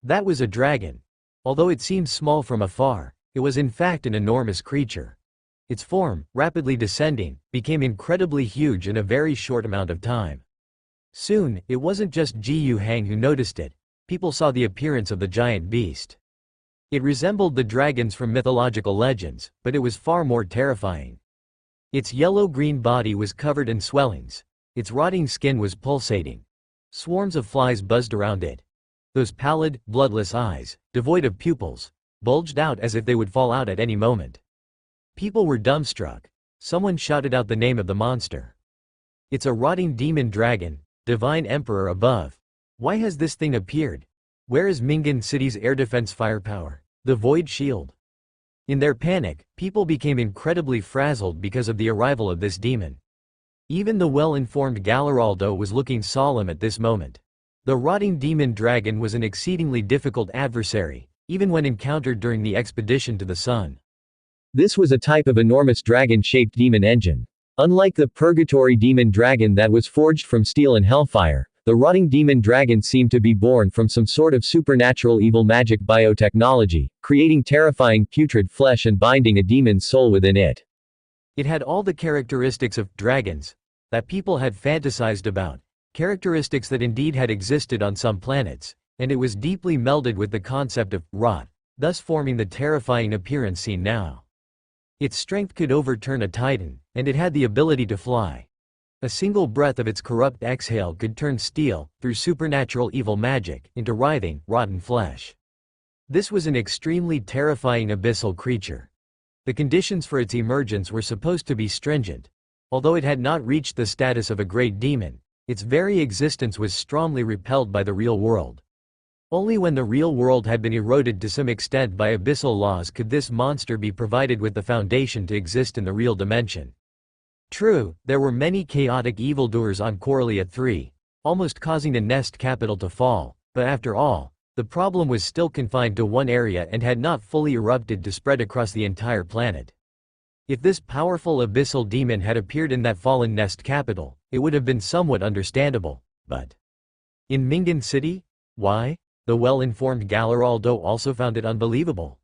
That was a dragon. Although it seemed small from afar, it was in fact an enormous creature. Its form, rapidly descending, became incredibly huge in a very short amount of time. Soon, it wasn't just Ji Yu Hang who noticed it. People saw the appearance of the giant beast. It resembled the dragons from mythological legends, but it was far more terrifying. Its yellow-green body was covered in swellings. Its rotting skin was pulsating. Swarms of flies buzzed around it. Those pallid, bloodless eyes, devoid of pupils, bulged out as if they would fall out at any moment. People were dumbstruck. Someone shouted out the name of the monster. "It's a rotting demon dragon, divine emperor above. Why has this thing appeared? Where is Mingan City's air defense firepower? The Void Shield?" In their panic, people became incredibly frazzled because of the arrival of this demon. Even the well-informed Galleraldo was looking solemn at this moment. The rotting demon dragon was an exceedingly difficult adversary, even when encountered during the expedition to the sun. This was a type of enormous dragon-shaped demon engine. Unlike the purgatory demon dragon that was forged from steel and hellfire, the rotting demon dragon seemed to be born from some sort of supernatural evil magic biotechnology, creating terrifying putrid flesh and binding a demon's soul within it. It had all the characteristics of dragons that people had fantasized about, characteristics that indeed had existed on some planets, and it was deeply melded with the concept of rot, thus forming the terrifying appearance seen now. Its strength could overturn a titan, and it had the ability to fly. A single breath of its corrupt exhale could turn steel, through supernatural evil magic, into writhing, rotten flesh. This was an extremely terrifying abyssal creature. The conditions for its emergence were supposed to be stringent. Although it had not reached the status of a great demon, its very existence was strongly repelled by the real world. Only when the real world had been eroded to some extent by abyssal laws could this monster be provided with the foundation to exist in the real dimension. True, there were many chaotic evildoers on Corellia 3, almost causing the Nest capital to fall, but after all, the problem was still confined to one area and had not fully erupted to spread across the entire planet. If this powerful abyssal demon had appeared in that fallen Nest capital, it would have been somewhat understandable, but in Mingan City? Why? The well-informed Galleraldo also found it unbelievable.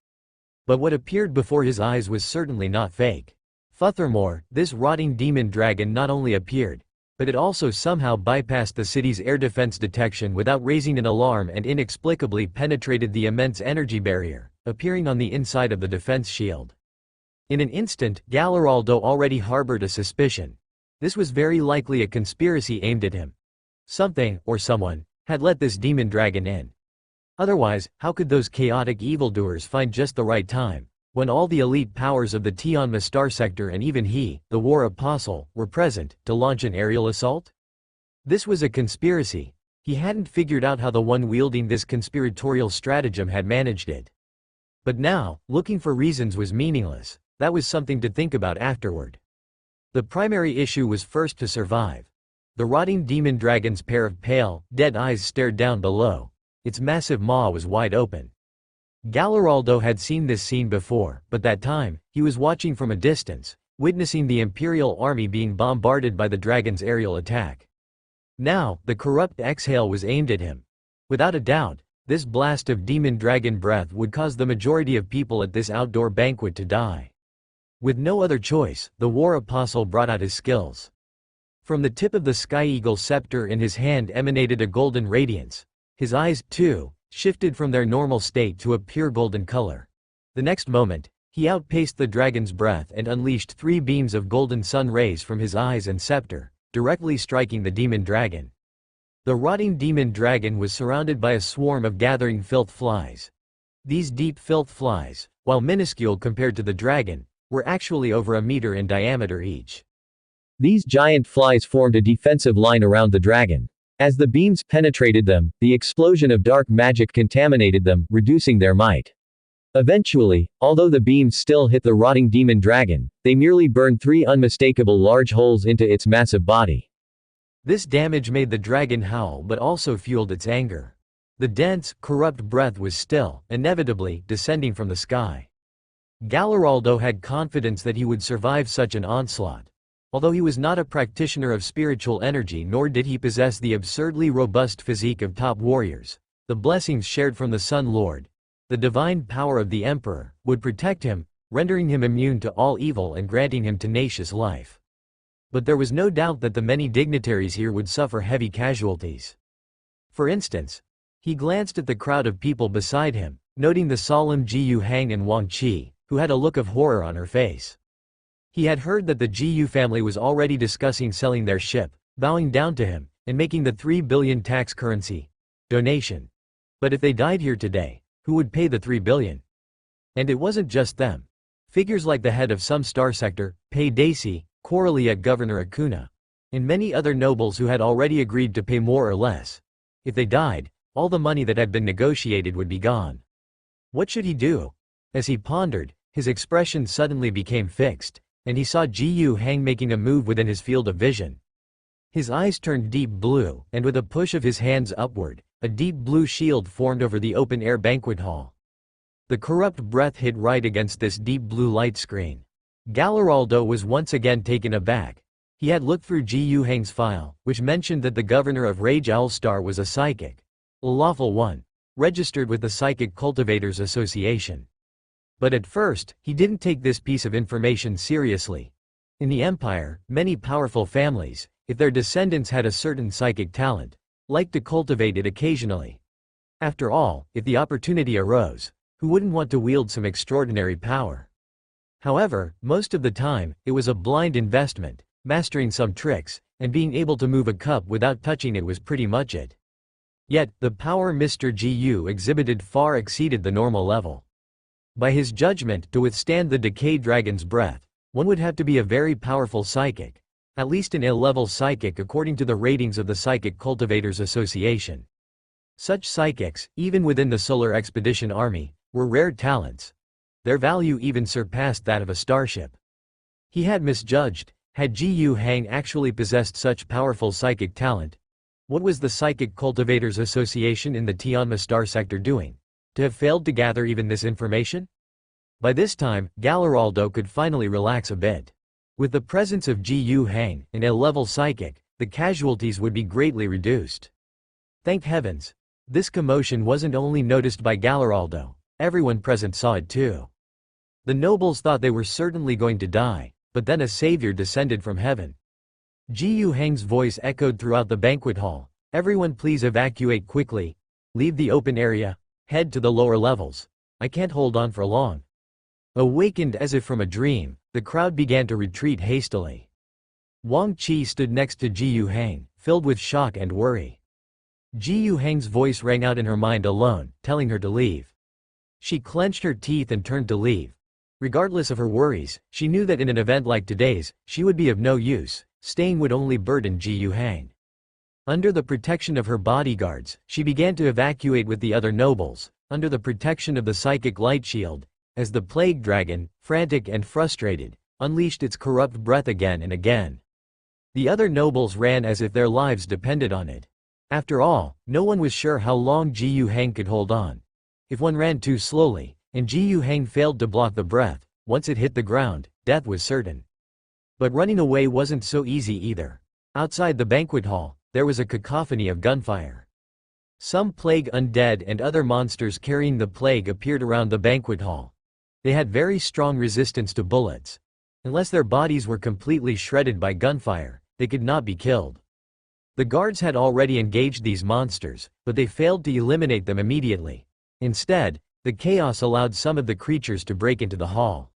But what appeared before his eyes was certainly not fake. Furthermore, this rotting demon dragon not only appeared, but it also somehow bypassed the city's air defense detection without raising an alarm and inexplicably penetrated the immense energy barrier, appearing on the inside of the defense shield. In an instant, Galleraldo already harbored a suspicion. This was very likely a conspiracy aimed at him. Something, or someone, had let this demon dragon in. Otherwise, how could those chaotic evildoers find just the right time, when all the elite powers of the Tianma star sector and even he, the War Apostle, were present, to launch an aerial assault? This was a conspiracy. He hadn't figured out how the one wielding this conspiratorial stratagem had managed it. But now, looking for reasons was meaningless. That was something to think about afterward. The primary issue was first to survive. The rotting demon dragon's pair of pale, dead eyes stared down below. Its massive maw was wide open. Galleraldo had seen this scene before, but that time, he was watching from a distance, witnessing the Imperial army being bombarded by the dragon's aerial attack. Now, the corrupt exhale was aimed at him. Without a doubt, this blast of demon dragon breath would cause the majority of people at this outdoor banquet to die. With no other choice, the War Apostle brought out his skills. From the tip of the Sky Eagle scepter in his hand emanated a golden radiance. His eyes, too, shifted from their normal state to a pure golden color. The next moment, he outpaced the dragon's breath and unleashed 3 beams of golden sun rays from his eyes and scepter, directly striking the demon dragon. The rotting demon dragon was surrounded by a swarm of gathering filth flies. These deep filth flies, while minuscule compared to the dragon, were actually over a meter in diameter each. These giant flies formed a defensive line around the dragon. As the beams penetrated them, the explosion of dark magic contaminated them, reducing their might. Eventually, although the beams still hit the rotting demon dragon, they merely burned 3 unmistakable large holes into its massive body. This damage made the dragon howl but also fueled its anger. The dense, corrupt breath was still, inevitably, descending from the sky. Galleraldo had confidence that he would survive such an onslaught. Although he was not a practitioner of spiritual energy nor did he possess the absurdly robust physique of top warriors, the blessings shared from the Sun Lord, the divine power of the Emperor, would protect him, rendering him immune to all evil and granting him tenacious life. But there was no doubt that the many dignitaries here would suffer heavy casualties. For instance, he glanced at the crowd of people beside him, noting the solemn Ji Hang and Wang Qi, who had a look of horror on her face. He had heard that the Ji family was already discussing selling their ship, bowing down to him, and making the 3 billion tax currency donation. But if they died here today, who would pay the 3 billion? And it wasn't just them. Figures like the head of some star sector, Pei Daisy, Coralia Governor Acuna, and many other nobles who had already agreed to pay more or less. If they died, all the money that had been negotiated would be gone. What should he do? As he pondered, his expression suddenly became fixed, and he saw Ji Hang making a move within his field of vision. His eyes turned deep blue, and with a push of his hands upward, a deep blue shield formed over the open-air banquet hall. The corrupt breath hit right against this deep blue light screen. Gallaraldo was once again taken aback. He had looked through Ji Hang's file, which mentioned that the governor of Rage Owlstar was a psychic, a lawful one, registered with the Psychic Cultivators Association. But at first, he didn't take this piece of information seriously. In the Empire, many powerful families, if their descendants had a certain psychic talent, liked to cultivate it occasionally. After all, if the opportunity arose, who wouldn't want to wield some extraordinary power? However, most of the time, it was a blind investment, mastering some tricks, and being able to move a cup without touching it was pretty much it. Yet, the power Mr. Gu exhibited far exceeded the normal level. By his judgment, to withstand the decayed dragon's breath, one would have to be a very powerful psychic, at least an A-level psychic according to the ratings of the Psychic Cultivators Association. Such psychics, even within the Solar Expedition Army, were rare talents. Their value even surpassed that of a starship. He had misjudged. Had Ji Hang actually possessed such powerful psychic talent? What was the Psychic Cultivators Association in the Tianma star sector doing to have failed to gather even this information? By this time, Gallaraldo could finally relax a bit. With the presence of Ji Hang, an A-level psychic, the casualties would be greatly reduced. Thank heavens! This commotion wasn't only noticed by Gallaraldo, everyone present saw it too. The nobles thought they were certainly going to die, but then a savior descended from heaven. Ji Hang's voice echoed throughout the banquet hall, "Everyone please evacuate quickly. Leave the open area. Head to the lower levels. I can't hold on for long." Awakened as if from a dream, the crowd began to retreat hastily. Wang Qi stood next to Ji Hang, filled with shock and worry. Ji Hang's voice rang out in her mind alone, telling her to leave. She clenched her teeth and turned to leave. Regardless of her worries, she knew that in an event like today's, she would be of no use. Staying would only burden Ji Hang. Under the protection of her bodyguards, she began to evacuate with the other nobles, under the protection of the psychic light shield, as the plague dragon, frantic and frustrated, unleashed its corrupt breath again and again. The other nobles ran as if their lives depended on it. After all, no one was sure how long Ji Hang could hold on. If one ran too slowly, and Ji Hang failed to block the breath, once it hit the ground, death was certain. But running away wasn't so easy either. Outside the banquet hall, there was a cacophony of gunfire. Some plague undead and other monsters carrying the plague appeared around the banquet hall. They had very strong resistance to bullets. Unless their bodies were completely shredded by gunfire, they could not be killed. The guards had already engaged these monsters, but they failed to eliminate them immediately. Instead, the chaos allowed some of the creatures to break into the hall.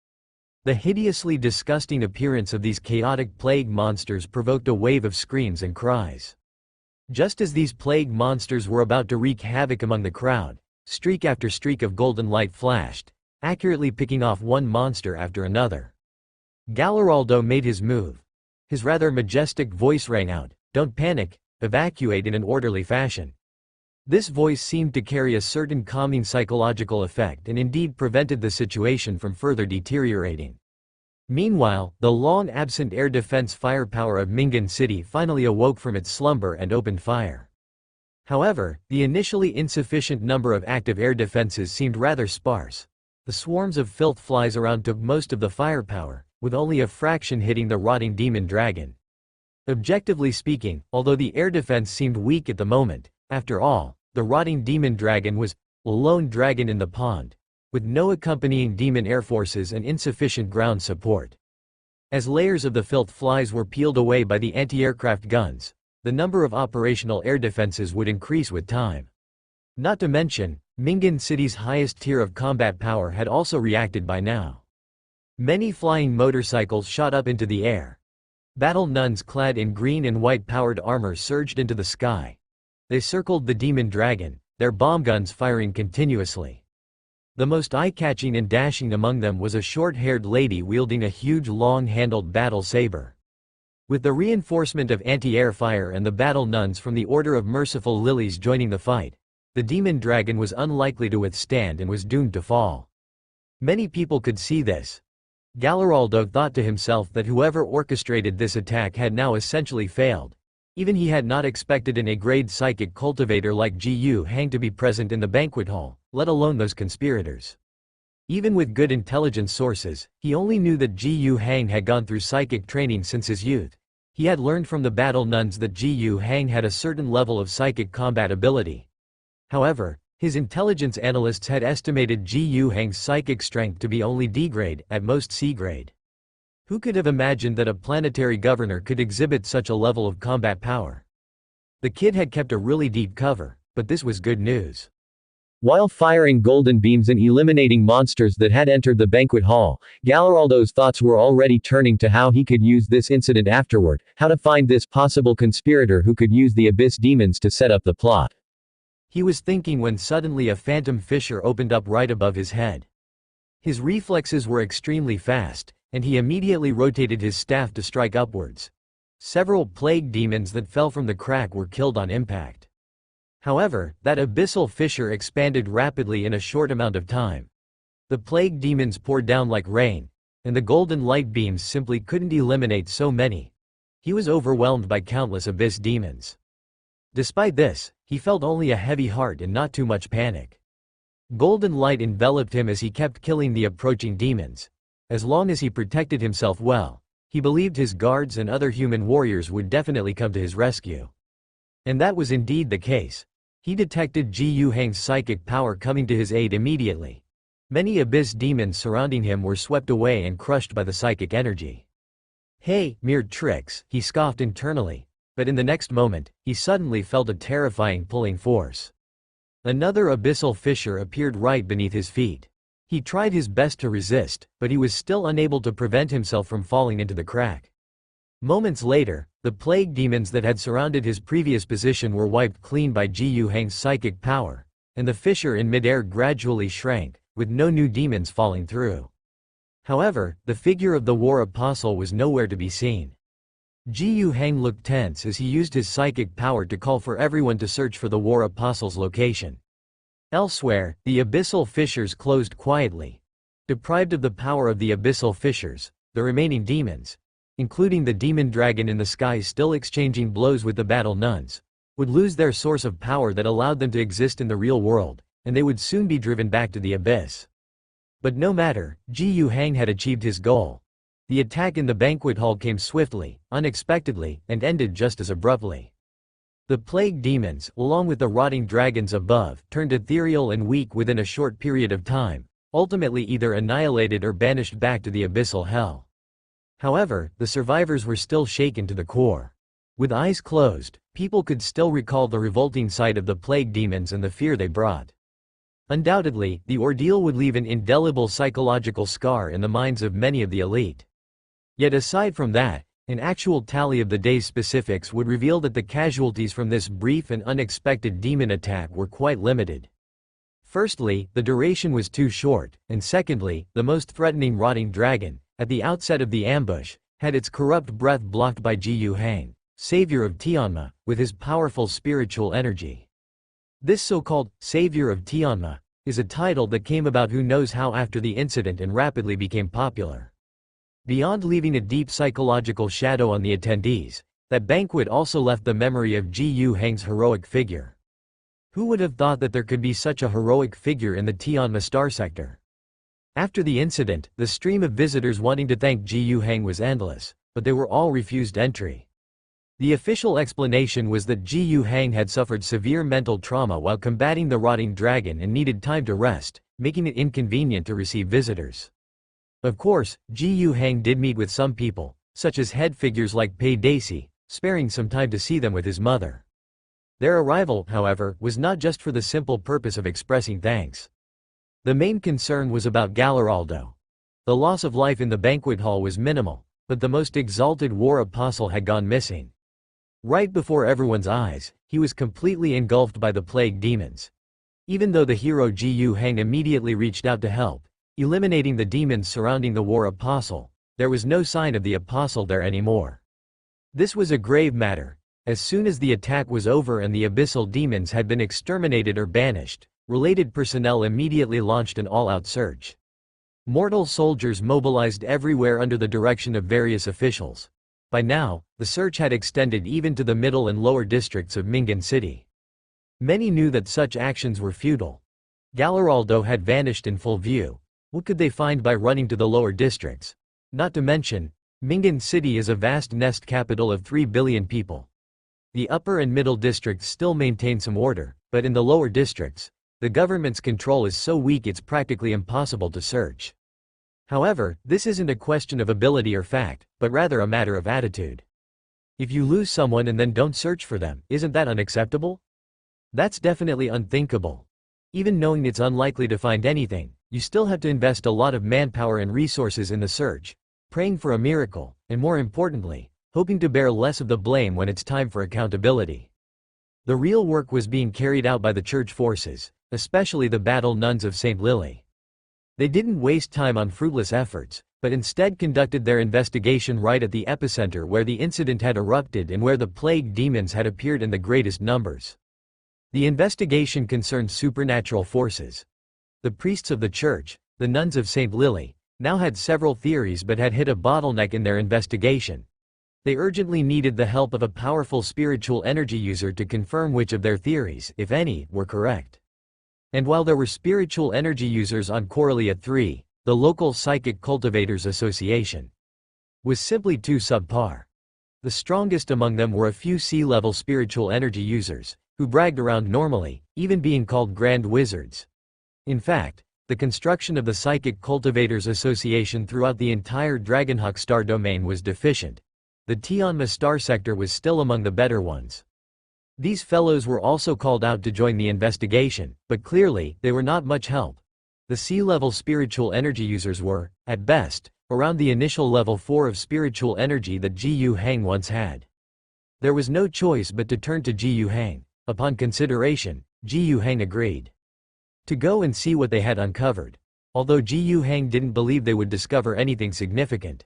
The hideously disgusting appearance of these chaotic plague monsters provoked a wave of screams and cries. Just as these plague monsters were about to wreak havoc among the crowd, streak after streak of golden light flashed, accurately picking off one monster after another. Gallaraldo made his move. His rather majestic voice rang out, "Don't panic, evacuate in an orderly fashion." This voice seemed to carry a certain calming psychological effect and indeed prevented the situation from further deteriorating. Meanwhile, the long-absent air defense firepower of Mingan City finally awoke from its slumber and opened fire. However, the initially insufficient number of active air defenses seemed rather sparse. The swarms of filth flies around took most of the firepower, with only a fraction hitting the rotting demon dragon. Objectively speaking, although the air defense seemed weak at the moment, after all, The rotting demon dragon was a lone dragon in the pond, with no accompanying demon air forces and insufficient ground support. As layers of the filth flies were peeled away by the anti-aircraft guns, the number of operational air defenses would increase with time. Not to mention, Mingan City's highest tier of combat power had also reacted by now. Many flying motorcycles shot up into the air. Battle nuns clad in green and white powered armor surged into the sky. They circled the demon dragon, their bomb guns firing continuously. The most eye-catching and dashing among them was a short-haired lady wielding a huge long-handled battle saber. With the reinforcement of anti-air fire and the battle nuns from the Order of Merciful Lilies joining the fight, the demon dragon was unlikely to withstand and was doomed to fall. Many people could see this. Galleraldo thought to himself that whoever orchestrated this attack had now essentially failed. Even he had not expected an A-grade psychic cultivator like Gu Hang to be present in the banquet hall, let alone those conspirators. Even with good intelligence sources, he only knew that Gu Hang had gone through psychic training since his youth. He had learned from the battle nuns that Gu Hang had a certain level of psychic combat ability. However, his intelligence analysts had estimated Gu Hang's psychic strength to be only D-grade, at most C-grade. Who could have imagined that a planetary governor could exhibit such a level of combat power? The kid had kept a really deep cover, but this was good news. While firing golden beams and eliminating monsters that had entered the banquet hall, Galleraldo's thoughts were already turning to how he could use this incident afterward, how to find this possible conspirator who could use the abyss demons to set up the plot. He was thinking when suddenly a phantom fissure opened up right above his head. His reflexes were extremely fast, and he immediately rotated his staff to strike upwards. Several plague demons that fell from the crack were killed on impact. However, that abyssal fissure expanded rapidly in a short amount of time. The plague demons poured down like rain, and the golden light beams simply couldn't eliminate so many. He was overwhelmed by countless abyss demons. Despite this, he felt only a heavy heart and not too much panic. Golden light enveloped him as he kept killing the approaching demons. As long as he protected himself well, he believed his guards and other human warriors would definitely come to his rescue. And that was indeed the case. He detected Gu Hang's psychic power coming to his aid immediately. Many abyss demons surrounding him were swept away and crushed by the psychic energy. Hey, mere tricks, he scoffed internally, but in the next moment, he suddenly felt a terrifying pulling force. Another abyssal fissure appeared right beneath his feet. He tried his best to resist, but he was still unable to prevent himself from falling into the crack. Moments later, the plague demons that had surrounded his previous position were wiped clean by Gu Hang's psychic power, and the fissure in midair gradually shrank, with no new demons falling through. However, the figure of the war apostle was nowhere to be seen. Gu Hang looked tense as he used his psychic power to call for everyone to search for the war apostle's location. Elsewhere, the abyssal fissures closed quietly. Deprived of the power of the abyssal fissures, the remaining demons, including the demon dragon in the sky still exchanging blows with the battle nuns, would lose their source of power that allowed them to exist in the real world, and they would soon be driven back to the abyss. But no matter, Gu Hang had achieved his goal. The attack in the banquet hall came swiftly, unexpectedly, and ended just as abruptly. The plague demons, along with the rotting dragons above, turned ethereal and weak within a short period of time, ultimately either annihilated or banished back to the abyssal hell. However, the survivors were still shaken to the core. With eyes closed, people could still recall the revolting sight of the plague demons and the fear they brought. Undoubtedly, the ordeal would leave an indelible psychological scar in the minds of many of the elite. Yet aside from that, an actual tally of the day's specifics would reveal that the casualties from this brief and unexpected demon attack were quite limited. Firstly, the duration was too short, and secondly, the most threatening rotting dragon, at the outset of the ambush, had its corrupt breath blocked by Gu Hang, savior of Tianma, with his powerful spiritual energy. This so-called savior of Tianma is a title that came about who knows how after the incident and rapidly became popular. Beyond leaving a deep psychological shadow on the attendees, that banquet also left the memory of Gu Hang's heroic figure. Who would have thought that there could be such a heroic figure in the Tianma star sector? After the incident, the stream of visitors wanting to thank Gu Hang was endless, but they were all refused entry. The official explanation was that Ji Yu Hang had suffered severe mental trauma while combating the rotting dragon and needed time to rest, making it inconvenient to receive visitors. Of course, Ji Yu Hang did meet with some people, such as head figures like Pei Daisy, sparing some time to see them with his mother. Their arrival, however, was not just for the simple purpose of expressing thanks. The main concern was about Gallaraldo. The loss of life in the banquet hall was minimal, but the most exalted war apostle had gone missing. Right before everyone's eyes, he was completely engulfed by the plague demons. Even though the hero Ji Yu Hang immediately reached out to help, eliminating the demons surrounding the war apostle, there was no sign of the apostle there anymore. This was a grave matter. As soon as the attack was over and the abyssal demons had been exterminated or banished, related personnel immediately launched an all-out search. Mortal soldiers mobilized everywhere under the direction of various officials. By now, the search had extended even to the middle and lower districts of Mingan City. Many knew that such actions were futile. Gallaraldo had vanished in full view. What could they find by running to the lower districts? Not to mention, Mingan City is a vast nest capital of 3 billion people. The upper and middle districts still maintain some order, but in the lower districts, the government's control is so weak it's practically impossible to search. However, this isn't a question of ability or fact, but rather a matter of attitude. If you lose someone and then don't search for them, isn't that unacceptable? That's definitely unthinkable. Even knowing it's unlikely to find anything, you still have to invest a lot of manpower and resources in the search, praying for a miracle, and more importantly, hoping to bear less of the blame when it's time for accountability. The real work was being carried out by the church forces, especially the battle nuns of St. Lily. They didn't waste time on fruitless efforts, but instead conducted their investigation right at the epicenter where the incident had erupted and where the plague demons had appeared in the greatest numbers. The investigation concerned supernatural forces. The priests of the church, the nuns of St. Lily, now had several theories but had hit a bottleneck in their investigation. They urgently needed the help of a powerful spiritual energy user to confirm which of their theories, if any, were correct. And while there were spiritual energy users on Coralia 3, the local Psychic Cultivators Association was simply too subpar. The strongest among them were a few sea-level spiritual energy users, who bragged around normally, even being called Grand Wizards. In fact, the construction of the Psychic Cultivators Association throughout the entire Dragonhawk star domain was deficient. The Tianma star sector was still among the better ones. These fellows were also called out to join the investigation, but clearly, they were not much help. The sea-level spiritual energy users were, at best, around the initial level 4 of spiritual energy that Ji Yu Hang once had. There was no choice but to turn to Ji Yu Hang. Upon consideration, Ji Yu Hang agreed to go and see what they had uncovered, although Ji Yu Hang didn't believe they would discover anything significant.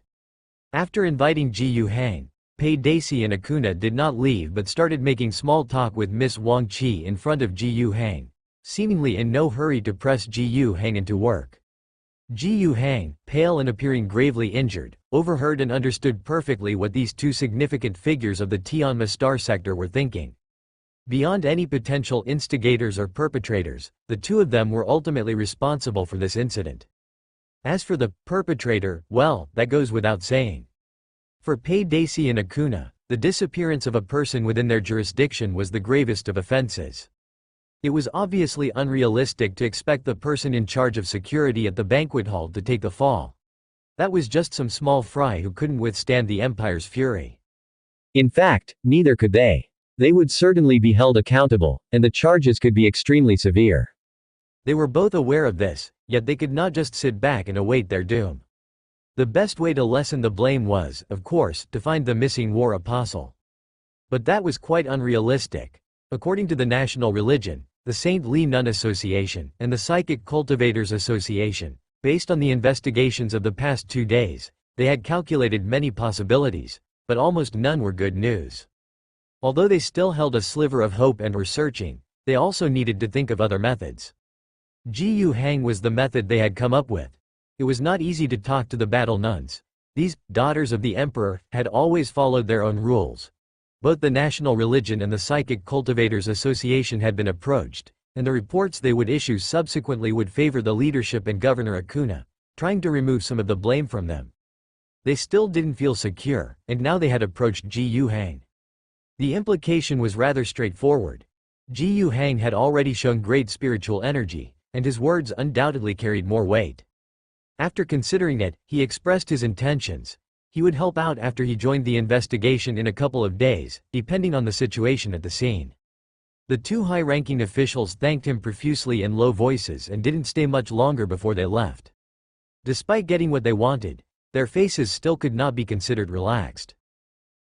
After inviting Ji Yu Hang, Pei Daisy and Akuna did not leave but started making small talk with Miss Wang Qi in front of Ji Yu Hang, seemingly in no hurry to press Ji Yu Hang into work. Ji Yu Hang, pale and appearing gravely injured, overheard and understood perfectly what these two significant figures of the Tianma star sector were thinking. Beyond any potential instigators or perpetrators, the two of them were ultimately responsible for this incident. As for the perpetrator, well, that goes without saying. For Pei Daisy and Akuna, the disappearance of a person within their jurisdiction was the gravest of offenses. It was obviously unrealistic to expect the person in charge of security at the banquet hall to take the fall. That was just some small fry who couldn't withstand the Empire's fury. In fact, neither could they. They would certainly be held accountable, and the charges could be extremely severe. They were both aware of this, yet they could not just sit back and await their doom. The best way to lessen the blame was, of course, to find the missing war apostle. But that was quite unrealistic. According to the national religion, the St. Li Nun Association, and the Psychic Cultivators Association, based on the investigations of the past 2 days, they had calculated many possibilities, but almost none were good news. Although they still held a sliver of hope and were searching, they also needed to think of other methods. Ji Yu Hang was the method they had come up with. It was not easy to talk to the battle nuns. These, daughters of the emperor, had always followed their own rules. Both the national religion and the Psychic Cultivators Association had been approached, and the reports they would issue subsequently would favor the leadership and Governor Akuna, trying to remove some of the blame from them. They still didn't feel secure, and now they had approached Ji Yu Hang. The implication was rather straightforward. Ji Hang had already shown great spiritual energy, and his words undoubtedly carried more weight. After considering it, he expressed his intentions. He would help out after he joined the investigation in a couple of days, depending on the situation at the scene. The two high-ranking officials thanked him profusely in low voices and didn't stay much longer before they left. Despite getting what they wanted, their faces still could not be considered relaxed.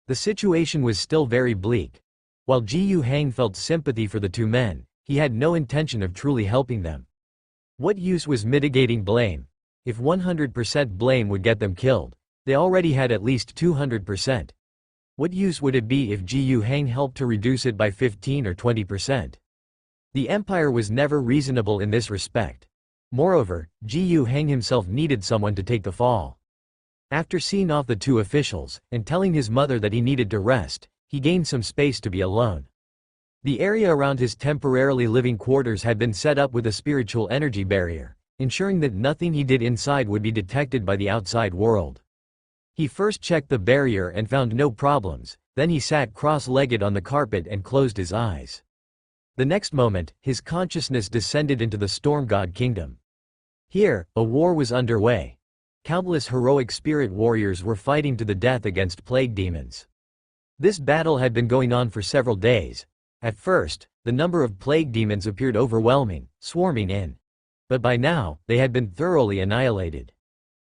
The situation was still very bleak. While Ji Hang felt sympathy for the two men, he had no intention of truly helping them. What use was mitigating blame? If 100% blame would get them killed, they already had at least 200%. What use would it be if Ji Hang helped to reduce it by 15 or 20%? The empire was never reasonable in this respect. Moreover, Ji Hang himself needed someone to take the fall. After seeing off the two officials, and telling his mother that he needed to rest, he gained some space to be alone. The area around his temporarily living quarters had been set up with a spiritual energy barrier, ensuring that nothing he did inside would be detected by the outside world. He first checked the barrier and found no problems, then he sat cross-legged on the carpet and closed his eyes. The next moment, his consciousness descended into the Storm God Kingdom. Here, a war was underway. Countless heroic spirit warriors were fighting to the death against plague demons. This battle had been going on for several days. At first, the number of plague demons appeared overwhelming, swarming in. But by now, they had been thoroughly annihilated.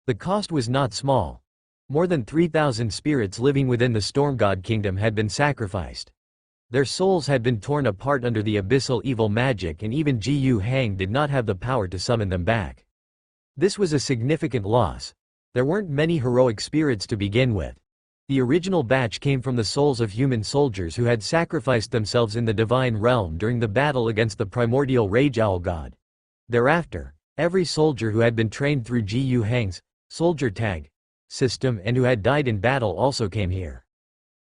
The cost was not small. More than 3,000 spirits living within the Storm God Kingdom had been sacrificed. Their souls had been torn apart under the abyssal evil magic, and even Ji Hang did not have the power to summon them back. This was a significant loss. There weren't many heroic spirits to begin with. The original batch came from the souls of human soldiers who had sacrificed themselves in the divine realm during the battle against the primordial rage owl god. Thereafter, every soldier who had been trained through Ji Hang's soldier tag system and who had died in battle also came here.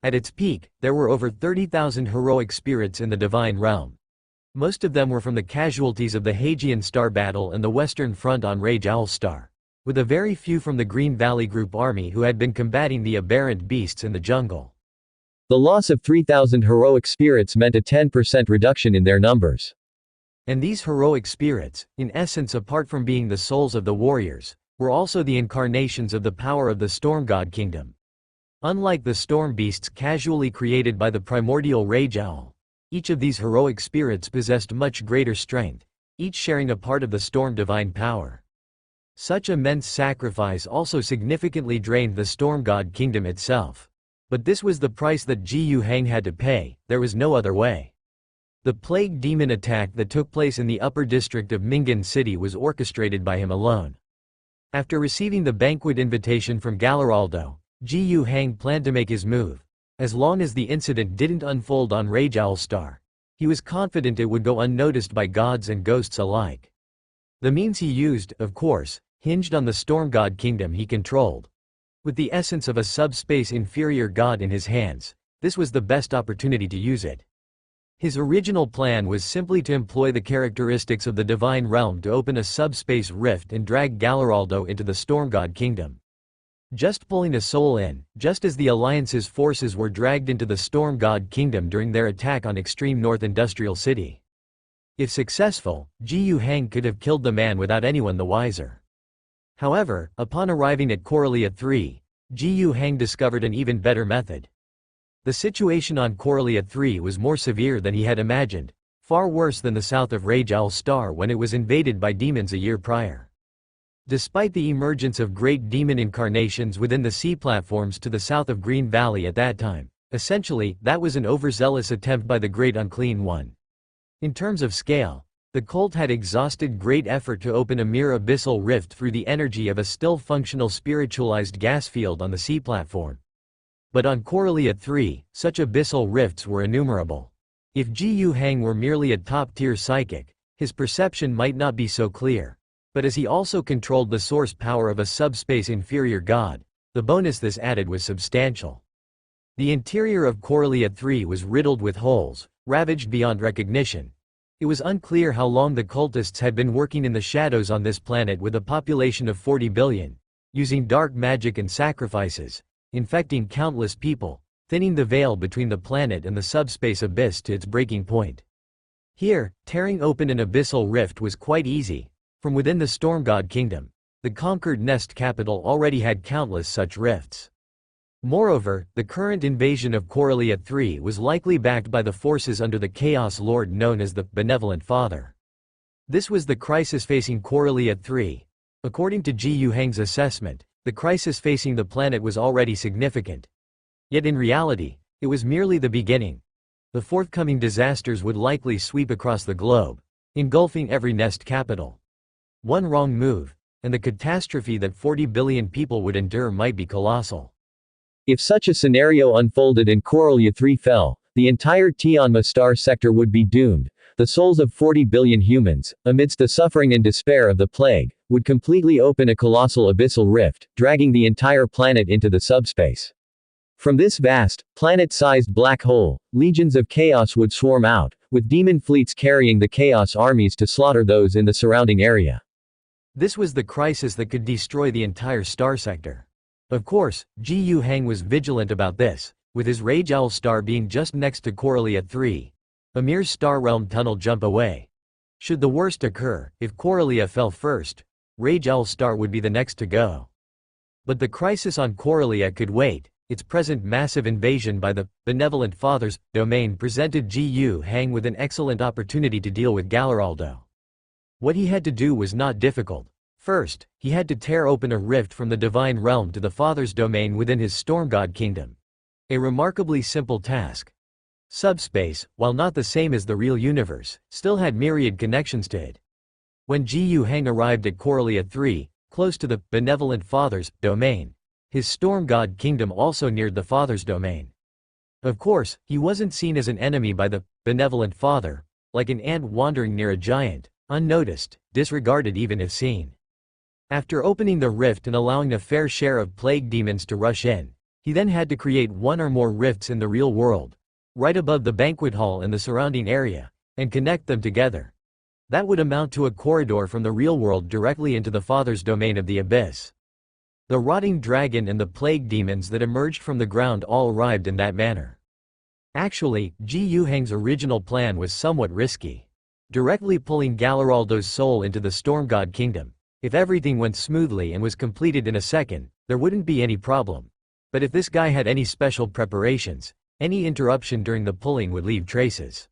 At its peak, there were over 30,000 heroic spirits in the divine realm. Most of them were from the casualties of the Hagian Star battle and the Western Front on Rage Owl Star, with a very few from the Green Valley Group army who had been combating the aberrant beasts in the jungle. The loss of 3,000 heroic spirits meant a 10% reduction in their numbers. And these heroic spirits, in essence apart from being the souls of the warriors, were also the incarnations of the power of the Storm God Kingdom. Unlike the storm beasts casually created by the primordial rage owl, each of these heroic spirits possessed much greater strength, each sharing a part of the storm divine power. Such immense sacrifice also significantly drained the Storm God Kingdom itself. But this was the price that Ji Hang had to pay, there was no other way. The plague demon attack that took place in the upper district of Mingan City was orchestrated by him alone. After receiving the banquet invitation from Galaraldo, Ji Hang planned to make his move. As long as the incident didn't unfold on Rage Owl Star, he was confident it would go unnoticed by gods and ghosts alike. The means he used, of course, hinged on the Storm God Kingdom he controlled. With the essence of a subspace inferior god in his hands, this was the best opportunity to use it. His original plan was simply to employ the characteristics of the divine realm to open a subspace rift and drag Galaraldo into the Storm God Kingdom. Just pulling a soul in, just as the Alliance's forces were dragged into the Storm God Kingdom during their attack on Extreme North Industrial City. If successful, Ji Hang could have killed the man without anyone the wiser. However, upon arriving at Coralia 3, Ji Hang discovered an even better method. The situation on Coralia 3 was more severe than he had imagined, far worse than the south of Rage Owl Star when it was invaded by demons a year prior. Despite the emergence of great demon incarnations within the sea platforms to the south of Green Valley at that time, essentially, that was an overzealous attempt by the Great Unclean One. In terms of scale, the cult had exhausted great effort to open a mere abyssal rift through the energy of a still functional spiritualized gas field on the sea platform. But on Coralia 3, such abyssal rifts were innumerable. If Ji Hang were merely a top-tier psychic, his perception might not be so clear. But as he also controlled the source power of a subspace inferior god, the bonus this added was substantial. The interior of Coralia 3 was riddled with holes, ravaged beyond recognition. It was unclear how long the cultists had been working in the shadows on this planet with a population of 40 billion, using dark magic and sacrifices, infecting countless people, thinning the veil between the planet and the subspace abyss to its breaking point. Here, tearing open an abyssal rift was quite easy. From within the Storm God Kingdom, the conquered Nest capital already had countless such rifts. Moreover, the current invasion of Corellia III was likely backed by the forces under the Chaos Lord known as the Benevolent Father. This was the crisis facing Corellia III. According to Ji Yu Hang's assessment, the crisis facing the planet was already significant. Yet in reality, it was merely the beginning. The forthcoming disasters would likely sweep across the globe, engulfing every Nest capital. One wrong move, and the catastrophe that 40 billion people would endure might be colossal. If such a scenario unfolded and Corellia III fell, the entire Tianma star sector would be doomed. The souls of 40 billion humans, amidst the suffering and despair of the plague, would completely open a colossal abyssal rift, dragging the entire planet into the subspace. From this vast, planet-sized black hole, legions of chaos would swarm out, with demon fleets carrying the chaos armies to slaughter those in the surrounding area. This was the crisis that could destroy the entire star sector. Of course, Ji Yu Hang was vigilant about this, with his Rage Owl star being just next to Corellia III. A mere star realm tunnel jump away. Should the worst occur, if Corellia fell first, Rage Owl star would be the next to go. But the crisis on Corellia could wait. Its present massive invasion by the Benevolent Father's domain presented Ji Yu Hang with an excellent opportunity to deal with Galaraldo. What he had to do was not difficult. First, he had to tear open a rift from the divine realm to the Father's domain within his Storm God Kingdom. A remarkably simple task. Subspace, while not the same as the real universe, still had myriad connections to it. When Ji Yu Hang arrived at Corellia III, close to the Benevolent Father's domain, his Storm God Kingdom also neared the Father's domain. Of course, he wasn't seen as an enemy by the Benevolent Father, like an ant wandering near a giant, unnoticed, disregarded even if seen. After opening the rift and allowing a fair share of plague demons to rush in, he then had to create one or more rifts in the real world, right above the banquet hall and the surrounding area, and connect them together. That would amount to a corridor from the real world directly into the Father's domain of the abyss. The rotting dragon and the plague demons that emerged from the ground all arrived in that manner. Actually, Ji Yu Hang's original plan was somewhat risky. Directly pulling Galaraldo's soul into the Storm God Kingdom. If everything went smoothly and was completed in a second, there wouldn't be any problem. But if this guy had any special preparations, any interruption during the pulling would leave traces.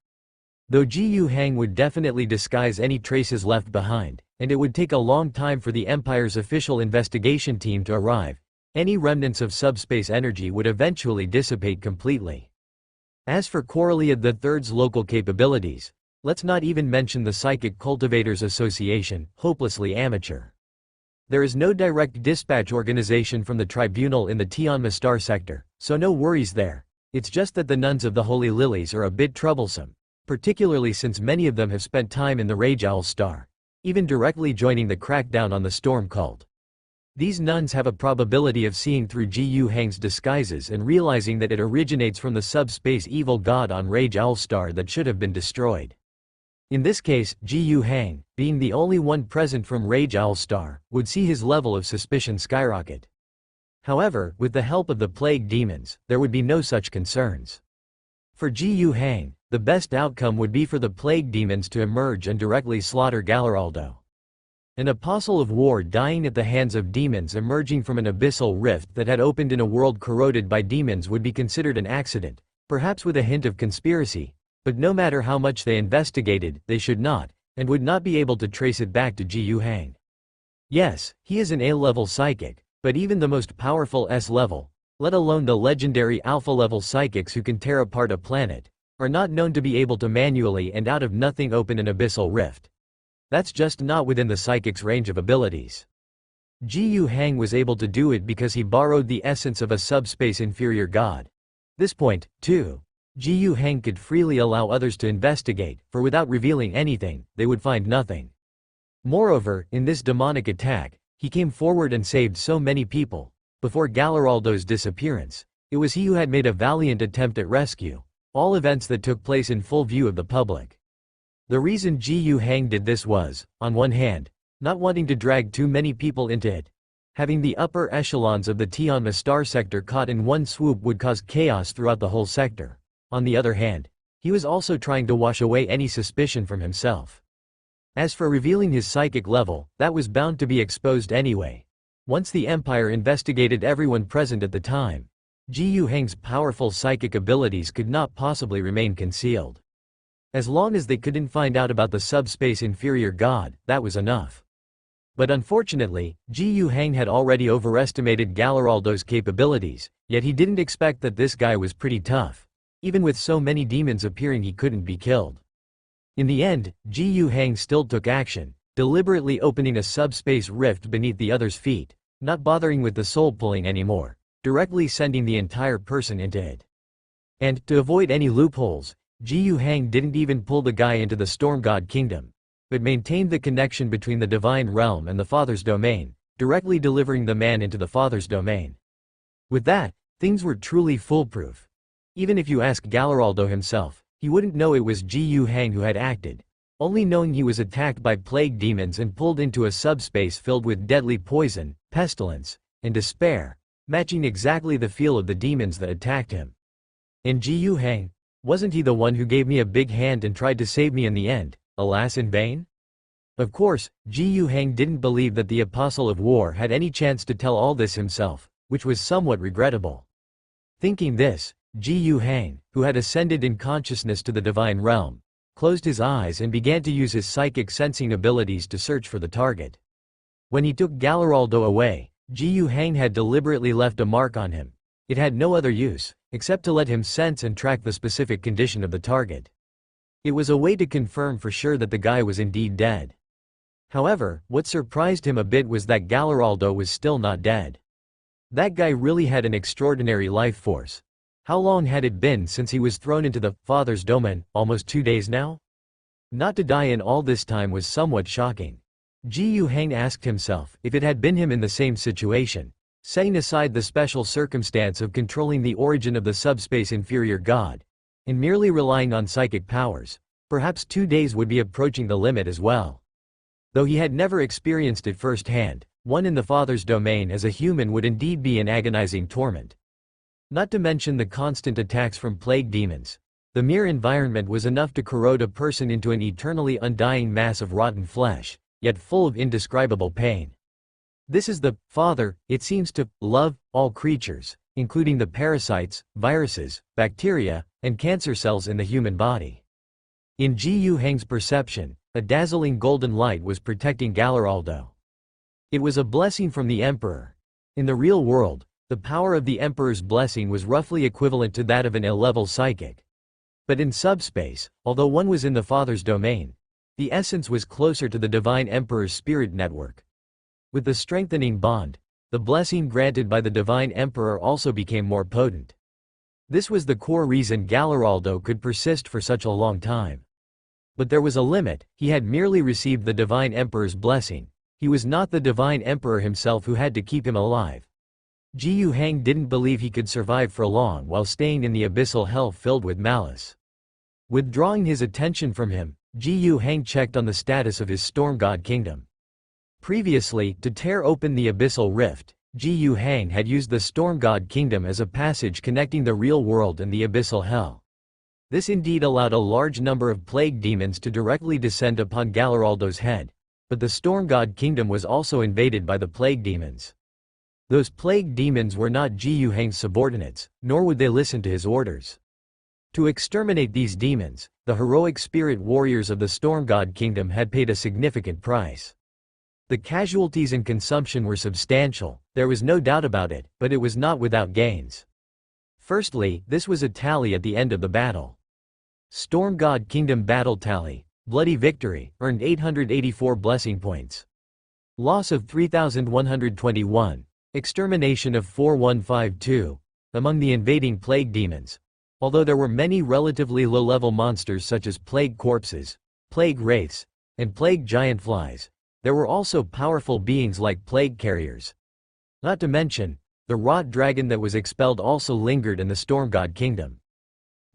Though Ji Yu Hang would definitely disguise any traces left behind, and it would take a long time for the Empire's official investigation team to arrive, any remnants of subspace energy would eventually dissipate completely. As for Corellia III's local capabilities, let's not even mention the Psychic Cultivators Association, hopelessly amateur. There is no direct dispatch organization from the tribunal in the Tianma star sector, so no worries there. It's just that the nuns of the Holy Lilies are a bit troublesome, particularly since many of them have spent time in the Rage Owl star, even directly joining the crackdown on the Storm cult. These nuns have a probability of seeing through Ji Yu Hang's disguises and realizing that it originates from the subspace evil god on Rage Owl star that should have been destroyed. In this case, Ji Yu Hang, being the only one present from Rage Owl star, would see his level of suspicion skyrocket. However, with the help of the plague demons, there would be no such concerns. For Ji Yu Hang, the best outcome would be for the plague demons to emerge and directly slaughter Galaraldo. An apostle of war dying at the hands of demons emerging from an abyssal rift that had opened in a world corroded by demons would be considered an accident, perhaps with a hint of conspiracy. But no matter how much they investigated, they should not, and would not be able to trace it back to Ji Yu Hang. Yes, he is an A-level psychic, but even the most powerful S-level, let alone the legendary Alpha-level psychics who can tear apart a planet, are not known to be able to manually and out of nothing open an abyssal rift. That's just not within the psychic's range of abilities. Ji Yu Hang was able to do it because he borrowed the essence of a subspace inferior god. This point, too, Ji Yu Hang could freely allow others to investigate, for without revealing anything, they would find nothing. Moreover, in this demonic attack, he came forward and saved so many people. Before Galaraldo's disappearance, it was he who had made a valiant attempt at rescue, all events that took place in full view of the public. The reason Ji Yu Hang did this was, on one hand, not wanting to drag too many people into it. Having the upper echelons of the Tianma star sector caught in one swoop would cause chaos throughout the whole sector. On the other hand, he was also trying to wash away any suspicion from himself. As for revealing his psychic level, that was bound to be exposed anyway. Once the Empire investigated everyone present at the time, Ji Yuheng's powerful psychic abilities could not possibly remain concealed. As long as they couldn't find out about the subspace inferior god, that was enough. But unfortunately, Ji Yuheng had already overestimated Galleraldo's capabilities, yet he didn't expect that this guy was pretty tough. Even with so many demons appearing, he couldn't be killed. In the end, Ji Yuheng still took action, deliberately opening a subspace rift beneath the other's feet, not bothering with the soul pulling anymore, directly sending the entire person into it. And, to avoid any loopholes, Ji Yuheng didn't even pull the guy into the Storm God Kingdom, but maintained the connection between the Divine Realm and the Father's domain, directly delivering the man into the Father's domain. With that, things were truly foolproof. Even if you ask Galleraldo himself, he wouldn't know it was Ji Yuheng who had acted, only knowing he was attacked by plague demons and pulled into a subspace filled with deadly poison, pestilence, and despair, matching exactly the feel of the demons that attacked him. And Ji Yuheng, wasn't he the one who gave me a big hand and tried to save me in the end, alas in vain? Of course, Ji Yuheng didn't believe that the Apostle of War had any chance to tell all this himself, which was somewhat regrettable. Thinking this, Ji Yuheng, who had ascended in consciousness to the divine realm, closed his eyes and began to use his psychic sensing abilities to search for the target. When he took Galleraldo away, Ji Yuheng had deliberately left a mark on him. It had no other use, except to let him sense and track the specific condition of the target. It was a way to confirm for sure that the guy was indeed dead. However, what surprised him a bit was that Galleraldo was still not dead. That guy really had an extraordinary life force. How long had it been since he was thrown into the Father's domain? Almost 2 days now? Not to die in all this time was somewhat shocking. Ji Yuheng asked himself if it had been him in the same situation, setting aside the special circumstance of controlling the origin of the subspace inferior god, and merely relying on psychic powers, perhaps 2 days would be approaching the limit as well. Though he had never experienced it firsthand, one in the Father's domain as a human would indeed be an agonizing torment. Not to mention the constant attacks from plague demons. The mere environment was enough to corrode a person into an eternally undying mass of rotten flesh, yet full of indescribable pain. This is the Father, it seems to love all creatures, including the parasites, viruses, bacteria, and cancer cells in the human body. In Ji Yuheng's perception, a dazzling golden light was protecting Galleraldo. It was a blessing from the Emperor. In the real world, the power of the Emperor's blessing was roughly equivalent to that of an ill-level psychic. But in subspace, although one was in the Father's domain, the essence was closer to the Divine Emperor's spirit network. With the strengthening bond, the blessing granted by the Divine Emperor also became more potent. This was the core reason Galleraldo could persist for such a long time. But there was a limit. He had merely received the Divine Emperor's blessing. He was not the Divine Emperor himself who had to keep him alive. Ji Yuheng didn't believe he could survive for long while staying in the abyssal hell filled with malice. Withdrawing his attention from him, Ji Yuheng checked on the status of his Storm God Kingdom. Previously, to tear open the abyssal rift, Ji Yuheng had used the Storm God Kingdom as a passage connecting the real world and the abyssal hell. This indeed allowed a large number of plague demons to directly descend upon Galleraldo's head, but the Storm God Kingdom was also invaded by the plague demons. Those plague demons were not Ji Yuheng's subordinates, nor would they listen to his orders. To exterminate these demons, the heroic spirit warriors of the Storm God Kingdom had paid a significant price. The casualties and consumption were substantial, there was no doubt about it, but it was not without gains. Firstly, this was a tally at the end of the battle. Storm God Kingdom Battle Tally, Bloody Victory, earned 884 blessing points. Loss of 3,121. Extermination of 4152. Among the invading plague demons. Although there were many relatively low-level monsters such as plague corpses, plague wraiths, and plague giant flies, there were also powerful beings like plague carriers. Not to mention, the rot dragon that was expelled also lingered in the Storm God Kingdom.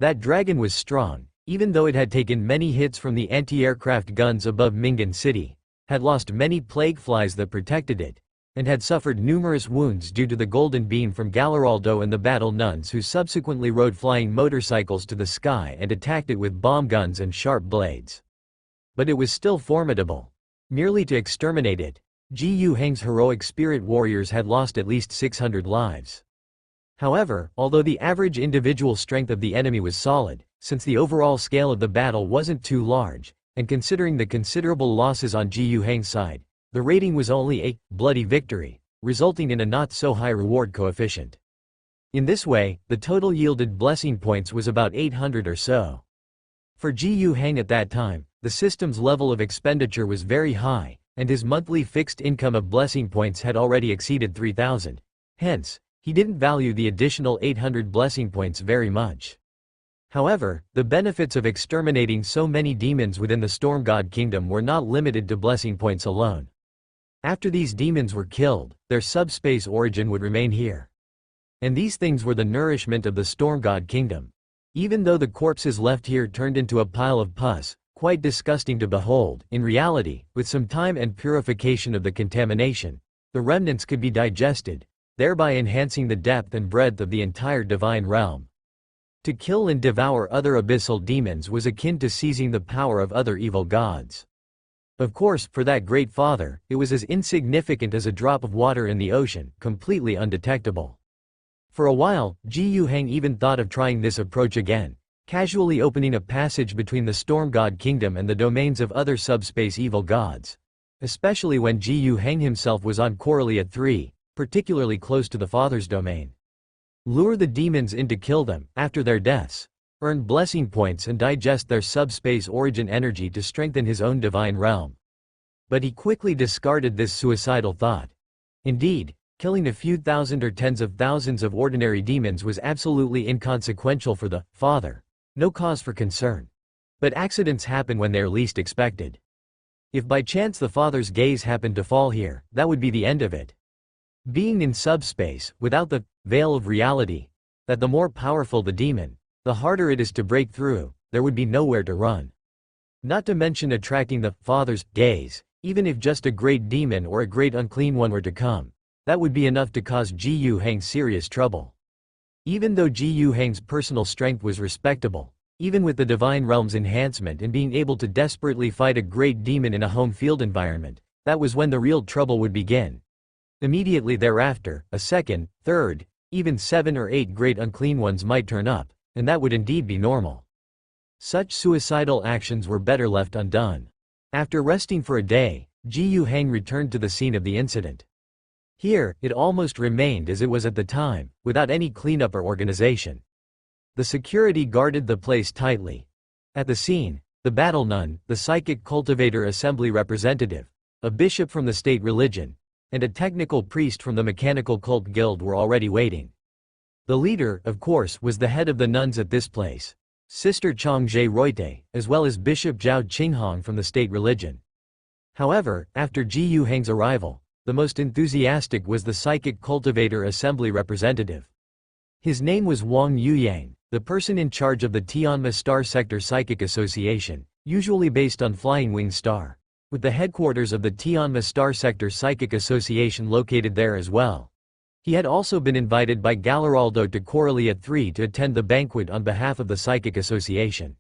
That dragon was strong, even though it had taken many hits from the anti-aircraft guns above Mingan City, had lost many plague flies that protected it, and had suffered numerous wounds due to the golden beam from Galleraldo and the battle nuns who subsequently rode flying motorcycles to the sky and attacked it with bomb guns and sharp blades. But it was still formidable. Merely to exterminate it, Ji Heng's heroic spirit warriors had lost at least 600 lives. However, although the average individual strength of the enemy was solid, since the overall scale of the battle wasn't too large, and considering the considerable losses on Ji Heng's side, the rating was only a bloody victory, resulting in a not-so-high reward coefficient. In this way, the total yielded blessing points was about 800 or so. For Ji Heng at that time, the system's level of expenditure was very high, and his monthly fixed income of blessing points had already exceeded 3,000. Hence, he didn't value the additional 800 blessing points very much. However, the benefits of exterminating so many demons within the Storm God Kingdom were not limited to blessing points alone. After these demons were killed, their subspace origin would remain here. And these things were the nourishment of the Storm God Kingdom. Even though the corpses left here turned into a pile of pus, quite disgusting to behold, in reality, with some time and purification of the contamination, the remnants could be digested, thereby enhancing the depth and breadth of the entire divine realm. To kill and devour other abyssal demons was akin to seizing the power of other evil gods. Of course, for that great father, it was as insignificant as a drop of water in the ocean, completely undetectable. For a while, Ji Heng even thought of trying this approach again, casually opening a passage between the Storm God Kingdom and the domains of other subspace evil gods. Especially when Ji Heng himself was on Corellia 3, particularly close to the father's domain. Lure the demons in to kill them, after their deaths, earn blessing points and digest their subspace origin energy to strengthen his own divine realm. But he quickly discarded this suicidal thought. Indeed, killing a few thousand or tens of thousands of ordinary demons was absolutely inconsequential for the father. No cause for concern. But accidents happen when they're least expected. If by chance the father's gaze happened to fall here, that would be the end of it. Being in subspace, without the veil of reality, that the more powerful the demon, the harder it is to break through, there would be nowhere to run. Not to mention attracting the father's gaze, even if just a great demon or a great unclean one were to come, that would be enough to cause Ji Heng serious trouble. Even though Ji Heng's personal strength was respectable, even with the divine realm's enhancement and being able to desperately fight a great demon in a home field environment, that was when the real trouble would begin. Immediately thereafter, a second, third, even 7 or 8 great unclean ones might turn up, and that would indeed be normal. Such suicidal actions were better left undone. After resting for a day, Ji Heng returned to the scene of the incident. Here, it almost remained as it was at the time, without any cleanup or organization. The security guarded the place tightly. At the scene, the battle nun, the psychic cultivator assembly representative, a bishop from the state religion, and a technical priest from the mechanical cult guild were already waiting. The leader, of course, was the head of the nuns at this place, Sister Chang Jie Roite, as well as Bishop Zhao Qinghong from the state religion. However, after Ji Heng's arrival, the most enthusiastic was the psychic cultivator assembly representative. His name was Wang Yuyang, the person in charge of the Tianma Star Sector Psychic Association, usually based on Flying Wing Star, with the headquarters of the Tianma Star Sector Psychic Association located there as well. He had also been invited by Galleraldo to Corellia 3 to attend the banquet on behalf of the Psychic Association.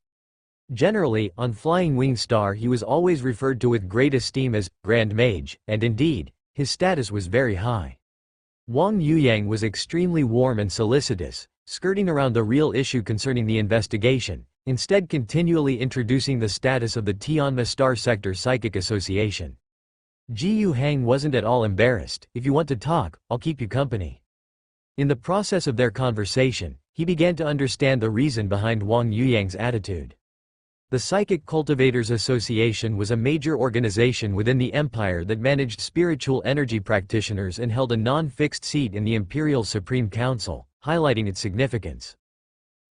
Generally, on Flying Wing Star he was always referred to with great esteem as Grand Mage, and indeed, his status was very high. Wang Yuyang was extremely warm and solicitous, skirting around the real issue concerning the investigation, instead continually introducing the status of the Tianma Star Sector Psychic Association. Ji Heng wasn't at all embarrassed. "If you want to talk, I'll keep you company." In the process of their conversation, he began to understand the reason behind Wang Yuyang's attitude. The Psychic Cultivators Association was a major organization within the empire that managed spiritual energy practitioners and held a non-fixed seat in the Imperial Supreme Council, highlighting its significance.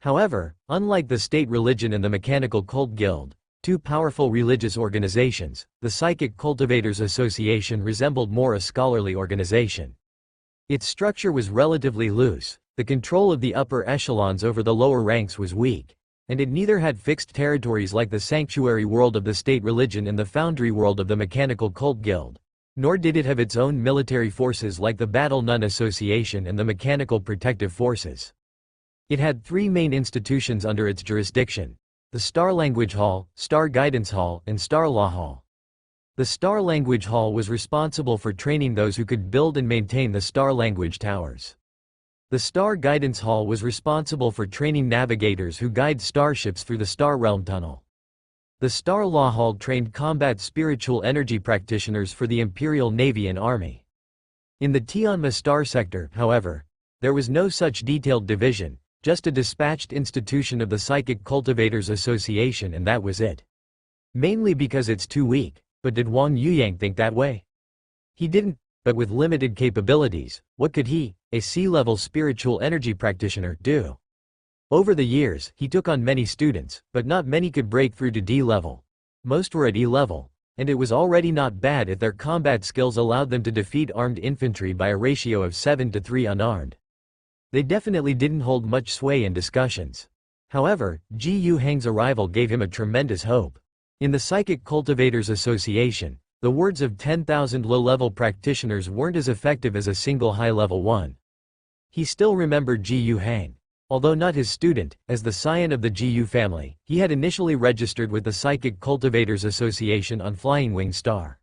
However, unlike the state religion and the Mechanical Cult Guild, two powerful religious organizations, the Psychic Cultivators Association resembled more a scholarly organization. Its structure was relatively loose, the control of the upper echelons over the lower ranks was weak, and it neither had fixed territories like the sanctuary world of the state religion and the foundry world of the Mechanical Cult Guild, Nor did it have its own military forces like the Battle Nun Association and the Mechanical Protective Forces. It had three main institutions under its jurisdiction: the Star Language Hall, Star Guidance Hall, and Star Law Hall. The Star Language Hall was responsible for training those who could build and maintain the Star Language Towers. The Star Guidance Hall was responsible for training navigators who guide starships through the Star Realm Tunnel. The Star Law Hall trained combat spiritual energy practitioners for the Imperial Navy and Army. In the Tianma Star Sector, however, there was no such detailed division, just a dispatched institution of the Psychic Cultivators Association, and that was it. Mainly because it's too weak. But did Wang Yuyang think that way? He didn't, but with limited capabilities, what could he, a C-level spiritual energy practitioner, do? Over the years, he took on many students, but not many could break through to D level. Most were at E level, and it was already not bad if their combat skills allowed them to defeat armed infantry by a ratio of 7 to 3 unarmed. They definitely didn't hold much sway in discussions. However, Ji Yu Hang's arrival gave him a tremendous hope. In the Psychic Cultivators Association, the words of 10,000 low-level practitioners weren't as effective as a single high-level one. He still remembered Ji Yu Hang. Although not his student, as the scion of the Ji Yu family, he had initially registered with the Psychic Cultivators Association on Flying Wing Star.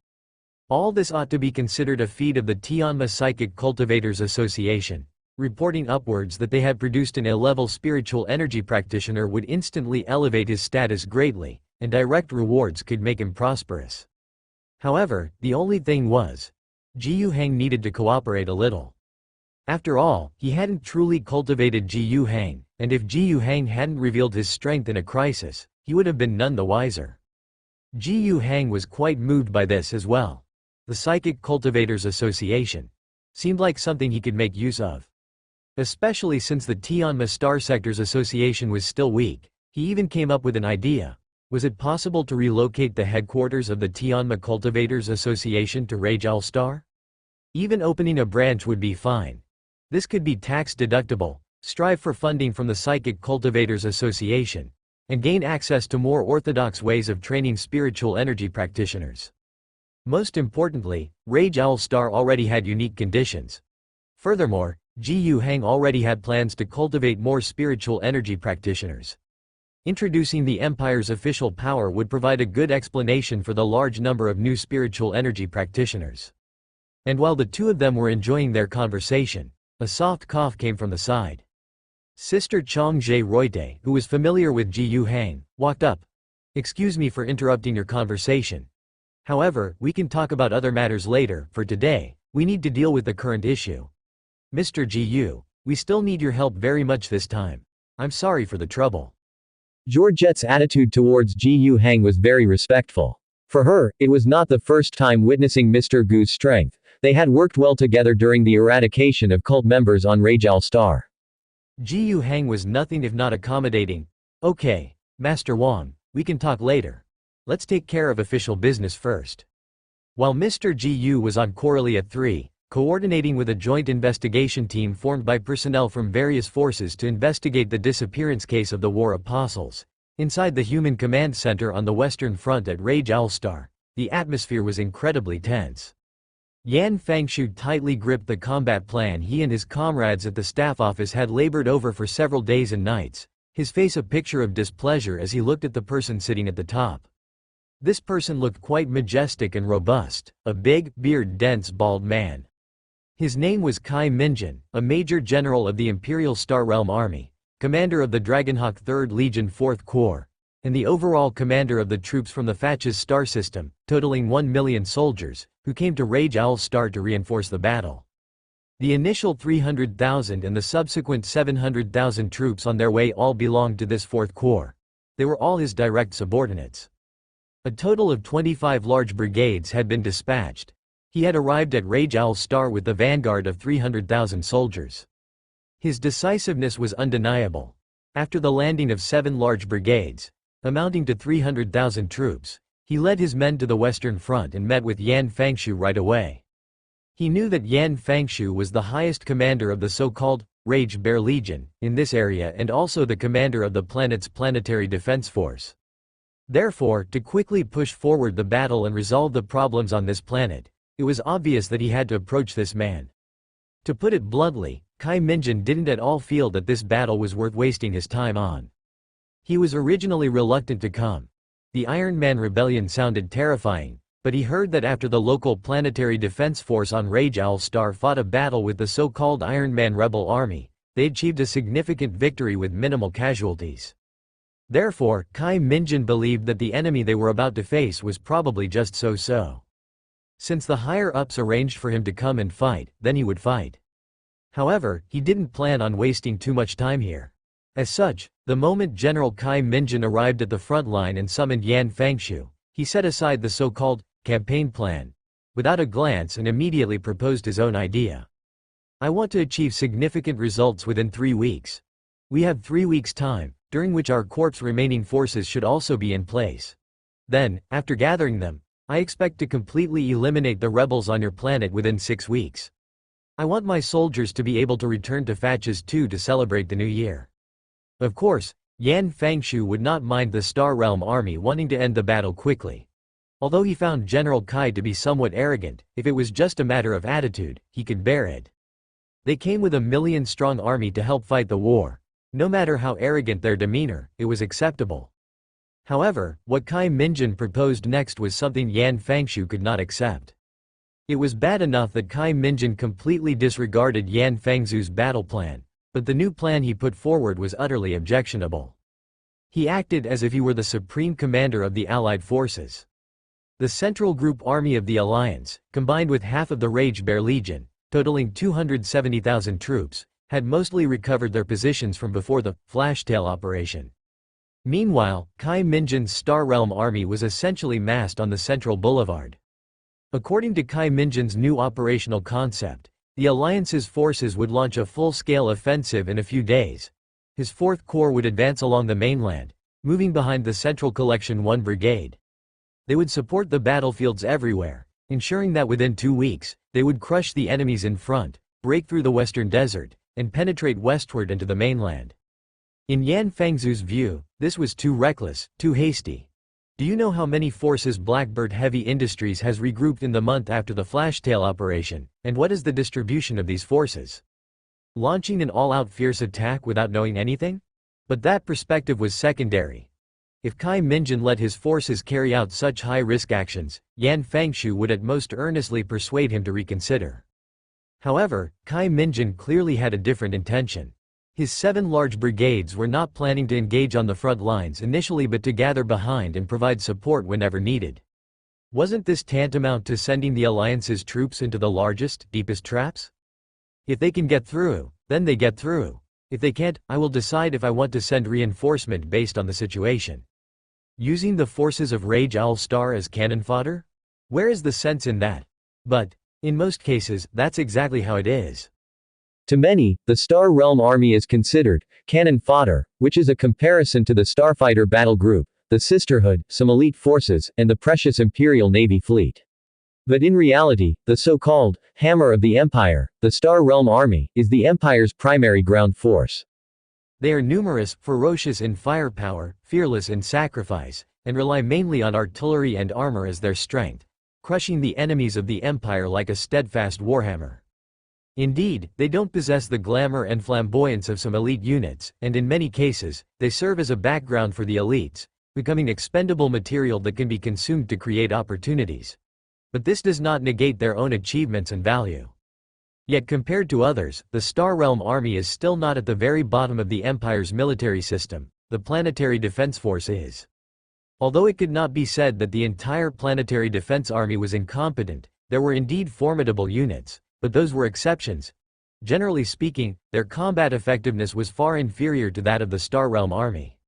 All this ought to be considered a feat of the Tianma Psychic Cultivators Association. Reporting upwards that they had produced an A-level spiritual energy practitioner would instantly elevate his status greatly, and direct rewards could make him prosperous. However, the only thing was, Ji Yu Hang needed to cooperate a little. After all, he hadn't truly cultivated Ji Yu Hang, and if Ji Yu Hang hadn't revealed his strength in a crisis, he would have been none the wiser. Ji Yu Hang was quite moved by this as well. The Psychic Cultivators Association seemed like something he could make use of. Especially since the Tianma Star Sectors Association was still weak, he even came up with an idea. Was it possible to relocate the headquarters of the Tianma Cultivators Association to Rajal Star? Even opening a branch would be fine. This could be tax deductible, strive for funding from the Psychic Cultivators Association, and gain access to more orthodox ways of training spiritual energy practitioners. Most importantly, Rajal Star already had unique conditions. Furthermore, Ji Yu Hang already had plans to cultivate more spiritual energy practitioners. Introducing the Empire's official power would provide a good explanation for the large number of new spiritual energy practitioners. And while the two of them were enjoying their conversation, a soft cough came from the side. Sister Chong Jie Roite, who was familiar with Ji Yu Hang, walked up. "Excuse me for interrupting your conversation. However, we can talk about other matters later. For today, we need to deal with the current issue. Mr. Ji Yu, we still need your help very much this time. I'm sorry for the trouble." Georgette's attitude towards Ji Yu Hang was very respectful. For her, it was not the first time witnessing Mr. Gu's strength. They had worked well together during the eradication of cult members on Rajal Star. Ji Yu Hang was nothing if not accommodating. "Okay, Master Wang, we can talk later. Let's take care of official business first." While Mr. Ji Yu was on Corellia 3, coordinating with a joint investigation team formed by personnel from various forces to investigate the disappearance case of the War Apostles, inside the Human Command Center on the Western Front at Rajal Star, the atmosphere was incredibly tense. Yan Fangshu tightly gripped the combat plan he and his comrades at the staff office had labored over for several days and nights, his face a picture of displeasure as he looked at the person sitting at the top. This person looked quite majestic and robust, a big, dense bald man. His name was Kai Minjin, a major general of the Imperial Star Realm Army, commander of the Dragonhawk 3rd Legion 4th Corps, and the overall commander of the troops from the Fatches star system, totaling 1 million soldiers, who came to Rajal Star to reinforce the battle. The initial 300,000 and the subsequent 700,000 troops on their way all belonged to this 4th Corps. They were all his direct subordinates. A total of 25 large brigades had been dispatched. He had arrived at Rajal Star with the vanguard of 300,000 soldiers. His decisiveness was undeniable. After the landing of 7 large brigades, amounting to 300,000 troops, he led his men to the Western Front and met with Yan Fangshu right away. He knew that Yan Fangshu was the highest commander of the so-called Rage Bear Legion in this area and also the commander of the planet's planetary defense force. Therefore, to quickly push forward the battle and resolve the problems on this planet, It was obvious that he had to approach this man. To put it bluntly, Kai Minjin didn't at all feel that this battle was worth wasting his time on. He was originally reluctant to come. The Iron Man rebellion sounded terrifying, but he heard that after the local planetary defense force on Rage Owl Star fought a battle with the so-called Iron Man rebel army, they achieved a significant victory with minimal casualties. Therefore, Kai Minjin believed that the enemy they were about to face was probably just so-so. Since the higher-ups arranged for him to come and fight, then he would fight. However, he didn't plan on wasting too much time here. As such, the moment General Kai Minjin arrived at the front line and summoned Yan Fangshu, he set aside the so-called campaign plan without a glance and immediately proposed his own idea. I want to achieve significant results within 3 weeks. We have 3 weeks' time, during which our corp's remaining forces should also be in place. Then, after gathering them, I expect to completely eliminate the rebels on your planet within 6 weeks. I want my soldiers to be able to return to Fatches 2 to celebrate the new year. Of course, Yan Fangshu would not mind the Star Realm army wanting to end the battle quickly. Although he found General Kai to be somewhat arrogant, if it was just a matter of attitude, he could bear it. They came with a million-strong army to help fight the war. No matter how arrogant their demeanor, it was acceptable. However, what Kai Minjin proposed next was something Yan Fangshu could not accept. It was bad enough that Kai Minjin completely disregarded Yan Fangshu's battle plan, but the new plan he put forward was utterly objectionable. He acted as if he were the supreme commander of the Allied forces. The Central Group Army of the Alliance, combined with half of the Rage Bear Legion, totaling 270,000 troops, had mostly recovered their positions from before the Flashtail operation. Meanwhile, Kai Minjin's Star Realm army was essentially massed on the Central Boulevard. According to Kai Minjin's new operational concept, the Alliance's forces would launch a full-scale offensive in a few days. His 4th Corps would advance along the mainland, moving behind the Central Collection 1 Brigade. They would support the battlefields everywhere, ensuring that within 2 weeks, they would crush the enemies in front, break through the Western Desert, and penetrate westward into the mainland. In Yan Fangshu's view, this was too reckless, too hasty. Do you know how many forces Blackbird Heavy Industries has regrouped in the month after the Flashtail operation, and what is the distribution of these forces? Launching an all-out fierce attack without knowing anything? But that perspective was secondary. If Kai Minjin let his forces carry out such high-risk actions, Yan Fangshu would at most earnestly persuade him to reconsider. However, Kai Minjin clearly had a different intention. His 7 large brigades were not planning to engage on the front lines initially but to gather behind and provide support whenever needed. Wasn't this tantamount to sending the Alliance's troops into the largest, deepest traps? If they can get through, then they get through. If they can't, I will decide if I want to send reinforcement based on the situation. Using the forces of Rage Owl Star as cannon fodder? Where is the sense in that? But, in most cases, that's exactly how it is. To many, the Star Realm army is considered cannon fodder, which is a comparison to the Starfighter battle group, the Sisterhood, some elite forces, and the precious Imperial Navy fleet. But in reality, the so-called Hammer of the Empire, the Star Realm army, is the Empire's primary ground force. They are numerous, ferocious in firepower, fearless in sacrifice, and rely mainly on artillery and armor as their strength, crushing the enemies of the Empire like a steadfast warhammer. Indeed, they don't possess the glamour and flamboyance of some elite units, and in many cases, they serve as a background for the elites, becoming expendable material that can be consumed to create opportunities. But this does not negate their own achievements and value. Yet compared to others, the Star Realm army is still not at the very bottom of the Empire's military system. The Planetary Defense Force is. Although it could not be said that the entire Planetary Defense Army was incompetent, there were indeed formidable units, but those were exceptions. Generally speaking, their combat effectiveness was far inferior to that of the Star Realm army.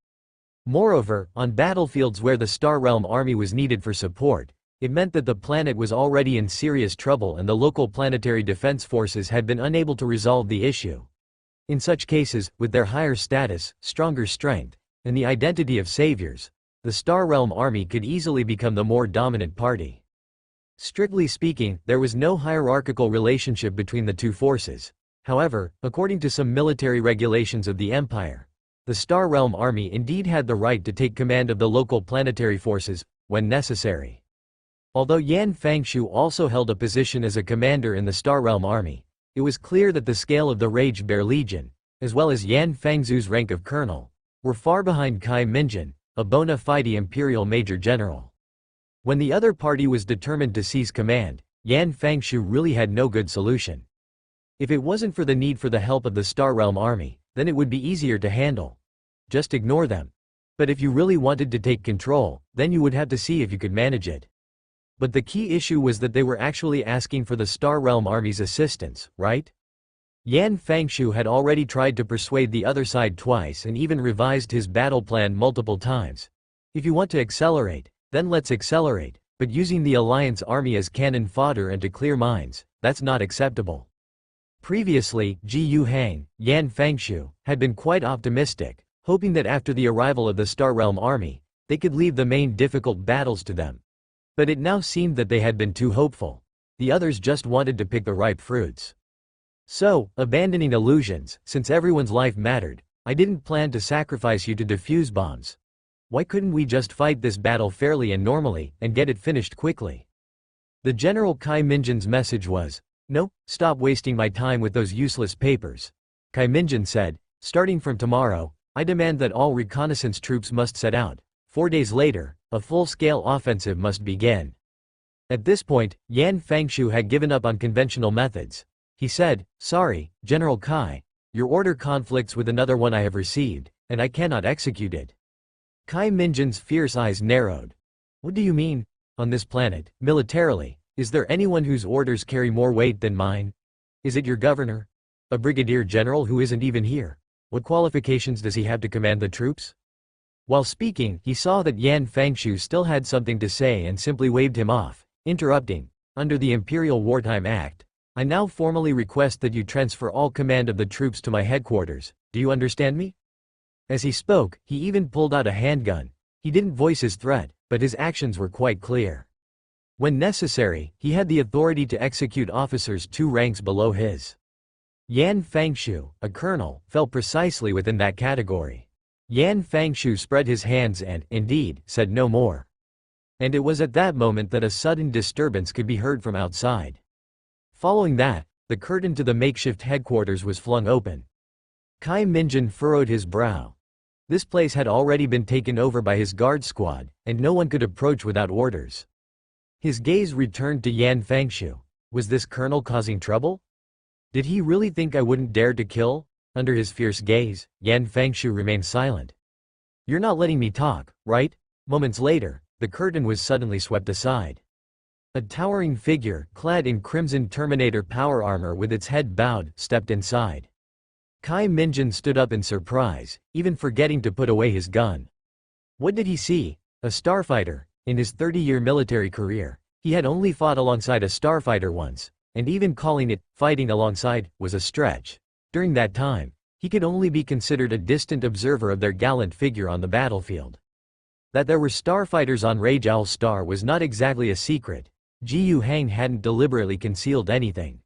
Moreover, on battlefields where the Star Realm army was needed for support, it meant that the planet was already in serious trouble and the local planetary defense forces had been unable to resolve the issue. In such cases, with their higher status, stronger strength, and the identity of saviors, the Star Realm army could easily become the more dominant party. Strictly speaking, there was no hierarchical relationship between the two forces. However, according to some military regulations of the Empire, the Star Realm army indeed had the right to take command of the local planetary forces, when necessary. Although Yan Fangshu also held a position as a commander in the Star Realm army, it was clear that the scale of the Rage Bear Legion, as well as Yan Fangzhu's rank of colonel, were far behind Kai Minjin, a bona fide imperial major general. When the other party was determined to seize command, Yan Fangshu really had no good solution. If it wasn't for the need for the help of the Star Realm army, then it would be easier to handle. Just ignore them. But if you really wanted to take control, then you would have to see if you could manage it. But the key issue was that they were actually asking for the Star Realm army's assistance, right? Yan Fangshu had already tried to persuade the other side twice and even revised his battle plan multiple times. If you want to accelerate, then let's accelerate, but using the Alliance army as cannon fodder and to clear mines, that's not acceptable. Previously, Ji Yu Hang, Yan Fangshu, had been quite optimistic, hoping that after the arrival of the Star Realm army, they could leave the main difficult battles to them. But it now seemed that they had been too hopeful. The others just wanted to pick the ripe fruits. So, abandoning illusions, since everyone's life mattered, I didn't plan to sacrifice you to defuse bombs. Why couldn't we just fight this battle fairly and normally, and get it finished quickly? The General Kai Minjin's message was, "No, stop wasting my time with those useless papers." Kai Minjin said, "Starting from tomorrow, I demand that all reconnaissance troops must set out. 4 days later, a full-scale offensive must begin." At this point, Yan Fangshu had given up on conventional methods. He said, "Sorry, General Kai, your order conflicts with another one I have received, and I cannot execute it." Kai Minjin's fierce eyes narrowed. "What do you mean? On this planet, militarily, is there anyone whose orders carry more weight than mine? Is it your governor? A brigadier general who isn't even here? What qualifications does he have to command the troops?" While speaking, he saw that Yan Fangshu still had something to say and simply waved him off, interrupting, "Under the Imperial Wartime Act, I now formally request that you transfer all command of the troops to my headquarters. Do you understand me?" As he spoke, he even pulled out a handgun. He didn't voice his threat, but his actions were quite clear. When necessary, he had the authority to execute officers 2 ranks below his. Yan Fangshu, a colonel, fell precisely within that category. Yan Fangshu spread his hands and, indeed, said no more. And it was at that moment that a sudden disturbance could be heard from outside. Following that, the curtain to the makeshift headquarters was flung open. Kai Minjin furrowed his brow. This place had already been taken over by his guard squad, and no one could approach without orders. His gaze returned to Yan Fangshu. Was this colonel causing trouble? Did he really think I wouldn't dare to kill? Under his fierce gaze, Yan Fangshu remained silent. "You're not letting me talk, right?" Moments later, the curtain was suddenly swept aside. A towering figure, clad in crimson Terminator power armor with its head bowed, stepped inside. Kai Minjin stood up in surprise, even forgetting to put away his gun. What did he see? A starfighter. In his 30-year military career, he had only fought alongside a starfighter once, and even calling it fighting alongside was a stretch. During that time, he could only be considered a distant observer of their gallant figure on the battlefield. That there were starfighters on Rage Owl Star was not exactly a secret. Ji Yu Hang hadn't deliberately concealed anything.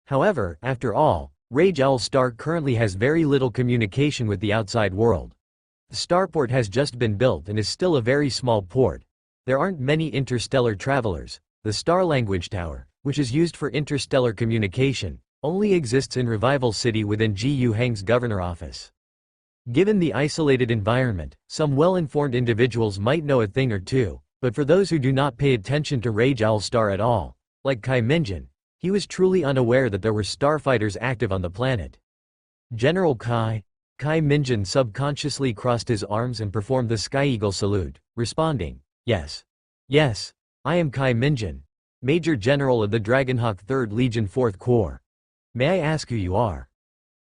However, after all, Rage Owl Star currently has very little communication with the outside world. The starport has just been built and is still a very small port. There aren't many interstellar travelers. The Star Language Tower, which is used for interstellar communication, only exists in Revival City within Ji Yu Hang's governor office. Given the isolated environment, some well-informed individuals might know a thing or two, but for those who do not pay attention to Rage Owl Star at all, like Kai Minjin, he was truly unaware that there were starfighters active on the planet. "General Kai." Kai Minjin subconsciously crossed his arms and performed the Sky Eagle salute, responding, "Yes. Yes. I am Kai Minjin, Major General of the Dragonhawk 3rd Legion 4th Corps. May I ask who you are?"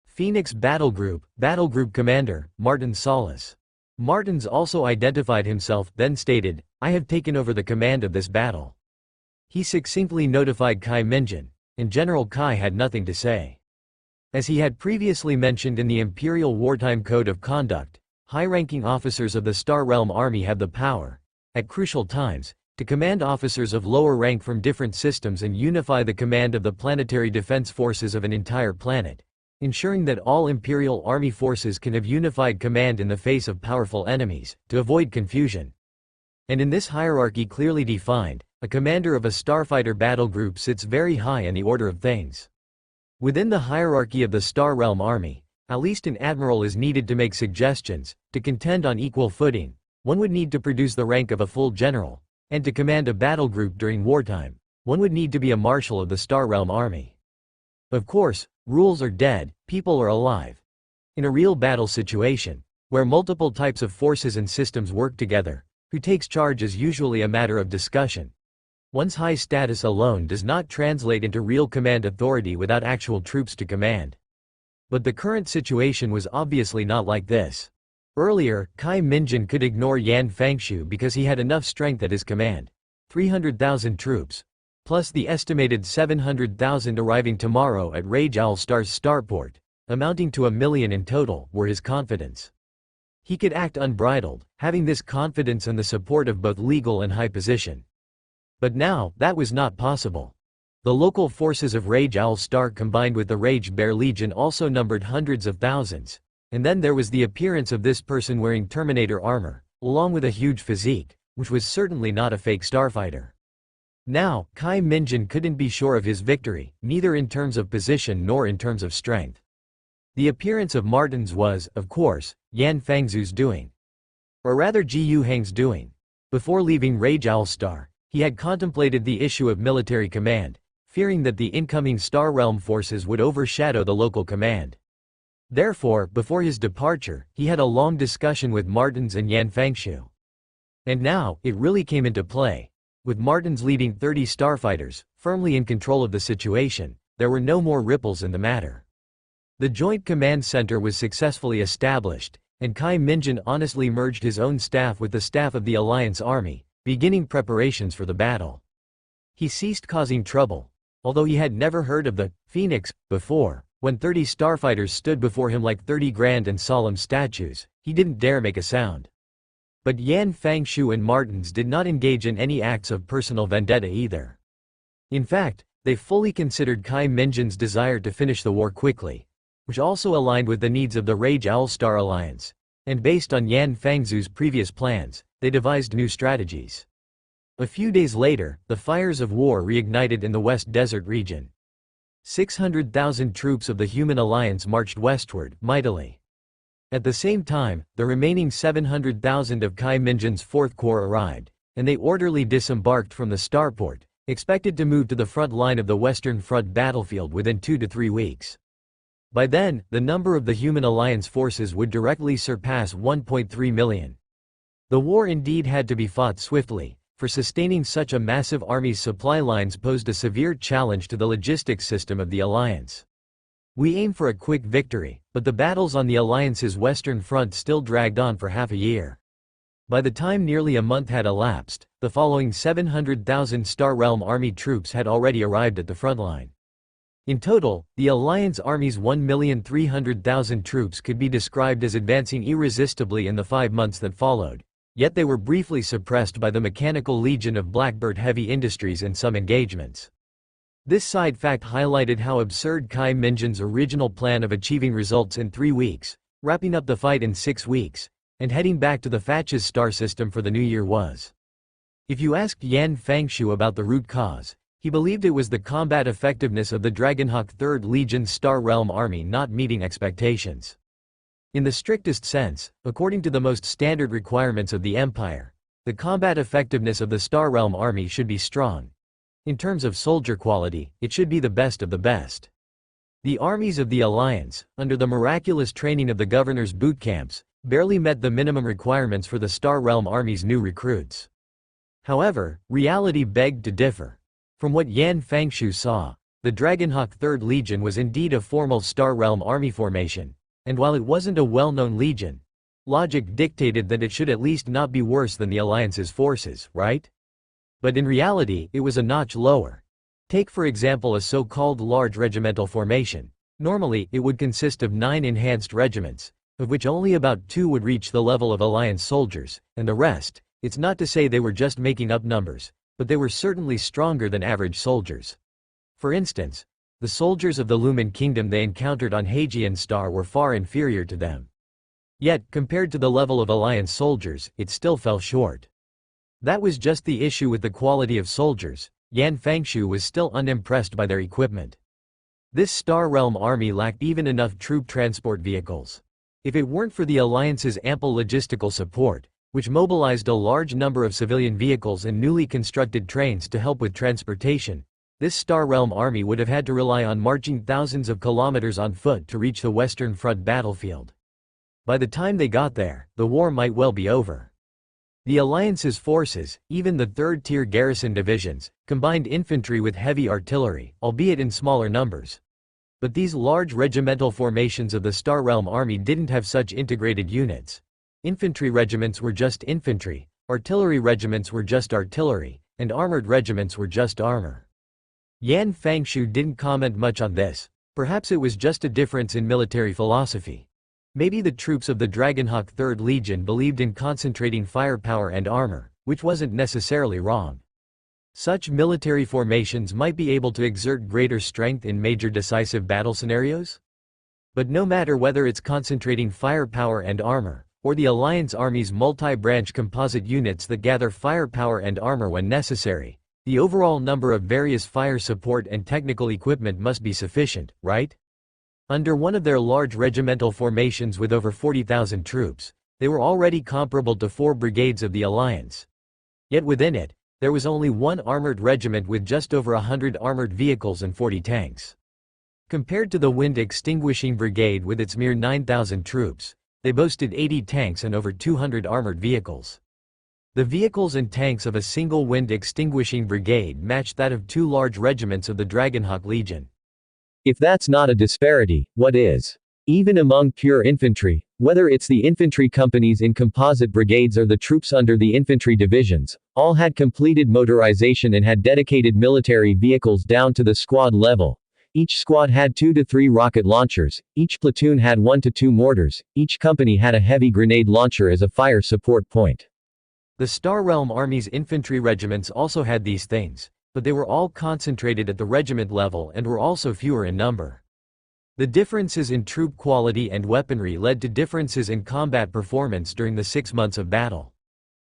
Phoenix Battle Group Commander, Martin Solis. Martins also identified himself, then stated, "I have taken over the command of this battle." He succinctly notified Kai Minjin, and General Kai had nothing to say. As he had previously mentioned in the Imperial Wartime Code of Conduct, high-ranking officers of the Star Realm Army have the power, at crucial times, to command officers of lower rank from different systems and unify the command of the planetary defense forces of an entire planet, ensuring that all Imperial Army forces can have unified command in the face of powerful enemies, to avoid confusion. And in this hierarchy clearly defined, a commander of a starfighter battle group sits very high in the order of things. Within the hierarchy of the Star Realm army, at least an admiral is needed to make suggestions, to contend on equal footing. One would need to produce the rank of a full general, and to command a battle group during wartime, one would need to be a marshal of the Star Realm army. Of course, rules are dead, people are alive. In a real battle situation, where multiple types of forces and systems work together, who takes charge is usually a matter of discussion. One's high status alone does not translate into real command authority without actual troops to command. But the current situation was obviously not like this. Earlier, Kai Minjin could ignore Yan Fangshu because he had enough strength at his command. 300,000 troops, plus the estimated 700,000 arriving tomorrow at Rage Owl Star's starport, amounting to 1 million in total, were his confidence. He could act unbridled, having this confidence and the support of both legal and high position. But now, that was not possible. The local forces of Rage Owl Star combined with the Rage Bear Legion also numbered hundreds of thousands. And then there was the appearance of this person wearing Terminator armor, along with a huge physique, which was certainly not a fake starfighter. Now, Kai Minjin couldn't be sure of his victory, neither in terms of position nor in terms of strength. The appearance of Martins was, of course, Yan Fangzhu's doing. Or rather Ji Yuhang's doing. Before leaving Rage Owl Star, he had contemplated the issue of military command, fearing that the incoming Star Realm forces would overshadow the local command. Therefore, before his departure, he had a long discussion with Martins and Yan Fangshu. And now, it really came into play. With Martins leading 30 starfighters, firmly in control of the situation, there were no more ripples in the matter. The Joint Command Center was successfully established, and Kai Minjin honestly merged his own staff with the staff of the Alliance Army, beginning preparations for the battle. He ceased causing trouble. Although he had never heard of the Phoenix before, when 30 starfighters stood before him like 30 grand and solemn statues, he didn't dare make a sound. But Yan Fangshu and Martins did not engage in any acts of personal vendetta either. In fact, they fully considered Kai Minjin's desire to finish the war quickly, which also aligned with the needs of the Rage Owl Star Alliance, and based on Yan Fangzhu's previous plans, they devised new strategies. A few days later, the fires of war reignited in the West Desert region. 600,000 troops of the Human Alliance marched westward, mightily. At the same time, the remaining 700,000 of Kai Minjin's 4th Corps arrived, and they orderly disembarked from the starport, expected to move to the front line of the Western Front battlefield within 2 to 3 weeks. By then, the number of the Human Alliance forces would directly surpass 1.3 million. The war indeed had to be fought swiftly, for sustaining such a massive army's supply lines posed a severe challenge to the logistics system of the Alliance. We aim for a quick victory, but the battles on the Alliance's Western Front still dragged on for half a year. By the time nearly a month had elapsed, the following 700,000 Star Realm Army troops had already arrived at the front line. In total, the Alliance Army's 1,300,000 troops could be described as advancing irresistibly in the 5 months that followed. Yet they were briefly suppressed by the Mechanical Legion of Blackbird Heavy Industries in some engagements. This side fact highlighted how absurd Kai Minjin's original plan of achieving results in 3 weeks, wrapping up the fight in 6 weeks, and heading back to the Fatch's star system for the new year was. If you asked Yan Fangshu about the root cause, he believed it was the combat effectiveness of the Dragonhawk 3rd Legion's Star Realm Army not meeting expectations. In the strictest sense, according to the most standard requirements of the Empire, the combat effectiveness of the Star Realm Army should be strong. In terms of soldier quality, it should be the best of the best. The armies of the Alliance, under the miraculous training of the governor's boot camps, barely met the minimum requirements for the Star Realm Army's new recruits. However, reality begged to differ. From what Yan Fangshu saw, the Dragonhawk 3rd Legion was indeed a formal Star Realm Army formation. And while it wasn't a well-known legion, logic dictated that it should at least not be worse than the Alliance's forces, right? But in reality, it was a notch lower. Take for example a so-called large regimental formation. Normally, it would consist of 9 enhanced regiments, of which only about 2 would reach the level of Alliance soldiers, and the rest, it's not to say they were just making up numbers, but they were certainly stronger than average soldiers. For instance, the soldiers of the Lumen Kingdom they encountered on Hajian Star were far inferior to them. Yet, compared to the level of Alliance soldiers, it still fell short. That was just the issue with the quality of soldiers. Yan Fangshu was still unimpressed by their equipment. This Star Realm army lacked even enough troop transport vehicles. If it weren't for the Alliance's ample logistical support, which mobilized a large number of civilian vehicles and newly constructed trains to help with transportation, this Star Realm army would have had to rely on marching thousands of kilometers on foot to reach the Western Front battlefield. By the time they got there, the war might well be over. The Alliance's forces, even the third-tier garrison divisions, combined infantry with heavy artillery, albeit in smaller numbers. But these large regimental formations of the Star Realm army didn't have such integrated units. Infantry regiments were just infantry, artillery regiments were just artillery, and armored regiments were just armor. Yan Fangshu didn't comment much on this. Perhaps it was just a difference in military philosophy. Maybe the troops of the Dragonhawk 3rd Legion believed in concentrating firepower and armor, which wasn't necessarily wrong. Such military formations might be able to exert greater strength in major decisive battle scenarios? But no matter whether it's concentrating firepower and armor, or the Alliance Army's multi-branch composite units that gather firepower and armor when necessary, the overall number of various fire support and technical equipment must be sufficient, right? Under one of their large regimental formations with over 40,000 troops, they were already comparable to 4 brigades of the Alliance. Yet within it, there was only one armored regiment with just over 100 armored vehicles and 40 tanks. Compared to the Wind Extinguishing Brigade with its mere 9,000 troops, they boasted 80 tanks and over 200 armored vehicles. The vehicles and tanks of a single Wind Extinguishing Brigade matched that of 2 large regiments of the Dragonhawk Legion. If that's not a disparity, what is? Even among pure infantry, whether it's the infantry companies in composite brigades or the troops under the infantry divisions, all had completed motorization and had dedicated military vehicles down to the squad level. Each squad had 2 to 3 rocket launchers, each platoon had 1 to 2 mortars, each company had a heavy grenade launcher as a fire support point. The Star Realm Army's infantry regiments also had these things, but they were all concentrated at the regiment level and were also fewer in number. The differences in troop quality and weaponry led to differences in combat performance during the 6 months of battle.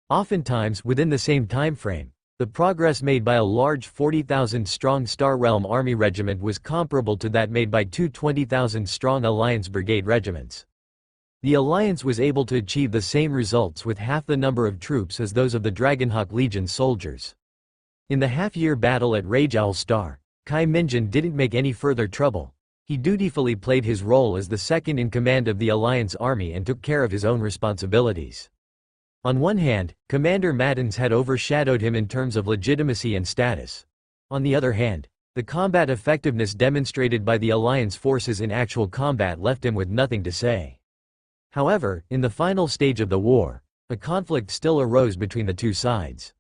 Oftentimes, within the same time frame, the progress made by a large 40,000-strong Star Realm Army regiment was comparable to that made by 2 20,000-strong Alliance Brigade regiments. The Alliance was able to achieve the same results with half the number of troops as those of the Dragonhawk Legion soldiers. In the half-year battle at Rageowl Star, Kai Minjin didn't make any further trouble. He dutifully played his role as the second in command of the Alliance Army and took care of his own responsibilities. On one hand, Commander Maddens had overshadowed him in terms of legitimacy and status. On the other hand, the combat effectiveness demonstrated by the Alliance forces in actual combat left him with nothing to say. However, in the final stage of the war, a conflict still arose between the two sides.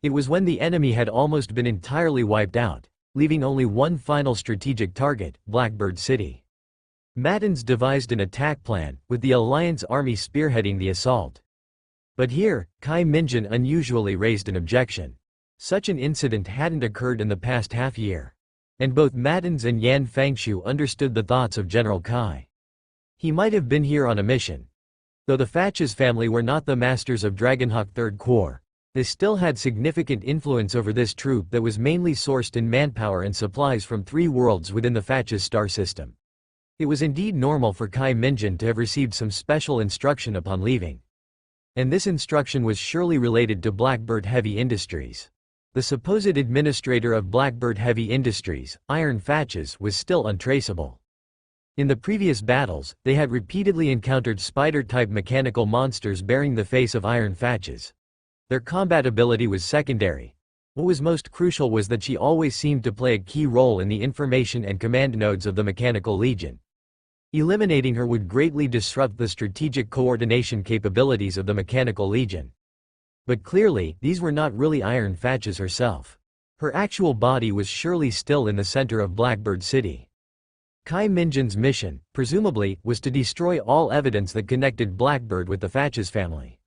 It was when the enemy had almost been entirely wiped out, leaving only one final strategic target, Blackbird City. Maddens devised an attack plan, with the Alliance Army spearheading the assault. But here, Kai Minjin unusually raised an objection. Such an incident hadn't occurred in the past half-year. And both Maddens and Yan Fangshu understood the thoughts of General Kai. He might have been here on a mission. Though the Fatches family were not the masters of Dragonhawk 3rd Corps, they still had significant influence over this troop that was mainly sourced in manpower and supplies from 3 worlds within the Fatches star system. It was indeed normal for Kai Minjin to have received some special instruction upon leaving. And this instruction was surely related to Blackbird Heavy Industries. The supposed administrator of Blackbird Heavy Industries, Iron Fatches, was still untraceable. In the previous battles, they had repeatedly encountered spider-type mechanical monsters bearing the face of Iron Fatches. Their combat ability was secondary. What was most crucial was that she always seemed to play a key role in the information and command nodes of the Mechanical Legion. Eliminating her would greatly disrupt the strategic coordination capabilities of the Mechanical Legion. But clearly, these were not really Iron Fatches herself. Her actual body was surely still in the center of Blackbird City. Kai Minjin's mission, presumably, was to destroy all evidence that connected Blackbird with the Fatches family.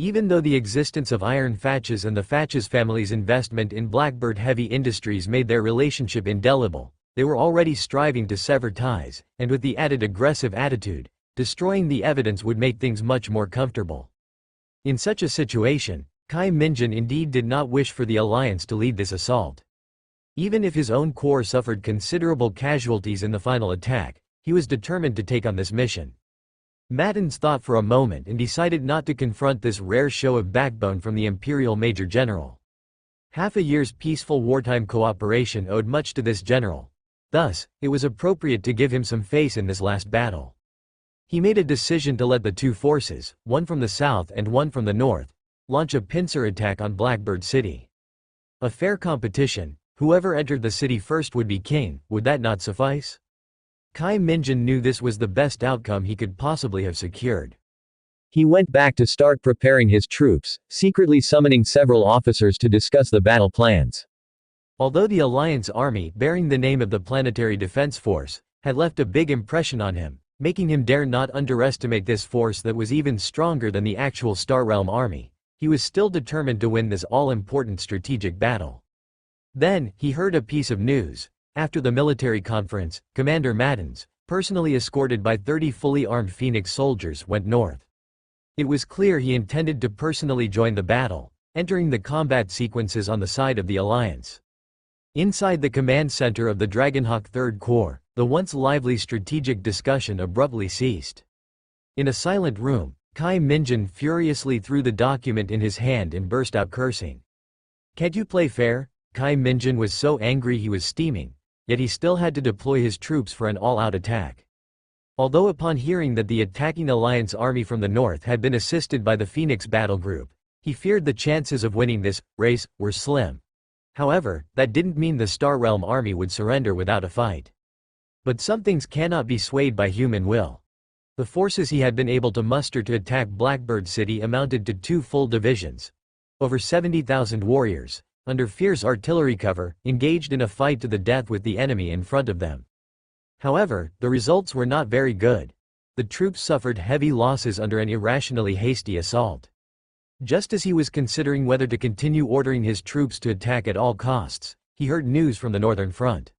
Even though the existence of Iron Fatches and the Fatches family's investment in Blackbird Heavy Industries made their relationship indelible, they were already striving to sever ties, and with the added aggressive attitude, destroying the evidence would make things much more comfortable. In such a situation, Kai Minjin indeed did not wish for the Alliance to lead this assault. Even if his own corps suffered considerable casualties in the final attack, he was determined to take on this mission. Mattins thought for a moment and decided not to confront this rare show of backbone from the Imperial Major General. Half a year's peaceful wartime cooperation owed much to this general. Thus, it was appropriate to give him some face in this last battle. He made a decision to let the two forces, one from the south and one from the north, launch a pincer attack on Blackbird City. A fair competition. Whoever entered the city first would be king. Would that not suffice? Kai Minjin knew this was the best outcome he could possibly have secured. He went back to start preparing his troops, secretly summoning several officers to discuss the battle plans. Although the Alliance army, bearing the name of the Planetary Defense Force, had left a big impression on him, making him dare not underestimate this force that was even stronger than the actual Star Realm army, he was still determined to win this all-important strategic battle. Then, he heard a piece of news. After the military conference, Commander Mattins, personally escorted by 30 fully armed Phoenix soldiers, went north. It was clear he intended to personally join the battle, entering the combat sequences on the side of the Alliance. Inside the command center of the Dragonhawk 3rd Corps, the once lively strategic discussion abruptly ceased. In a silent room, Kai Minjin furiously threw the document in his hand and burst out cursing. "Can't you play fair?" Kai Minjin was so angry he was steaming, yet he still had to deploy his troops for an all-out attack. Although upon hearing that the attacking Alliance army from the north had been assisted by the Phoenix Battle Group, he feared the chances of winning this race were slim. However, that didn't mean the Star Realm army would surrender without a fight. But some things cannot be swayed by human will. The forces he had been able to muster to attack Blackbird City amounted to 2 full divisions. Over 70,000 warriors, under fierce artillery cover, engaged in a fight to the death with the enemy in front of them. However, the results were not very good. The troops suffered heavy losses under an irrationally hasty assault. Just as he was considering whether to continue ordering his troops to attack at all costs, he heard news from the northern front.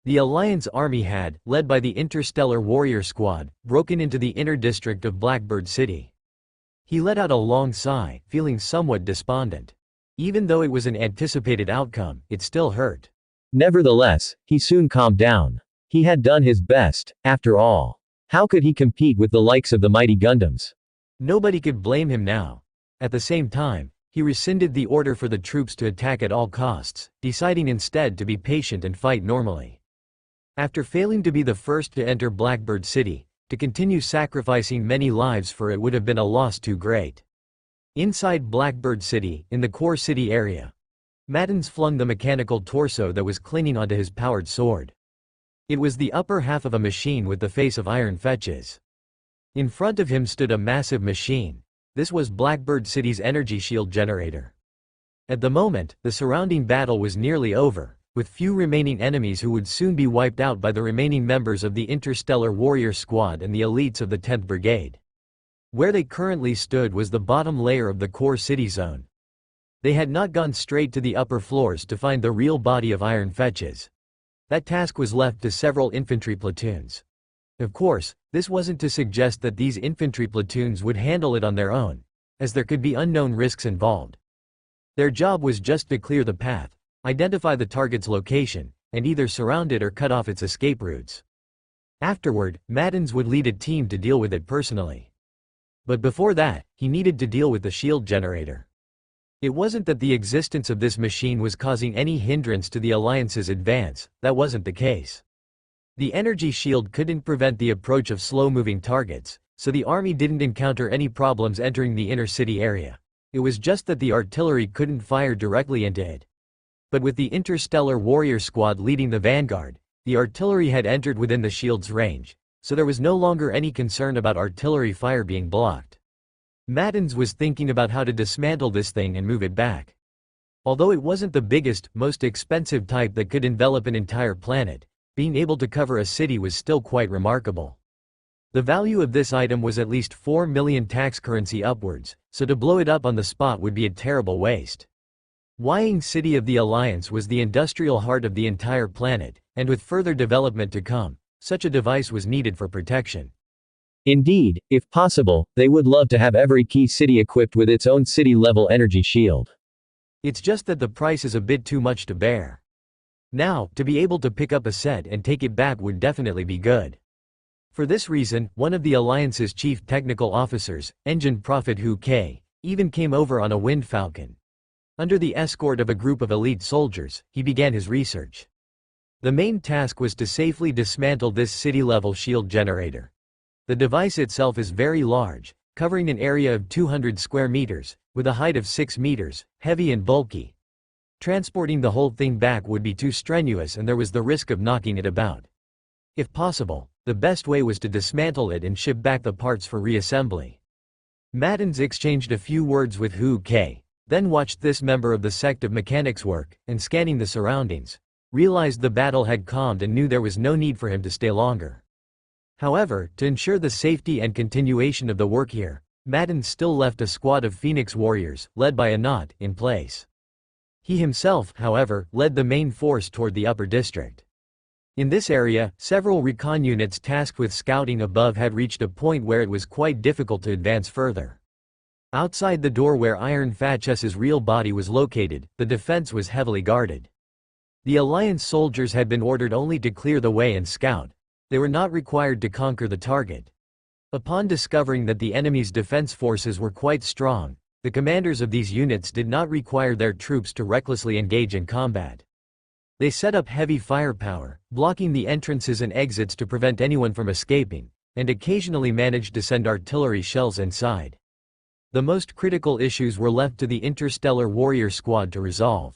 The Alliance army had, led by the Interstellar Warrior Squad, broken into the inner district of Blackbird City. He let out a long sigh, feeling somewhat despondent. Even though it was an anticipated outcome, it still hurt. Nevertheless, he soon calmed down. He had done his best, after all. How could he compete with the likes of the mighty Gundams? Nobody could blame him now. At the same time, he rescinded the order for the troops to attack at all costs, deciding instead to be patient and fight normally. After failing to be the first to enter Blackbird City, to continue sacrificing many lives for it would have been a loss too great. Inside Blackbird City, in the core city area, Mattins flung the mechanical torso that was clinging onto his powered sword. It was the upper half of a machine with the face of iron fetches. In front of him stood a massive machine. This was Blackbird City's energy shield generator. At the moment, the surrounding battle was nearly over, with few remaining enemies who would soon be wiped out by the remaining members of the Interstellar Warrior Squad and the elites of the 10th Brigade. Where they currently stood was the bottom layer of the core city zone. They had not gone straight to the upper floors to find the real body of iron fetches. That task was left to several infantry platoons. Of course, this wasn't to suggest that these infantry platoons would handle it on their own, as there could be unknown risks involved. Their job was just to clear the path, identify the target's location, and either surround it or cut off its escape routes. Afterward, Mattins would lead a team to deal with it personally. But before that, he needed to deal with the shield generator. It wasn't that the existence of this machine was causing any hindrance to the Alliance's advance, that wasn't the case. The energy shield couldn't prevent the approach of slow-moving targets, so the army didn't encounter any problems entering the inner city area. It was just that the artillery couldn't fire directly into it. But with the Interstellar Warrior Squad leading the vanguard, the artillery had entered within the shield's range, so there was no longer any concern about artillery fire being blocked. Mattins was thinking about how to dismantle this thing and move it back. Although it wasn't the biggest, most expensive type that could envelop an entire planet, being able to cover a city was still quite remarkable. The value of this item was at least 4 million tax currency upwards, so to blow it up on the spot would be a terrible waste. Wying City of the Alliance was the industrial heart of the entire planet, and with further development to come, such a device was needed for protection. Indeed, if possible, they would love to have every key city equipped with its own city-level energy shield. It's just that the price is a bit too much to bear. Now, to be able to pick up a set and take it back would definitely be good. For this reason, one of the Alliance's chief technical officers, Engine Prophet Hu K, even came over on a Wind Falcon. Under the escort of a group of elite soldiers, he began his research. The main task was to safely dismantle this city-level shield generator. The device itself is very large, covering an area of 200 square meters, with a height of 6 meters, heavy and bulky. Transporting the whole thing back would be too strenuous and there was the risk of knocking it about. If possible, the best way was to dismantle it and ship back the parts for reassembly. Maddens exchanged a few words with Hu K, then watched this member of the sect of mechanics work, and scanning the surroundings, realized the battle had calmed and knew there was no need for him to stay longer. However, to ensure the safety and continuation of the work here, Madden still left a squad of Phoenix warriors, led by Anat, in place. He himself, however, led the main force toward the upper district. In this area, several recon units tasked with scouting above had reached a point where it was quite difficult to advance further. Outside the door where Iron Fatches's real body was located, the defense was heavily guarded. The Alliance soldiers had been ordered only to clear the way and scout. They were not required to conquer the target. Upon discovering that the enemy's defense forces were quite strong, the commanders of these units did not require their troops to recklessly engage in combat. They set up heavy firepower, blocking the entrances and exits to prevent anyone from escaping, and occasionally managed to send artillery shells inside. The most critical issues were left to the Interstellar Warrior Squad to resolve.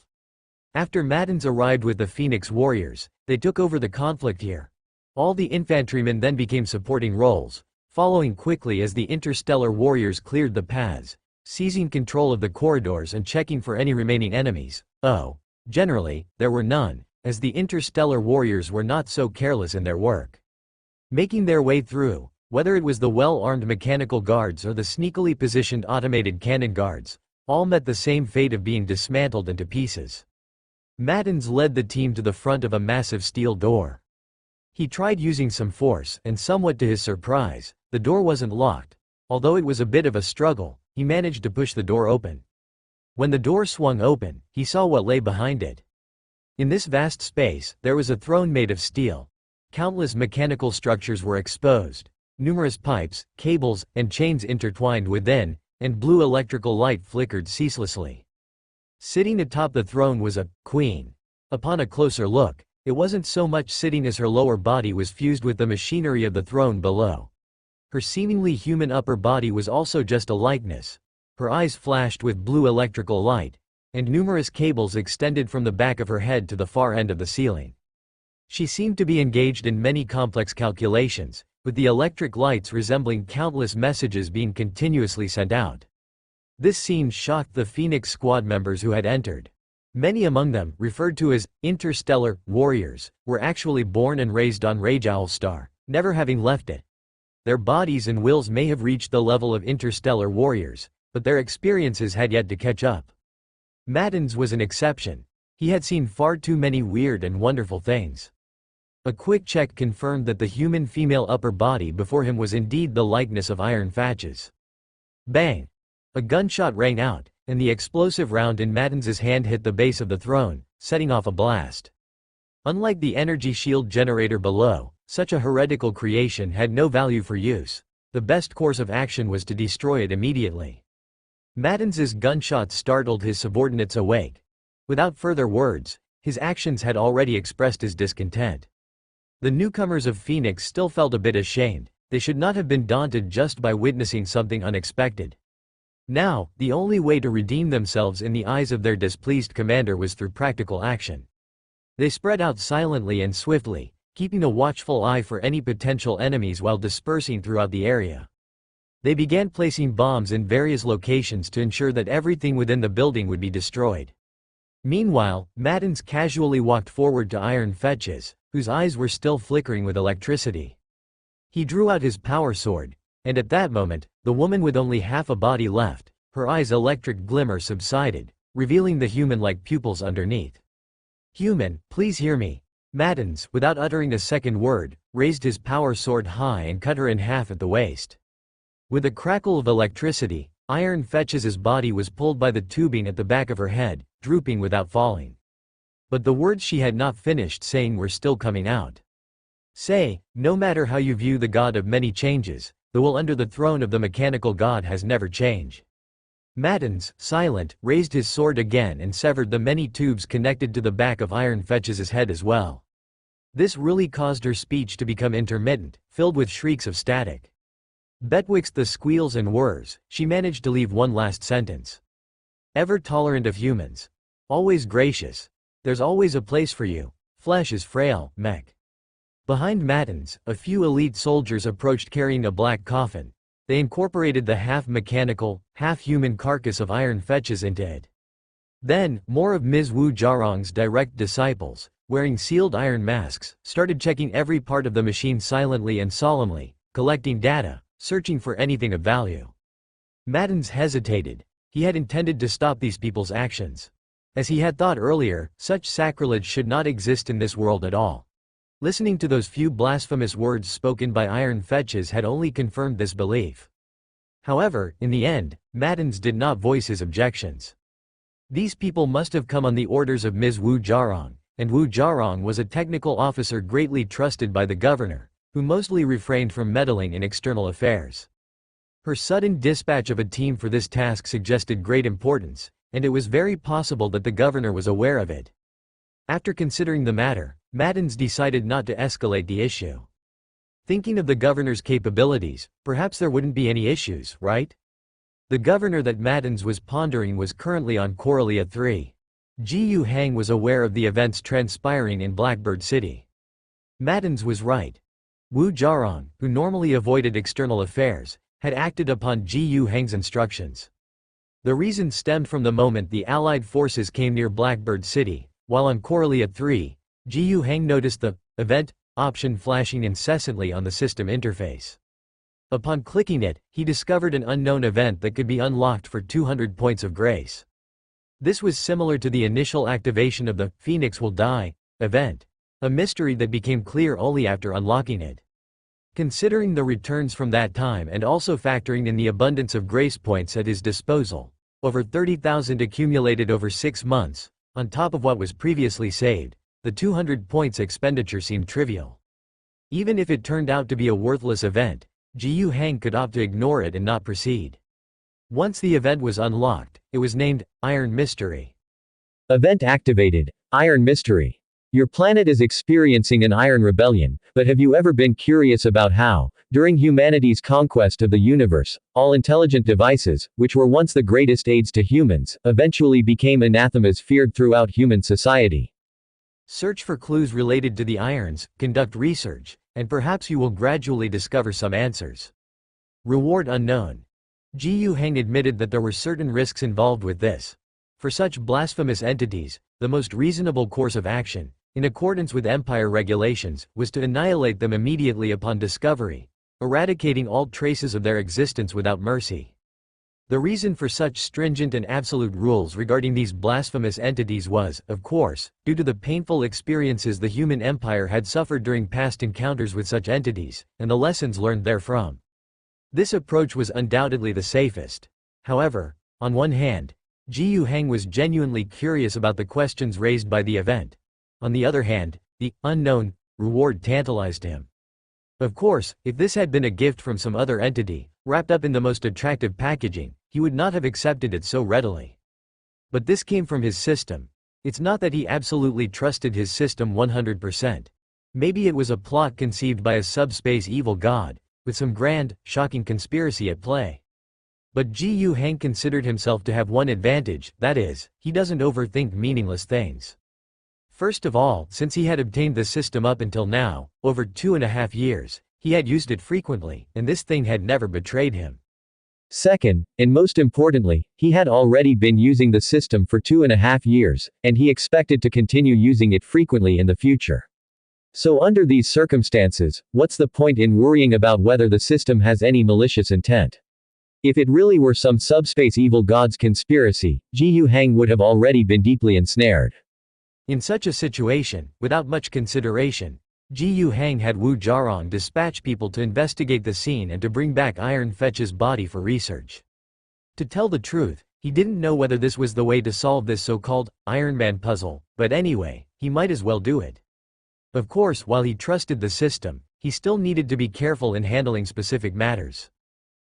After Maddens arrived with the Phoenix Warriors, they took over the conflict here. All the infantrymen then became supporting roles, following quickly as the Interstellar Warriors cleared the paths, seizing control of the corridors and checking for any remaining enemies. Generally, there were none, as the Interstellar Warriors were not so careless in their work. Making their way through, whether it was the well-armed mechanical guards or the sneakily positioned automated cannon guards, all met the same fate of being dismantled into pieces. Maddens led the team to the front of a massive steel door. He tried using some force, and somewhat to his surprise, the door wasn't locked. Although it was a bit of a struggle, he managed to push the door open. When the door swung open, he saw what lay behind it. In this vast space, there was a throne made of steel. Countless mechanical structures were exposed. Numerous pipes, cables, and chains intertwined within, and blue electrical light flickered ceaselessly. Sitting atop the throne was a queen. Upon a closer look, it wasn't so much sitting as her lower body was fused with the machinery of the throne below. Her seemingly human upper body was also just a likeness. Her eyes flashed with blue electrical light, and numerous cables extended from the back of her head to the far end of the ceiling. She seemed to be engaged in many complex calculations, with the electric lights resembling countless messages being continuously sent out. This scene shocked the Phoenix Squad members who had entered. Many among them, referred to as Interstellar Warriors, were actually born and raised on Rajowl Star, never having left it. Their bodies and wills may have reached the level of Interstellar Warriors, but their experiences had yet to catch up. Maddens was an exception. He had seen far too many weird and wonderful things. A quick check confirmed that the human female upper body before him was indeed the likeness of Iron Fatches. Bang! A gunshot rang out, and the explosive round in Maddens's hand hit the base of the throne, setting off a blast. Unlike the energy shield generator below, such a heretical creation had no value for use. The best course of action was to destroy it immediately. Maddens's gunshots startled his subordinates awake. Without further words, his actions had already expressed his discontent. The newcomers of Phoenix still felt a bit ashamed. They should not have been daunted just by witnessing something unexpected. Now, the only way to redeem themselves in the eyes of their displeased commander was through practical action. They spread out silently and swiftly, keeping a watchful eye for any potential enemies while dispersing throughout the area. They began placing bombs in various locations to ensure that everything within the building would be destroyed. Meanwhile, Maddens casually walked forward to Iron Fetches, whose eyes were still flickering with electricity. He drew out his power sword, and at that moment, the woman with only half a body left, her eyes' electric glimmer subsided, revealing the human-like pupils underneath. "Human, please hear me. Mattins, without uttering a second word, raised his power sword high and cut her in half at the waist. With a crackle of electricity, Iron Fetch's body was pulled by the tubing at the back of her head, drooping without falling. But the words she had not finished saying were still coming out. Say, no matter how you view the god of many changes, the will under the throne of the mechanical god has never changed. Mattins, silent, raised his sword again and severed the many tubes connected to the back of Iron Fetch's head as well. This really caused her speech to become intermittent, filled with shrieks of static. Betwixt the squeals and whirs, she managed to leave one last sentence. Ever tolerant of humans. Always gracious. There's always a place for you. Flesh is frail, mech. Behind Mattins, a few elite soldiers approached carrying a black coffin. They incorporated the half-mechanical, half-human carcass of Iron Fetches into it. Then, more of Ms. Wu Jarong's direct disciples, wearing sealed iron masks, started checking every part of the machine silently and solemnly, collecting data, searching for anything of value. Mattins hesitated. He had intended to stop these people's actions. As he had thought earlier, such sacrilege should not exist in this world at all. Listening to those few blasphemous words spoken by Iron Fetches had only confirmed this belief. However, in the end, Mattins did not voice his objections. These people must have come on the orders of Ms. Wu Jarong, and Wu Jarong was a technical officer greatly trusted by the governor, who mostly refrained from meddling in external affairs. Her sudden dispatch of a team for this task suggested great importance, and it was very possible that the governor was aware of it. After considering the matter, Mattins decided not to escalate the issue. Thinking of the governor's capabilities, perhaps there wouldn't be any issues, right? The governor that Mattins was pondering was currently on Corellia 3. Jiyu Hang was aware of the events transpiring in Blackbird City. Mattins was right. Wu Jarong, who normally avoided external affairs, had acted upon Jiyu Hang's instructions. The reason stemmed from the moment the Allied forces came near Blackbird City. While on Corellia 3, Jiyu Hang noticed the event option flashing incessantly on the system interface. Upon clicking it, he discovered an unknown event that could be unlocked for 200 points of grace. This was similar to the initial activation of the Phoenix Will Die event, a mystery that became clear only after unlocking it. Considering the returns from that time and also factoring in the abundance of grace points at his disposal, over 30,000 accumulated over 6 months, on top of what was previously saved, the 200 points expenditure seemed trivial. Even if it turned out to be a worthless event, Jiyu Hang could opt to ignore it and not proceed. Once the event was unlocked, it was named Iron Mystery. Event activated. Iron Mystery. Your planet is experiencing an iron rebellion, but have you ever been curious about how, during humanity's conquest of the universe, all intelligent devices, which were once the greatest aids to humans, eventually became anathemas feared throughout human society? Search for clues related to the irons, conduct research, and perhaps you will gradually discover some answers. Reward unknown. Jiyu Hang admitted that there were certain risks involved with this. For such blasphemous entities, the most reasonable course of action, in accordance with Empire regulations, was to annihilate them immediately upon discovery, eradicating all traces of their existence without mercy. The reason for such stringent and absolute rules regarding these blasphemous entities was, of course, due to the painful experiences the human empire had suffered during past encounters with such entities, and the lessons learned therefrom. This approach was undoubtedly the safest. However, on one hand, Jiyu Hang was genuinely curious about the questions raised by the event. On the other hand, the unknown reward tantalized him. Of course, if this had been a gift from some other entity, wrapped up in the most attractive packaging, he would not have accepted it so readily. But this came from his system. It's not that he absolutely trusted his system 100%. Maybe it was a plot conceived by a subspace evil god, with some grand, shocking conspiracy at play. But Jiyu Hang considered himself to have one advantage, that is, he doesn't overthink meaningless things. First of all, since he had obtained the system up until now, over 2.5 years, he had used it frequently, and this thing had never betrayed him. Second, and most importantly, he had already been using the system for 2.5 years, and he expected to continue using it frequently in the future. So under these circumstances, what's the point in worrying about whether the system has any malicious intent? If it really were some subspace evil god's conspiracy, Jiyu Hang would have already been deeply ensnared. In such a situation, without much consideration, Ji Hang had Wu Jiarong dispatch people to investigate the scene and to bring back Iron Fetch's body for research. To tell the truth, he didn't know whether this was the way to solve this so-called Iron Man puzzle, but anyway, he might as well do it. Of course, while he trusted the system, he still needed to be careful in handling specific matters.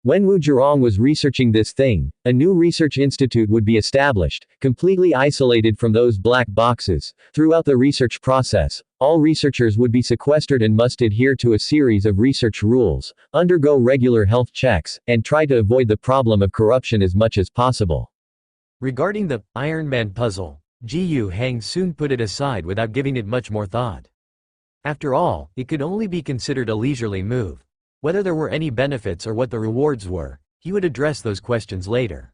When Wu Zhirong was researching this thing, a new research institute would be established, completely isolated from those black boxes. Throughout the research process, all researchers would be sequestered and must adhere to a series of research rules, undergo regular health checks, and try to avoid the problem of corruption as much as possible. Regarding the Iron Man puzzle, Ji Hang soon put it aside without giving it much more thought. After all, it could only be considered a leisurely move. Whether there were any benefits or what the rewards were, he would address those questions later.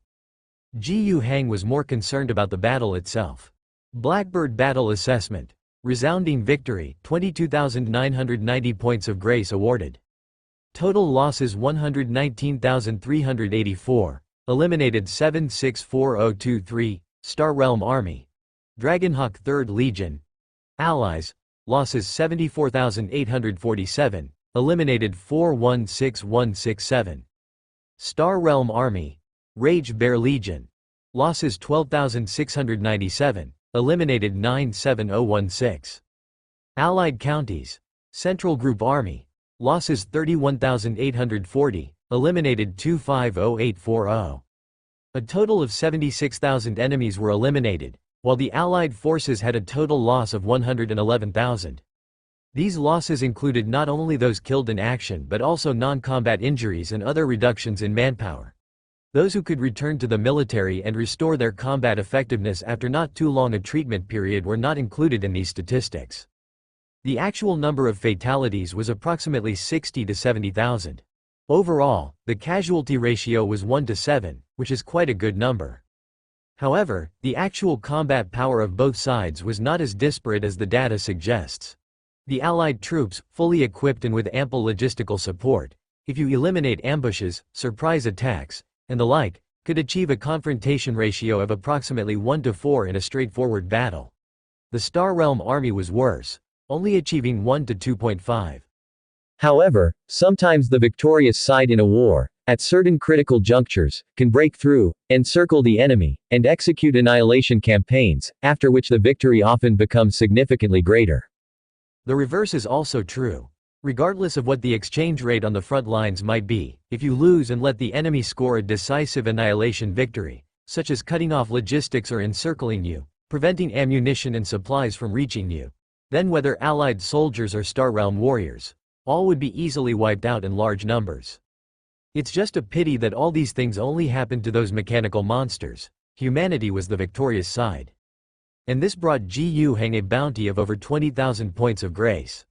Ji Hang was more concerned about the battle itself. Blackbird Battle Assessment. Resounding victory, 22,990 points of grace awarded. Total losses 119,384. Eliminated 764023, Star Realm Army. Dragonhawk 3rd Legion. Allies. Losses 74,847. Eliminated 416167. Star Realm Army. Rage Bear Legion. Losses 12,697. Eliminated 97016. Allied Counties. Central Group Army. Losses 31,840. Eliminated 250840. A total of 76,000 enemies were eliminated, while the Allied forces had a total loss of 111,000. These losses included not only those killed in action but also non-combat injuries and other reductions in manpower. Those who could return to the military and restore their combat effectiveness after not too long a treatment period were not included in these statistics. The actual number of fatalities was approximately 60 to 70,000. Overall, the casualty ratio was 1 to 7, which is quite a good number. However, the actual combat power of both sides was not as disparate as the data suggests. The Allied troops, fully equipped and with ample logistical support, if you eliminate ambushes, surprise attacks, and the like, could achieve a confrontation ratio of approximately 1 to 4 in a straightforward battle. The Star Realm Army was worse, only achieving 1 to 2.5. However, sometimes the victorious side in a war, at certain critical junctures, can break through, encircle the enemy, and execute annihilation campaigns, after which the victory often becomes significantly greater. The reverse is also true. Regardless of what the exchange rate on the front lines might be, if you lose and let the enemy score a decisive annihilation victory, such as cutting off logistics or encircling you, preventing ammunition and supplies from reaching you, then whether Allied soldiers or Star Realm warriors, all would be easily wiped out in large numbers. It's just a pity that all these things only happened to those mechanical monsters. Humanity was the victorious side. And this brought Ji Hang a bounty of over 20,000 points of grace.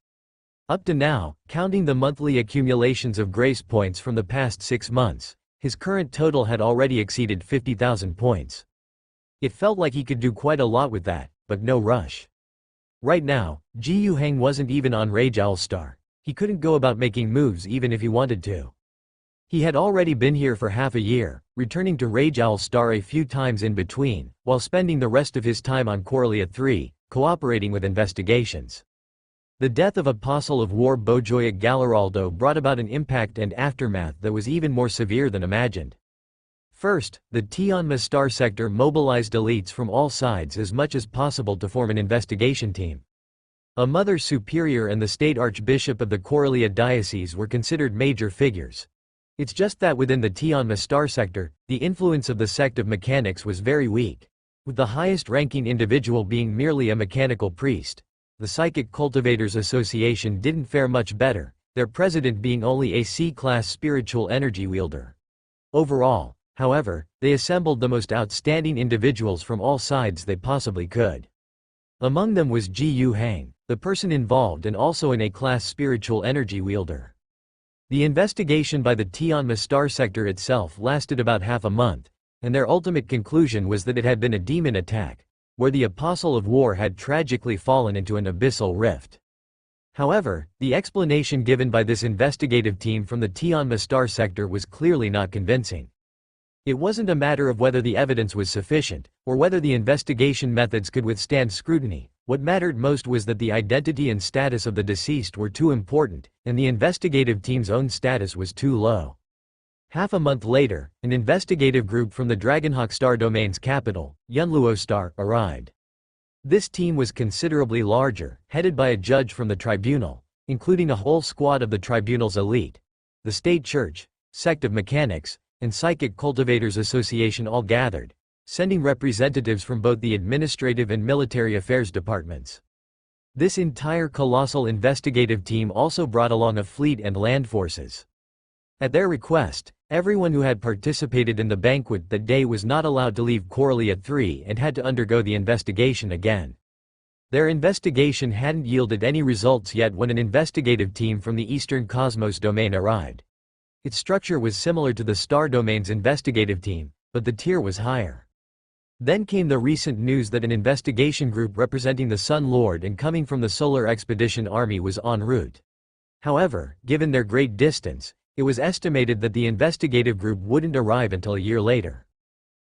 Up to now, counting the monthly accumulations of grace points from the past 6 months, his current total had already exceeded 50,000 points. It felt like he could do quite a lot with that, but no rush. Right now, Ji Hang wasn't even on Rage Owl Star. He couldn't go about making moves even if he wanted to. He had already been here for half a year, returning to Rage Owl Star a few times in between, while spending the rest of his time on Corellia 3, cooperating with investigations. The death of Apostle of War Bojoyuk Galaraldo brought about an impact and aftermath that was even more severe than imagined. First, the Tianma Star Sector mobilized elites from all sides as much as possible to form an investigation team. A Mother Superior and the State Archbishop of the Corellia Diocese were considered major figures. It's just that within the Tianma Star Sector, the influence of the sect of mechanics was very weak, with the highest-ranking individual being merely a mechanical priest. The Psychic Cultivators Association didn't fare much better, their president being only a C-class spiritual energy wielder. Overall, however, they assembled the most outstanding individuals from all sides they possibly could. Among them was Ji Hang, the person involved and also an A-class spiritual energy wielder. The investigation by the Tianma Star Sector itself lasted about half a month, and their ultimate conclusion was that it had been a demon attack, where the Apostle of War had tragically fallen into an abyssal rift. However, the explanation given by this investigative team from the Tianma Star Sector was clearly not convincing. It wasn't a matter of whether the evidence was sufficient, or whether the investigation methods could withstand scrutiny, What mattered most was that the identity and status of the deceased were too important, and the investigative team's own status was too low. Half a month later, an investigative group from the Dragonhawk Star Domain's capital, Yunluo Star, arrived. This team was considerably larger, headed by a judge from the tribunal, including a whole squad of the tribunal's elite. The State Church, Sect of Mechanics, and Psychic Cultivators Association all gathered, sending representatives from both the administrative and military affairs departments. This entire colossal investigative team also brought along a fleet and land forces. At their request, everyone who had participated in the banquet that day was not allowed to leave Corley at 3 and had to undergo the investigation again. Their investigation hadn't yielded any results yet when an investigative team from the Eastern Cosmos domain arrived. Its structure was similar to the Star Domain's investigative team, but the tier was higher. Then came the recent news that an investigation group representing the Sun Lord and coming from the Solar Expedition Army was en route. However, given their great distance, it was estimated that the investigative group wouldn't arrive until a year later.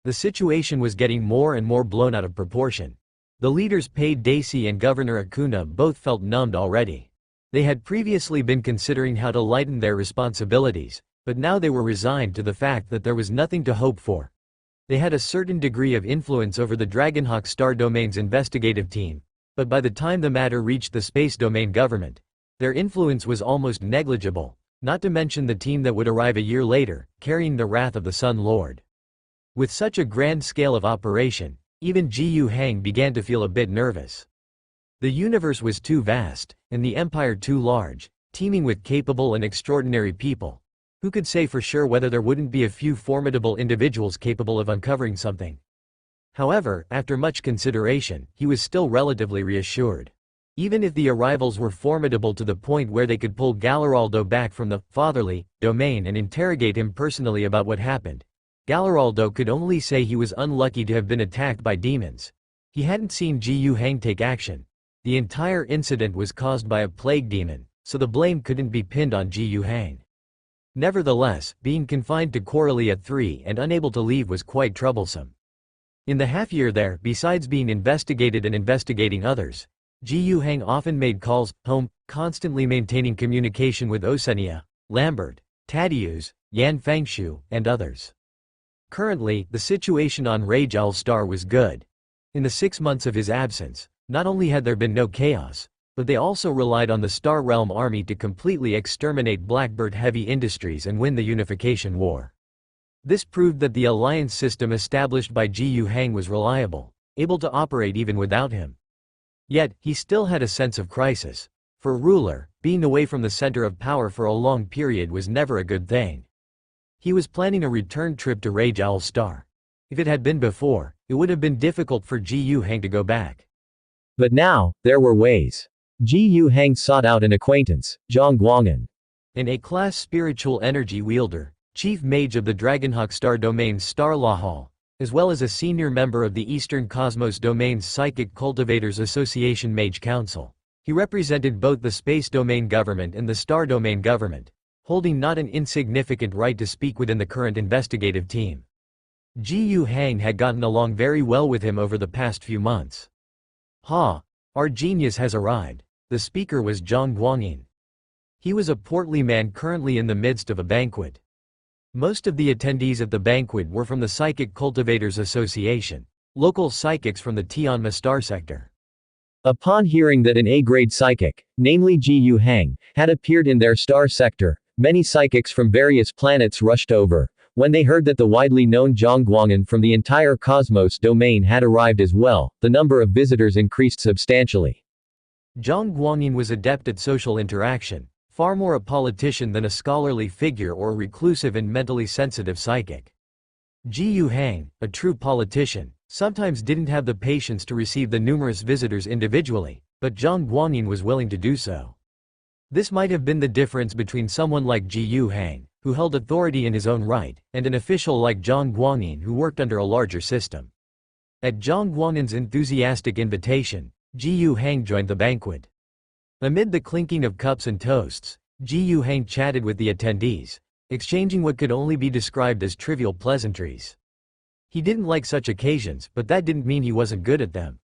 The situation was getting more and more blown out of proportion. The leaders Paid Dacey and Governor Acuna both felt numbed already. They had previously been considering how to lighten their responsibilities, but now they were resigned to the fact that there was nothing to hope for. They had a certain degree of influence over the Dragonhawk Star Domain's investigative team, but by the time the matter reached the Space Domain government, their influence was almost negligible, not to mention the team that would arrive a year later, carrying the wrath of the Sun Lord. With such a grand scale of operation, even Ji Hang began to feel a bit nervous. The universe was too vast, and the empire too large, teeming with capable and extraordinary people. Who could say for sure whether there wouldn't be a few formidable individuals capable of uncovering something? However, after much consideration, he was still relatively reassured. Even if the arrivals were formidable to the point where they could pull Galaraldo back from the fatherly domain and interrogate him personally about what happened, Galaraldo could only say he was unlucky to have been attacked by demons. He hadn't seen Ji Hang take action. The entire incident was caused by a plague demon, so the blame couldn't be pinned on Ji Hang. Nevertheless, being confined to Corley at 3 and unable to leave was quite troublesome. In the half-year there, besides being investigated and investigating others, Ji Hang often made calls home, constantly maintaining communication with Osenia, Lambert, Tadius, Yan Fangshu, and others. Currently, the situation on Rage Owl Star was good. In the 6 months of his absence, not only had there been no chaos, but they also relied on the Star Realm army to completely exterminate Blackbird Heavy Industries and win the unification war. This proved that the alliance system established by Ji Hang was reliable, able to operate even without him. Yet, he still had a sense of crisis. For a ruler, being away from the center of power for a long period was never a good thing. He was planning a return trip to Rage Owl Star. If it had been before, it would have been difficult for Ji Hang to go back. But now, there were ways. Ji Hang sought out an acquaintance, Zhang Guang'an. An A-class spiritual energy wielder, chief mage of the Dragonhawk Star Domain's Star Law Hall, as well as a senior member of the Eastern Cosmos Domain's Psychic Cultivators Association Mage Council. He represented both the Space Domain government and the Star Domain government, holding not an insignificant right to speak within the current investigative team. Ji Hang had gotten along very well with him over the past few months. "Ha! Our genius has arrived." The speaker was Zhang Guangyin. He was a portly man currently in the midst of a banquet. Most of the attendees at the banquet were from the Psychic Cultivators Association, local psychics from the Tianma star sector. Upon hearing that an A-grade psychic, namely Ji Hang, had appeared in their star sector, many psychics from various planets rushed over. When they heard that the widely known Zhang Guangyan from the entire Cosmos domain had arrived as well, the number of visitors increased substantially. Zhang Guangyin was adept at social interaction, far more a politician than a scholarly figure or a reclusive and mentally sensitive psychic. Ji Hang, a true politician, sometimes didn't have the patience to receive the numerous visitors individually, but Zhang Guangyin was willing to do so. This might have been the difference between someone like Ji Hang, who held authority in his own right, and an official like Zhang Guangyin who worked under a larger system. At Zhang Guangyin's enthusiastic invitation, Ji Hang joined the banquet. Amid the clinking of cups and toasts, Ji Hang chatted with the attendees, exchanging what could only be described as trivial pleasantries. He didn't like such occasions, but that didn't mean he wasn't good at them.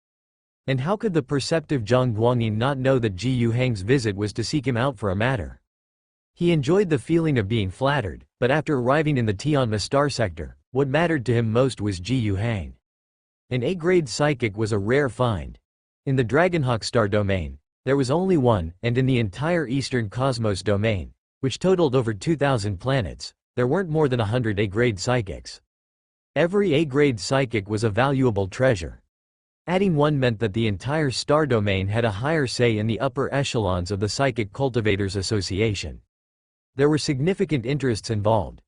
And how could the perceptive Zhang Guangyin not know that Ji Yu Hang's visit was to seek him out for a matter? He enjoyed the feeling of being flattered, but after arriving in the Tianma star sector, what mattered to him most was Ji Yu Hang. An A-grade psychic was a rare find. In the Dragonhawk star domain, there was only one, and in the entire eastern cosmos domain, which totaled over 2,000 planets, there weren't more than 100 A-grade psychics. Every A-grade psychic was a valuable treasure. Adding one meant that the entire star domain had a higher say in the upper echelons of the Psychic Cultivators Association. There were significant interests involved.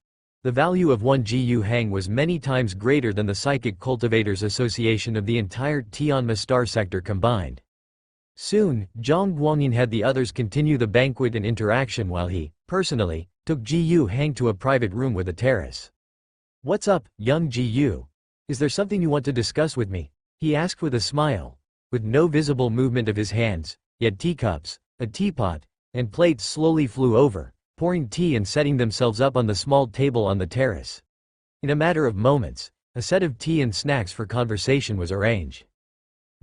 The value of one Ji Yu Hang was many times greater than the Psychic Cultivators Association of the entire Tianma star sector combined. Soon, Zhang Guangyin had the others continue the banquet and interaction while he, personally, took Ji Yu Hang to a private room with a terrace. "What's up, young Ji Yu? Is there something you want to discuss with me?" he asked with a smile. With no visible movement of his hands, yet teacups, a teapot, and plates slowly flew over, pouring tea and setting themselves up on the small table on the terrace. In a matter of moments, a set of tea and snacks for conversation was arranged.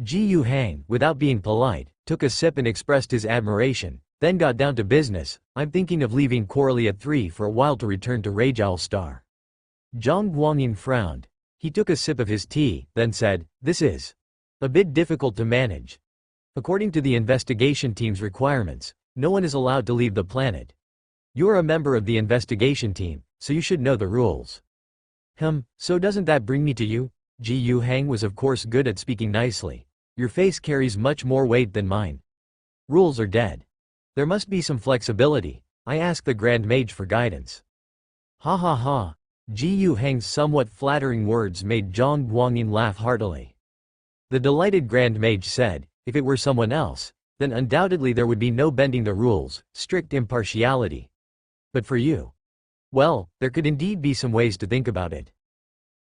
Ji Yu Hang, without being polite, took a sip and expressed his admiration, then got down to business. "I'm thinking of leaving Coralia 3 for a while to return to Rage Owl Star." Zhang Guangyin frowned. He took a sip of his tea, then said, "This is a bit difficult to manage. According to the investigation team's requirements, no one is allowed to leave the planet. You're a member of the investigation team, so you should know the rules." So doesn't that bring me to you?" Ji Yu Hang was of course good at speaking nicely. "Your face carries much more weight than mine. Rules are dead. There must be some flexibility. I ask the Grand Mage for guidance." Ha ha ha. Ji Yu Hang's somewhat flattering words made Zhang Guangyin laugh heartily. The delighted Grand Mage said, "If it were someone else, then undoubtedly there would be no bending the rules, strict impartiality. But for you, well, there could indeed be some ways to think about it.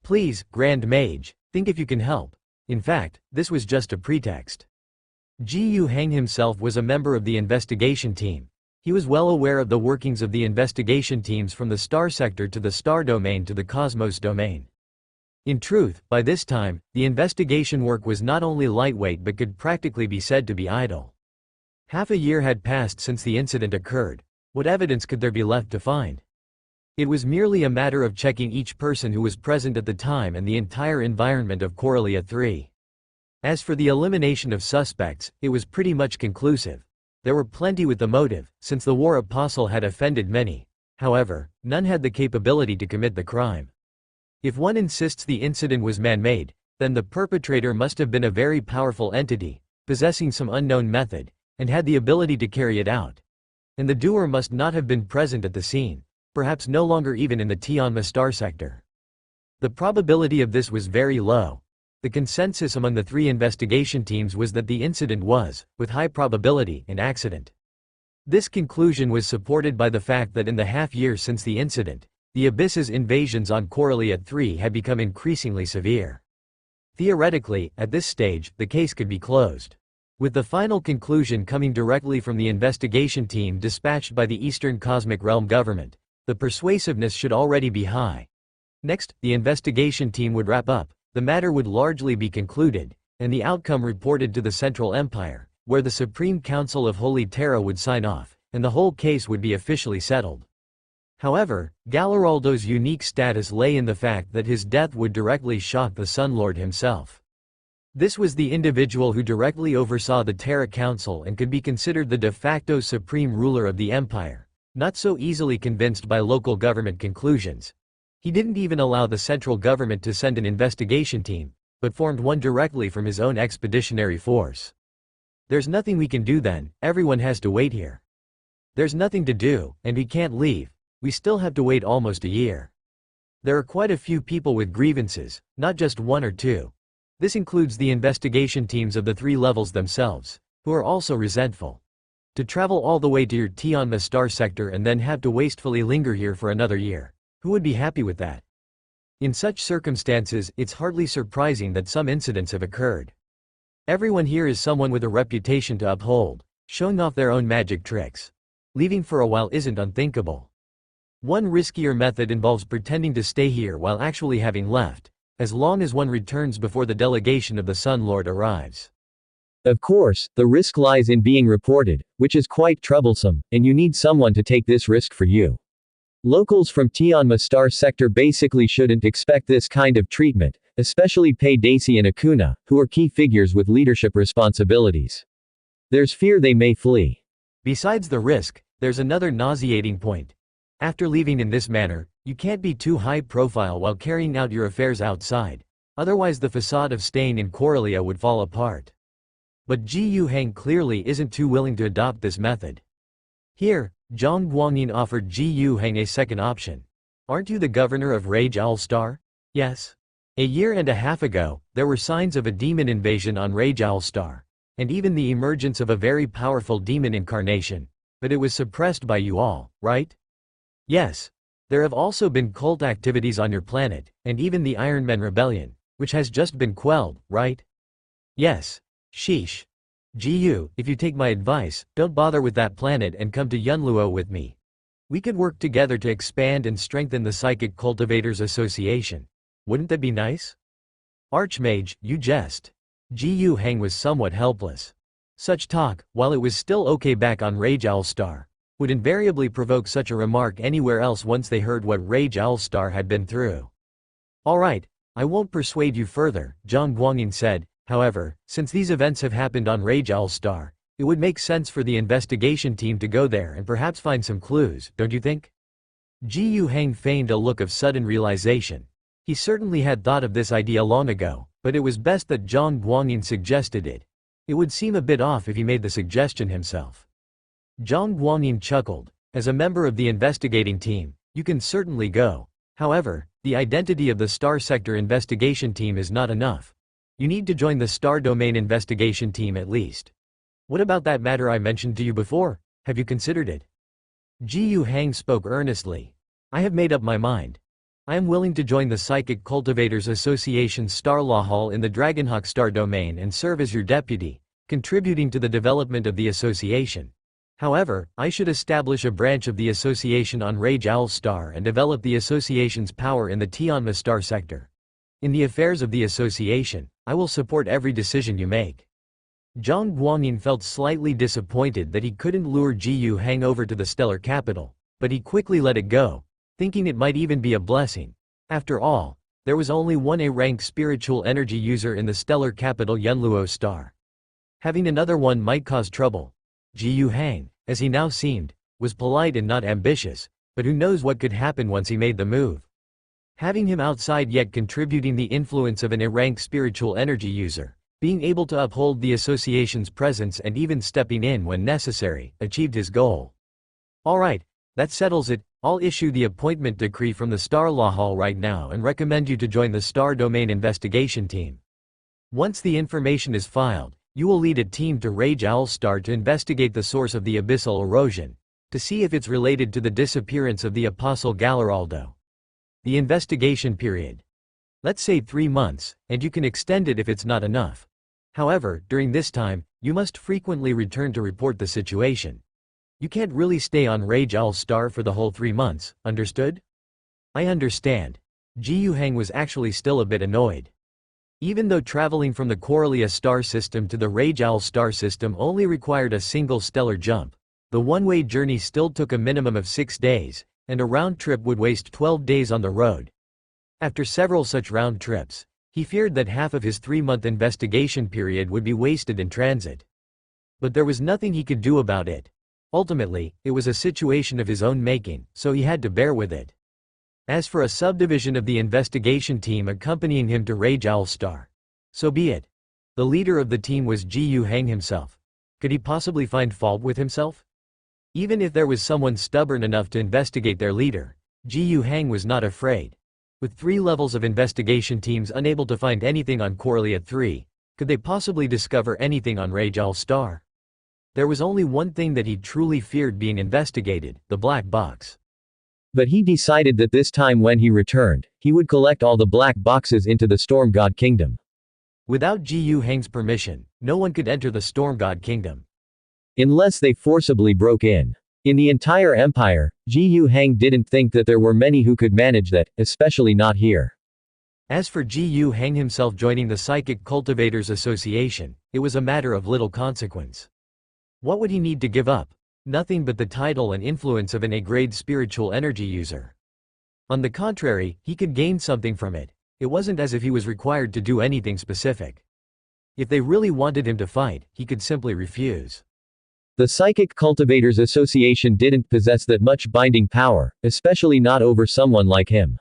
Please, Grand Mage, think if you can help. In fact, this was just a pretext." Ji Yu Hang himself was a member of the investigation team. He was well aware of the workings of the investigation teams from the star sector to the star domain to the cosmos domain. In truth, by this time, the investigation work was not only lightweight but could practically be said to be idle. Half a year had passed since the incident occurred. What evidence could there be left to find? It was merely a matter of checking each person who was present at the time and the entire environment of Coralia 3. As for the elimination of suspects, it was pretty much conclusive. There were plenty with the motive, since the war apostle had offended many. However, none had the capability to commit the crime. If one insists the incident was man-made, then the perpetrator must have been a very powerful entity, possessing some unknown method, and had the ability to carry it out. And the doer must not have been present at the scene, perhaps no longer even in the Tianma star sector. The probability of this was very low. The consensus among the three investigation teams was that the incident was, with high probability, an accident. This conclusion was supported by the fact that in the half-year since the incident, the Abyss's invasions on Coralia 3 had become increasingly severe. Theoretically, at this stage, the case could be closed. With the final conclusion coming directly from the investigation team dispatched by the Eastern Cosmic Realm government, the persuasiveness should already be high. Next, the investigation team would wrap up, the matter would largely be concluded, and the outcome reported to the Central Empire, where the Supreme Council of Holy Terra would sign off, and the whole case would be officially settled. However, Galaraldo's unique status lay in the fact that his death would directly shock the Sun Lord himself. This was the individual who directly oversaw the Terra Council and could be considered the de facto supreme ruler of the empire, not so easily convinced by local government conclusions. He didn't even allow the central government to send an investigation team, but formed one directly from his own expeditionary force. There's nothing we can do then, everyone has to wait here. There's nothing to do, and we can't leave. We still have to wait almost a year. There are quite a few people with grievances, not just one or two. This includes the investigation teams of the three levels themselves, who are also resentful. To travel all the way to your Tianma star sector and then have to wastefully linger here for another year. Who would be happy with that? In such circumstances, it's hardly surprising that some incidents have occurred. Everyone here is someone with a reputation to uphold, showing off their own magic tricks. Leaving for a while isn't unthinkable. One riskier method involves pretending to stay here while actually having left, as long as one returns before the delegation of the Sun Lord arrives. Of course, the risk lies in being reported, which is quite troublesome, and you need someone to take this risk for you. Locals from Tianma Star sector basically shouldn't expect this kind of treatment, especially Pei Daisy and Akuna, who are key figures with leadership responsibilities. There's fear they may flee. Besides the risk, there's another nauseating point. After leaving in this manner, you can't be too high profile while carrying out your affairs outside. Otherwise the facade of staying in Corellia would fall apart. But Ji Yuhang clearly isn't too willing to adopt this method. Here, Zhang Guangyin offered Ji Yuhang a second option. Aren't you the governor of Rage Owl Star? Yes. A year and a half ago, there were signs of a demon invasion on Rage Owl Star, and even the emergence of a very powerful demon incarnation. But it was suppressed by you all, right? Yes. There have also been cult activities on your planet, and even the Iron Man rebellion, which has just been quelled, right? Yes. Sheesh. Ji, if you take my advice, don't bother with that planet and come to Yunluo with me. We could work together to expand and strengthen the Psychic Cultivators Association. Wouldn't that be nice? Archmage, you jest. Ji Yuhang was somewhat helpless. Such talk, while it was still okay back on Rage Owl Star, would invariably provoke such a remark anywhere else once they heard what Rage Owl Star had been through. Alright, I won't persuade you further, Zhang Guangyin said. However, since these events have happened on Rage Owl Star, it would make sense for the investigation team to go there and perhaps find some clues, don't you think? Ji Yuhang feigned a look of sudden realization. He certainly had thought of this idea long ago, but it was best that Zhang Guangyin suggested it. It would seem a bit off if he made the suggestion himself. Zhang Guangyin chuckled. As a member of the investigating team, you can certainly go. However, the identity of the Star Sector investigation team is not enough. You need to join the Star Domain investigation team at least. What about that matter I mentioned to you before? Have you considered it? Ji Yuhang spoke earnestly. I have made up my mind. I am willing to join the Psychic Cultivators Association's Star Law Hall in the Dragonhawk Star Domain and serve as your deputy, contributing to the development of the association. However, I should establish a branch of the association on Rage Owl Star and develop the association's power in the Tianma Star sector. In the affairs of the association, I will support every decision you make. Zhang Guangyin felt slightly disappointed that he couldn't lure Ji Yuhang over to the stellar capital, but he quickly let it go, thinking it might even be a blessing. After all, there was only one A-rank spiritual energy user in the stellar capital Yunluo Star. Having another one might cause trouble. Ji Yuhang, as he now seemed, was polite and not ambitious, but who knows what could happen once he made the move. Having him outside yet contributing the influence of an A-rank spiritual energy user, being able to uphold the association's presence and even stepping in when necessary, achieved his goal. Alright, that settles it. I'll issue the appointment decree from the Star Law Hall right now and recommend you to join the Star Domain investigation team. Once the information is filed, you will lead a team to Rage Owl Star to investigate the source of the abyssal erosion, to see if it's related to the disappearance of the Apostle Galaraldo. The investigation period. Let's say 3 months, and you can extend it if it's not enough. However, during this time, you must frequently return to report the situation. You can't really stay on Rage Owl Star for the whole 3 months, understood? I understand. Ji Yuhang was actually still a bit annoyed. Even though traveling from the Corellia star system to the Rage Owl star system only required a single stellar jump, the one-way journey still took a minimum of 6 days, and a round trip would waste 12 days on the road. After several such round trips, he feared that half of his 3-month investigation period would be wasted in transit. But there was nothing he could do about it. Ultimately, it was a situation of his own making, so he had to bear with it. As for a subdivision of the investigation team accompanying him to Rage Owl Star, so be it. The leader of the team was Ji Yuhang himself. Could he possibly find fault with himself? Even if there was someone stubborn enough to investigate their leader, Ji Yuhang was not afraid. With 3 levels of investigation teams unable to find anything on Corellia 3, could they possibly discover anything on Rage Owl Star? There was only one thing that he truly feared being investigated, the black box. But he decided that this time when he returned, he would collect all the black boxes into the Storm God Kingdom. Without Ji Yuhang's permission, no one could enter the Storm God Kingdom. Unless they forcibly broke in. In the entire empire, Ji Yuhang didn't think that there were many who could manage that, especially not here. As for Gu Heng himself joining the Psychic Cultivators Association, it was a matter of little consequence. What would he need to give up? Nothing but the title and influence of an A-grade spiritual energy user. On the contrary, he could gain something from it. It wasn't as if he was required to do anything specific. If they really wanted him to fight, he could simply refuse. The Psychic Cultivators Association didn't possess that much binding power, especially not over someone like him.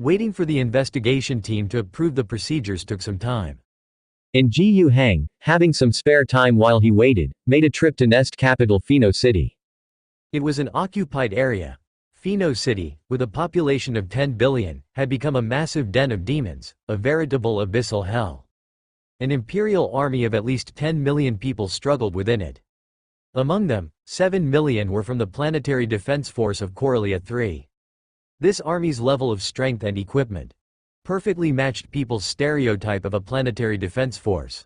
Waiting for the investigation team to approve the procedures took some time. And Gu Heng, having some spare time while he waited, made a trip to Nest capital Pheno City. It was an occupied area. Pheno City, with a population of 10 billion, had become a massive den of demons, a veritable abyssal hell. An imperial army of at least 10 million people struggled within it. Among them, 7 million were from the Planetary Defense Force of Corellia III. This army's level of strength and equipment perfectly matched people's stereotype of a planetary defense force.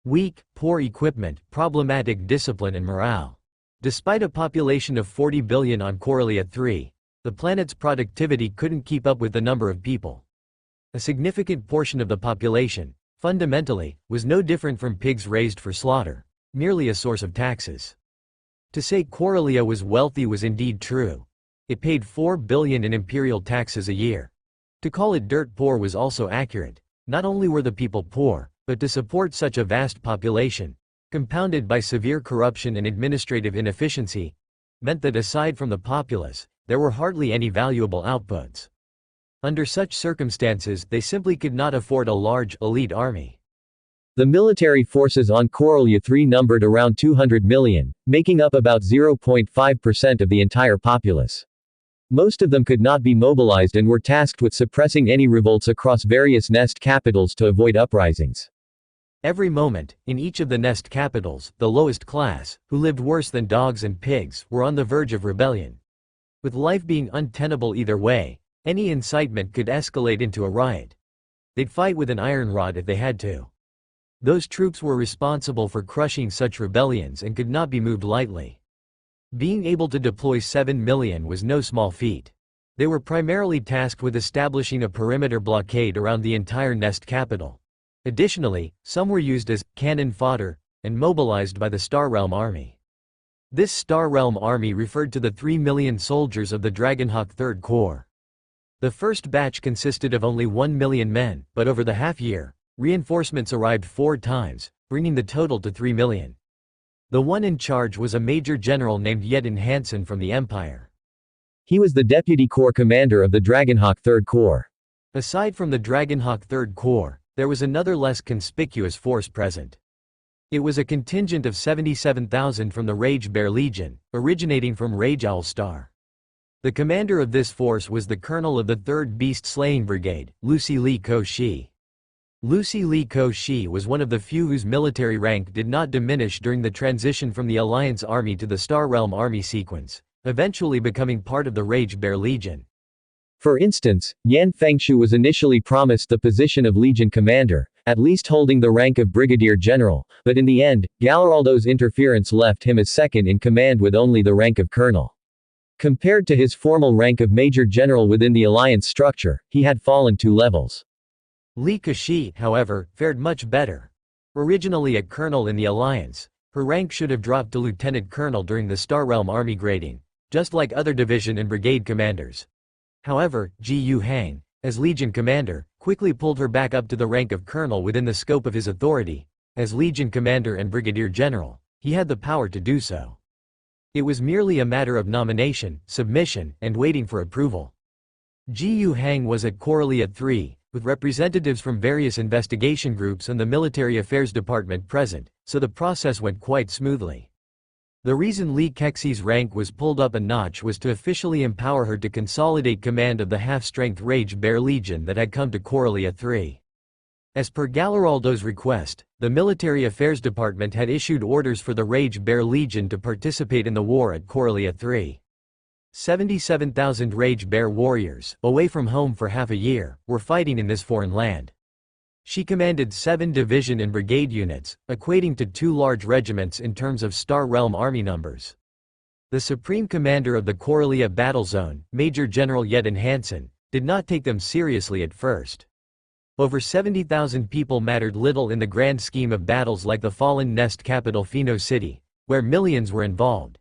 Weak, poor equipment, problematic discipline and morale. Despite a population of 40 billion on Corellia III, the planet's productivity couldn't keep up with the number of people. A significant portion of the population, fundamentally, was no different from pigs raised for slaughter, merely a source of taxes. To say Corellia was wealthy was indeed true. It paid 4 billion in imperial taxes a year. To call it dirt poor was also accurate. Not only were the people poor, but to support such a vast population, compounded by severe corruption and administrative inefficiency, meant that aside from the populace, there were hardly any valuable outputs. Under such circumstances, they simply could not afford a large, elite army. The military forces on Corellia III numbered around 200 million, making up about 0.5% of the entire populace. Most of them could not be mobilized and were tasked with suppressing any revolts across various Nest capitals to avoid uprisings. Every moment, in each of the Nest capitals, the lowest class, who lived worse than dogs and pigs, were on the verge of rebellion. With life being untenable either way, any incitement could escalate into a riot. They'd fight with an iron rod if they had to. Those troops were responsible for crushing such rebellions and could not be moved lightly. Being able to deploy 7 million was no small feat. They were primarily tasked with establishing a perimeter blockade around the entire Nest capital. Additionally, some were used as cannon fodder and mobilized by the Star Realm Army. This Star Realm Army referred to the 3 million soldiers of the Dragonhawk Third Corps. The first batch consisted of only 1 million men, but over the half-year, reinforcements arrived 4 times, bringing the total to 3 million. The one in charge was a major general named Yedin Hansen from the Empire. He was the deputy corps commander of the Dragonhawk Third Corps. Aside from the Dragonhawk Third Corps, there was another less conspicuous force present. It was a contingent of 77,000 from the Rage Bear Legion, originating from Rage Owl Star. The commander of this force was the colonel of the 3rd Beast Slaying Brigade, Lucy Lee Ko-shi. Lucy Lee Ko-shi was one of the few whose military rank did not diminish during the transition from the Alliance Army to the Star Realm Army sequence, eventually becoming part of the Rage Bear Legion. For instance, Yan Fengshu was initially promised the position of Legion Commander, at least holding the rank of Brigadier General, but in the end, Galaraldo's interference left him as second in command with only the rank of Colonel. Compared to his formal rank of Major General within the Alliance structure, he had fallen 2 levels. Lee Ko-shi, however, fared much better. Originally a colonel in the Alliance, her rank should have dropped to lieutenant colonel during the Star Realm Army grading, just like other division and brigade commanders. However, Gu Heng, as Legion Commander, quickly pulled her back up to the rank of colonel within the scope of his authority. As Legion Commander and Brigadier General, he had the power to do so. It was merely a matter of nomination, submission, and waiting for approval. Gu Heng was at Corellia III, with representatives from various investigation groups and the Military Affairs Department present, so the process went quite smoothly. The reason Lee Kexi's rank was pulled up a notch was to officially empower her to consolidate command of the half-strength Rage Bear Legion that had come to Corellia III. As per Galaraldo's request, the Military Affairs Department had issued orders for the Rage Bear Legion to participate in the war at Corellia III. 77,000 Rage Bear warriors, away from home for half a year, were fighting in this foreign land. She commanded 7 division and brigade units, equating to 2 large regiments in terms of Star Realm Army numbers. The supreme commander of the Corellia Battle Zone, Major General Yedin Hansen, did not take them seriously at first. Over 70,000 people mattered little in the grand scheme of battles like the fallen Nest capital Pheno City, where millions were involved.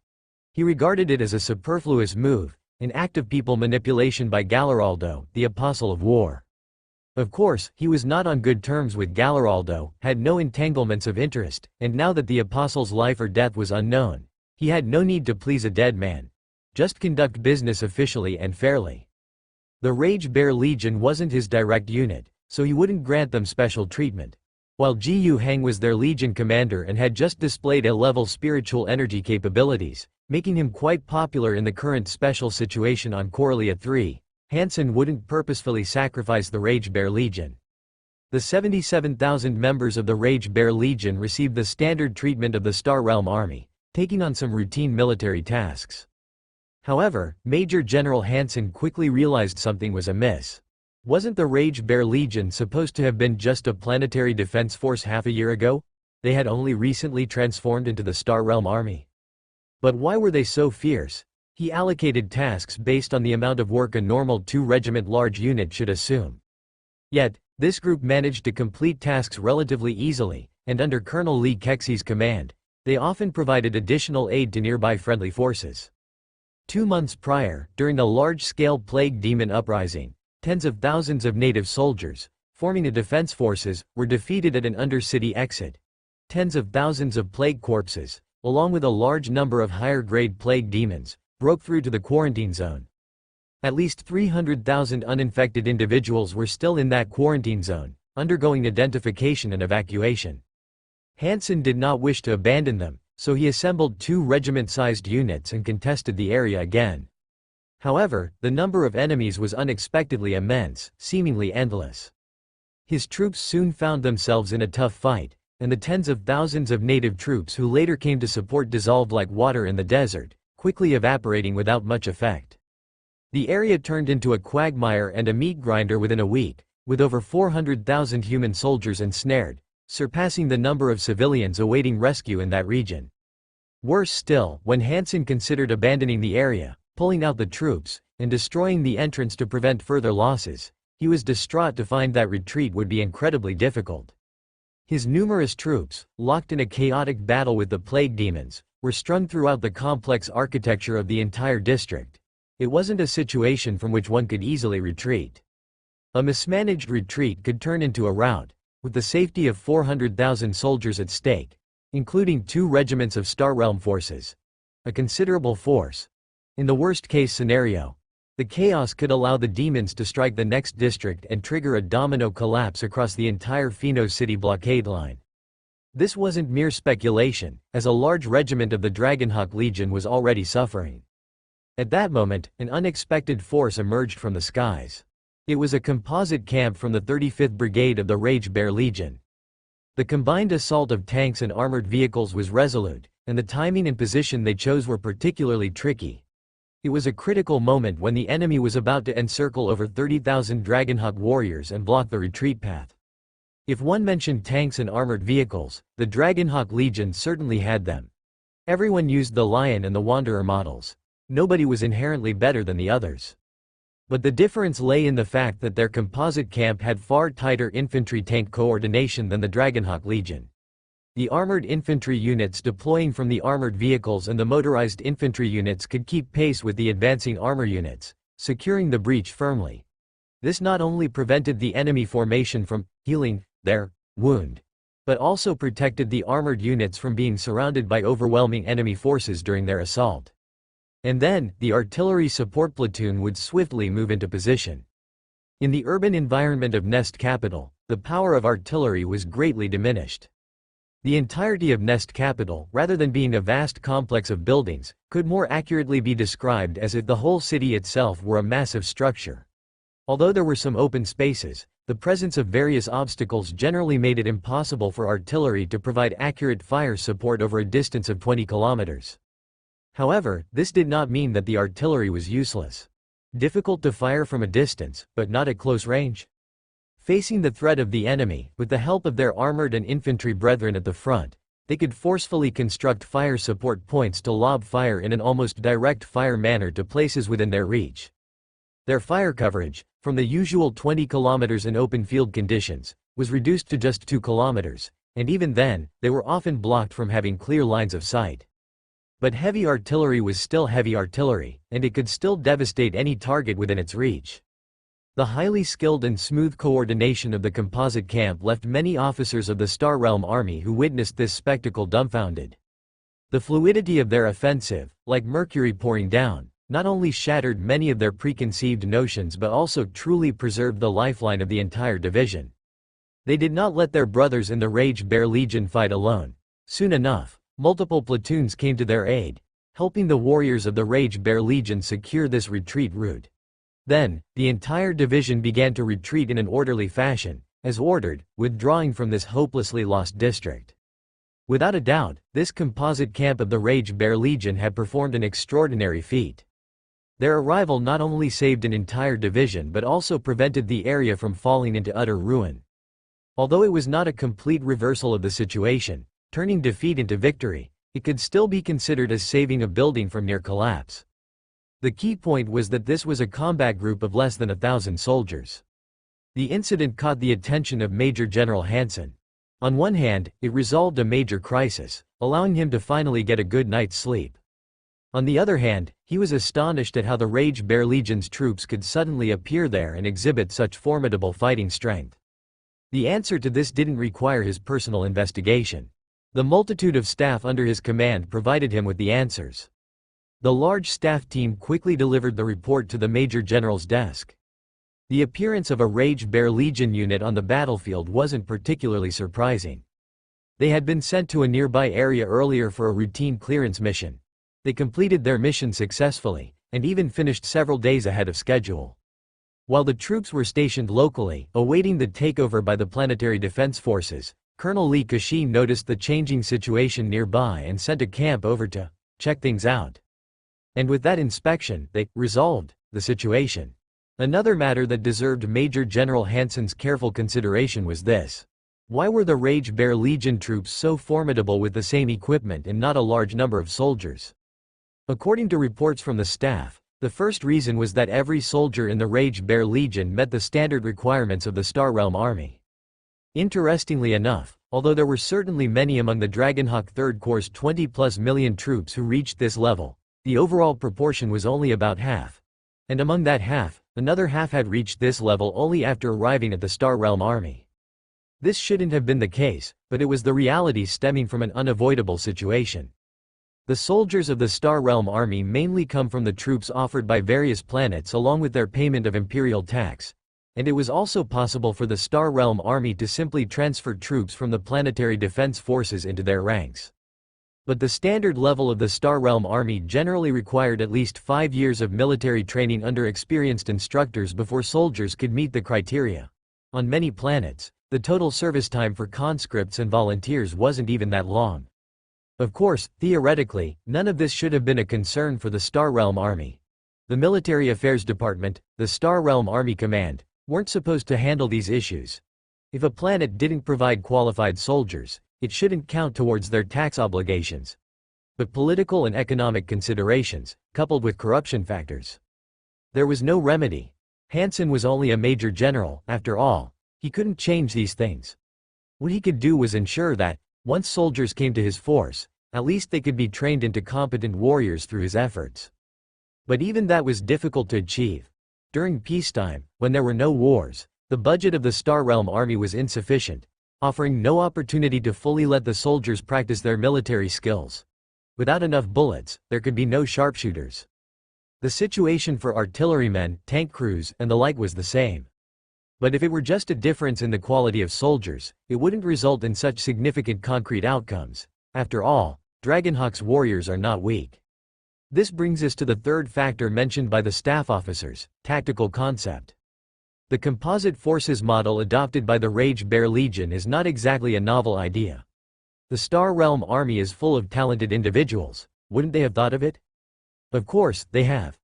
He regarded it as a superfluous move, an act of people manipulation by Galleraldo, the apostle of war. Of course, he was not on good terms with Galleraldo, had no entanglements of interest, and now that the apostle's life or death was unknown, he had no need to please a dead man. Just conduct business officially and fairly. The Rage Bear Legion wasn't his direct unit, so he wouldn't grant them special treatment. While Jiu Hang was their legion commander and had just displayed A-level spiritual energy capabilities, making him quite popular in the current special situation on Corellia 3, Hansen wouldn't purposefully sacrifice the Rage Bear Legion. The 77,000 members of the Rage Bear Legion received the standard treatment of the Star Realm Army, taking on some routine military tasks. However, Major General Hansen quickly realized something was amiss. Wasn't the Rage Bear Legion supposed to have been just a planetary defense force half a year ago? They had only recently transformed into the Star Realm Army. But why were they so fierce? He allocated tasks based on the amount of work a normal 2-regiment large unit should assume. Yet, this group managed to complete tasks relatively easily, and under Colonel Lee Kexey's command, they often provided additional aid to nearby friendly forces. 2 months prior, during the large-scale Plague Demon Uprising, tens of thousands of native soldiers, forming the defense forces, were defeated at an undercity exit. Tens of thousands of plague corpses, along with a large number of higher-grade plague demons, broke through to the quarantine zone. At least 300,000 uninfected individuals were still in that quarantine zone, undergoing identification and evacuation. Hansen did not wish to abandon them, so he assembled 2 regiment-sized units and contested the area again. However, the number of enemies was unexpectedly immense, seemingly endless. His troops soon found themselves in a tough fight, and the tens of thousands of native troops who later came to support dissolved like water in the desert, quickly evaporating without much effect. The area turned into a quagmire and a meat grinder within a week, with over 400,000 human soldiers ensnared, surpassing the number of civilians awaiting rescue in that region. Worse still, when Hansen considered abandoning the area, pulling out the troops, and destroying the entrance to prevent further losses, he was distraught to find that retreat would be incredibly difficult. His numerous troops, locked in a chaotic battle with the plague demons, were strung throughout the complex architecture of the entire district. It wasn't a situation from which one could easily retreat. A mismanaged retreat could turn into a rout, with the safety of 400,000 soldiers at stake, including 2 regiments of Star Realm forces. A considerable force. In the worst-case scenario, the chaos could allow the demons to strike the next district and trigger a domino collapse across the entire Pheno City blockade line. This wasn't mere speculation, as a large regiment of the Dragonhawk Legion was already suffering. At that moment, an unexpected force emerged from the skies. It was a composite camp from the 35th Brigade of the Rage Bear Legion. The combined assault of tanks and armored vehicles was resolute, and the timing and position they chose were particularly tricky. It was a critical moment when the enemy was about to encircle over 30,000 Dragonhawk warriors and block the retreat path. If one mentioned tanks and armored vehicles, the Dragonhawk Legion certainly had them. Everyone used the Lion and the Wanderer models. Nobody was inherently better than the others. But the difference lay in the fact that their composite camp had far tighter infantry-tank coordination than the Dragonhawk Legion. The armored infantry units deploying from the armored vehicles and the motorized infantry units could keep pace with the advancing armor units, securing the breach firmly. This not only prevented the enemy formation from healing their wound, but also protected the armored units from being surrounded by overwhelming enemy forces during their assault. And then, the artillery support platoon would swiftly move into position. In the urban environment of Nest Capital, the power of artillery was greatly diminished. The entirety of Nest Capital, rather than being a vast complex of buildings, could more accurately be described as if the whole city itself were a massive structure. Although there were some open spaces, the presence of various obstacles generally made it impossible for artillery to provide accurate fire support over a distance of 20 kilometers. However, this did not mean that the artillery was useless. Difficult to fire from a distance, but not at close range. Facing the threat of the enemy, with the help of their armored and infantry brethren at the front, they could forcefully construct fire support points to lob fire in an almost direct fire manner to places within their reach. Their fire coverage, from the usual 20 kilometers in open field conditions, was reduced to just 2 kilometers, and even then, they were often blocked from having clear lines of sight. But heavy artillery was still heavy artillery, and it could still devastate any target within its reach. The highly skilled and smooth coordination of the composite camp left many officers of the Star Realm Army who witnessed this spectacle dumbfounded. The fluidity of their offensive, like mercury pouring down, not only shattered many of their preconceived notions but also truly preserved the lifeline of the entire division. They did not let their brothers in the Rage Bear Legion fight alone. Soon enough, multiple platoons came to their aid, helping the warriors of the Rage Bear Legion secure this retreat route. Then, the entire division began to retreat in an orderly fashion, as ordered, withdrawing from this hopelessly lost district. Without a doubt, this composite camp of the Rage Bear Legion had performed an extraordinary feat. Their arrival not only saved an entire division but also prevented the area from falling into utter ruin. Although it was not a complete reversal of the situation, turning defeat into victory, it could still be considered as saving a building from near collapse. The key point was that this was a combat group of less than 1,000 soldiers. The incident caught the attention of Major General Hansen. On one hand, it resolved a major crisis, allowing him to finally get a good night's sleep. On the other hand, he was astonished at how the Rage Bear Legion's troops could suddenly appear there and exhibit such formidable fighting strength. The answer to this didn't require his personal investigation. The multitude of staff under his command provided him with the answers. The large staff team quickly delivered the report to the Major General's desk. The appearance of a Rage Bear Legion unit on the battlefield wasn't particularly surprising. They had been sent to a nearby area earlier for a routine clearance mission. They completed their mission successfully, and even finished several days ahead of schedule. While the troops were stationed locally, awaiting the takeover by the Planetary Defense Forces, Colonel Li Kashi noticed the changing situation nearby and sent a camp over to check things out. And with that inspection, they resolved the situation. Another matter that deserved Major General Hansen's careful consideration was this. Why were the Rage Bear Legion troops so formidable with the same equipment and not a large number of soldiers? According to reports from the staff, the first reason was that every soldier in the Rage Bear Legion met the standard requirements of the Star Realm Army. Interestingly enough, although there were certainly many among the Dragonhawk 3rd Corps' 20+ million troops who reached this level, the overall proportion was only about half. And among that half, another half had reached this level only after arriving at the Star Realm Army. This shouldn't have been the case, but it was the reality stemming from an unavoidable situation. The soldiers of the Star Realm Army mainly come from the troops offered by various planets along with their payment of imperial tax, and it was also possible for the Star Realm Army to simply transfer troops from the Planetary Defense Forces into their ranks. But the standard level of the Star Realm Army generally required at least 5 years of military training under experienced instructors before soldiers could meet the criteria. On many planets, the total service time for conscripts and volunteers wasn't even that long. Of course, theoretically, none of this should have been a concern for the Star Realm Army. The Military Affairs Department, the Star Realm Army Command, weren't supposed to handle these issues. If a planet didn't provide qualified soldiers, it shouldn't count towards their tax obligations. But political and economic considerations, coupled with corruption factors. There was no remedy. Hansen was only a major general, after all. He couldn't change these things. What he could do was ensure that, once soldiers came to his force, at least they could be trained into competent warriors through his efforts. But even that was difficult to achieve. During peacetime, when there were no wars, the budget of the Star Realm Army was insufficient, offering no opportunity to fully let the soldiers practice their military skills. Without enough bullets, there could be no sharpshooters. The situation for artillerymen, tank crews, and the like was the same. But if it were just a difference in the quality of soldiers, it wouldn't result in such significant concrete outcomes. After all, Dragonhawk's warriors are not weak. This brings us to the third factor mentioned by the staff officers, tactical concept. The composite forces model adopted by the Rage Bear Legion is not exactly a novel idea. The Star Realm Army is full of talented individuals. Wouldn't they have thought of it? Of course, they have.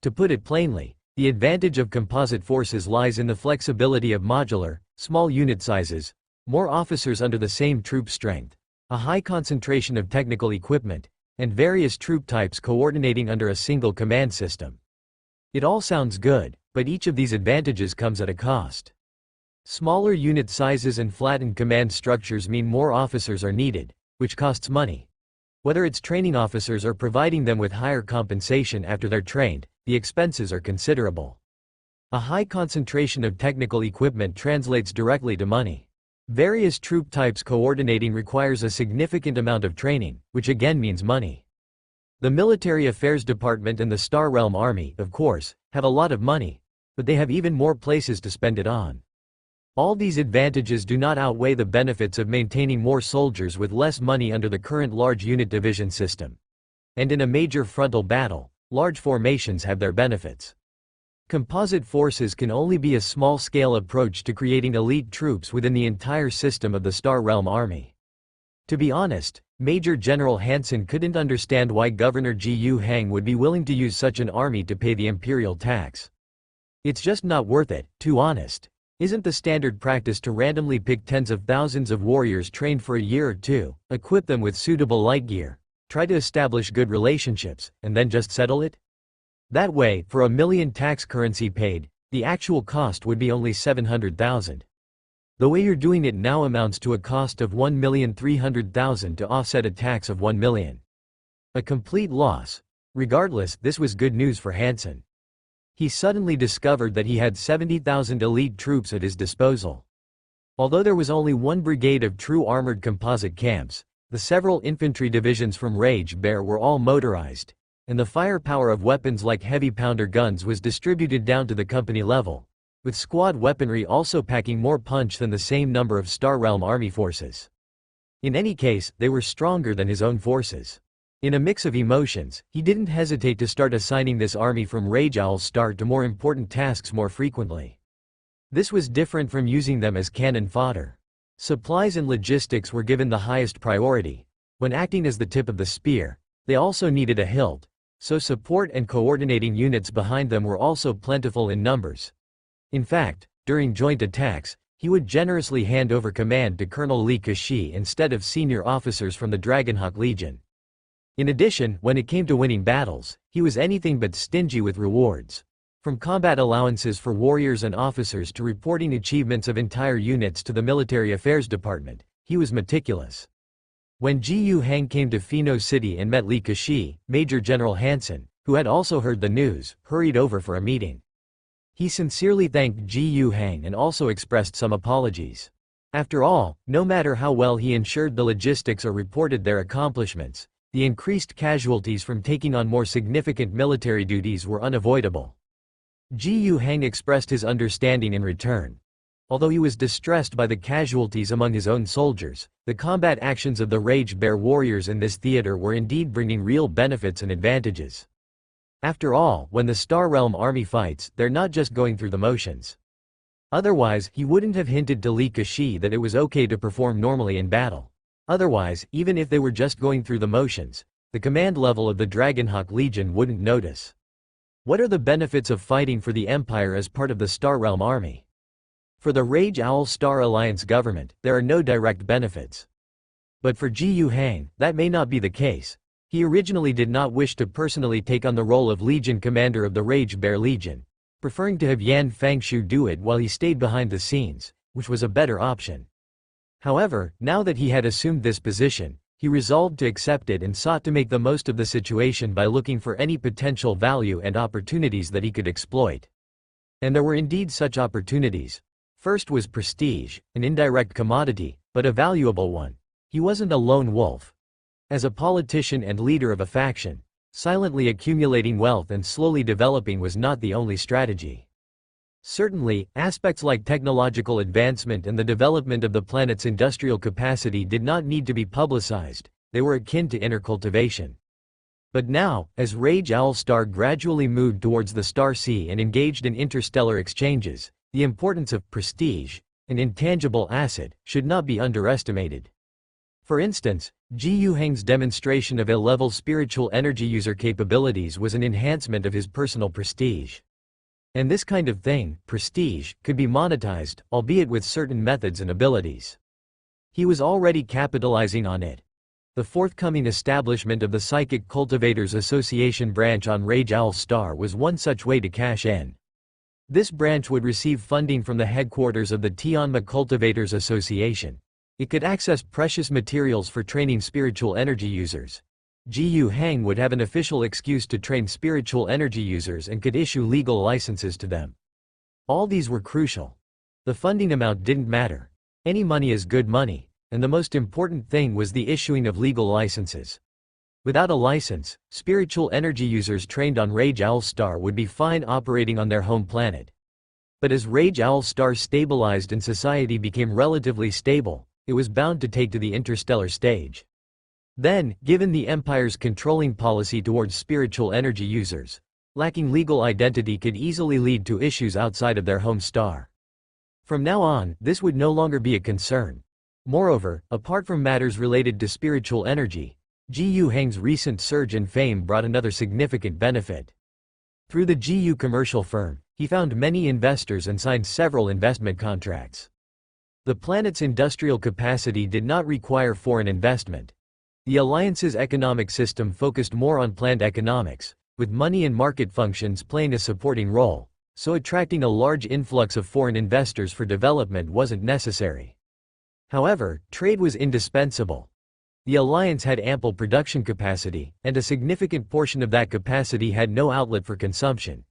To put it plainly, the advantage of composite forces lies in the flexibility of modular, small unit sizes, more officers under the same troop strength, a high concentration of technical equipment, and various troop types coordinating under a single command system. It all sounds good, but each of these advantages comes at a cost. Smaller unit sizes and flattened command structures mean more officers are needed, which costs money. Whether it's training officers or providing them with higher compensation after they're trained, the expenses are considerable. A high concentration of technical equipment translates directly to money. Various troop types coordinating requires a significant amount of training, which again means money. The Military Affairs Department and the Star Realm Army, of course, have a lot of money, but they have even more places to spend it on. All these advantages do not outweigh the benefits of maintaining more soldiers with less money under the current large unit division system. And in a major frontal battle, large formations have their benefits. Composite forces can only be a small-scale approach to creating elite troops within the entire system of the Star Realm Army. To be honest, Major General Hansen couldn't understand why Governor Gu Hang would be willing to use such an army to pay the imperial tax. It's just not worth it, too honest. Isn't the standard practice to randomly pick tens of thousands of warriors trained for a year or two, equip them with suitable light gear, try to establish good relationships, and then just settle it? That way, for 1 million tax currency paid, the actual cost would be only 700,000. The way you're doing it now amounts to a cost of 1,300,000 to offset a tax of 1 million. A complete loss. Regardless, this was good news for Hansen. He suddenly discovered that he had 70,000 elite troops at his disposal. Although there was only one brigade of true armored composite camps, the several infantry divisions from Rage Bear were all motorized, and the firepower of weapons like heavy pounder guns was distributed down to the company level, with squad weaponry also packing more punch than the same number of Star Realm Army forces. In any case, they were stronger than his own forces. In a mix of emotions, he didn't hesitate to start assigning this army from Rage Owl Star to more important tasks more frequently. This was different from using them as cannon fodder. Supplies and logistics were given the highest priority. When acting as the tip of the spear, they also needed a hilt, so support and coordinating units behind them were also plentiful in numbers. In fact, during joint attacks, he would generously hand over command to Colonel Li Kashi instead of senior officers from the Dragonhawk Legion. In addition, when it came to winning battles, he was anything but stingy with rewards. From combat allowances for warriors and officers to reporting achievements of entire units to the Military Affairs Department, he was meticulous. When Gu Hang came to Pheno City and met Li Kashi, Major General Hansen, who had also heard the news, hurried over for a meeting. He sincerely thanked Gu Hang and also expressed some apologies. After all, no matter how well he ensured the logistics or reported their accomplishments, the increased casualties from taking on more significant military duties were unavoidable. Gu Hang expressed his understanding in return. Although he was distressed by the casualties among his own soldiers, the combat actions of the Rage Bear warriors in this theater were indeed bringing real benefits and advantages. After all, when the Star Realm Army fights, they're not just going through the motions. Otherwise, he wouldn't have hinted to Li Kashi that it was okay to perform normally in battle. Otherwise, even if they were just going through the motions, the command level of the Dragonhawk Legion wouldn't notice. What are the benefits of fighting for the Empire as part of the Star Realm Army? For the Rage Owl Star Alliance government, there are no direct benefits. But for Gu Hang, that may not be the case. He originally did not wish to personally take on the role of Legion Commander of the Rage Bear Legion, preferring to have Yan Fangshu do it while he stayed behind the scenes, which was a better option. However, now that he had assumed this position, he resolved to accept it and sought to make the most of the situation by looking for any potential value and opportunities that he could exploit. And there were indeed such opportunities. First was prestige, an indirect commodity, but a valuable one. He wasn't a lone wolf. As a politician and leader of a faction, silently accumulating wealth and slowly developing was not the only strategy. Certainly, aspects like technological advancement and the development of the planet's industrial capacity did not need to be publicized, they were akin to inner cultivation. But now, as Rage Owl Star gradually moved towards the Star Sea and engaged in interstellar exchanges, the importance of prestige, an intangible asset, should not be underestimated. For instance, Gu Hang's demonstration of A-level spiritual energy user capabilities was an enhancement of his personal prestige. And this kind of thing, prestige, could be monetized, albeit with certain methods and abilities. He was already capitalizing on it. The forthcoming establishment of the Psychic Cultivators Association branch on Rage Owl Star was one such way to cash in. This branch would receive funding from the headquarters of the Tianma Cultivators Association. It could access precious materials for training spiritual energy users. Jiyu Hang would have an official excuse to train spiritual energy users and could issue legal licenses to them. All these were crucial. The funding amount didn't matter. Any money is good money, and the most important thing was the issuing of legal licenses. Without a license, spiritual energy users trained on Rage Owl Star would be fine operating on their home planet. But as Rage Owl Star stabilized and society became relatively stable, it was bound to take to the interstellar stage. Then, given the Empire's controlling policy towards spiritual energy users, lacking legal identity could easily lead to issues outside of their home star. From now on, this would no longer be a concern. Moreover, apart from matters related to spiritual energy, Jiyu Hang's recent surge in fame brought another significant benefit. Through the Jiyu commercial firm, he found many investors and signed several investment contracts. The planet's industrial capacity did not require foreign investment. The alliance's economic system focused more on planned economics, with money and market functions playing a supporting role, so attracting a large influx of foreign investors for development wasn't necessary. However, trade was indispensable. The alliance had ample production capacity, and a significant portion of that capacity had no outlet for consumption.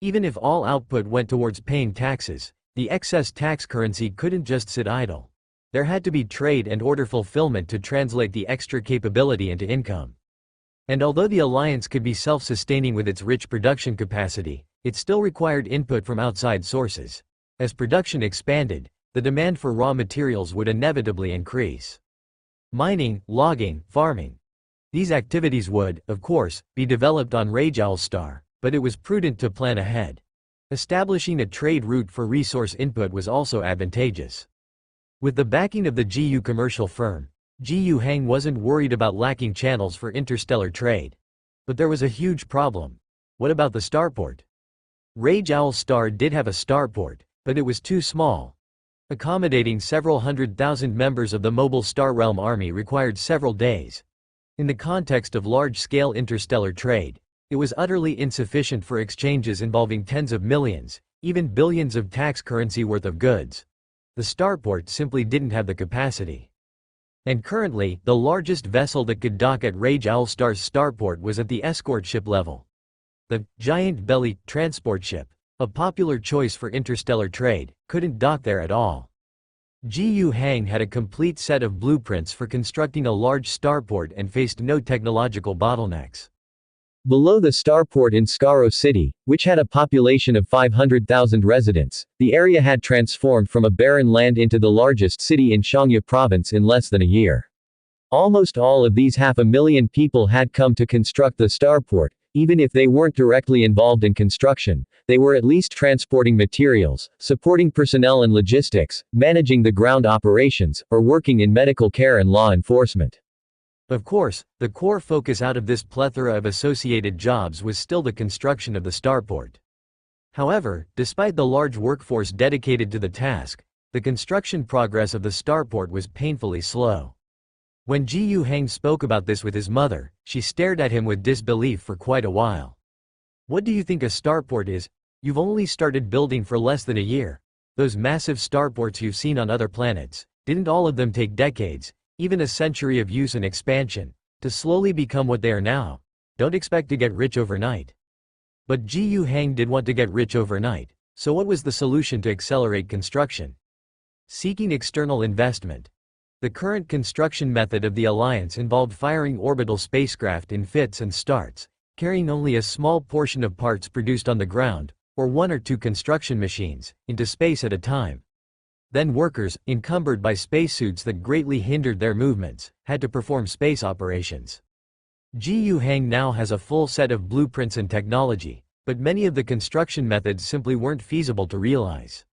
Even if all output went towards paying taxes, the excess tax currency couldn't just sit idle. There had to be trade and order fulfillment to translate the extra capability into income. And although the alliance could be self-sustaining with its rich production capacity, it still required input from outside sources. As production expanded, the demand for raw materials would inevitably increase. Mining, logging, farming. These activities would, of course, be developed on Rage Owl Star, but it was prudent to plan ahead. Establishing a trade route for resource input was also advantageous. With the backing of the Jiyu commercial firm, Jiyu Hang wasn't worried about lacking channels for interstellar trade. But there was a huge problem. What about the starport? Rage Owl Star did have a starport, but it was too small. Accommodating several 100,000 members of the mobile Star Realm army required several days. In the context of large-scale interstellar trade, it was utterly insufficient for exchanges involving tens of millions, even billions of tax currency worth of goods. The starport simply didn't have the capacity. And currently, the largest vessel that could dock at Rage Owl Star's starport was at the escort ship level. The giant belly transport ship, a popular choice for interstellar trade, couldn't dock there at all. Jiyu Hang had a complete set of blueprints for constructing a large starport and faced no technological bottlenecks. Below the starport in Skaro City, which had a population of 500,000 residents, the area had transformed from a barren land into the largest city in Xiangya province in less than a year. Almost all of these 500,000 people had come to construct the starport. Even if they weren't directly involved in construction, they were at least transporting materials, supporting personnel and logistics, managing the ground operations, or working in medical care and law enforcement. Of course, the core focus out of this plethora of associated jobs was still the construction of the starport. However, despite the large workforce dedicated to the task, the construction progress of the starport was painfully slow. When Jiyu Hang spoke about this with his mother, she stared at him with disbelief for quite a while. What do you think a starport is? You've only started building for less than a year. Those massive starports you've seen on other planets, didn't all of them take decades, even a century of use and expansion, to slowly become what they are now? Don't expect to get rich overnight. But Jiyu Hang did want to get rich overnight, so what was the solution to accelerate construction? Seeking external investment. The current construction method of the Alliance involved firing orbital spacecraft in fits and starts, carrying only a small portion of parts produced on the ground, or one or two construction machines, into space at a time. Then workers, encumbered by spacesuits that greatly hindered their movements, had to perform space operations. Jiyu Hang now has a full set of blueprints and technology, but many of the construction methods simply weren't feasible to realize.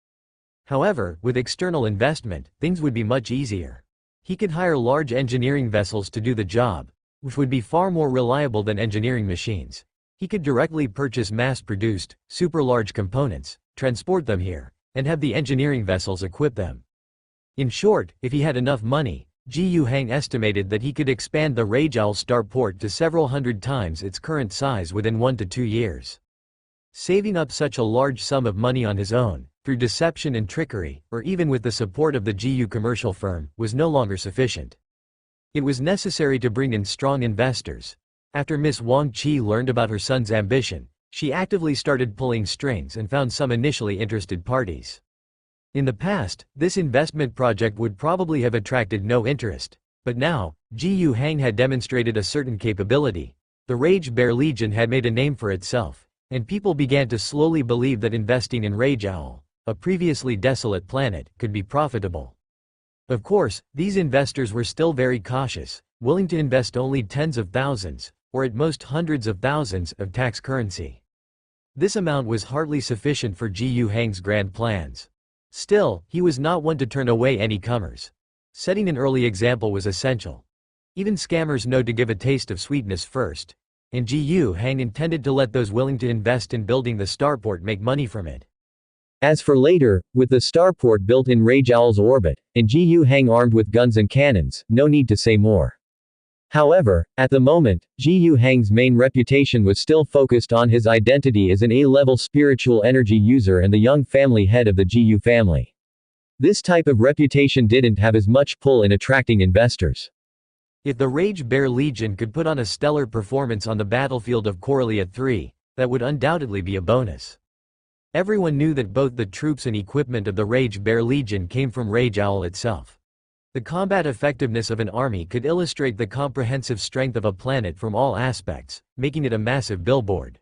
However, with external investment, things would be much easier. He could hire large engineering vessels to do the job, which would be far more reliable than engineering machines. He could directly purchase mass-produced, super-large components, transport them here, and have the engineering vessels equip them. In short, if he had enough money, Ji Hang estimated that he could expand the Rajiao starport to several hundred times its current size within 1 to 2 years. Saving up such a large sum of money on his own, through deception and trickery, or even with the support of the Ji commercial firm, was no longer sufficient. It was necessary to bring in strong investors. After Miss Wang Qi learned about her son's ambition, she actively started pulling strings and found some initially interested parties. In the past, this investment project would probably have attracted no interest, but now, Ji Hang had demonstrated a certain capability. The Rage Bear Legion had made a name for itself, and people began to slowly believe that investing in Rajiao, a previously desolate planet, could be profitable. Of course, these investors were still very cautious, willing to invest only tens of thousands, or at most hundreds of thousands, of tax currency. This amount was hardly sufficient for Ji Hang's grand plans. Still, he was not one to turn away any comers. Setting an early example was essential. Even scammers know to give a taste of sweetness first, and Ji Hang intended to let those willing to invest in building the starport make money from it. As for later, with the starport built in Rajiao's orbit, and Ji Hang armed with guns and cannons, no need to say more. However, at the moment, Ji Hang's main reputation was still focused on his identity as an A-level spiritual energy user and the young family head of the Ji family. This type of reputation didn't have as much pull in attracting investors. If the Rage Bear Legion could put on a stellar performance on the battlefield of Corellia 3, that would undoubtedly be a bonus. Everyone knew that both the troops and equipment of the Rage Bear Legion came from Rajiao itself. The combat effectiveness of an army could illustrate the comprehensive strength of a planet from all aspects, making it a massive billboard.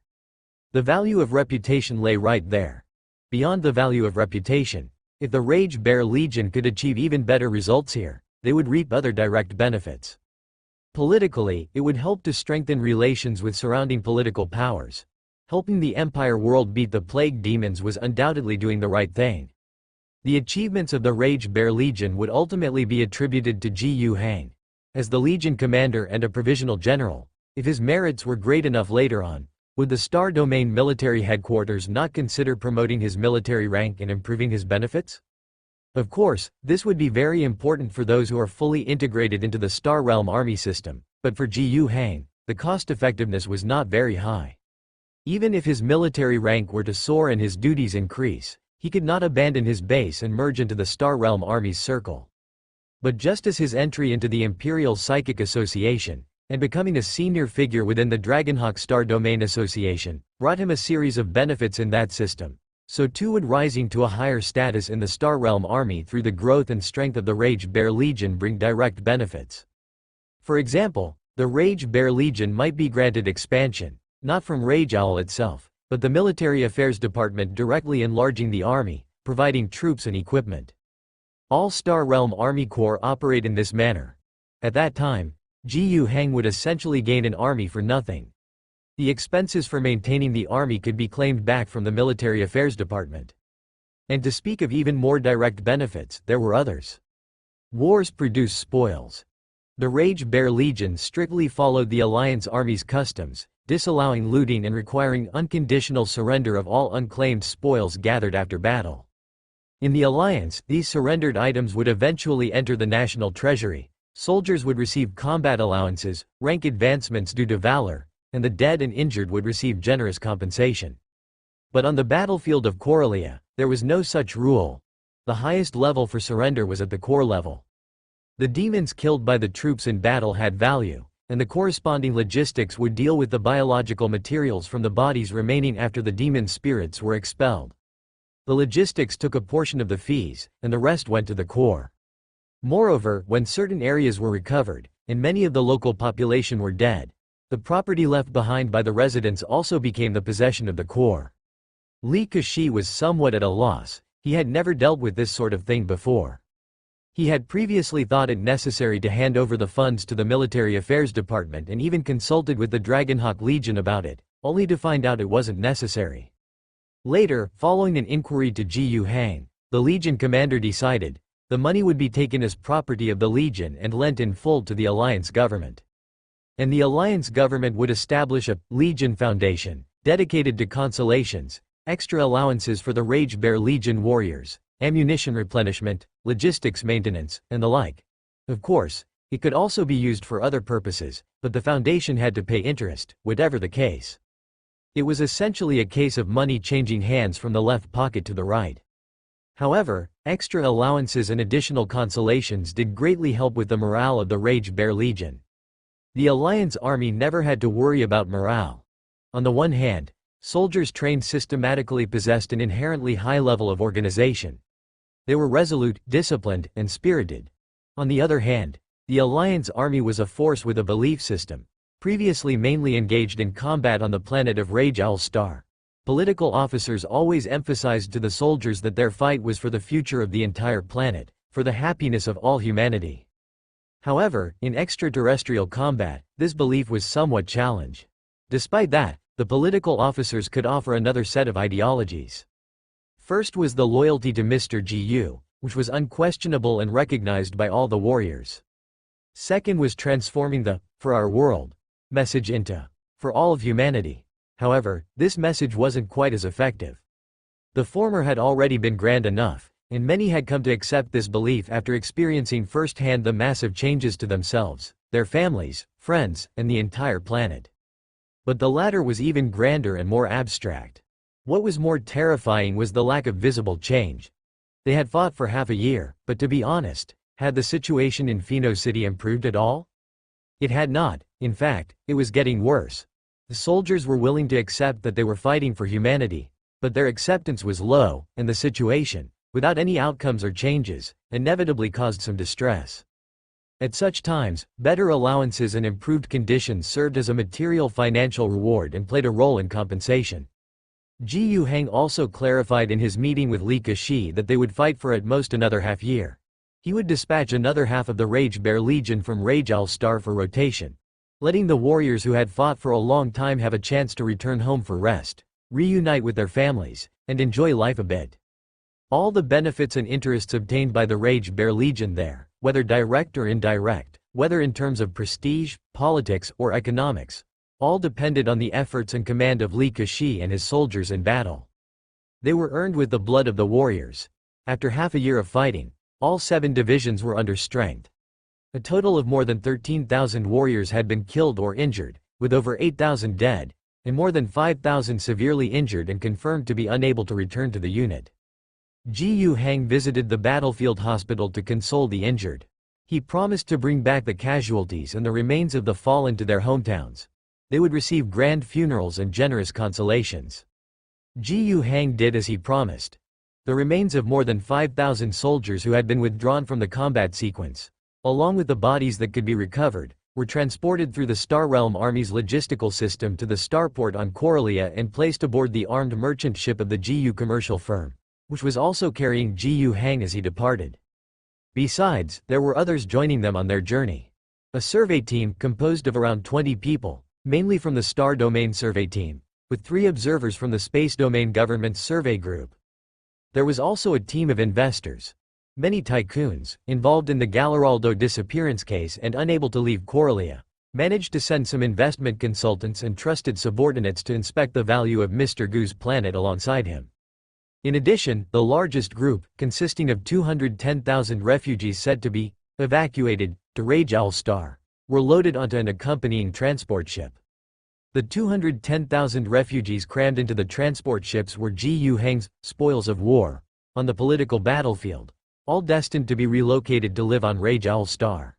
The value of reputation lay right there. Beyond the value of reputation, if the Rage Bear Legion could achieve even better results here, they would reap other direct benefits. Politically, it would help to strengthen relations with surrounding political powers. Helping the Empire world beat the plague demons was undoubtedly doing the right thing. The achievements of the Rage Bear Legion would ultimately be attributed to Ji Hang. As the Legion commander and a provisional general, if his merits were great enough later on, would the Star Domain military headquarters not consider promoting his military rank and improving his benefits? Of course, this would be very important for those who are fully integrated into the Star Realm army system, but for Ji Hang, the cost-effectiveness was not very high. Even if his military rank were to soar and his duties increase, he could not abandon his base and merge into the Star Realm Army's circle. But just as his entry into the Imperial Psychic Association, and becoming a senior figure within the Dragonhawk Star Domain Association, brought him a series of benefits in that system, so too would rising to a higher status in the Star Realm Army through the growth and strength of the Rage Bear Legion bring direct benefits. For example, the Rage Bear Legion might be granted expansion, not from Rajiao itself, but the Military Affairs Department directly enlarging the army, providing troops and equipment. All Star Realm Army Corps operate in this manner. At that time, Ji Hang would essentially gain an army for nothing. The expenses for maintaining the army could be claimed back from the Military Affairs Department. And to speak of even more direct benefits, there were others. Wars produce spoils. The Rage Bear Legion strictly followed the Alliance Army's customs, disallowing looting and requiring unconditional surrender of all unclaimed spoils gathered after battle. In the Alliance, these surrendered items would eventually enter the national treasury, soldiers would receive combat allowances, rank advancements due to valor, and the dead and injured would receive generous compensation. But on the battlefield of Corellia, there was no such rule. The highest level for surrender was at the core level. The demons killed by the troops in battle had value, and the corresponding logistics would deal with the biological materials from the bodies remaining after the demon spirits were expelled. The logistics took a portion of the fees, and the rest went to the core. Moreover, when certain areas were recovered, and many of the local population were dead, the property left behind by the residents also became the possession of the core. Li Kashi was somewhat at a loss. He had never dealt with this sort of thing before. He had previously thought it necessary to hand over the funds to the Military Affairs Department and even consulted with the Dragonhawk Legion about it, only to find out it wasn't necessary. Later, following an inquiry to Ji Hang, the Legion commander decided, the money would be taken as property of the Legion and lent in full to the Alliance government. And the Alliance government would establish a Legion Foundation, dedicated to consolations, extra allowances for the Rage Bear Legion warriors, ammunition replenishment, logistics maintenance, and the like. Of course, it could also be used for other purposes, but the Foundation had to pay interest, whatever the case. It was essentially a case of money changing hands from the left pocket to the right. However, extra allowances and additional consolations did greatly help with the morale of the Rage Bear Legion. The Alliance army never had to worry about morale. On the one hand, soldiers trained systematically possessed an inherently high level of organization. They were resolute, disciplined, and spirited. On the other hand, the Alliance army was a force with a belief system, previously mainly engaged in combat on the planet of Rage Owl Star. Political officers always emphasized to the soldiers that their fight was for the future of the entire planet, for the happiness of all humanity. However, in extraterrestrial combat, this belief was somewhat challenged. Despite that, the political officers could offer another set of ideologies. First was the loyalty to Mr. GU, which was unquestionable and recognized by all the warriors. Second was transforming the "for our world" message into "for all of humanity." However, this message wasn't quite as effective. The former had already been grand enough, and many had come to accept this belief after experiencing firsthand the massive changes to themselves, their families, friends, and the entire planet. But the latter was even grander and more abstract. What was more terrifying was the lack of visible change. They had fought for half a year, but to be honest, had the situation in Pheno City improved at all? It had not. In fact, it was getting worse. The soldiers were willing to accept that they were fighting for humanity, but their acceptance was low, and the situation, without any outcomes or changes, inevitably caused some distress. At such times, better allowances and improved conditions served as a material financial reward and played a role in compensation. Jiu Hang also clarified in his meeting with Li Kashi that they would fight for at most another half year. He would dispatch another half of the Rage Bear Legion from Rage Owl Star for rotation, letting the warriors who had fought for a long time have a chance to return home for rest, reunite with their families, and enjoy life a bit. All the benefits and interests obtained by the Rage Bear Legion there, whether direct or indirect, whether in terms of prestige, politics, or economics, all depended on the efforts and command of Li Kashi and his soldiers in battle. They were earned with the blood of the warriors. After half a year of fighting, all 7 divisions were under strength. A total of more than 13,000 warriors had been killed or injured, with over 8,000 dead, and more than 5,000 severely injured and confirmed to be unable to return to the unit. Jiu Hang visited the battlefield hospital to console the injured. He promised to bring back the casualties and the remains of the fallen to their hometowns. They would receive grand funerals and generous consolations. Jiu Hang did as he promised. The remains of more than 5,000 soldiers who had been withdrawn from the combat sequence, along with the bodies that could be recovered, were transported through the Star Realm Army's logistical system to the starport on Coralia and placed aboard the armed merchant ship of the GU commercial firm, which was also carrying GU Hang as he departed. Besides, there were others joining them on their journey. A survey team composed of around 20 people, mainly from the Star Domain Survey Team, with 3 observers from the Space Domain Government's Survey Group. There was also a team of investors, many tycoons, involved in the Galaraldo disappearance case and unable to leave Coralia, managed to send some investment consultants and trusted subordinates to inspect the value of Mr. Gu's planet alongside him. In addition, the largest group, consisting of 210,000 refugees said to be evacuated to Rage Owl Star, were loaded onto an accompanying transport ship. The 210,000 refugees crammed into the transport ships were Jiu Hang's spoils of war on the political battlefield, all destined to be relocated to live on Rage Owl Star.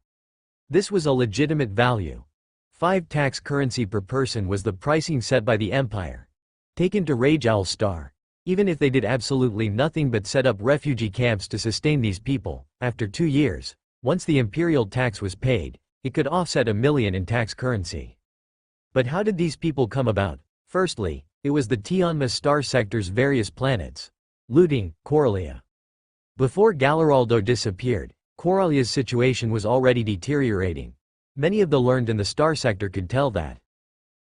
This was a legitimate value. 5 tax currency per person was the pricing set by the Empire. Taken to Rage Owl Star, even if they did absolutely nothing but set up refugee camps to sustain these people, after 2 years, once the imperial tax was paid, it could offset $1 million in tax currency. But how did these people come about? Firstly, it was the Tianma star sector's various planets. Looting, Coralia. Before Galaraldo disappeared, Coralia's situation was already deteriorating. Many of the learned in the star sector could tell that.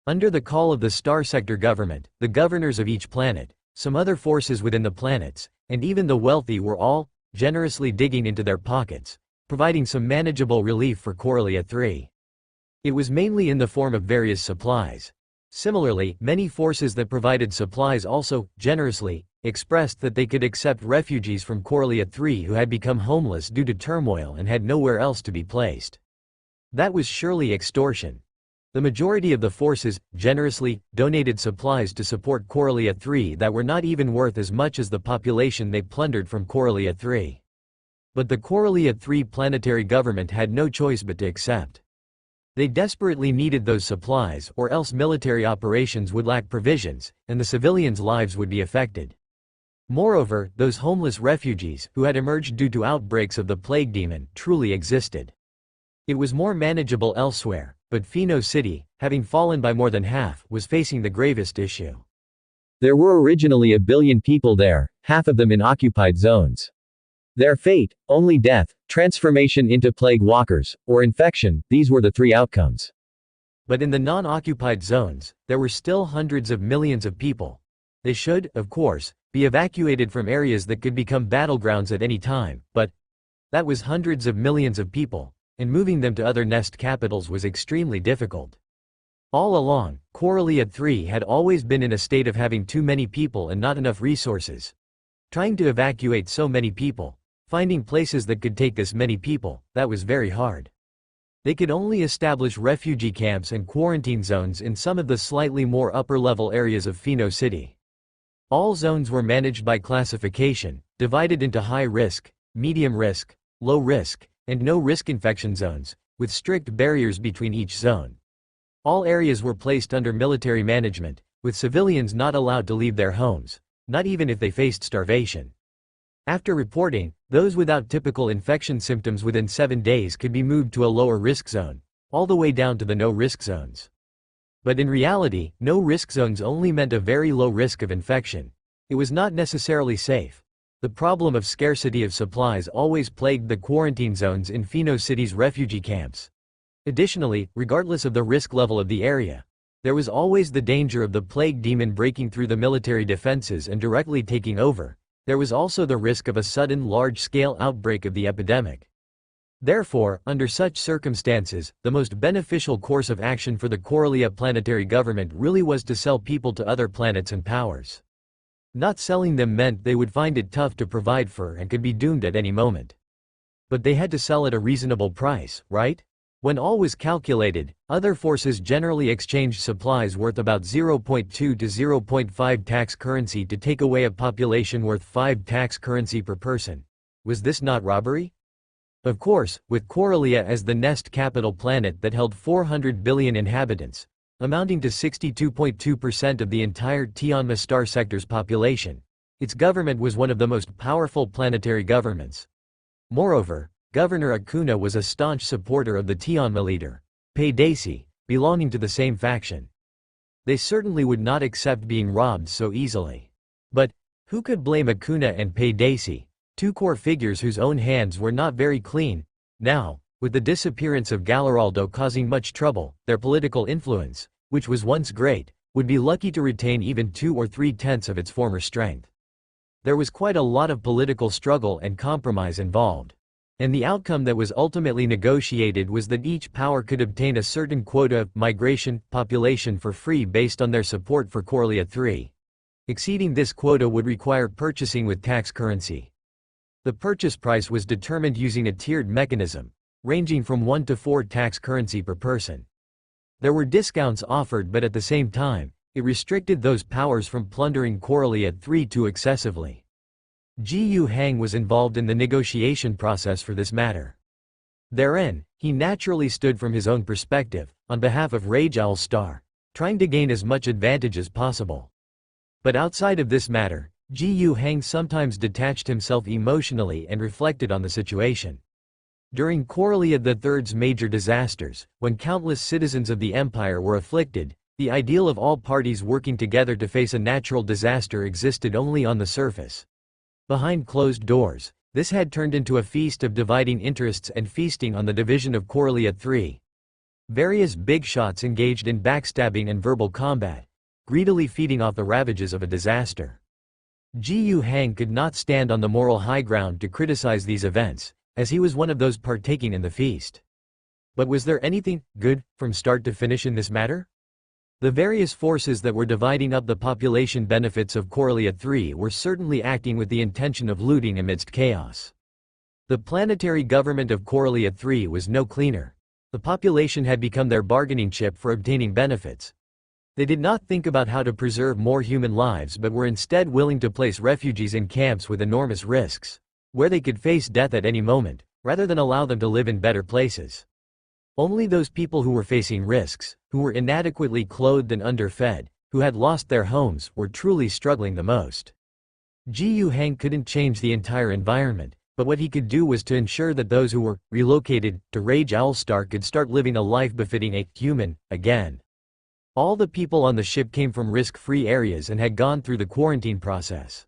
Under the call of the star sector government, the governors of each planet, some other forces within the planets, and even the wealthy were all generously digging into their pockets, providing some manageable relief for Coralia 3. It was mainly in the form of various supplies. Similarly, many forces that provided supplies also, generously, expressed that they could accept refugees from Corellia III who had become homeless due to turmoil and had nowhere else to be placed. That was surely extortion. The majority of the forces generously donated supplies to support Corellia III that were not even worth as much as the population they plundered from Corellia III. But the Corellia III planetary government had no choice but to accept. They desperately needed those supplies, or else military operations would lack provisions, and the civilians' lives would be affected. Moreover, those homeless refugees, who had emerged due to outbreaks of the plague demon, truly existed. It was more manageable elsewhere, but Pheno City, having fallen by more than half, was facing the gravest issue. There were originally 1 billion people there, half of them in occupied zones. Their fate, only death, transformation into plague walkers, or infection, these were the 3 outcomes. But in the non-occupied zones, there were still hundreds of millions of people. They should, of course, be evacuated from areas that could become battlegrounds at any time, but that was hundreds of millions of people, and moving them to other nest capitals was extremely difficult. All along, Corellia III had always been in a state of having too many people and not enough resources. Trying to evacuate so many people, finding places that could take this many people, that was very hard. They could only establish refugee camps and quarantine zones in some of the slightly more upper-level areas of Pheno City. All zones were managed by classification, divided into high risk, medium risk, low risk, and no risk infection zones, with strict barriers between each zone. All areas were placed under military management, with civilians not allowed to leave their homes, not even if they faced starvation. After reporting, those without typical infection symptoms within 7 days could be moved to a lower risk zone, all the way down to the no-risk zones. But in reality, no-risk zones only meant a very low risk of infection. It was not necessarily safe. The problem of scarcity of supplies always plagued the quarantine zones in Pheno City's refugee camps. Additionally, regardless of the risk level of the area, there was always the danger of the plague demon breaking through the military defenses and directly taking over. There was also the risk of a sudden large-scale outbreak of the epidemic. Therefore, under such circumstances, the most beneficial course of action for the Corellia planetary government really was to sell people to other planets and powers. Not selling them meant they would find it tough to provide for and could be doomed at any moment. But they had to sell at a reasonable price, right? When all was calculated, other forces generally exchanged supplies worth about 0.2 to 0.5 tax currency to take away a population worth 5 tax currency per person. Was this not robbery? Of course, with Corellia as the nest capital planet that held 400 billion inhabitants, amounting to 62.2% of the entire Tianma star sector's population, its government was one of the most powerful planetary governments. Moreover, Governor Acuna was a staunch supporter of the Tianma leader, Pei Daisy, belonging to the same faction. They certainly would not accept being robbed so easily. But who could blame Acuna and Pei Daisy, 2 core figures whose own hands were not very clean? Now, with the disappearance of Galleraldo causing much trouble, their political influence, which was once great, would be lucky to retain even 2 or 3/10 of its former strength. There was quite a lot of political struggle and compromise involved. And the outcome that was ultimately negotiated was that each power could obtain a certain quota of migration population for free based on their support for Corellia III. Exceeding this quota would require purchasing with tax currency. The purchase price was determined using a tiered mechanism, ranging from 1 to 4 tax currency per person. There were discounts offered, but at the same time, it restricted those powers from plundering Corellia III too excessively. Gu Hang was involved in the negotiation process for this matter. Therein, he naturally stood from his own perspective, on behalf of Rage Owl Star, trying to gain as much advantage as possible. But outside of this matter, Gu Hang sometimes detached himself emotionally and reflected on the situation. During Corellia III's major disasters, when countless citizens of the empire were afflicted, the ideal of all parties working together to face a natural disaster existed only on the surface. Behind closed doors, this had turned into a feast of dividing interests and feasting on the division of Corellia III. Various big shots engaged in backstabbing and verbal combat, greedily feeding off the ravages of a disaster. Gu Hang could not stand on the moral high ground to criticize these events, as he was one of those partaking in the feast. But was there anything good, from start to finish in this matter? The various forces that were dividing up the population benefits of Corellia 3 were certainly acting with the intention of looting amidst chaos. The planetary government of Corellia 3 was no cleaner. The population had become their bargaining chip for obtaining benefits. They did not think about how to preserve more human lives but were instead willing to place refugees in camps with enormous risks, where they could face death at any moment, rather than allow them to live in better places. Only those people who were facing risks, who were inadequately clothed and underfed, who had lost their homes, were truly struggling the most. Jiu Hang couldn't change the entire environment, but what he could do was to ensure that those who were relocated to Rage Owlstar could start living a life befitting a human again. All the people on the ship came from risk-free areas and had gone through the quarantine process.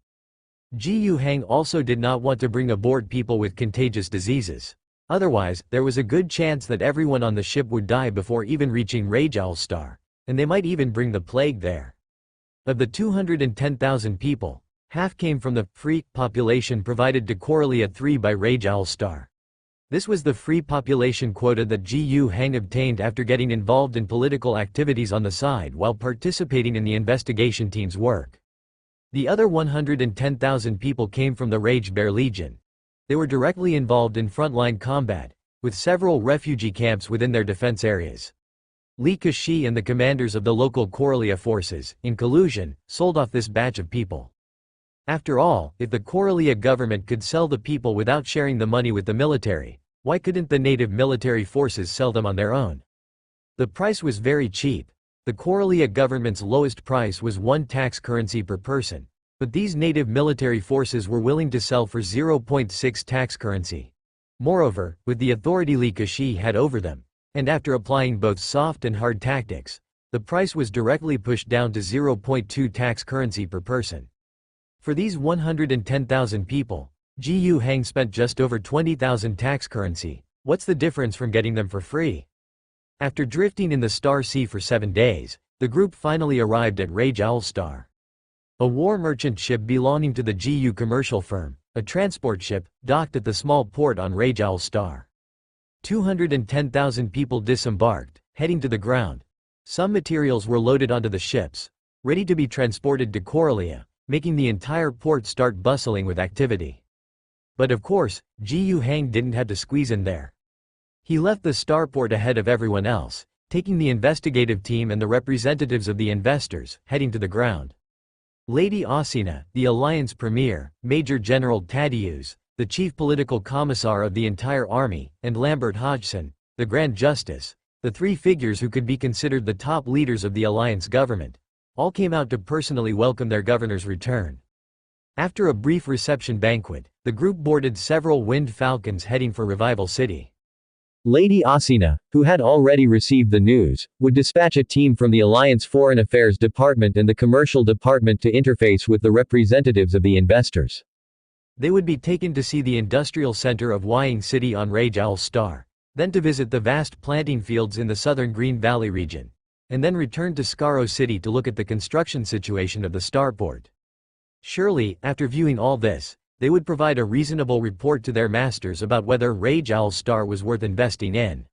Jiu Hang also did not want to bring aboard people with contagious diseases. Otherwise, there was a good chance that everyone on the ship would die before even reaching Rage Owlstar, and they might even bring the plague there. Of the 210,000 people, half came from the free population provided to Corellia 3 by Rage Owlstar. This was the free population quota that Jiu Hang obtained after getting involved in political activities on the side while participating in the investigation team's work. The other 110,000 people came from the Rage Bear Legion. They were directly involved in frontline combat, with several refugee camps within their defense areas. Li Kashi and the commanders of the local Corellia forces, in collusion, sold off this batch of people. After all, if the Corellia government could sell the people without sharing the money with the military, why couldn't the native military forces sell them on their own? The price was very cheap. The Corellia government's lowest price was 1 tax currency per person, but these native military forces were willing to sell for 0.6 tax currency. Moreover, with the authority Li Kashi had over them, and after applying both soft and hard tactics, the price was directly pushed down to 0.2 tax currency per person. For these 110,000 people, Jiu Hang spent just over 20,000 tax currency. What's the difference from getting them for free? After drifting in the Star Sea for 7 days, the group finally arrived at Rage Owlstar. A war merchant ship belonging to the Jiu commercial firm, a transport ship, docked at the small port on Rage Owlstar. 210,000 people disembarked, heading to the ground. Some materials were loaded onto the ships, ready to be transported to Corellia, making the entire port start bustling with activity. But of course, Jiu Hang didn't have to squeeze in there. He left the starport ahead of everyone else, taking the investigative team and the representatives of the investors, heading to the ground. Lady Asina, the Alliance Premier, Major General Tadius, the Chief Political Commissar of the entire army, and Lambert Hodgson, the Grand Justice, the 3 figures who could be considered the top leaders of the Alliance government, all came out to personally welcome their governor's return. After a brief reception banquet, the group boarded several winged falcons heading for Revival City. Lady Asina, who had already received the news, would dispatch a team from the Alliance Foreign Affairs Department and the Commercial Department to interface with the representatives of the investors. They would be taken to see the industrial center of Wying City on Rage Owlstar, then to visit the vast planting fields in the southern Green Valley region, and then return to Scarrow City to look at the construction situation of the starport. Surely, after viewing all this, they would provide a reasonable report to their masters about whether Rage Owlstar was worth investing in.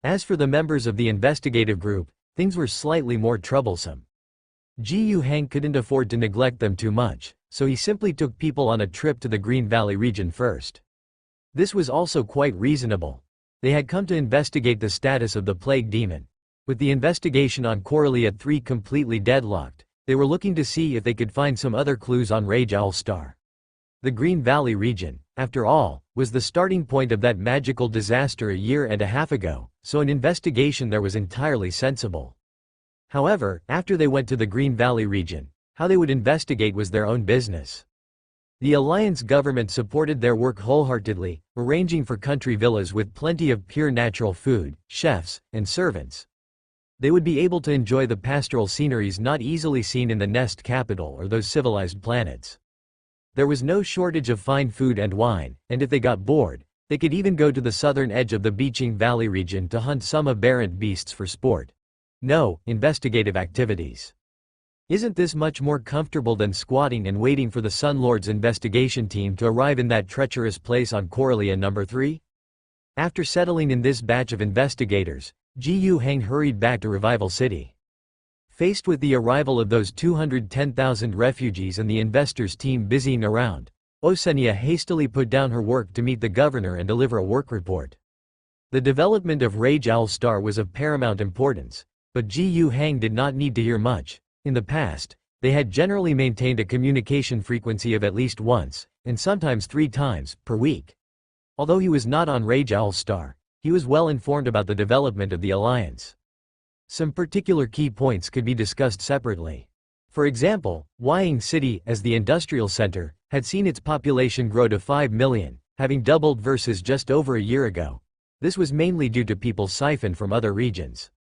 As for the members of the investigative group, things were slightly more troublesome. Jiu Hang couldn't afford to neglect them too much, so he simply took people on a trip to the Green Valley region first. This was also quite reasonable. They had come to investigate the status of the plague demon. With the investigation on Corellia 3 completely deadlocked, they were looking to see if they could find some other clues on Rage Owlstar. The Green Valley region, after all, was the starting point of that magical disaster a year and a half ago, so an investigation there was entirely sensible. However, after they went to the Green Valley region, how they would investigate was their own business. The Alliance government supported their work wholeheartedly, arranging for country villas with plenty of pure natural food, chefs, and servants. They would be able to enjoy the pastoral sceneries not easily seen in the Nest capital or those civilized planets. There was no shortage of fine food and wine, and if they got bored, they could even go to the southern edge of the Beaching Valley region to hunt some aberrant beasts for sport. No, investigative activities. Isn't this much more comfortable than squatting and waiting for the Sun Lord's investigation team to arrive in that treacherous place on Corellia No. 3? After settling in this batch of investigators, Jiu Hang hurried back to Revival City. Faced with the arrival of those 210,000 refugees and the investors' team busying around, Osenia hastily put down her work to meet the governor and deliver a work report. The development of Rage Owl Star was of paramount importance, but Gu Hang did not need to hear much. In the past, they had generally maintained a communication frequency of at least once, and sometimes 3 times, per week. Although he was not on Rage Owl Star, he was well informed about the development of the alliance. Some particular key points could be discussed separately. For example, Wying City, as the industrial center, had seen its population grow to 5 million, having doubled versus just over a year ago. This was mainly due to people siphoned from other regions.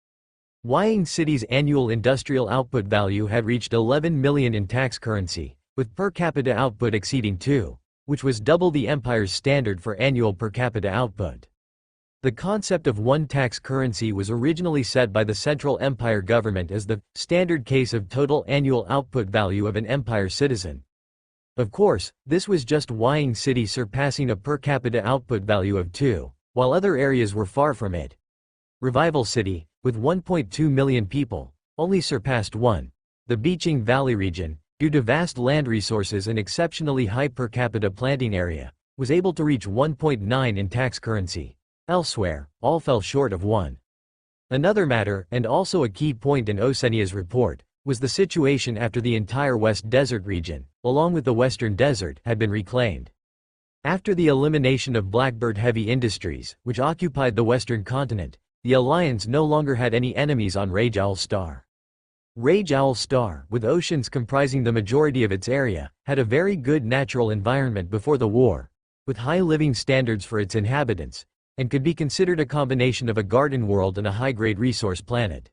Wying City's annual industrial output value had reached 11 million in tax currency, with per capita output exceeding 2, which was double the empire's standard for annual per capita output. The concept of one tax currency was originally set by the Central Empire government as the standard case of total annual output value of an empire citizen. Of course, this was just Wying City surpassing a per capita output value of 2, while other areas were far from it. Revival City, with 1.2 million people, only surpassed 1. The Beeching Valley region, due to vast land resources and exceptionally high per capita planting area, was able to reach 1.9 in tax currency. Elsewhere, all fell short of 1. Another matter, and also a key point in Osenia's report, was the situation after the entire West Desert region, along with the Western Desert, had been reclaimed. After the elimination of Blackbird Heavy Industries, which occupied the western continent, the Alliance no longer had any enemies on Rage Owl Star. Rage Owl Star, with oceans comprising the majority of its area, had a very good natural environment before the war, with high living standards for its inhabitants, and could be considered a combination of a garden world and a high-grade resource planet.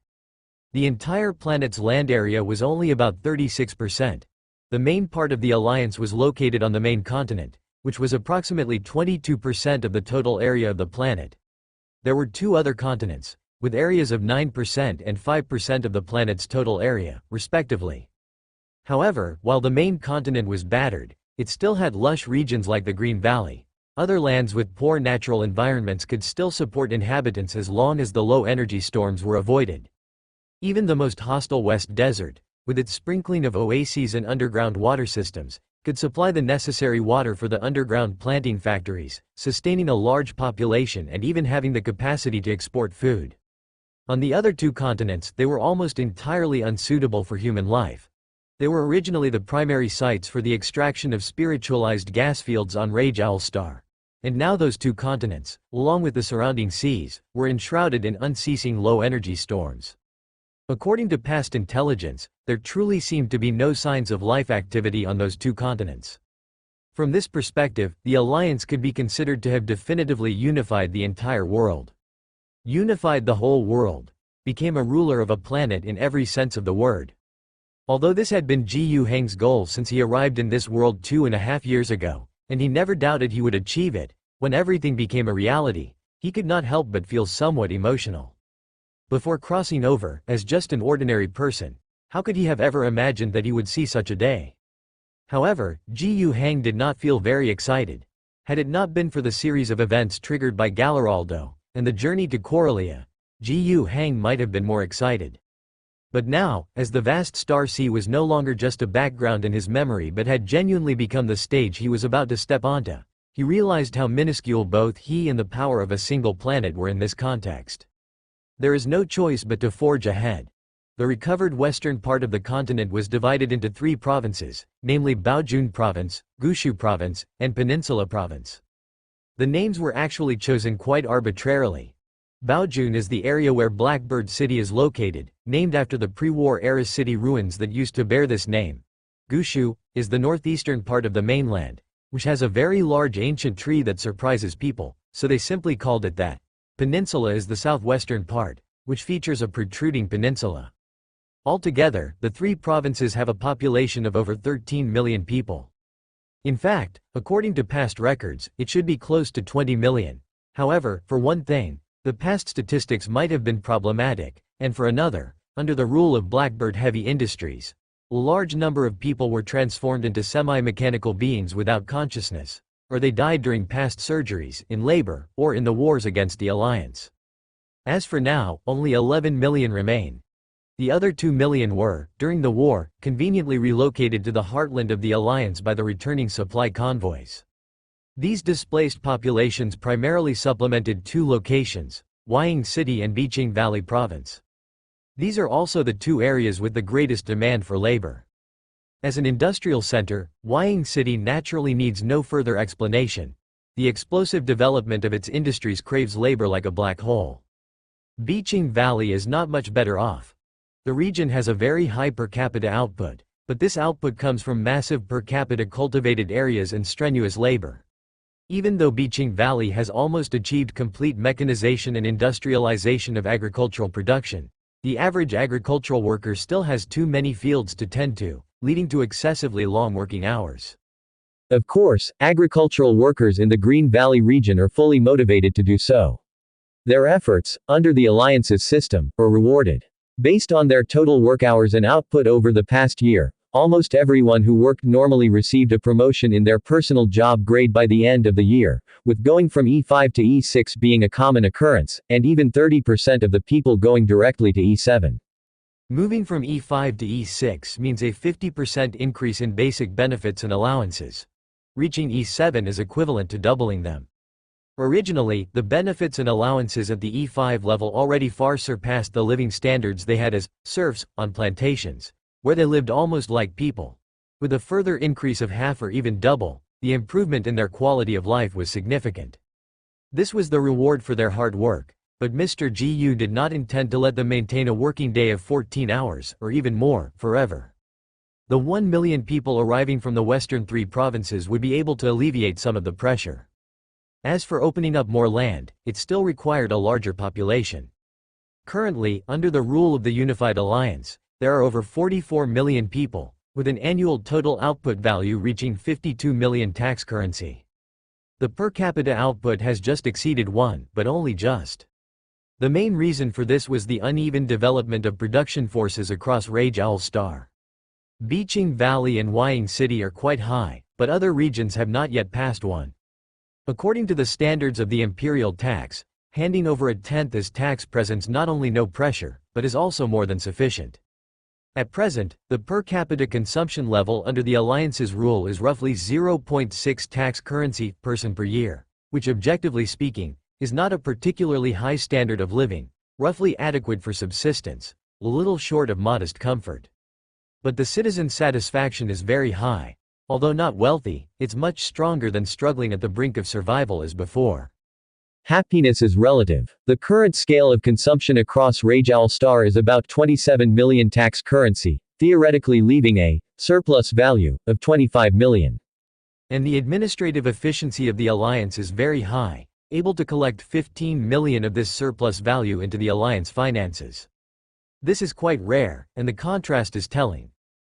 The entire planet's land area was only about 36%. The main part of the Alliance was located on the main continent, which was approximately 22% of the total area of the planet. There were 2 other continents, with areas of 9% and 5% of the planet's total area, respectively. However, while the main continent was battered, it still had lush regions like the Green Valley. Other lands with poor natural environments could still support inhabitants as long as the low-energy storms were avoided. Even the most hostile West Desert, with its sprinkling of oases and underground water systems, could supply the necessary water for the underground planting factories, sustaining a large population and even having the capacity to export food. On the other 2 continents, they were almost entirely unsuitable for human life. They were originally the primary sites for the extraction of spiritualized gas fields on Rage Owl Star. And now those 2 continents, along with the surrounding seas, were enshrouded in unceasing low-energy storms. According to past intelligence, there truly seemed to be no signs of life activity on those 2 continents. From this perspective, the Alliance could be considered to have definitively unified the entire world. Unified the whole world. Became a ruler of a planet in every sense of the word. Although this had been Gu Heng's goal since he arrived in this world 2.5 years ago, and he never doubted he would achieve it, when everything became a reality, he could not help but feel somewhat emotional. Before crossing over, as just an ordinary person, how could he have ever imagined that he would see such a day? However, Gu Heng did not feel very excited. Had it not been for the series of events triggered by Galaraldo, and the journey to Coralia, Gu Heng might have been more excited. But now, as the vast star sea was no longer just a background in his memory but had genuinely become the stage he was about to step onto, he realized how minuscule both he and the power of a single planet were in this context. There is no choice but to forge ahead. The recovered western part of the continent was divided into 3 provinces, namely Baojun Province, Gushu Province, and Peninsula Province. The names were actually chosen quite arbitrarily. Baojun is the area where Blackbird City is located, named after the pre-war era city ruins that used to bear this name. Gushu is the northeastern part of the mainland, which has a very large ancient tree that surprises people, so they simply called it that. Peninsula is the southwestern part, which features a protruding peninsula. Altogether, the 3 provinces have a population of over 13 million people. In fact, according to past records, it should be close to 20 million. However, for one thing, the past statistics might have been problematic, and for another, under the rule of Blackbird Heavy Industries, a large number of people were transformed into semi-mechanical beings without consciousness, or they died during past surgeries, in labor, or in the wars against the Alliance. As for now, only 11 million remain. The other 2 million were, during the war, conveniently relocated to the heartland of the alliance by the returning supply convoys. These displaced populations primarily supplemented 2 locations, Wying City and Beijing Valley Province. These are also the 2 areas with the greatest demand for labor. As an industrial center, Wying City naturally needs no further explanation. The explosive development of its industries craves labor like a black hole. Beijing Valley is not much better off. The region has a very high per capita output, but this output comes from massive per capita cultivated areas and strenuous labor. Even though Beijing Valley has almost achieved complete mechanization and industrialization of agricultural production, the average agricultural worker still has too many fields to tend to, leading to excessively long working hours. Of course, agricultural workers in the Green Valley region are fully motivated to do so. Their efforts, under the alliance's system, are rewarded. Based on their total work hours and output over the past year, almost everyone who worked normally received a promotion in their personal job grade by the end of the year, with going from E5 to E6 being a common occurrence, and even 30% of the people going directly to E7. Moving from E5 to E6 means a 50% increase in basic benefits and allowances. Reaching E7 is equivalent to doubling them. Originally, the benefits and allowances at the E5 level already far surpassed the living standards they had as serfs on plantations, where they lived almost like people. With a further increase of half or even double, the improvement in their quality of life was significant. This was the reward for their hard work, but Mr. Gu did not intend to let them maintain a working day of 14 hours, or even more, forever. The 1 million people arriving from the western 3 provinces would be able to alleviate some of the pressure. As for opening up more land, it still required a larger population. Currently, under the rule of the Unified Alliance, there are over 44 million people, with an annual total output value reaching 52 million tax currency. The per capita output has just exceeded 1, but only just. The main reason for this was the uneven development of production forces across Rage Owl Star. Beijing Valley and Wying City are quite high, but other regions have not yet passed 1. According to the standards of the imperial tax, handing over a tenth as tax presents not only no pressure, but is also more than sufficient. At present, the per capita consumption level under the alliance's rule is roughly 0.6 tax currency person per year, which objectively speaking, is not a particularly high standard of living, roughly adequate for subsistence, a little short of modest comfort. But the citizen's satisfaction is very high. Although not wealthy, it's much stronger than struggling at the brink of survival as before. Happiness is relative. The current scale of consumption across Rage Owl Star is about 27 million tax currency, theoretically leaving a surplus value of 25 million. And the administrative efficiency of the alliance is very high, able to collect 15 million of this surplus value into the alliance finances. This is quite rare, and the contrast is telling.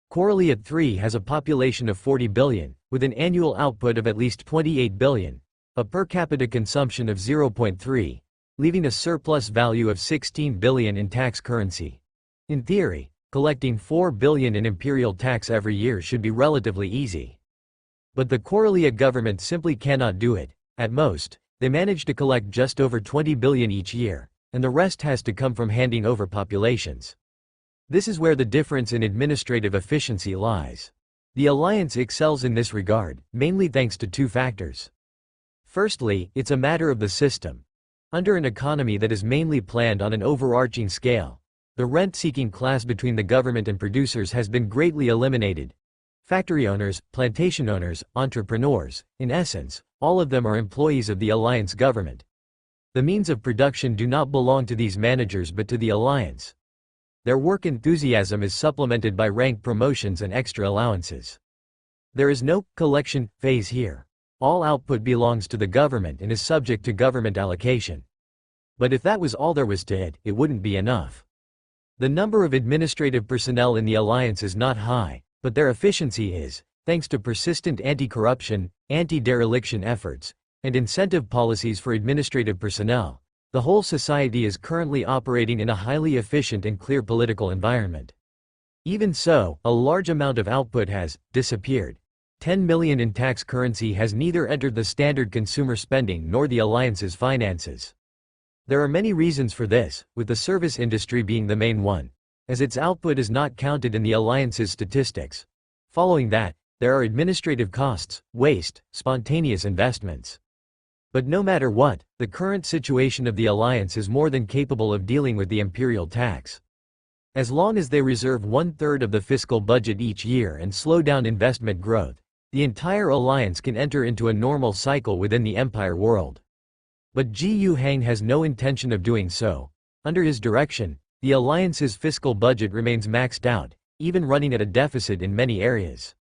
Corellia 3 has a population of 40 billion, with an annual output of at least 28 billion, a per capita consumption of 0.3, leaving a surplus value of 16 billion in tax currency. In theory, collecting 4 billion in imperial tax every year should be relatively easy. But the Corellia government simply cannot do it. At most, they manage to collect just over 20 billion each year, and the rest has to come from handing over populations. This is where the difference in administrative efficiency lies. The alliance excels in this regard, mainly thanks to 2 factors. Firstly, it's a matter of the system. Under an economy that is mainly planned on an overarching scale, the rent-seeking class between the government and producers has been greatly eliminated. Factory owners, plantation owners, entrepreneurs, in essence, all of them are employees of the alliance government. The means of production do not belong to these managers but to the alliance. Their work enthusiasm is supplemented by rank promotions and extra allowances. There is no collection phase here. All output belongs to the government and is subject to government allocation. But if that was all there was to it, it wouldn't be enough. The number of administrative personnel in the alliance is not high, but their efficiency is, thanks to persistent anti-corruption, anti-dereliction efforts, and incentive policies for administrative personnel. The whole society is currently operating in a highly efficient and clear political environment. Even so, a large amount of output has disappeared. 10 million in tax currency has neither entered the standard consumer spending nor the alliance's finances. There are many reasons for this, with the service industry being the main one. as its output is not counted in the alliance's statistics. Following that, there are administrative costs, waste, spontaneous investments. But no matter what, the current situation of the alliance is more than capable of dealing with the imperial tax. As long as they reserve 1/3 of the fiscal budget each year and slow down investment growth, the entire alliance can enter into a normal cycle within the empire world. But Gu Hang has no intention of doing so. Under his direction, the alliance's fiscal budget remains maxed out, even running at a deficit in many areas.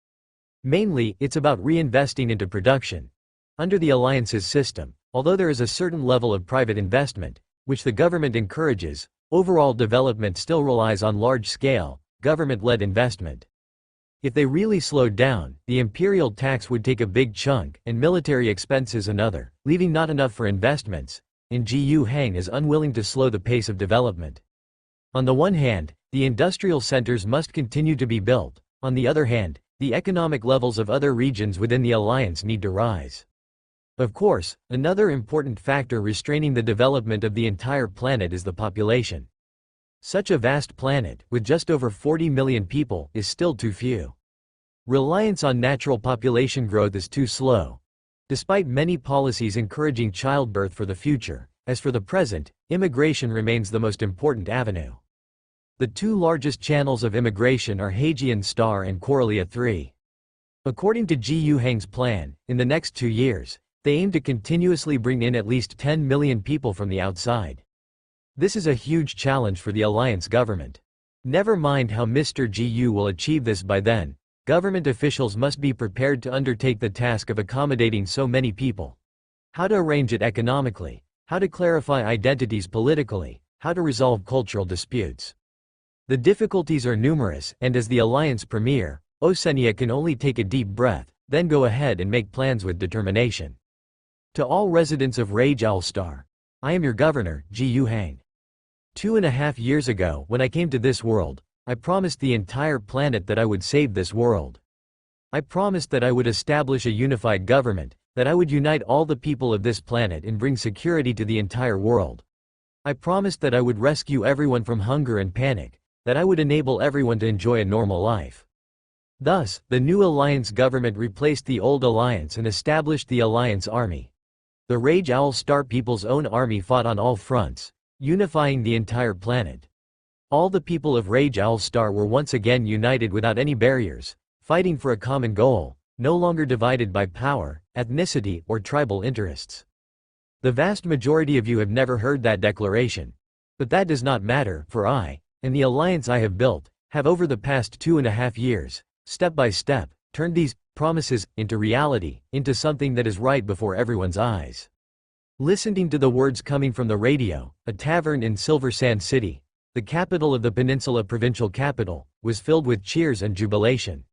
Mainly, it's about reinvesting into production. Under the alliance's system, although there is a certain level of private investment, which the government encourages, overall development still relies on large-scale, government-led investment. If they really slowed down, the imperial tax would take a big chunk, and military expenses another, leaving not enough for investments, and Gu Hang is unwilling to slow the pace of development. On the one hand, the industrial centers must continue to be built. On the other hand, the economic levels of other regions within the alliance need to rise. Of course, another important factor restraining the development of the entire planet is the population. Such a vast planet, with just over 40 million people, is still too few. Reliance on natural population growth is too slow. Despite many policies encouraging childbirth for the future, as for the present, immigration remains the most important avenue. The two largest channels of immigration are Hagian Star and Coralia 3. According to Gu Hang's plan, in the next 2 years, they aim to continuously bring in at least 10 million people from the outside. This is a huge challenge for the alliance government. Never mind how Mr. Gu will achieve this by then, government officials must be prepared to undertake the task of accommodating so many people. How to arrange it economically, how to clarify identities politically, how to resolve cultural disputes. The difficulties are numerous, and as the alliance premier, Osenia can only take a deep breath, then go ahead and make plans with determination. To all residents of Rage Owl Star, I am your governor, Gu Hang. 2.5 years ago, when I came to this world, I promised the entire planet that I would save this world. I promised that I would establish a unified government, that I would unite all the people of this planet and bring security to the entire world. I promised that I would rescue everyone from hunger and panic, that I would enable everyone to enjoy a normal life. Thus, the new alliance government replaced the old alliance and established the alliance army. The Rage Owl Star people's own army fought on all fronts, unifying the entire planet. All the people of Rage Owl Star were once again united without any barriers, fighting for a common goal, no longer divided by power, ethnicity, or tribal interests. The vast majority of you have never heard that declaration. But that does not matter, for I, and the alliance I have built, have over the past 2.5 years, step by step, turned these promises into reality, into something that is right before everyone's eyes. Listening to the words coming from the radio, a tavern in Silver Sand City, the capital of the Peninsula provincial capital, was filled with cheers and jubilation.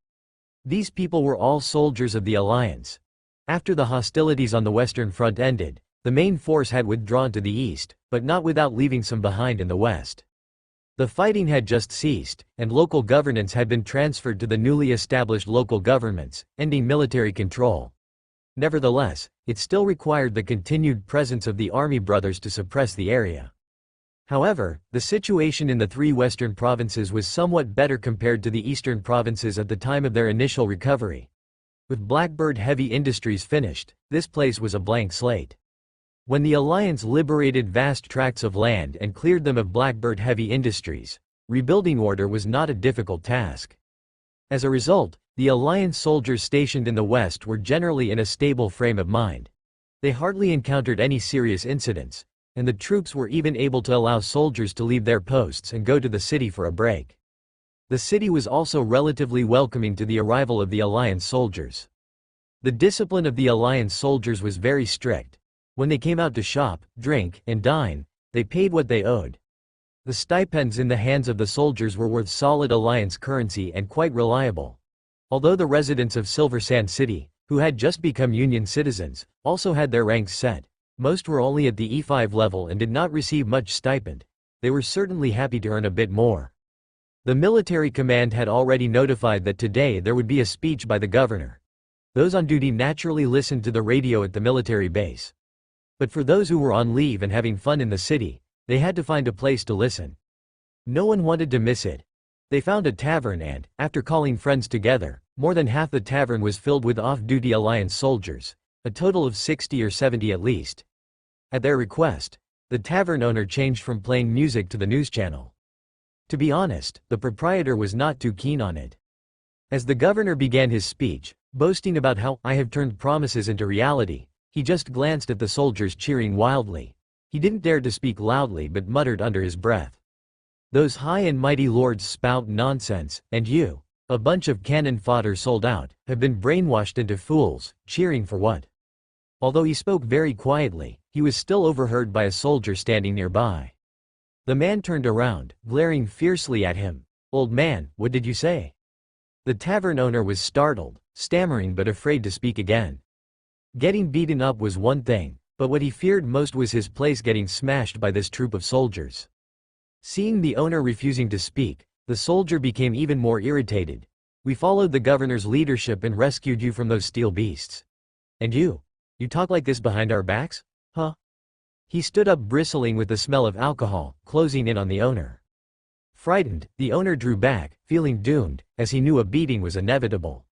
These people were all soldiers of the alliance. After the hostilities on the Western Front ended, the main force had withdrawn to the east, but not without leaving some behind in the west. The fighting had just ceased, and local governance had been transferred to the newly established local governments, ending military control. Nevertheless, it still required the continued presence of the army brothers to suppress the area. However, the situation in the 3 western provinces was somewhat better compared to the eastern provinces at the time of their initial recovery. With Blackbird Heavy Industries finished, this place was a blank slate. When the alliance liberated vast tracts of land and cleared them of Blackbird Heavy Industries, rebuilding order was not a difficult task. As a result, the alliance soldiers stationed in the west were generally in a stable frame of mind. They hardly encountered any serious incidents, and the troops were even able to allow soldiers to leave their posts and go to the city for a break. The city was also relatively welcoming to the arrival of the alliance soldiers. The discipline of the alliance soldiers was very strict. When they came out to shop, drink, and dine, they paid what they owed. The stipends in the hands of the soldiers were worth solid alliance currency and quite reliable. Although the residents of Silver Sand City, who had just become Union citizens, also had their ranks set, most were only at the E5 level and did not receive much stipend. They were certainly happy to earn a bit more. The military command had already notified that today there would be a speech by the governor. Those on duty naturally listened to the radio at the military base. But for those who were on leave and having fun in the city, they had to find a place to listen. No one wanted to miss it. They found a tavern and, after calling friends together, more than half the tavern was filled with off-duty Alliance soldiers, a total of 60 or 70 at least. At their request, the tavern owner changed from playing music to the news channel. To be honest, the proprietor was not too keen on it. As the governor began his speech, boasting about how I have turned promises into reality, he just glanced at the soldiers cheering wildly. He didn't dare to speak loudly but muttered under his breath. Those high and mighty lords spout nonsense, and you, a bunch of cannon fodder sold out, have been brainwashed into fools, cheering for what? Although he spoke very quietly, he was still overheard by a soldier standing nearby. The man turned around, glaring fiercely at him. Old man, what did you say? The tavern owner was startled, stammering but afraid to speak again. Getting beaten up was one thing, but what he feared most was his place getting smashed by this troop of soldiers. Seeing the owner refusing to speak, the soldier became even more irritated. We followed the governor's leadership and rescued you from those steel beasts. And you talk like this behind our backs? Huh? He stood up bristling with the smell of alcohol, closing in on the owner. Frightened, the owner drew back, feeling doomed, as he knew a beating was inevitable.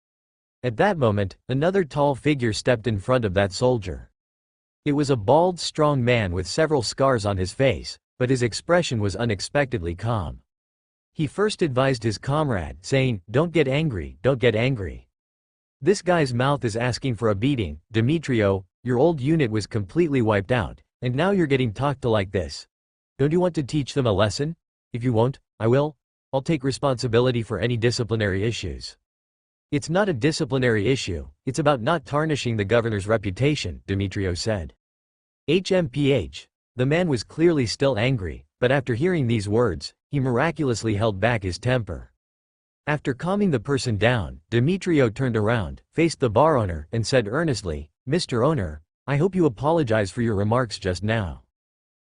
At that moment, another tall figure stepped in front of that soldier. It was a bald, strong man with several scars on his face, but his expression was unexpectedly calm. He first advised his comrade, saying, "Don't get angry, don't get angry. This guy's mouth is asking for a beating, Demetrio, your old unit was completely wiped out, and now you're getting talked to like this. Don't you want to teach them a lesson? If you won't, I will. I'll take responsibility for any disciplinary issues." "It's not a disciplinary issue, it's about not tarnishing the governor's reputation," Demetrio said. HMPH. The man was clearly still angry, but after hearing these words, he miraculously held back his temper. After calming the person down, Demetrio turned around, faced the bar owner, and said earnestly, "Mr. Owner, I hope you apologize for your remarks just now."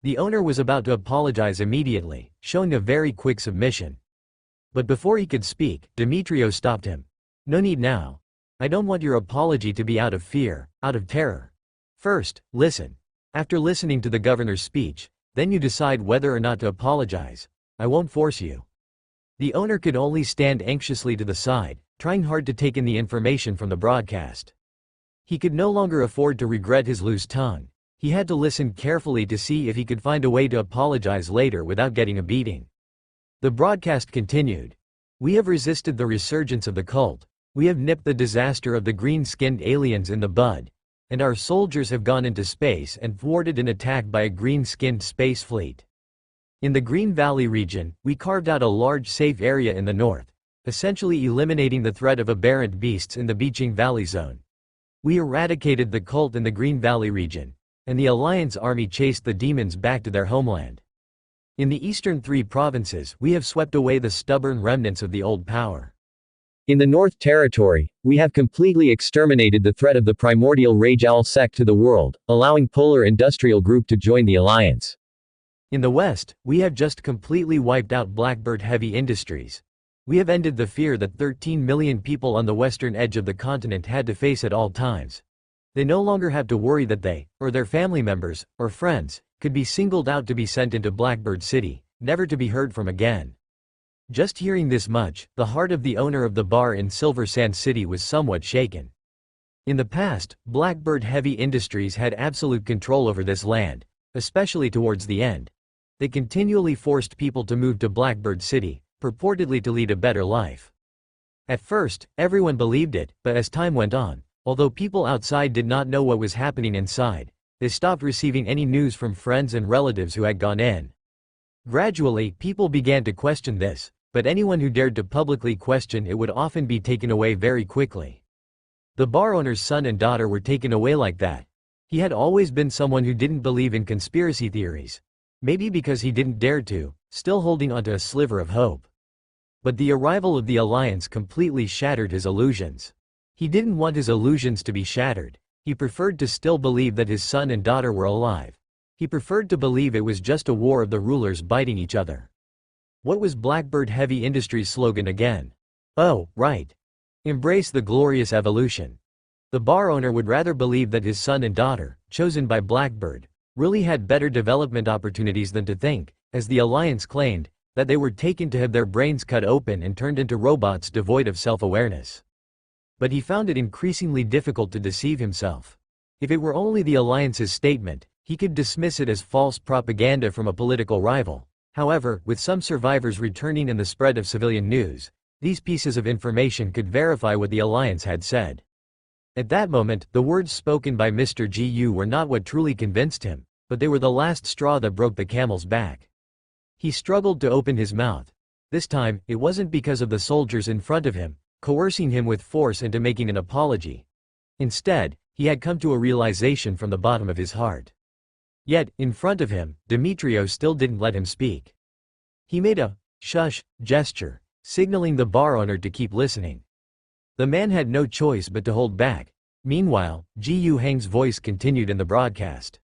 The owner was about to apologize immediately, showing a very quick submission. But before he could speak, Demetrio stopped him. "No need now. I don't want your apology to be out of fear, out of terror. First, listen. After listening to the governor's speech, then you decide whether or not to apologize. I won't force you." The owner could only stand anxiously to the side, trying hard to take in the information from the broadcast. He could no longer afford to regret his loose tongue. He had to listen carefully to see if he could find a way to apologize later without getting a beating. The broadcast continued. "We have resisted the resurgence of the cult. We have nipped the disaster of the green-skinned aliens in the bud. And our soldiers have gone into space and thwarted an attack by a green-skinned space fleet. In the Green Valley region, we carved out a large safe area in the north, essentially eliminating the threat of aberrant beasts in the Beaching Valley zone. We eradicated the cult in the Green Valley region, and the Alliance army chased the demons back to their homeland. In the eastern 3 provinces, we have swept away the stubborn remnants of the old power. In the North Territory, we have completely exterminated the threat of the primordial Rage Owl sect to the world, allowing Polar Industrial Group to join the alliance. In the West, we have just completely wiped out Blackbird Heavy Industries. We have ended the fear that 13 million people on the western edge of the continent had to face at all times. They no longer have to worry that they, or their family members, or friends, could be singled out to be sent into Blackbird City, never to be heard from again. Just hearing this much, the heart of the owner of the bar in Silver Sand City was somewhat shaken. In the past, Blackbird Heavy Industries had absolute control over this land, especially towards the end. They continually forced people to move to Blackbird City, purportedly to lead a better life. At first, everyone believed it, but as time went on, although people outside did not know what was happening inside, they stopped receiving any news from friends and relatives who had gone in. Gradually, people began to question this. But anyone who dared to publicly question it would often be taken away very quickly. The bar owner's son and daughter were taken away like that. He had always been someone who didn't believe in conspiracy theories. Maybe because he didn't dare to, still holding onto a sliver of hope. But the arrival of the Alliance completely shattered his illusions. He didn't want his illusions to be shattered. He preferred to still believe that his son and daughter were alive. He preferred to believe it was just a war of the rulers biting each other. What was Blackbird Heavy Industries' slogan again? Oh, right. Embrace the glorious evolution. The bar owner would rather believe that his son and daughter, chosen by Blackbird, really had better development opportunities than to think, as the Alliance claimed, that they were taken to have their brains cut open and turned into robots devoid of self-awareness. But he found it increasingly difficult to deceive himself. If it were only the Alliance's statement, he could dismiss it as false propaganda from a political rival. However, with some survivors returning and the spread of civilian news, these pieces of information could verify what the Alliance had said. At that moment, the words spoken by Mr. Gu were not what truly convinced him, but they were the last straw that broke the camel's back. He struggled to open his mouth. This time, it wasn't because of the soldiers in front of him, coercing him with force into making an apology. Instead, he had come to a realization from the bottom of his heart. Yet, in front of him, Demetrio still didn't let him speak. He made a shush gesture, signaling the bar owner to keep listening. The man had no choice but to hold back. Meanwhile, Gu Heng's voice continued in the broadcast.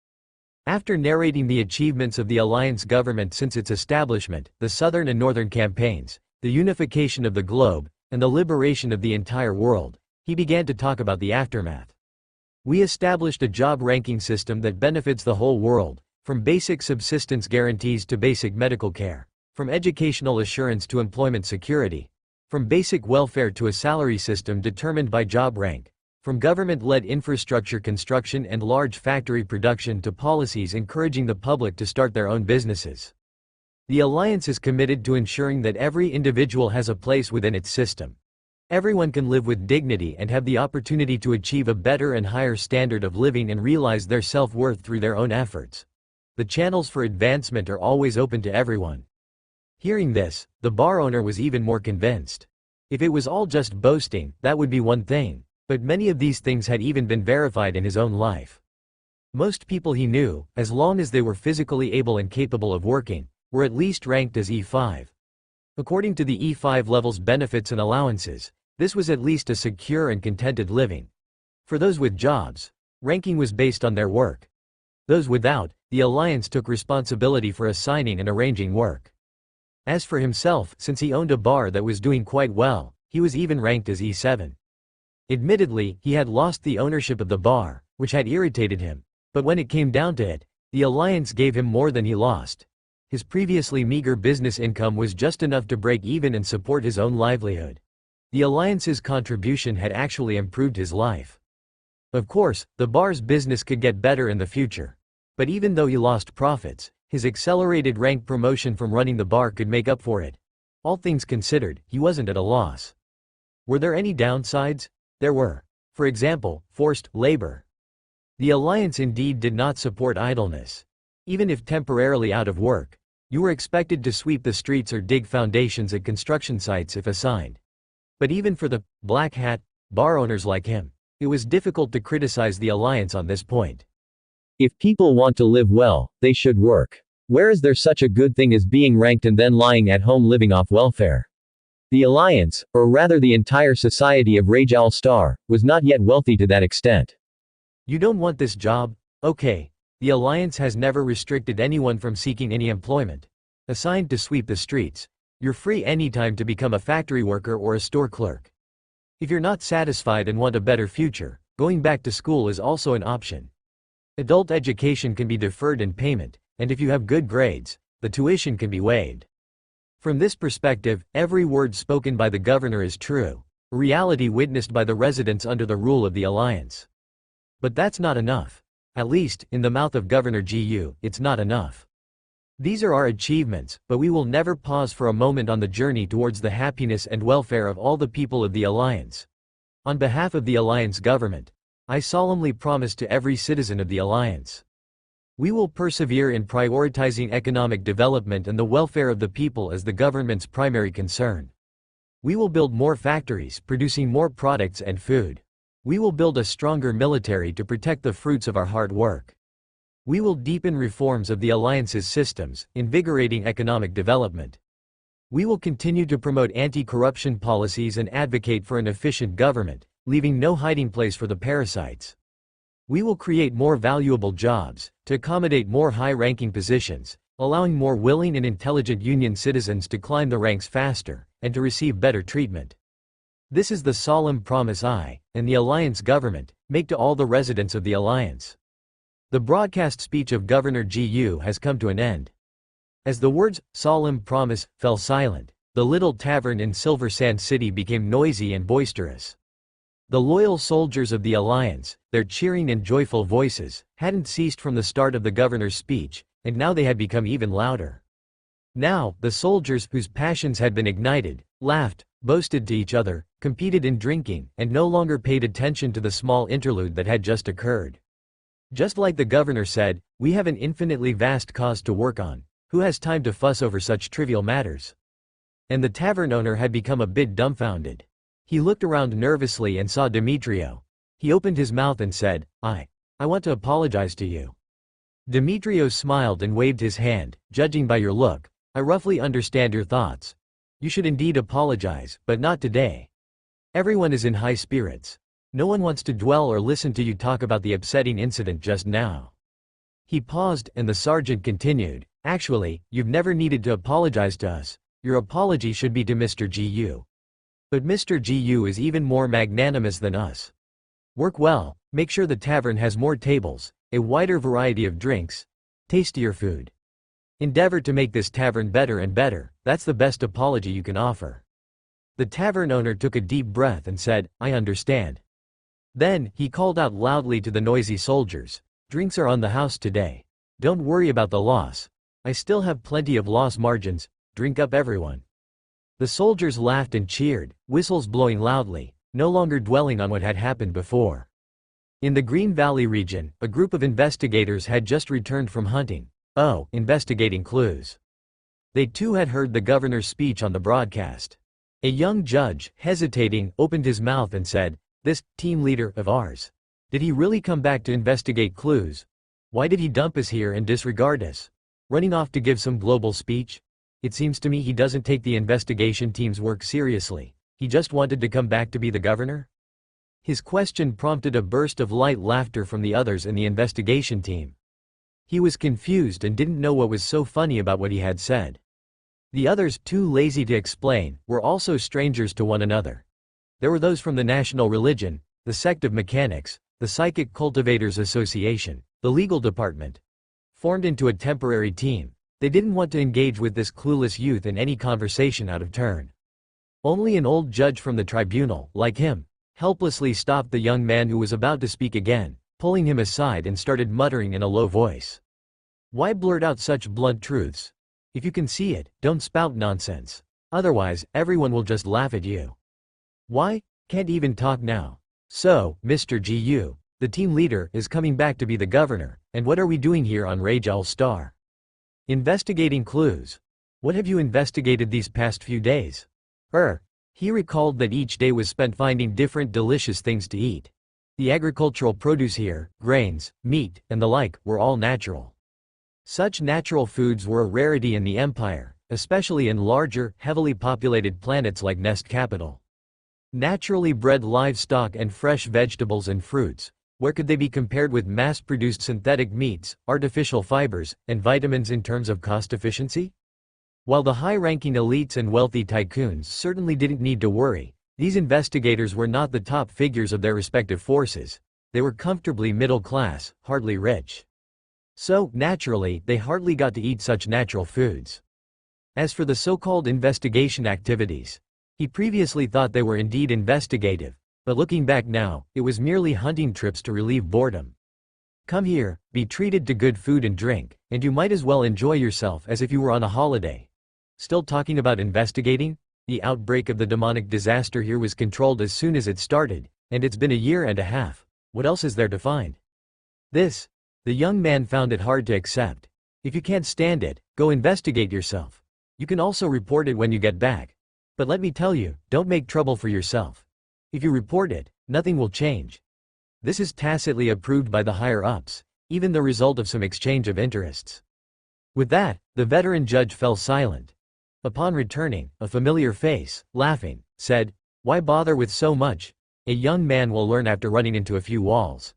After narrating the achievements of the Alliance government since its establishment, the southern and northern campaigns, the unification of the globe, and the liberation of the entire world, he began to talk about the aftermath. We established a job ranking system that benefits the whole world, from basic subsistence guarantees to basic medical care, from educational assurance to employment security, from basic welfare to a salary system determined by job rank, from government-led infrastructure construction and large factory production to policies encouraging the public to start their own businesses. The Alliance is committed to ensuring that every individual has a place within its system. Everyone can live with dignity and have the opportunity to achieve a better and higher standard of living and realize their self-worth through their own efforts. The channels for advancement are always open to everyone. Hearing this, the bar owner was even more convinced. If it was all just boasting, that would be one thing, but many of these things had even been verified in his own life. Most people he knew, as long as they were physically able and capable of working, were at least ranked as E5. According to the E5 level's benefits and allowances, this was at least a secure and contented living. For those with jobs, ranking was based on their work. Those without, the Alliance took responsibility for assigning and arranging work. As for himself, since he owned a bar that was doing quite well, he was even ranked as E7. Admittedly, he had lost the ownership of the bar, which had irritated him, but when it came down to it, the Alliance gave him more than he lost. His previously meager business income was just enough to break even and support his own livelihood. The Alliance's contribution had actually improved his life. Of course, the bar's business could get better in the future. But even though he lost profits, his accelerated rank promotion from running the bar could make up for it. All things considered, he wasn't at a loss. Were there any downsides? There were. For example, forced labor. The Alliance indeed did not support idleness. Even if temporarily out of work, you were expected to sweep the streets or dig foundations at construction sites if assigned. But even for the black hat bar owners like him, it was difficult to criticize the Alliance on this point. If people want to live well, they should work. Where is there such a good thing as being ranked and then lying at home living off welfare? The Alliance, or rather the entire society of Rage Al Star, was not yet wealthy to that extent. You don't want this job? Okay. The Alliance has never restricted anyone from seeking any employment. Assigned to sweep the streets, you're free anytime to become a factory worker or a store clerk. If you're not satisfied and want a better future, going back to school is also an option. Adult education can be deferred in payment, and if you have good grades, the tuition can be waived. From this perspective, every word spoken by the governor is true, a reality witnessed by the residents under the rule of the Alliance. But that's not enough. At least, in the mouth of Governor Gu, it's not enough. These are our achievements, but we will never pause for a moment on the journey towards the happiness and welfare of all the people of the Alliance. On behalf of the Alliance government, I solemnly promise to every citizen of the Alliance. We will persevere in prioritizing economic development and the welfare of the people as the government's primary concern. We will build more factories, producing more products and food. We will build a stronger military to protect the fruits of our hard work. We will deepen reforms of the Alliance's systems, invigorating economic development. We will continue to promote anti-corruption policies and advocate for an efficient government, leaving no hiding place for the parasites. We will create more valuable jobs, to accommodate more high-ranking positions, allowing more willing and intelligent Union citizens to climb the ranks faster, and to receive better treatment. This is the solemn promise I, and the Alliance government, make to all the residents of the Alliance. The broadcast speech of Governor Gu has come to an end. As the words, solemn promise, fell silent, the little tavern in Silver Sand City became noisy and boisterous. The loyal soldiers of the Alliance, their cheering and joyful voices, hadn't ceased from the start of the governor's speech, and now they had become even louder. Now, the soldiers, whose passions had been ignited, laughed, boasted to each other, competed in drinking, and no longer paid attention to the small interlude that had just occurred. Just like the governor said, we have an infinitely vast cause to work on. Who has time to fuss over such trivial matters? And the tavern owner had become a bit dumbfounded. He looked around nervously and saw Demetrio. He opened his mouth and said, I want to apologize to you. Demetrio smiled and waved his hand. Judging by your look, I roughly understand your thoughts. You should indeed apologize, but not today. Everyone is in high spirits. No one wants to dwell or listen to you talk about the upsetting incident just now. He paused, and the sergeant continued, actually, you've never needed to apologize to us. Your apology should be to Mr. GU. But Mr. GU is even more magnanimous than us. Work well, make sure the tavern has more tables, a wider variety of drinks, tastier food. Endeavor to make this tavern better and better. That's the best apology you can offer. The tavern owner took a deep breath and said, I understand. Then, he called out loudly to the noisy soldiers, drinks are on the house today. Don't worry about the loss. I still have plenty of loss margins. Drink up everyone. The soldiers laughed and cheered, whistles blowing loudly, no longer dwelling on what had happened before. In the Green Valley region, a group of investigators had just returned from hunting. Investigating clues. They too had heard the governor's speech on the broadcast. A young judge, hesitating, opened his mouth and said, this team leader of ours. Did he really come back to investigate clues? Why did he dump us here and disregard us? Running off to give some global speech? It seems to me he doesn't take the investigation team's work seriously. He just wanted to come back to be the governor? His question prompted a burst of light laughter from the others in the investigation team. He was confused and didn't know what was so funny about what he had said. The others, too lazy to explain, were also strangers to one another. There were those from the national religion, the sect of mechanics, the Psychic Cultivators Association, the legal department. Formed into a temporary team, they didn't want to engage with this clueless youth in any conversation out of turn. Only an old judge from the tribunal, like him, helplessly stopped the young man who was about to speak again, pulling him aside and started muttering in a low voice. Why blurt out such blunt truths? If you can see it, don't spout nonsense. Otherwise, everyone will just laugh at you. Why? Can't even talk now. So, Mr. GU, the team leader, is coming back to be the governor, and what are we doing here on Rage All Star? Investigating clues. What have you investigated these past few days? He recalled that each day was spent finding different delicious things to eat. The agricultural produce here, grains, meat, and the like, were all natural. Such natural foods were a rarity in the Empire, especially in larger, heavily populated planets like Nest Capital. Naturally bred livestock and fresh vegetables and fruits, where could they be compared with mass-produced synthetic meats, artificial fibers, and vitamins in terms of cost efficiency? While the high-ranking elites and wealthy tycoons certainly didn't need to worry, these investigators were not the top figures of their respective forces. They were comfortably middle class, hardly rich. So, naturally, they hardly got to eat such natural foods. As for the so-called investigation activities, he previously thought they were indeed investigative, but looking back now, it was merely hunting trips to relieve boredom. Come here, be treated to good food and drink, and you might as well enjoy yourself as if you were on a holiday. Still talking about investigating? The outbreak of the demonic disaster here was controlled as soon as it started, and it's been a year and a half. What else is there to find? The young man found it hard to accept. If you can't stand it, go investigate yourself. You can also report it when you get back. But let me tell you, don't make trouble for yourself. If you report it, nothing will change. This is tacitly approved by the higher-ups, even the result of some exchange of interests. With that, the veteran judge fell silent. Upon returning, a familiar face, laughing, said, "Why bother with so much? A young man will learn after running into a few walls.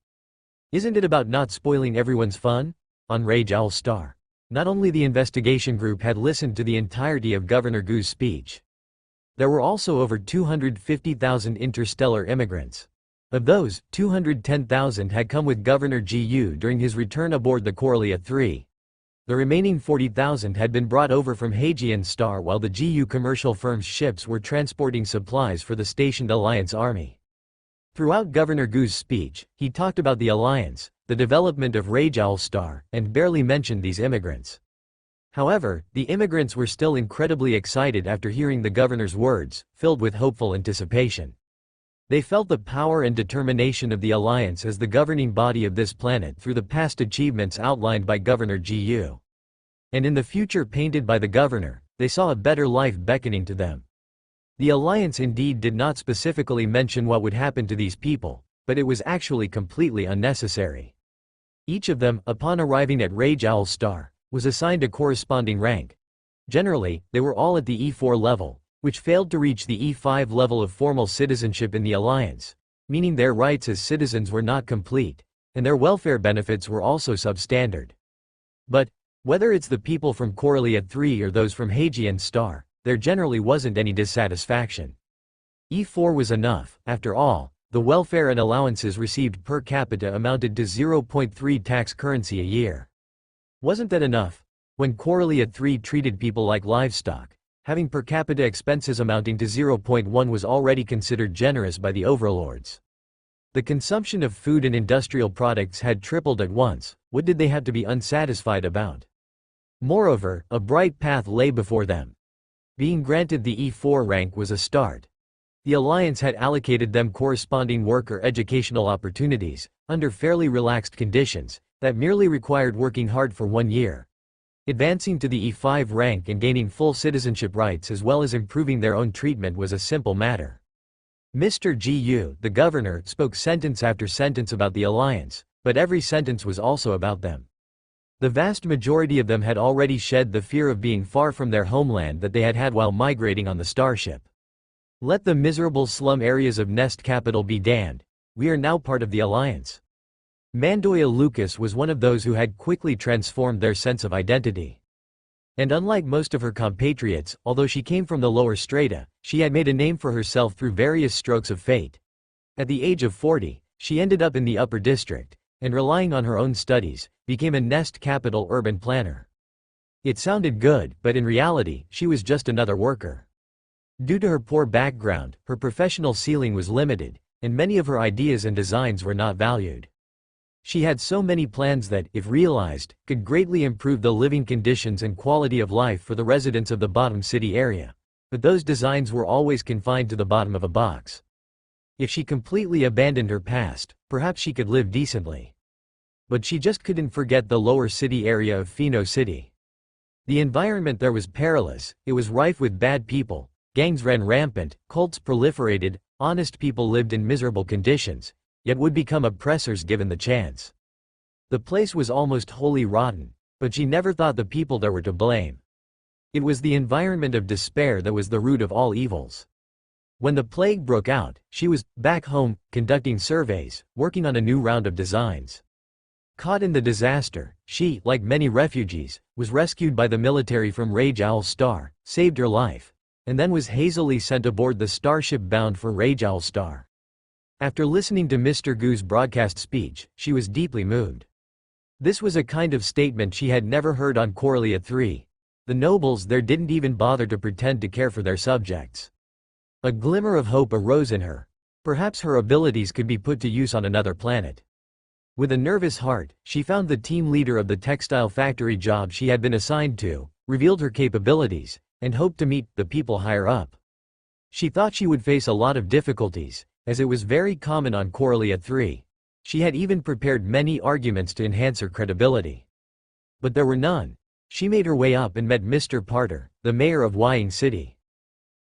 Isn't it about not spoiling everyone's fun?" On Rage All Star, not only the investigation group had listened to the entirety of Governor Gu's speech. There were also over 250,000 interstellar immigrants. Of those, 210,000 had come with Governor GU during his return aboard the Corellia 3. The remaining 40,000 had been brought over from Hagian Star while the GU commercial firm's ships were transporting supplies for the stationed Alliance army. Throughout Governor Gu's speech, he talked about the Alliance, the development of Rajoul Star, and barely mentioned these immigrants. However, the immigrants were still incredibly excited after hearing the governor's words, filled with hopeful anticipation. They felt the power and determination of the Alliance as the governing body of this planet through the past achievements outlined by Governor Gu. And in the future painted by the governor, they saw a better life beckoning to them. The Alliance indeed did not specifically mention what would happen to these people, but it was actually completely unnecessary. Each of them, upon arriving at Rajoul Star, was assigned a corresponding rank. Generally, they were all at the E4 level, which failed to reach the E5 level of formal citizenship in the Alliance, meaning their rights as citizens were not complete, and their welfare benefits were also substandard. But, whether it's the people from Corellia 3 or those from Hagian Star, there generally wasn't any dissatisfaction. E4 was enough. After all, the welfare and allowances received per capita amounted to 0.3 tax currency a year. Wasn't that enough? When Corellia 3 treated people like livestock, having per capita expenses amounting to 0.1 was already considered generous by the overlords. The consumption of food and industrial products had tripled at once. What did they have to be unsatisfied about? Moreover, a bright path lay before them. Being granted the E4 rank was a start. The Alliance had allocated them corresponding work or educational opportunities, under fairly relaxed conditions, that merely required working hard for 1 year. Advancing to the E5 rank and gaining full citizenship rights as well as improving their own treatment was a simple matter. Mr. Gu, the governor, spoke sentence after sentence about the Alliance, but every sentence was also about them. The vast majority of them had already shed the fear of being far from their homeland that they had had while migrating on the starship. Let the miserable slum areas of Nest Capital be damned. We are now part of the Alliance. Mandoya Lucas was one of those who had quickly transformed their sense of identity. And unlike most of her compatriots, although she came from the lower strata, she had made a name for herself through various strokes of fate. At the age of 40, she ended up in the upper district, and relying on her own studies, became a Nest Capital urban planner. It sounded good, but in reality, she was just another worker. Due to her poor background, her professional ceiling was limited, and many of her ideas and designs were not valued. She had so many plans that, if realized, could greatly improve the living conditions and quality of life for the residents of the bottom city area. But those designs were always confined to the bottom of a box. If she completely abandoned her past, perhaps she could live decently. But she just couldn't forget the lower city area of Pheno City. The environment there was perilous, it was rife with bad people, gangs ran rampant, cults proliferated, honest people lived in miserable conditions, yet would become oppressors given the chance. The place was almost wholly rotten, but she never thought the people there were to blame. It was the environment of despair that was the root of all evils. When the plague broke out, she was back home, conducting surveys, working on a new round of designs. Caught in the disaster, she, like many refugees, was rescued by the military from Rajoul Star, saved her life, and then was hazily sent aboard the starship bound for Rajoul Star. After listening to Mr. Gu's broadcast speech, she was deeply moved. This was a kind of statement she had never heard on Corellia 3. The nobles there didn't even bother to pretend to care for their subjects. A glimmer of hope arose in her. Perhaps her abilities could be put to use on another planet. With a nervous heart, she found the team leader of the textile factory job she had been assigned to, revealed her capabilities, and hoped to meet the people higher up. She thought she would face a lot of difficulties, as it was very common on Corellia 3. She had even prepared many arguments to enhance her credibility. But there were none. She made her way up and met Mr. Parter, the mayor of Wying City.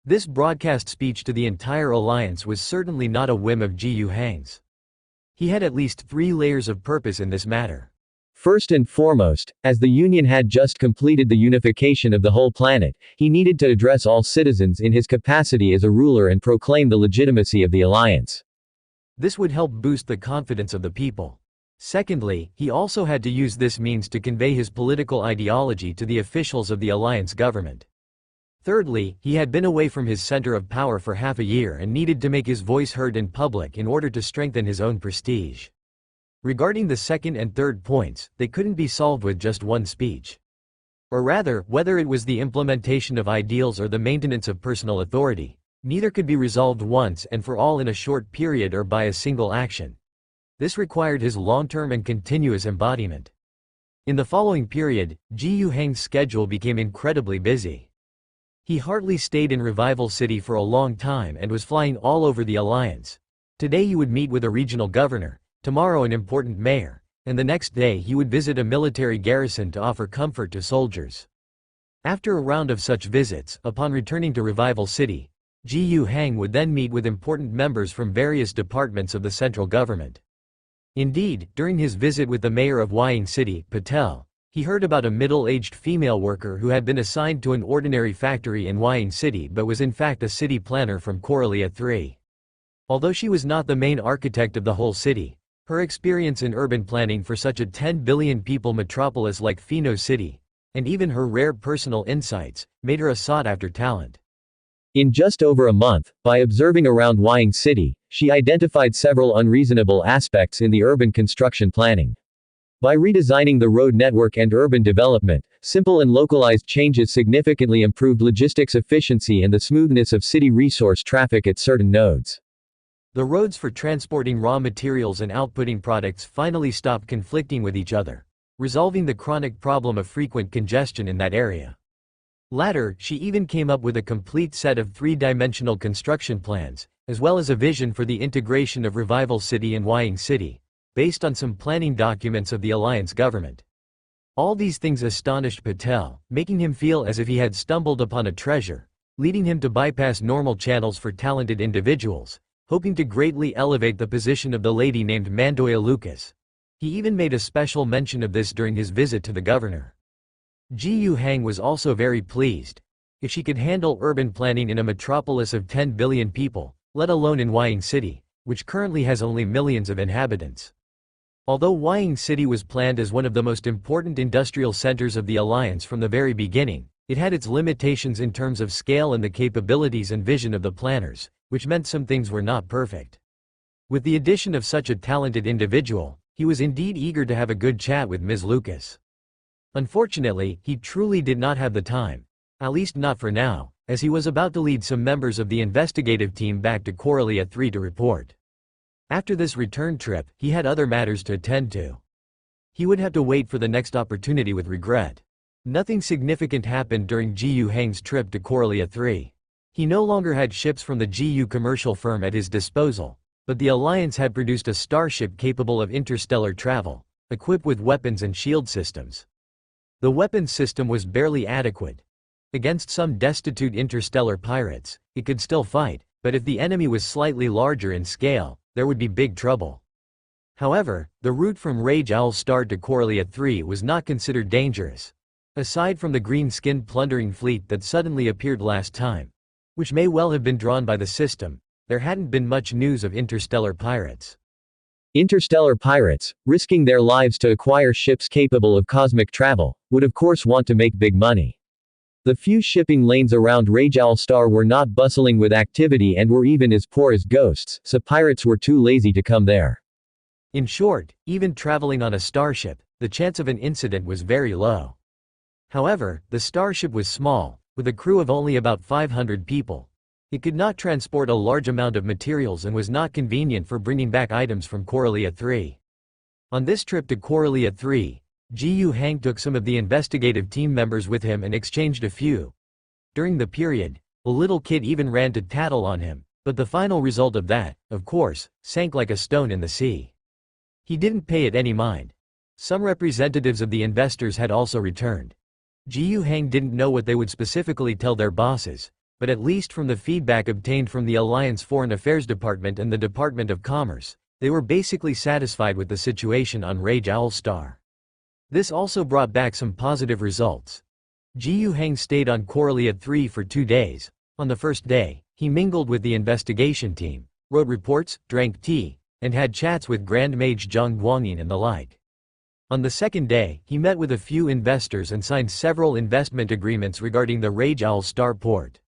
This broadcast speech to the entire alliance was certainly not a whim of Gu Hang's. He had at least 3 layers of purpose in this matter. First and foremost, as the Union had just completed the unification of the whole planet, he needed to address all citizens in his capacity as a ruler and proclaim the legitimacy of the alliance. This would help boost the confidence of the people. Secondly, he also had to use this means to convey his political ideology to the officials of the alliance government. Thirdly, he had been away from his center of power for half a year and needed to make his voice heard in public in order to strengthen his own prestige. Regarding the second and third points, they couldn't be solved with just one speech. Or rather, whether it was the implementation of ideals or the maintenance of personal authority, neither could be resolved once and for all in a short period or by a single action. This required his long-term and continuous embodiment. In the following period, Ji Yu Heng's schedule became incredibly busy. He hardly stayed in Revival City for a long time and was flying all over the alliance. Today he would meet with a regional governor, tomorrow an important mayor, and the next day he would visit a military garrison to offer comfort to soldiers. After a round of such visits, upon returning to Revival City, Ji Yu Heng would then meet with important members from various departments of the central government. Indeed, during his visit with the mayor of Wying City, Patel, he heard about a middle-aged female worker who had been assigned to an ordinary factory in Wying City but was in fact a city planner from Coralia 3. Although she was not the main architect of the whole city, her experience in urban planning for such a 10 billion people metropolis like Pheno City, and even her rare personal insights, made her a sought-after talent. In just over a month, by observing around Wying City, she identified several unreasonable aspects in the urban construction planning. By redesigning the road network and urban development, simple and localized changes significantly improved logistics efficiency and the smoothness of city resource traffic at certain nodes. The roads for transporting raw materials and outputting products finally stopped conflicting with each other, resolving the chronic problem of frequent congestion in that area. Later, she even came up with a complete set of three-dimensional construction plans, as well as a vision for the integration of Revival City and Wying City, based on some planning documents of the alliance government. All these things astonished Patel, making him feel as if he had stumbled upon a treasure, leading him to bypass normal channels for talented individuals, hoping to greatly elevate the position of the lady named Mandoya Lucas. He even made a special mention of this during his visit to the governor. Ji Yu Heng was also very pleased. If she could handle urban planning in a metropolis of 10 billion people, let alone in Wying City, which currently has only millions of inhabitants. Although Wying City was planned as one of the most important industrial centers of the alliance from the very beginning, it had its limitations in terms of scale and the capabilities and vision of the planners, which meant some things were not perfect. With the addition of such a talented individual, he was indeed eager to have a good chat with Ms. Lucas. Unfortunately, he truly did not have the time, at least not for now, as he was about to lead some members of the investigative team back to Coralia 3 to report. After this return trip, he had other matters to attend to. He would have to wait for the next opportunity with regret. Nothing significant happened during Ji Yu Heng's trip to Coralia 3. He no longer had ships from the Ji Yu commercial firm at his disposal, but the alliance had produced a starship capable of interstellar travel, equipped with weapons and shield systems. The weapons system was barely adequate. Against some destitute interstellar pirates, it could still fight, but if the enemy was slightly larger in scale, there would be big trouble. However, the route from Rage Owl Star to Coralia 3 was not considered dangerous. Aside from the green-skinned plundering fleet that suddenly appeared last time, which may well have been drawn by the system, there hadn't been much news of interstellar pirates. Interstellar pirates, risking their lives to acquire ships capable of cosmic travel, would of course want to make big money. The few shipping lanes around Rage Owl Star were not bustling with activity and were even as poor as ghosts, so pirates were too lazy to come there. In short, even traveling on a starship, the chance of an incident was very low. However, the starship was small, with a crew of only about 500 people. It could not transport a large amount of materials and was not convenient for bringing back items from Coralia 3. On this trip to Coralia 3, Ji Yu Heng took some of the investigative team members with him and exchanged a few. During the period, a little kid even ran to tattle on him, but the final result of that, of course, sank like a stone in the sea. He didn't pay it any mind. Some representatives of the investors had also returned. Ji Yu Heng didn't know what they would specifically tell their bosses, but at least from the feedback obtained from the Alliance Foreign Affairs Department and the Department of Commerce, they were basically satisfied with the situation on Rage Owl Star. This also brought back some positive results. Ji Yu Heng stayed on Coralia 3 for 2 days. On the first day, he mingled with the investigation team, wrote reports, drank tea, and had chats with Grand Mage Zhang Guangyin and the like. On the second day, he met with a few investors and signed several investment agreements regarding the Rage Owl Star port.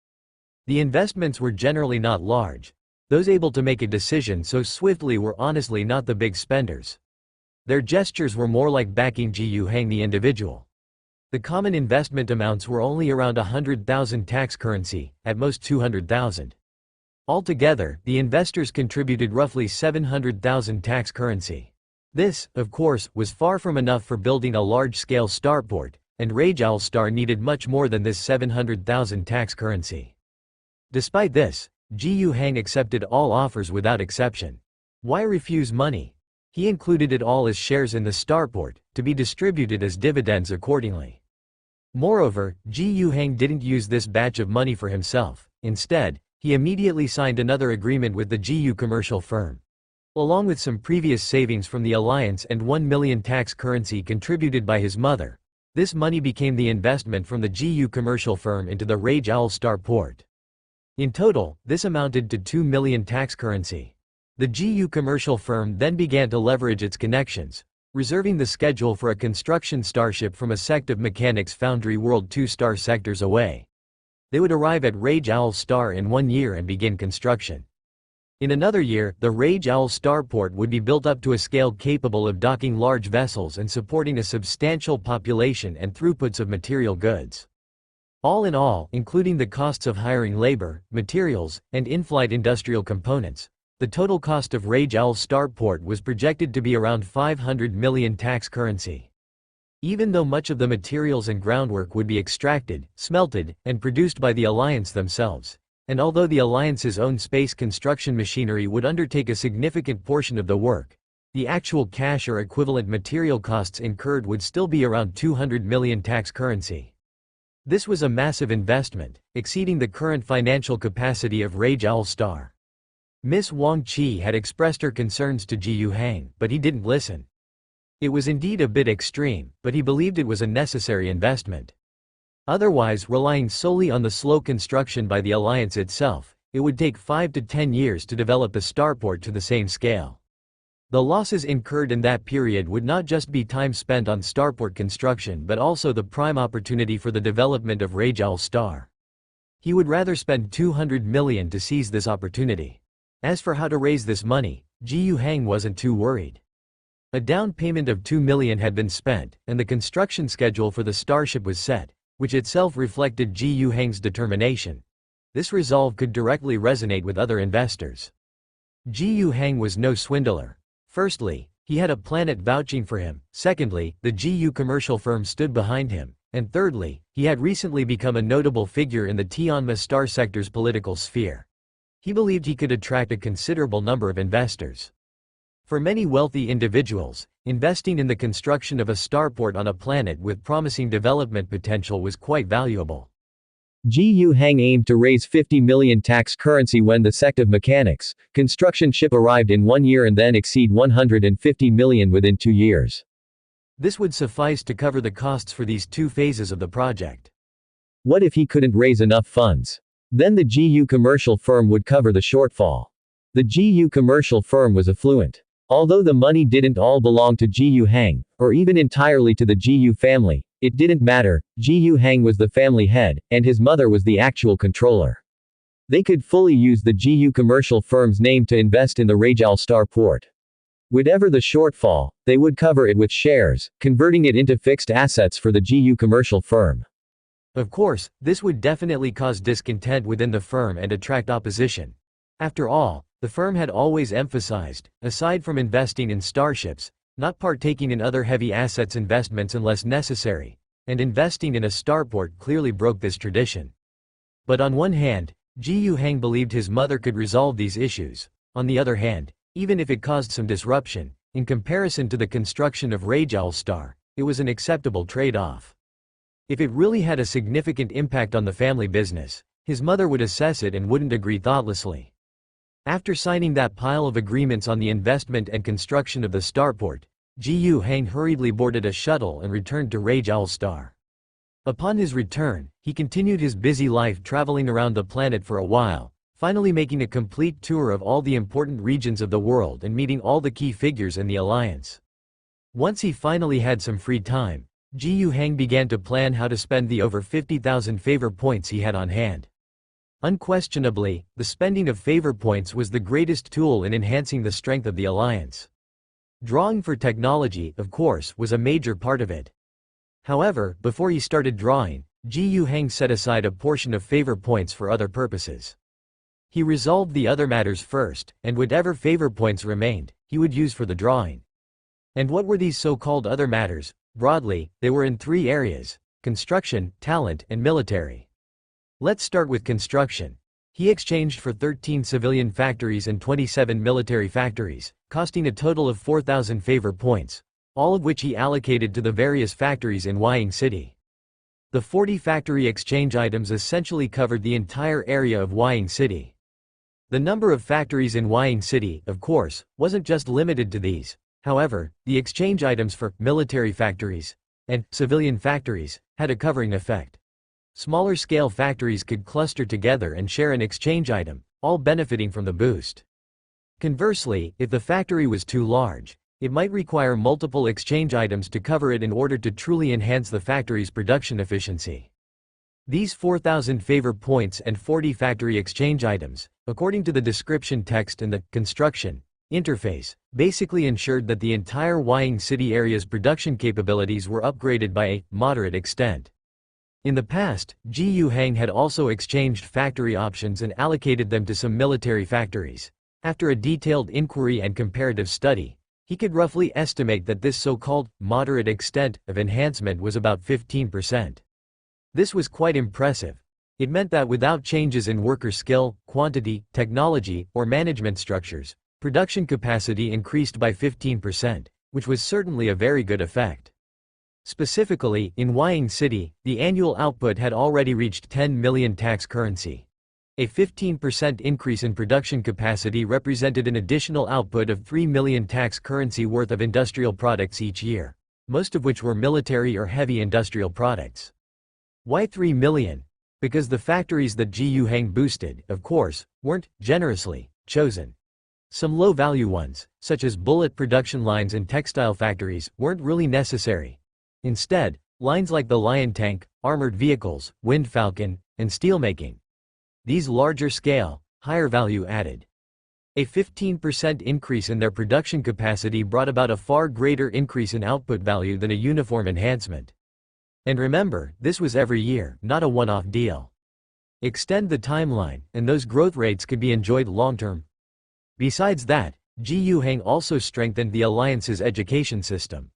The investments were generally not large. Those able to make a decision so swiftly were honestly not the big spenders. Their gestures were more like backing Ji Yu Heng the individual. The common investment amounts were only around 100,000 tax currency, at most 200,000. Altogether, the investors contributed roughly 700,000 tax currency. This, of course, was far from enough for building a large-scale starport, and Raijal Star needed much more than this 700,000 tax currency. Despite this, Jiyu Hang accepted all offers without exception. Why refuse money? He included it all as shares in the starport, to be distributed as dividends accordingly. Moreover, Jiyu Hang didn't use this batch of money for himself. Instead, he immediately signed another agreement with the Jiyu commercial firm. Along with some previous savings from the alliance and 1 million tax currency contributed by his mother, this money became the investment from the Jiyu commercial firm into the Raijal Star port. In total, this amounted to 2 million tax currency. The Jiyu commercial firm then began to leverage its connections, reserving the schedule for a construction starship from a sect of mechanics Foundry World 2-star sectors away. They would arrive at Raijal Star in 1 year and begin construction. In another year, the Raijal Starport would be built up to a scale capable of docking large vessels and supporting a substantial population and throughputs of material goods. All in all, including the costs of hiring labor, materials, and in-flight industrial components, the total cost of Raijal Starport was projected to be around 500 million tax currency. Even though much of the materials and groundwork would be extracted, smelted, and produced by the Alliance themselves, and although the Alliance's own space construction machinery would undertake a significant portion of the work, the actual cash or equivalent material costs incurred would still be around 200 million tax currency. This was a massive investment, exceeding the current financial capacity of Raijal Star. Miss Wang Qi had expressed her concerns to Jiyu Hang, but he didn't listen. It was indeed a bit extreme, but he believed it was a necessary investment. Otherwise, relying solely on the slow construction by the Alliance itself, it would take 5 to 10 years to develop a starport to the same scale. The losses incurred in that period would not just be time spent on starport construction but also the prime opportunity for the development of Raijal Star. He would rather spend 200 million to seize this opportunity. As for how to raise this money, Jiyu Hang wasn't too worried. A down payment of 2 million had been spent, and the construction schedule for the starship was set, which itself reflected Jiyu Hang's determination. This resolve could directly resonate with other investors. Jiyu Hang was no swindler. Firstly, he had a planet vouching for him. Secondly, the Jiyu commercial firm stood behind him. And thirdly, he had recently become a notable figure in the Tianma star sector's political sphere. He believed he could attract a considerable number of investors. For many wealthy individuals, investing in the construction of a starport on a planet with promising development potential was quite valuable. Jiyu Hang aimed to raise 50 million tax currency when the sect of mechanics construction ship arrived in 1 year and then exceed 150 million within 2 years. This would suffice to cover the costs for these 2 phases of the project. What if he couldn't raise enough funds? Then the Jiyu commercial firm would cover the shortfall. The Jiyu commercial firm was affluent. Although the money didn't all belong to Jiyu Hang, or even entirely to the Jiyu family, it didn't matter. Jiyu Hang was the family head, and his mother was the actual controller. They could fully use the Jiyu commercial firm's name to invest in the Raijal Star port. Whatever the shortfall, they would cover it with shares, converting it into fixed assets for the Jiyu commercial firm. Of course, this would definitely cause discontent within the firm and attract opposition. After all, the firm had always emphasized, aside from investing in starships, not partaking in other heavy assets investments unless necessary, and investing in a starport clearly broke this tradition. But on one hand, Jiyu Hang believed his mother could resolve these issues. On the other hand, even if it caused some disruption, in comparison to the construction of Raijal Star, it was an acceptable trade-off. If it really had a significant impact on the family business, his mother would assess it and wouldn't agree thoughtlessly. After signing that pile of agreements on the investment and construction of the starport, Jiyu Hang hurriedly boarded a shuttle and returned to Raijal Star. Upon his return, he continued his busy life traveling around the planet for a while, finally making a complete tour of all the important regions of the world and meeting all the key figures in the Alliance. Once he finally had some free time, Jiyu Hang began to plan how to spend the over 50,000 favor points he had on hand. Unquestionably, the spending of favor points was the greatest tool in enhancing the strength of the Alliance. Drawing for technology, of course, was a major part of it. However, before he started drawing, Ji Yu Hang set aside a portion of favor points for other purposes. He resolved the other matters first, and whatever favor points remained, he would use for the drawing. And what were these so-called other matters? Broadly, they were in three areas: construction, talent, and military. Let's start with construction. He exchanged for 13 civilian factories and 27 military factories, costing a total of 4,000 favor points, all of which he allocated to the various factories in Wying City. The 40 factory exchange items essentially covered the entire area of Wying City. The number of factories in Wying City, of course, wasn't just limited to these. However, the exchange items for military factories and civilian factories had a covering effect. Smaller scale factories could cluster together and share an exchange item, all benefiting from the boost. Conversely, if the factory was too large, it might require multiple exchange items to cover it in order to truly enhance the factory's production efficiency. These 4,000 favor points and 40 factory exchange items, according to the description text in the construction interface, basically ensured that the entire Wying City area's production capabilities were upgraded by a moderate extent. In the past, Ji Yu Hang had also exchanged factory options and allocated them to some military factories. After a detailed inquiry and comparative study, he could roughly estimate that this so-called moderate extent of enhancement was about 15%. This was quite impressive. It meant that without changes in worker skill, quantity, technology, or management structures, production capacity increased by 15%, which was certainly a very good effect. Specifically, in Wying City, the annual output had already reached 10 million tax currency. A 15% increase in production capacity represented an additional output of 3 million tax currency worth of industrial products each year, most of which were military or heavy industrial products. Why 3 million? Because the factories that Ji Yu Hang boosted, of course, weren't generously chosen. Some low-value ones, such as bullet production lines and textile factories, weren't really necessary. Instead, lines like the Lion Tank, armored vehicles, Wind Falcon, and steelmaking. These larger scale, higher value added. A 15% increase in their production capacity brought about a far greater increase in output value than a uniform enhancement. And remember, this was every year, not a one-off deal. Extend the timeline, and those growth rates could be enjoyed long-term. Besides that, Ji Yu Hang also strengthened the alliance's education system.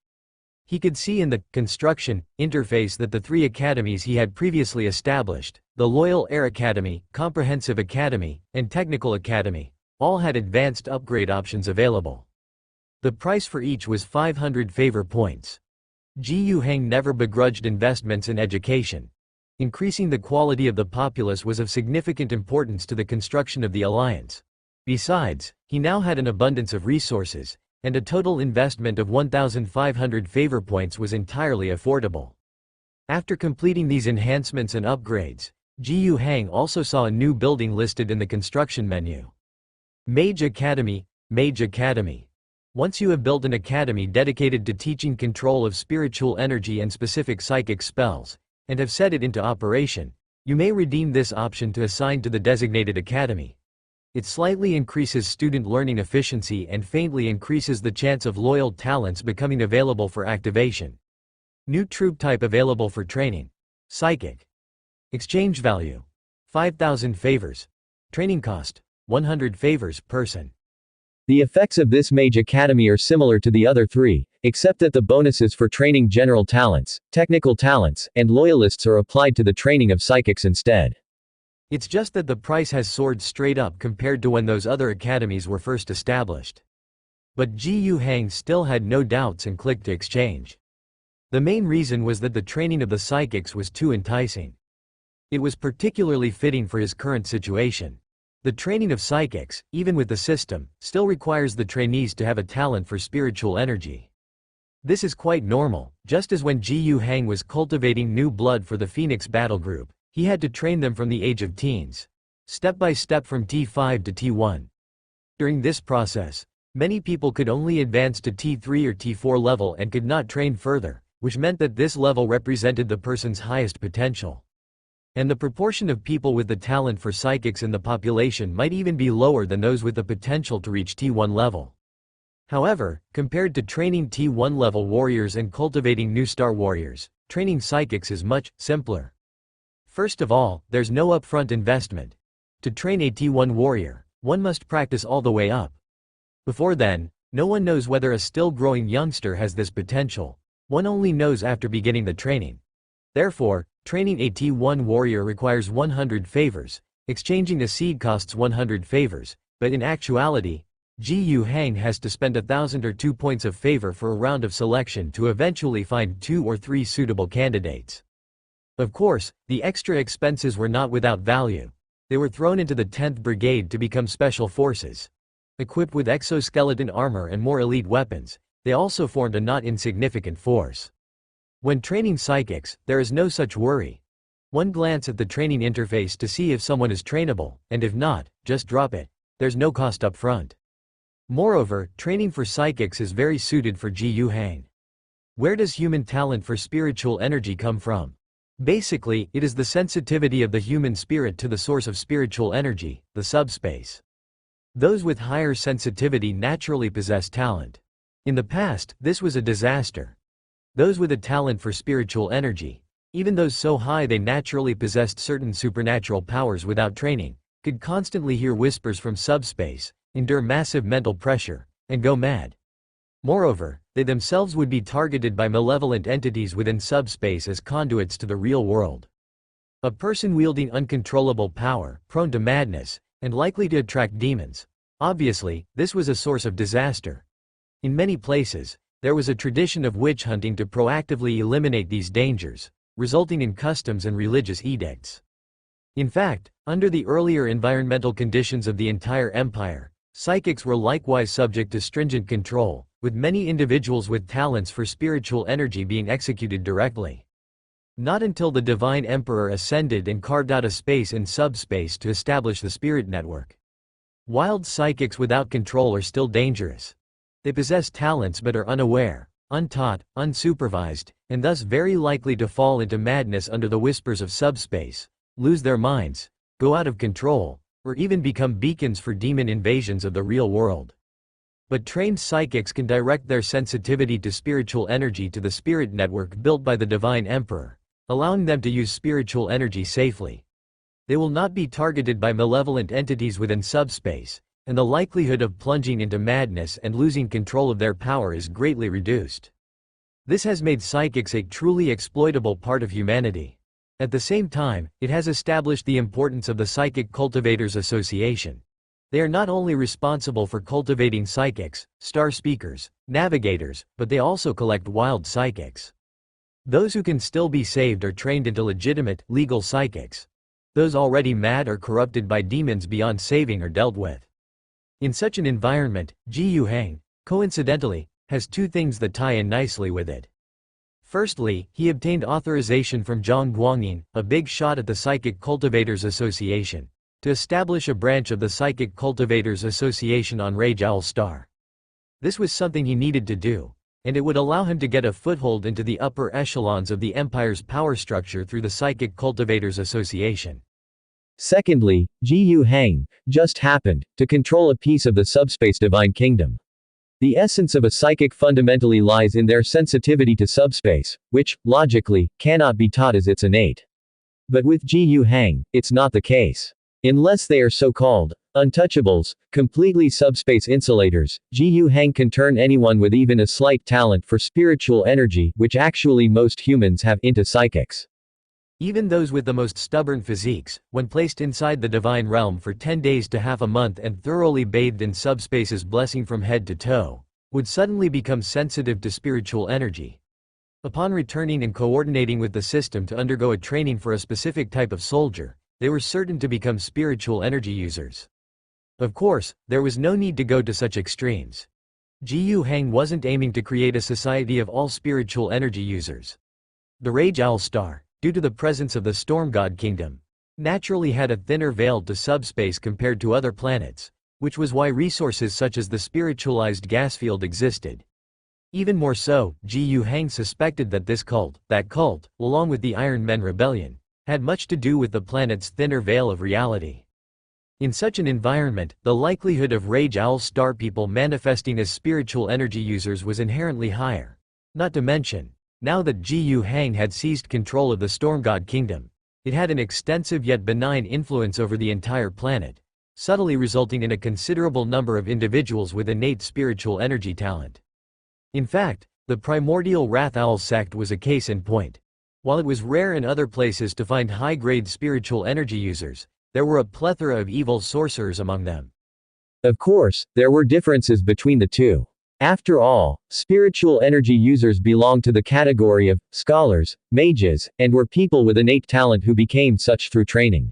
He could see in the construction interface that the three academies he had previously established, the Loyal Air Academy, Comprehensive Academy, and Technical Academy, all had advanced upgrade options available. The price for each was 500 favor points. Ji Yu Hang never begrudged investments in education. Increasing the quality of the populace was of significant importance to the construction of the alliance. Besides, he now had an abundance of resources, and a total investment of 1,500 favor points was entirely affordable. After completing these enhancements and upgrades, Ji Yu Hang also saw a new building listed in the construction menu. Mage Academy, Mage Academy. Once you have built an academy dedicated to teaching control of spiritual energy and specific psychic spells, and have set it into operation, you may redeem this option to assign to the designated academy. It slightly increases student learning efficiency and faintly increases the chance of loyal talents becoming available for activation. New troop type available for training. Psychic. Exchange value: 5,000 favors. Training cost: 100 favors person. The effects of this Mage Academy are similar to the other three, except that the bonuses for training general talents, technical talents, and loyalists are applied to the training of psychics instead. It's just that the price has soared straight up compared to when those other academies were first established. But Ji Yu Hang still had no doubts and clicked to exchange. The main reason was that the training of the psychics was too enticing. It was particularly fitting for his current situation. The training of psychics, even with the system, still requires the trainees to have a talent for spiritual energy. This is quite normal, just as when Ji Yu Hang was cultivating new blood for the Phoenix Battle Group, he had to train them from the age of teens, step by step from T5 to T1. During this process, many people could only advance to T3 or T4 level and could not train further, which meant that this level represented the person's highest potential. And the proportion of people with the talent for psychics in the population might even be lower than those with the potential to reach T1 level. However, compared to training T1 level warriors and cultivating new star warriors, training psychics is much simpler. First of all, there's no upfront investment. To train a T1 warrior, one must practice all the way up. Before then, no one knows whether a still-growing youngster has this potential. One only knows after beginning the training. Therefore, training a T1 warrior requires 100 favors. Exchanging a seed costs 100 favors, but in actuality, Ji Hang has to spend 1,000 or 2 points of favor for a round of selection to eventually find 2 or 3 suitable candidates. Of course, the extra expenses were not without value. They were thrown into the 10th Brigade to become special forces. Equipped with exoskeleton armor and more elite weapons, they also formed a not insignificant force. When training psychics, there is no such worry. One glance at the training interface to see if someone is trainable, and if not, just drop it. There's no cost up front. Moreover, training for psychics is very suited for Ji Hang. Where does human talent for spiritual energy come from? Basically, it is the sensitivity of the human spirit to the source of spiritual energy, the subspace. Those with higher sensitivity naturally possess talent. In the past, this was a disaster. Those with a talent for spiritual energy, even those so high they naturally possessed certain supernatural powers without training, could constantly hear whispers from subspace, endure massive mental pressure, and go mad. Moreover, they themselves would be targeted by malevolent entities within subspace as conduits to the real world. A person wielding uncontrollable power, prone to madness, and likely to attract demons. Obviously, this was a source of disaster. In many places, there was a tradition of witch hunting to proactively eliminate these dangers, resulting in customs and religious edicts. In fact, under the earlier environmental conditions of the entire empire, psychics were likewise subject to stringent control, with many individuals with talents for spiritual energy being executed directly. Not until the Divine Emperor ascended and carved out a space in subspace to establish the spirit network. Wild psychics without control are still dangerous. They possess talents but are unaware, untaught, unsupervised, and thus very likely to fall into madness under the whispers of subspace, lose their minds, go out of control, or even become beacons for demon invasions of the real world. But trained psychics can direct their sensitivity to spiritual energy to the spirit network built by the Divine Emperor, allowing them to use spiritual energy safely. They will not be targeted by malevolent entities within subspace, and the likelihood of plunging into madness and losing control of their power is greatly reduced. This has made psychics a truly exploitable part of humanity. At the same time, it has established the importance of the Psychic Cultivators Association. They are not only responsible for cultivating psychics, star speakers, navigators, but they also collect wild psychics. Those who can still be saved are trained into legitimate, legal psychics. Those already mad or corrupted by demons beyond saving are dealt with. In such an environment, Ji Hang, coincidentally, has two things that tie in nicely with it. Firstly, he obtained authorization from Zhang Guangyin, a big shot at the Psychic Cultivators Association, to establish a branch of the Psychic Cultivators Association on Rage Owl Star. This was something he needed to do, and it would allow him to get a foothold into the upper echelons of the Empire's power structure through the Psychic Cultivators Association. Secondly, Ji Hang just happened to control a piece of the subspace divine kingdom. The essence of a psychic fundamentally lies in their sensitivity to subspace, which, logically, cannot be taught as it's innate. But with Ji Hang, it's not the case. Unless they are so-called untouchables, completely subspace insulators, Ji Hang can turn anyone with even a slight talent for spiritual energy, which actually most humans have, into psychics. Even those with the most stubborn physiques, when placed inside the divine realm for 10 days to half a month and thoroughly bathed in subspace's blessing from head to toe, would suddenly become sensitive to spiritual energy. Upon returning and coordinating with the system to undergo a training for a specific type of soldier, they were certain to become spiritual energy users. Of course, there was no need to go to such extremes. Ji Hang wasn't aiming to create a society of all spiritual energy users. The Rage Owl Star, due to the presence of the Storm God Kingdom, naturally had a thinner veil to subspace compared to other planets, which was why resources such as the spiritualized gas field existed. Even more so, Ji Hang suspected that this cult, along with the Iron Men Rebellion, had much to do with the planet's thinner veil of reality. In such an environment, the likelihood of Rage Owl Star people manifesting as spiritual energy users was inherently higher. Not to mention, Now that Ji Hang had seized control of the Storm God Kingdom, it had an extensive yet benign influence over the entire planet, subtly resulting in a considerable number of individuals with innate spiritual energy talent. In fact, the primordial Wrath Owl sect was a case in point. While it was rare in other places to find high-grade spiritual energy users, there were a plethora of evil sorcerers among them. Of course, there were differences between the two. After all, spiritual energy users belonged to the category of scholars, mages, and were people with innate talent who became such through training.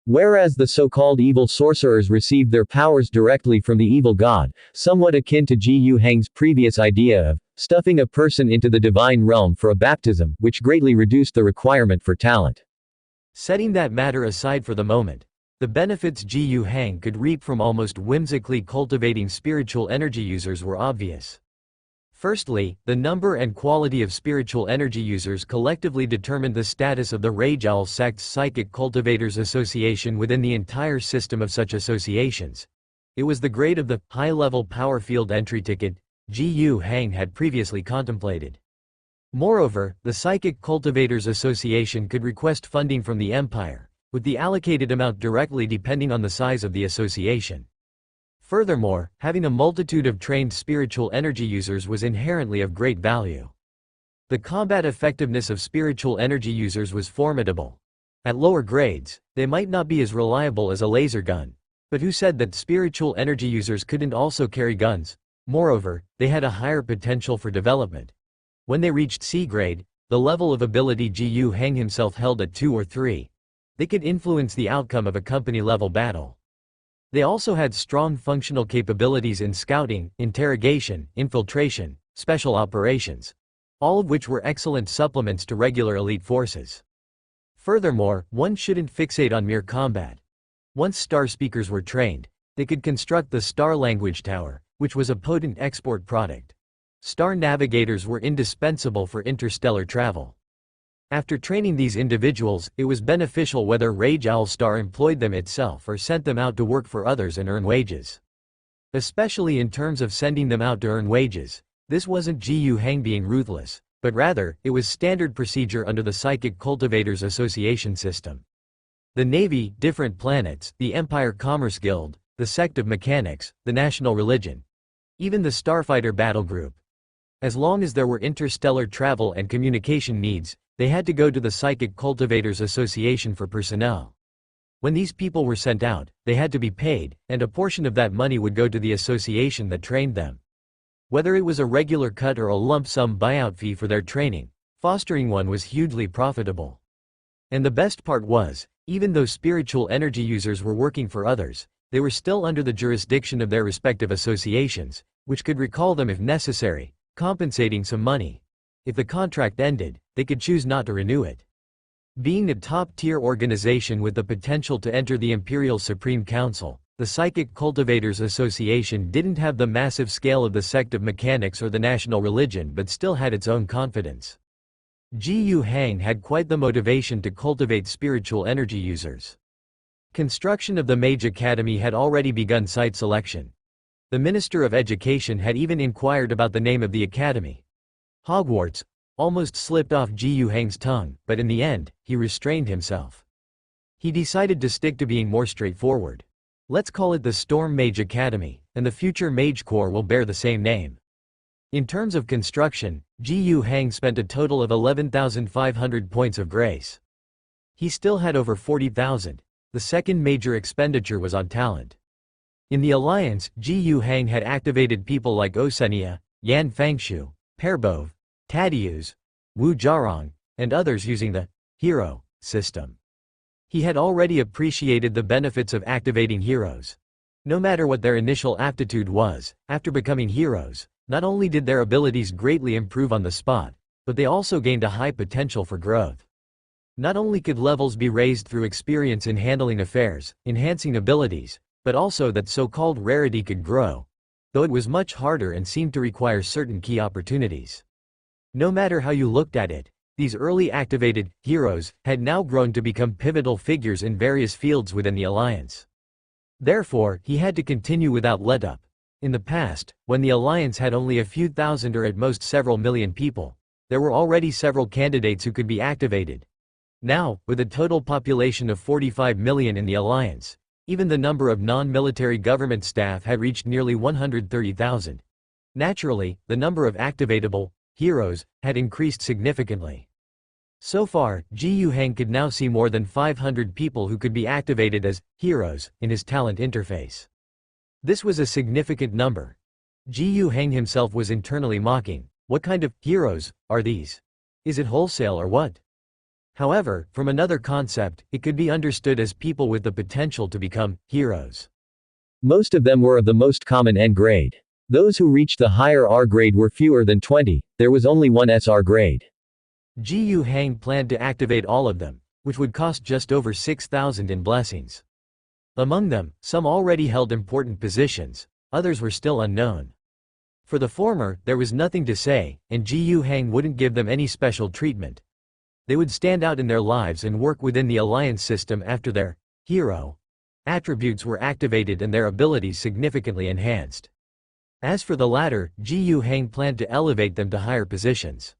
Whereas the so-called evil sorcerers received their powers directly from the evil god, somewhat akin to Ji Hang's previous idea of stuffing a person into the divine realm for a baptism, which greatly reduced the requirement for talent. Setting that matter aside for the moment, the benefits Ji Hang could reap from almost whimsically cultivating spiritual energy users were obvious. Firstly, the number and quality of spiritual energy users collectively determined the status of the Rage Owl sect's Psychic Cultivators Association within the entire system of such associations. It was the grade of the high-level power field entry ticket Ji Hang had previously contemplated. Moreover, the Psychic Cultivators Association could request funding from the Empire, with the allocated amount directly depending on the size of the association. Furthermore, having a multitude of trained spiritual energy users was inherently of great value. The combat effectiveness of spiritual energy users was formidable. At lower grades, they might not be as reliable as a laser gun. But who said that spiritual energy users couldn't also carry guns? Moreover, they had a higher potential for development. When they reached C grade, the level of ability Ji Hang himself held at 2 or 3, they could influence the outcome of a company-level battle. They also had strong functional capabilities in scouting, interrogation, infiltration, special operations, all of which were excellent supplements to regular elite forces. Furthermore, one shouldn't fixate on mere combat. Once star speakers were trained, they could construct the Star Language Tower, which was a potent export product. Star navigators were indispensable for interstellar travel. After training these individuals, it was beneficial whether Rage Owl Star employed them itself or sent them out to work for others and earn wages. Especially in terms of sending them out to earn wages, this wasn't Ji Hang being ruthless, but rather, it was standard procedure under the Psychic Cultivators Association system. The Navy, different planets, the Empire Commerce Guild, the Sect of Mechanics, the National Religion, even the Starfighter Battle Group. As long as there were interstellar travel and communication needs, they had to go to the Psychic Cultivators Association for personnel. When these people were sent out, they had to be paid, and a portion of that money would go to the association that trained them. Whether it was a regular cut or a lump sum buyout fee for their training, fostering one was hugely profitable. And the best part was, even though spiritual energy users were working for others, they were still under the jurisdiction of their respective associations, which could recall them if necessary, compensating some money. If the contract ended, they could choose not to renew it. Being a top-tier organization with the potential to enter the Imperial Supreme Council, the Psychic Cultivators Association didn't have the massive scale of the Sect of Mechanics or the National Religion but still had its own confidence. Ji Hang had quite the motivation to cultivate spiritual energy users. Construction of the Mage Academy had already begun site selection. The Minister of Education had even inquired about the name of the academy. Hogwarts almost slipped off Ji Hang's tongue, but in the end, he restrained himself. He decided to stick to being more straightforward. Let's call it the Storm Mage Academy, and the future Mage Corps will bear the same name. In terms of construction, Ji Hang spent a total of 11,500 points of grace. He still had over 40,000. The second major expenditure was on talent. In the alliance, Ji Hang had activated people like Osenia, Yan Fangshu, Perbov, Tadius, Wu Jarong, and others using the hero system. He had already appreciated the benefits of activating heroes. No matter what their initial aptitude was, after becoming heroes, not only did their abilities greatly improve on the spot, but they also gained a high potential for growth. Not only could levels be raised through experience in handling affairs, enhancing abilities, but also that so-called rarity could grow, though it was much harder and seemed to require certain key opportunities. No matter how you looked at it, these early activated heroes had now grown to become pivotal figures in various fields within the Alliance. Therefore, he had to continue without let-up. In the past, when the Alliance had only a few thousand or at most several million people, There were already several candidates who could be activated. Now, with a total population of 45 million in the alliance, even the number of non-military government staff had reached nearly 130,000. Naturally, the number of activatable heroes had increased significantly. So far, Ji Yuhang could now see more than 500 people who could be activated as heroes in his talent interface. This was a significant number. Ji Yuhang himself was internally mocking. What kind of heroes are these? Is it wholesale or what? However, from another concept, it could be understood as people with the potential to become heroes. Most of them were of the most common N grade. Those who reached the higher R grade were fewer than 20, there was only one SR grade. Ji Yuhang planned to activate all of them, which would cost just over 6,000 in blessings. Among them, some already held important positions, others were still unknown. For the former, there was nothing to say, and Ji Yuhang wouldn't give them any special treatment. They would stand out in their lives and work within the alliance system after their hero attributes were activated and their abilities significantly enhanced. As for the latter, Ji Yuhang planned to elevate them to higher positions.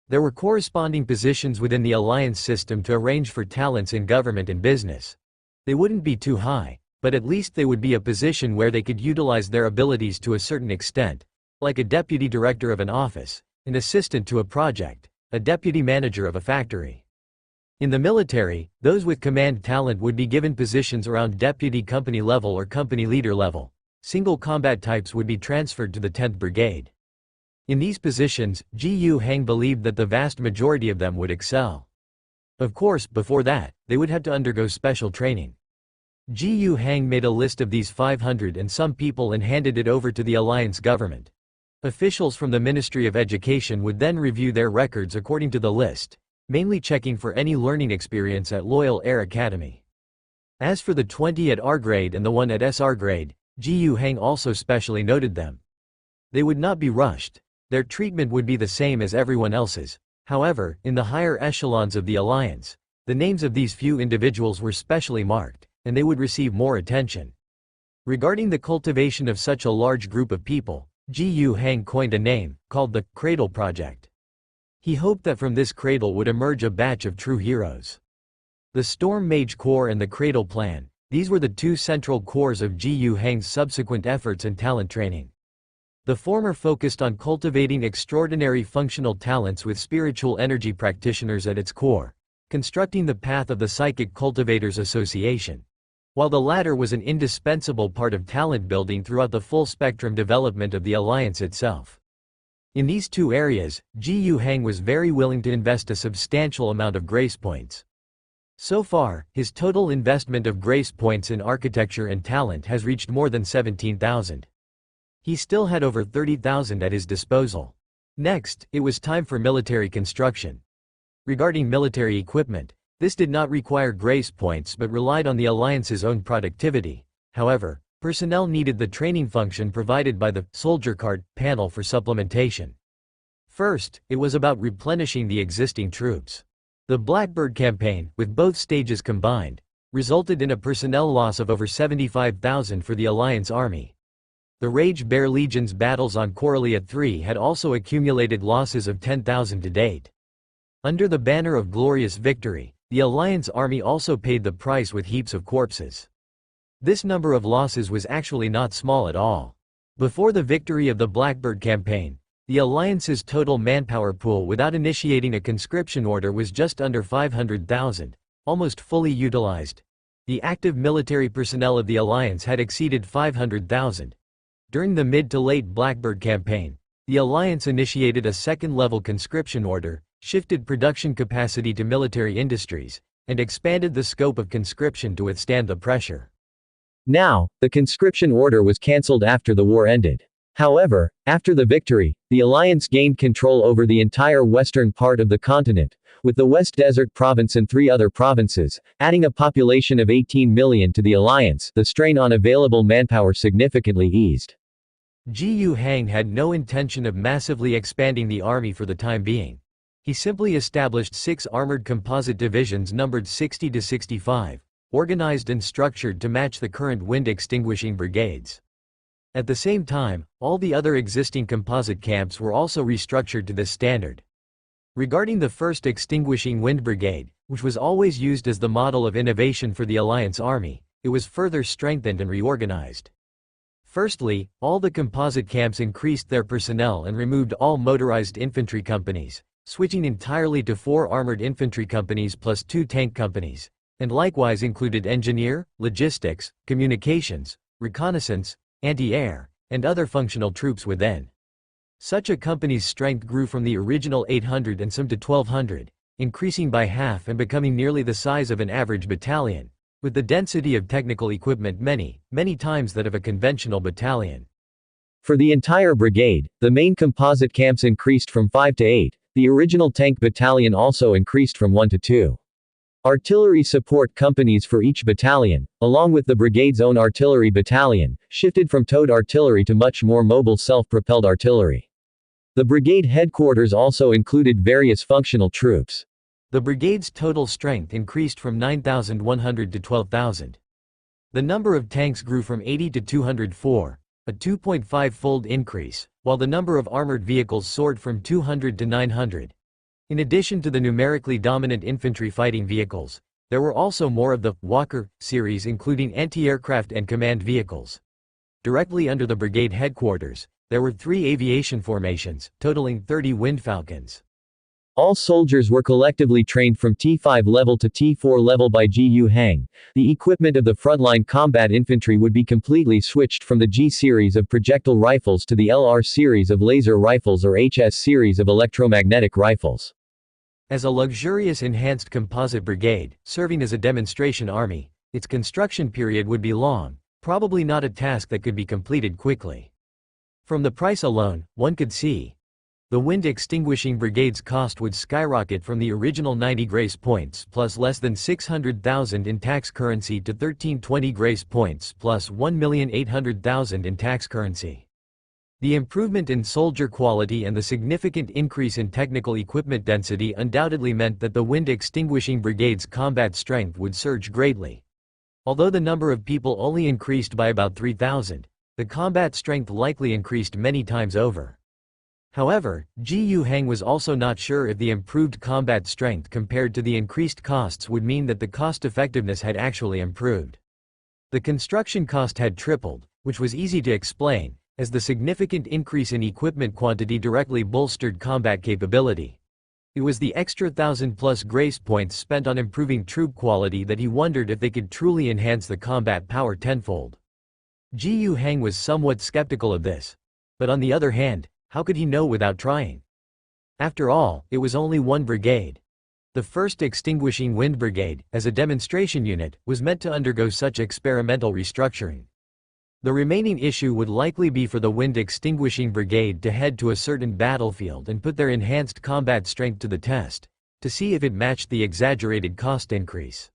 There were corresponding positions within the alliance system to arrange for talents in government and business. They wouldn't be too high, but at least they would be a position where they could utilize their abilities to a certain extent, like a deputy director of an office, an assistant to a project, a deputy manager of a factory. In the military, those with command talent would be given positions around deputy company level or company leader level. Single combat types would be transferred to the 10th Brigade. In these positions, Ji Yuhang believed that the vast majority of them would excel. Of course, before that, they would have to undergo special training. Ji Yuhang made a list of these 500 and some people and handed it over to the alliance government. Officials from the Ministry of Education would then review their records according to the list, mainly checking for any learning experience at Loyal Air Academy. As for the 20 at R grade and the 1 at SR grade, Ji Yuhang also specially noted them. They would not be rushed. Their treatment would be the same as everyone else's. However, in the higher echelons of the alliance, the names of these few individuals were specially marked, and they would receive more attention. Regarding the cultivation of such a large group of people, Ji Yuhang coined a name, called the Cradle Project. He hoped that from this cradle would emerge a batch of true heroes. The Storm Mage Corps and the Cradle Plan, these were the two central cores of Ji Yuhang's subsequent efforts and talent training. The former focused on cultivating extraordinary functional talents with spiritual energy practitioners at its core, constructing the path of the Psychic Cultivators Association, while the latter was an indispensable part of talent building throughout the full-spectrum development of the alliance itself. In these two areas, Ji Yuhang was very willing to invest a substantial amount of grace points. So far, his total investment of grace points in architecture and talent has reached more than 17,000. He still had over 30,000 at his disposal. Next, it was time for military construction. Regarding military equipment, this did not require grace points but relied on the alliance's own productivity. However, personnel needed the training function provided by the soldier card panel for supplementation. First, it was about replenishing the existing troops. The Blackbird campaign, with both stages combined, resulted in a personnel loss of over 75,000 for the Alliance Army. The Rage Bear Legion's battles on Coralia III had also accumulated losses of 10,000 to date. Under the banner of glorious victory, the Alliance Army also paid the price with heaps of corpses. This number of losses was actually not small at all. Before the victory of the Blackbird campaign, the Alliance's total manpower pool without initiating a conscription order was just under 500,000, almost fully utilized. The active military personnel of the Alliance had exceeded 500,000. During the mid to late Blackbird campaign, the Alliance initiated a second-level conscription order, shifted production capacity to military industries, and expanded the scope of conscription to withstand the pressure. Now, the conscription order was cancelled after the war ended. However, after the victory, the Alliance gained control over the entire western part of the continent, with the West Desert Province and 3 other provinces, adding a population of 18 million to the Alliance. The strain on available manpower significantly eased. Ji Yuhang had no intention of massively expanding the army for the time being. He simply established 6 armored composite divisions numbered 60 to 65, organized and structured to match the current wind-extinguishing brigades. At the same time, all the other existing composite camps were also restructured to this standard. Regarding the 1st Extinguishing Wind Brigade, which was always used as the model of innovation for the Alliance Army, it was further strengthened and reorganized. Firstly, all the composite camps increased their personnel and removed all motorized infantry companies, switching entirely to 4 armored infantry companies plus 2 tank companies, and likewise included engineer, logistics, communications, reconnaissance, anti-air, and other functional troops within. Such a company's strength grew from the original 800 and some to 1200, increasing by half and becoming nearly the size of an average battalion, with the density of technical equipment many times that of a conventional battalion. For the entire brigade, the main composite camps increased from 5 to 8, the original tank battalion also increased from 1 to 2. Artillery support companies for each battalion, along with the brigade's own artillery battalion, shifted from towed artillery to much more mobile self-propelled artillery. The brigade headquarters also included various functional troops. The brigade's total strength increased from 9,100 to 12,000. The number of tanks grew from 80 to 204, a 2.5-fold increase, while the number of armored vehicles soared from 200 to 900. In addition to the numerically dominant infantry fighting vehicles, there were also more of the Walker series, including anti-aircraft and command vehicles. Directly under the brigade headquarters, there were 3 aviation formations, totaling 30 Wind Falcons. All soldiers were collectively trained from T5 level to T4 level by Gu Hang. The equipment of the frontline combat infantry would be completely switched from the G series of projectile rifles to the LR series of laser rifles or HS series of electromagnetic rifles. As a luxurious enhanced composite brigade, serving as a demonstration army, its construction period would be long, probably not a task that could be completed quickly. From the price alone, one could see the Wind Extinguishing Brigade's cost would skyrocket from the original 90 grace points plus less than 600,000 in tax currency to 1320 grace points plus 1,800,000 in tax currency. The improvement in soldier quality and the significant increase in technical equipment density undoubtedly meant that the Wind Extinguishing Brigade's combat strength would surge greatly. Although the number of people only increased by about 3,000, the combat strength likely increased many times over. However, Gu Hang was also not sure if the improved combat strength compared to the increased costs would mean that the cost effectiveness had actually improved. The construction cost had tripled, which was easy to explain, as the significant increase in equipment quantity directly bolstered combat capability. It was the extra 1,000+ grace points spent on improving troop quality that he wondered if they could truly enhance the combat power tenfold. Gu Hang was somewhat skeptical of this. But on the other hand, how could he know without trying? After all, it was only one brigade. The 1st Extinguishing Wind Brigade, as a demonstration unit, was meant to undergo such experimental restructuring. The remaining issue would likely be for the Wind Extinguishing Brigade to head to a certain battlefield and put their enhanced combat strength to the test, to see if it matched the exaggerated cost increase.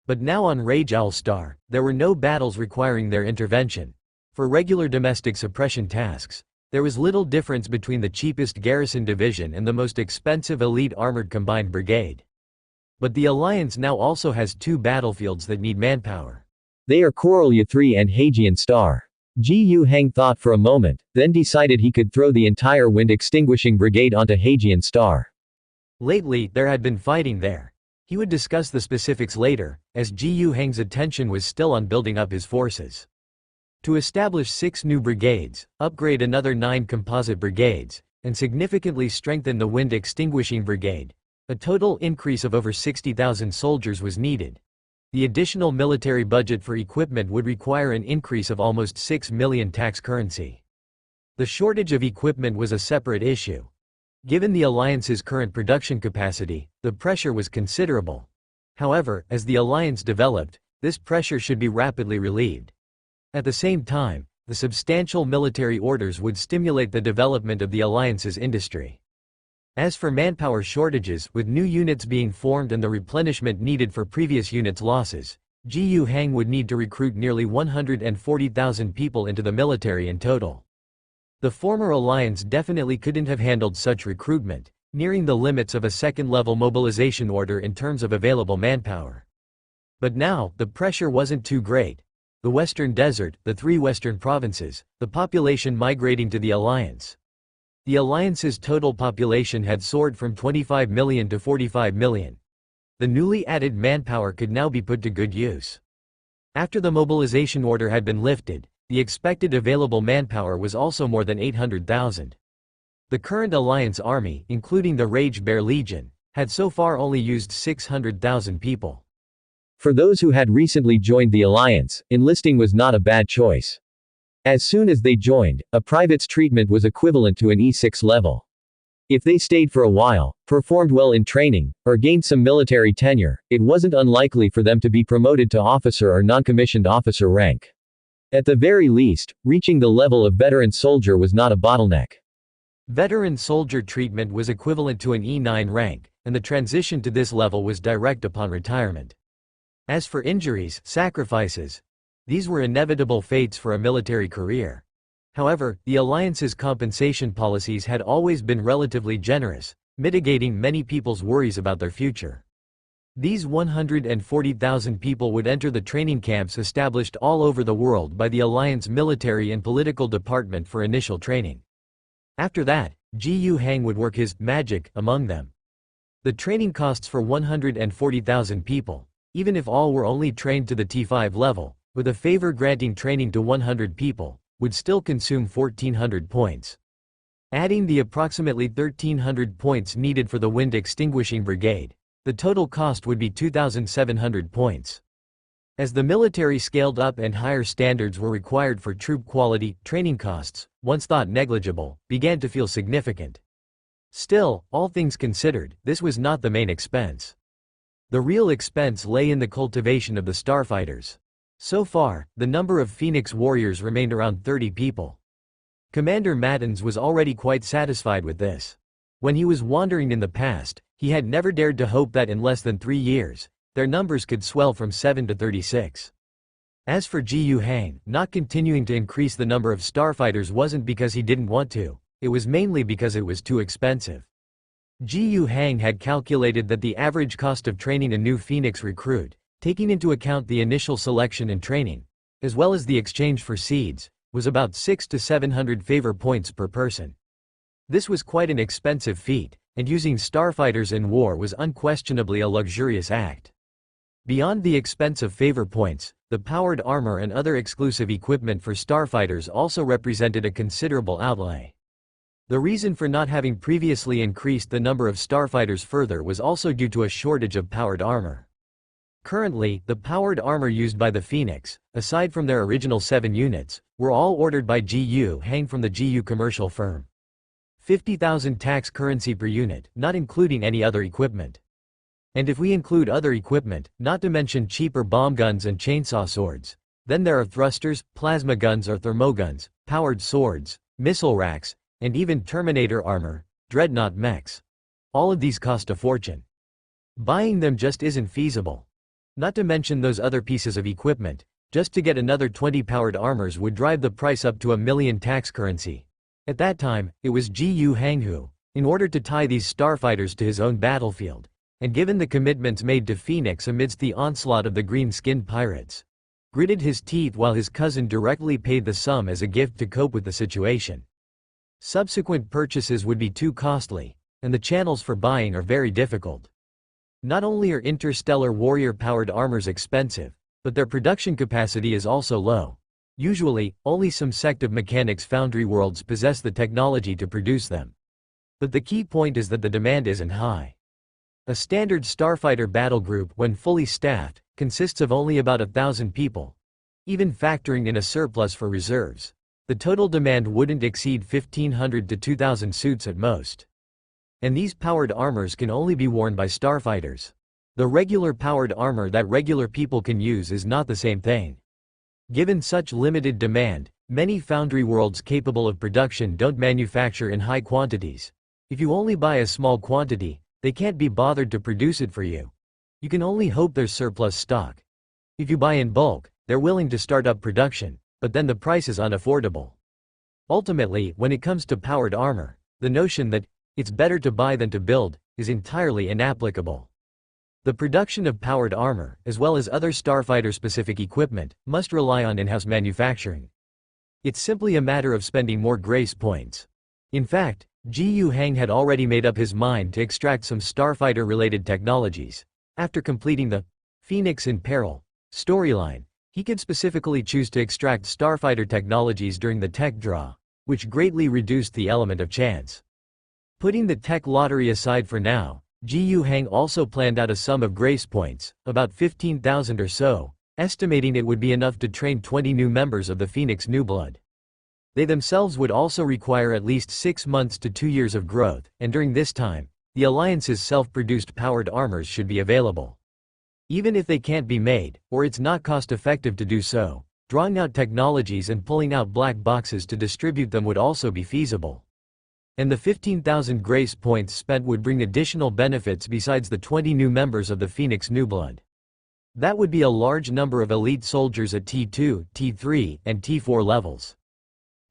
But now on Rage Owl Star, there were no battles requiring their intervention. For regular domestic suppression tasks, there was little difference between the cheapest garrison division and the most expensive elite armored combined brigade. But the Alliance now also has 2 battlefields that need manpower. They are Corellia 3 and Hajian Star. Gu Hang thought for a moment, then decided he could throw the entire Wind Extinguishing Brigade onto Hajian Star. Lately, there had been fighting there. He would discuss the specifics later, as Gu Hang's attention was still on building up his forces. To establish 6 new brigades, upgrade another 9 composite brigades, and significantly strengthen the Wind Extinguishing Brigade, a total increase of over 60,000 soldiers was needed. The additional military budget for equipment would require an increase of almost 6 million tax currency. The shortage of equipment was a separate issue. Given the Alliance's current production capacity, the pressure was considerable. However, as the Alliance developed, this pressure should be rapidly relieved. At the same time, the substantial military orders would stimulate the development of the Alliance's industry. As for manpower shortages, with new units being formed and the replenishment needed for previous units' losses, Gu Hang would need to recruit nearly 140,000 people into the military in total. The former Alliance definitely couldn't have handled such recruitment, nearing the limits of a second-level mobilization order in terms of available manpower. But now, the pressure wasn't too great. The Western Desert, the 3 Western provinces, the population migrating to the Alliance. The Alliance's total population had soared from 25 million to 45 million. The newly added manpower could now be put to good use. After the mobilization order had been lifted, the expected available manpower was also more than 800,000. The current Alliance army, including the Rage Bear Legion, had so far only used 600,000 people. For those who had recently joined the Alliance, enlisting was not a bad choice. As soon as they joined, a private's treatment was equivalent to an E6 level. If they stayed for a while, performed well in training, or gained some military tenure, it wasn't unlikely for them to be promoted to officer or non-commissioned officer rank. At the very least, reaching the level of veteran soldier was not a bottleneck. Veteran soldier treatment was equivalent to an E9 rank, and the transition to this level was direct upon retirement. As for injuries, sacrifices, these were inevitable fates for a military career. However, the Alliance's compensation policies had always been relatively generous, mitigating many people's worries about their future. These 140,000 people would enter the training camps established all over the world by the Alliance military and political department for initial training. After that, Gu Hang would work his magic among them. The training costs for 140,000 people, even if all were only trained to the T5 level, with a favor granting training to 100 people, would still consume 1,400 points. Adding the approximately 1,300 points needed for the Wind Extinguishing Brigade, the total cost would be 2,700 points. As the military scaled up and higher standards were required for troop quality, training costs, once thought negligible, began to feel significant. Still, all things considered, this was not the main expense. The real expense lay in the cultivation of the starfighters. So far, the number of Phoenix warriors remained around 30 people. Commander Mattins was already quite satisfied with this. When he was wandering in the past, he had never dared to hope that in less than 3 years, their numbers could swell from 7 to 36. As for Gu Hang, not continuing to increase the number of starfighters wasn't because he didn't want to, it was mainly because it was too expensive. Gu Hang had calculated that the average cost of training a new Phoenix recruit, taking into account the initial selection and training, as well as the exchange for seeds, was about 600 to 700 favor points per person. This was quite an expensive feat, and using starfighters in war was unquestionably a luxurious act. Beyond the expense of favor points, the powered armor and other exclusive equipment for starfighters also represented a considerable outlay. The reason for not having previously increased the number of starfighters further was also due to a shortage of powered armor. Currently, the powered armor used by the Phoenix, aside from their original 7 units, were all ordered by Gu Hang from the Gu commercial firm. 50,000 tax currency per unit, not including any other equipment. And if we include other equipment, not to mention cheaper bomb guns and chainsaw swords, then there are thrusters, plasma guns or thermoguns, powered swords, missile racks, and even Terminator armor, dreadnought mechs. All of these cost a fortune. Buying them just isn't feasible. Not to mention those other pieces of equipment, just to get another 20 powered armors would drive the price up to 1 million tax currency. At that time, it was Gu Hang who, in order to tie these starfighters to his own battlefield, and given the commitments made to Phoenix amidst the onslaught of the green-skinned pirates, gritted his teeth while his cousin directly paid the sum as a gift to cope with the situation. Subsequent purchases would be too costly, and the channels for buying are very difficult. Not only are interstellar warrior-powered armors expensive, but their production capacity is also low. Usually, only some sect of mechanics foundry worlds possess the technology to produce them. But the key point is that the demand isn't high. A standard starfighter battle group, when fully staffed, consists of only about 1,000 people. Even factoring in a surplus for reserves, the total demand wouldn't exceed 1,500 to 2,000 suits at most. And these powered armors can only be worn by starfighters. The regular powered armor that regular people can use is not the same thing. Given such limited demand, many foundry worlds capable of production don't manufacture in high quantities. If you only buy a small quantity, they can't be bothered to produce it for you. You can only hope there's surplus stock. If you buy in bulk, they're willing to start up production, but then the price is unaffordable. Ultimately, when it comes to powered armor, the notion that it's better to buy than to build is entirely inapplicable. The production of powered armor, as well as other starfighter-specific equipment, must rely on in-house manufacturing. It's simply a matter of spending more grace points. In fact, Ji Hang had already made up his mind to extract some starfighter-related technologies. After completing the Phoenix in Peril storyline, he could specifically choose to extract starfighter technologies during the tech draw, which greatly reduced the element of chance. Putting the tech lottery aside for now, Ji Hang also planned out a sum of grace points, about 15,000 or so, estimating it would be enough to train 20 new members of the Phoenix New Blood. They themselves would also require at least 6 months to 2 years of growth, and during this time, the Alliance's self-produced powered armors should be available. Even if they can't be made, or it's not cost-effective to do so, drawing out technologies and pulling out black boxes to distribute them would also be feasible. And the 15,000 grace points spent would bring additional benefits besides the 20 new members of the Phoenix New Blood. That would be a large number of elite soldiers at T2, T3, and T4 levels.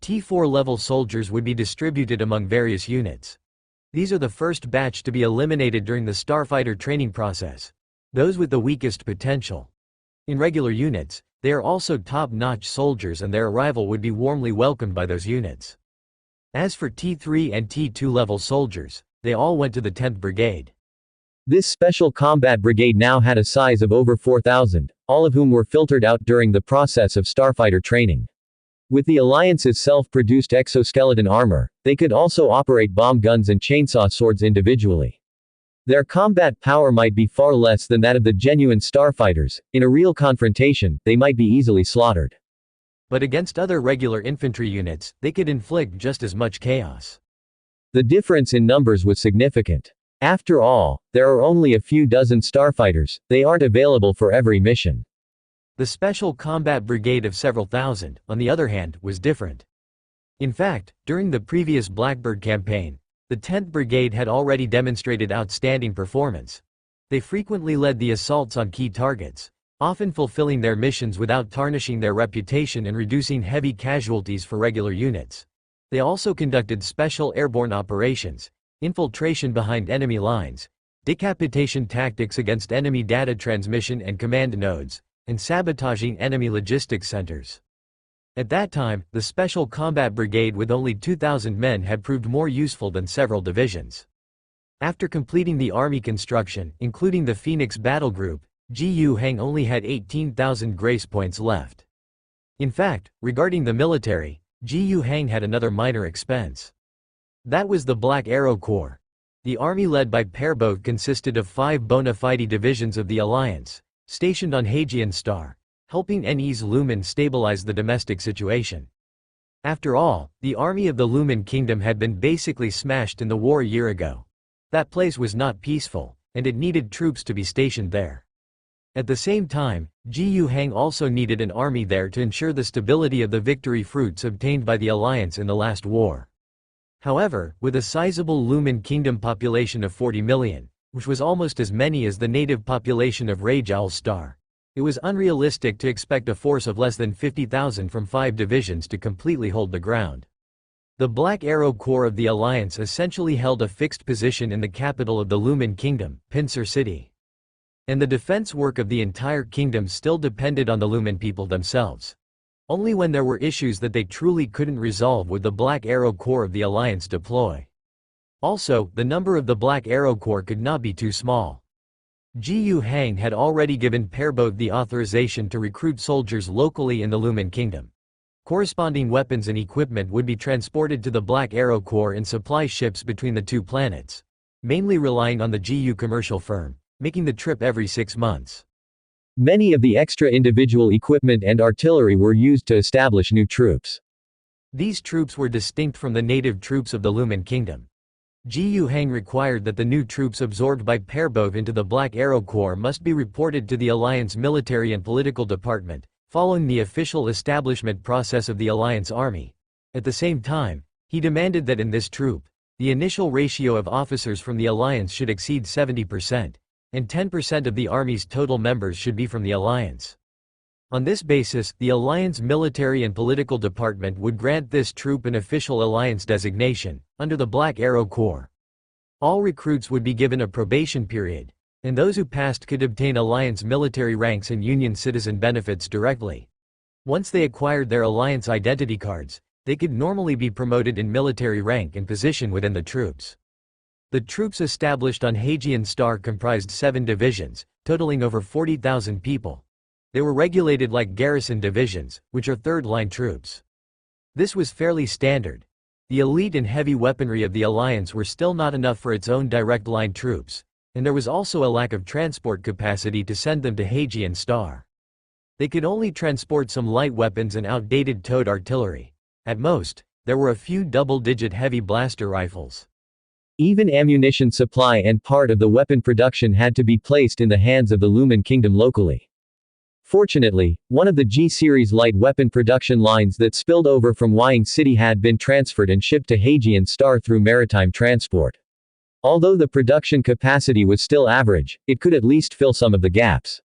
T4 level soldiers would be distributed among various units. These are the first batch to be eliminated during the starfighter training process, those with the weakest potential. In regular units, they are also top-notch soldiers, and their arrival would be warmly welcomed by those units. As for T3 and T2 level soldiers, they all went to the 10th Brigade. This special combat brigade now had a size of over 4,000, all of whom were filtered out during the process of starfighter training. With the Alliance's self-produced exoskeleton armor, they could also operate bomb guns and chainsaw swords individually. Their combat power might be far less than that of the genuine starfighters. In a real confrontation, they might be easily slaughtered. But against other regular infantry units, they could inflict just as much chaos. The difference in numbers was significant. After all, there are only a few dozen starfighters, they aren't available for every mission. The Special Combat Brigade of several thousand, on the other hand, was different. In fact, during the previous Blackbird campaign, the 10th Brigade had already demonstrated outstanding performance. They frequently led the assaults on key targets, often fulfilling their missions without tarnishing their reputation and reducing heavy casualties for regular units. They also conducted special airborne operations, infiltration behind enemy lines, decapitation tactics against enemy data transmission and command nodes, and sabotaging enemy logistics centers. At that time, the Special Combat Brigade with only 2,000 men had proved more useful than several divisions. After completing the army construction, including the Phoenix Battle Group, Ji Hang only had 18,000 grace points left. In fact, regarding the military, Ji Hang had another minor expense. That was the Black Arrow Corps. The army led by Pearboat consisted of 5 bona fide divisions of the Alliance, stationed on Hagian Star, helping NE's Lumen stabilize the domestic situation. After all, the army of the Lumen Kingdom had been basically smashed in the war a year ago. That place was not peaceful, and it needed troops to be stationed there. At the same time, Ji Hang also needed an army there to ensure the stability of the victory fruits obtained by the Alliance in the last war. However, with a sizable Lumen Kingdom population of 40 million, which was almost as many as the native population of Rajal Star, it was unrealistic to expect a force of less than 50,000 from 5 divisions to completely hold the ground. The Black Arrow Corps of the Alliance essentially held a fixed position in the capital of the Lumen Kingdom, Pinsir City. And the defense work of the entire kingdom still depended on the Lumen people themselves. Only when there were issues that they truly couldn't resolve would the Black Arrow Corps of the Alliance deploy. Also, the number of the Black Arrow Corps could not be too small. Ji Hang had already given Pearboat the authorization to recruit soldiers locally in the Lumen Kingdom. Corresponding weapons and equipment would be transported to the Black Arrow Corps in supply ships between the 2 planets, mainly relying on the GU commercial firm, making the trip every 6 months. Many of the extra individual equipment and artillery were used to establish new troops. These troops were distinct from the native troops of the Lumen Kingdom. Ji Hang required that the new troops absorbed by Pearboat into the Black Arrow Corps must be reported to the Alliance Military and Political Department, following the official establishment process of the Alliance Army. At the same time, he demanded that in this troop, the initial ratio of officers from the Alliance should exceed 70%, and 10% of the Army's total members should be from the Alliance. On this basis, the Alliance Military and Political Department would grant this troop an official Alliance designation, under the Black Arrow Corps. All recruits would be given a probation period, and those who passed could obtain Alliance military ranks and Union citizen benefits directly. Once they acquired their Alliance identity cards, They could normally be promoted in military rank and position within the troops. The troops established on Hagian Star comprised 7 divisions, totaling over 40,000 people. They were regulated like garrison divisions, which are third-line troops. This was fairly standard. The elite and heavy weaponry of the Alliance were still not enough for its own direct-line troops, and there was also a lack of transport capacity to send them to Hagian Star. They could only transport some light weapons and outdated towed artillery. At most, there were a few double-digit heavy blaster rifles. Even ammunition supply and part of the weapon production had to be placed in the hands of the Lumen Kingdom locally. Fortunately, one of the G-series light weapon production lines that spilled over from Wying City had been transferred and shipped to Hagian Star through maritime transport. Although the production capacity was still average, it could at least fill some of the gaps.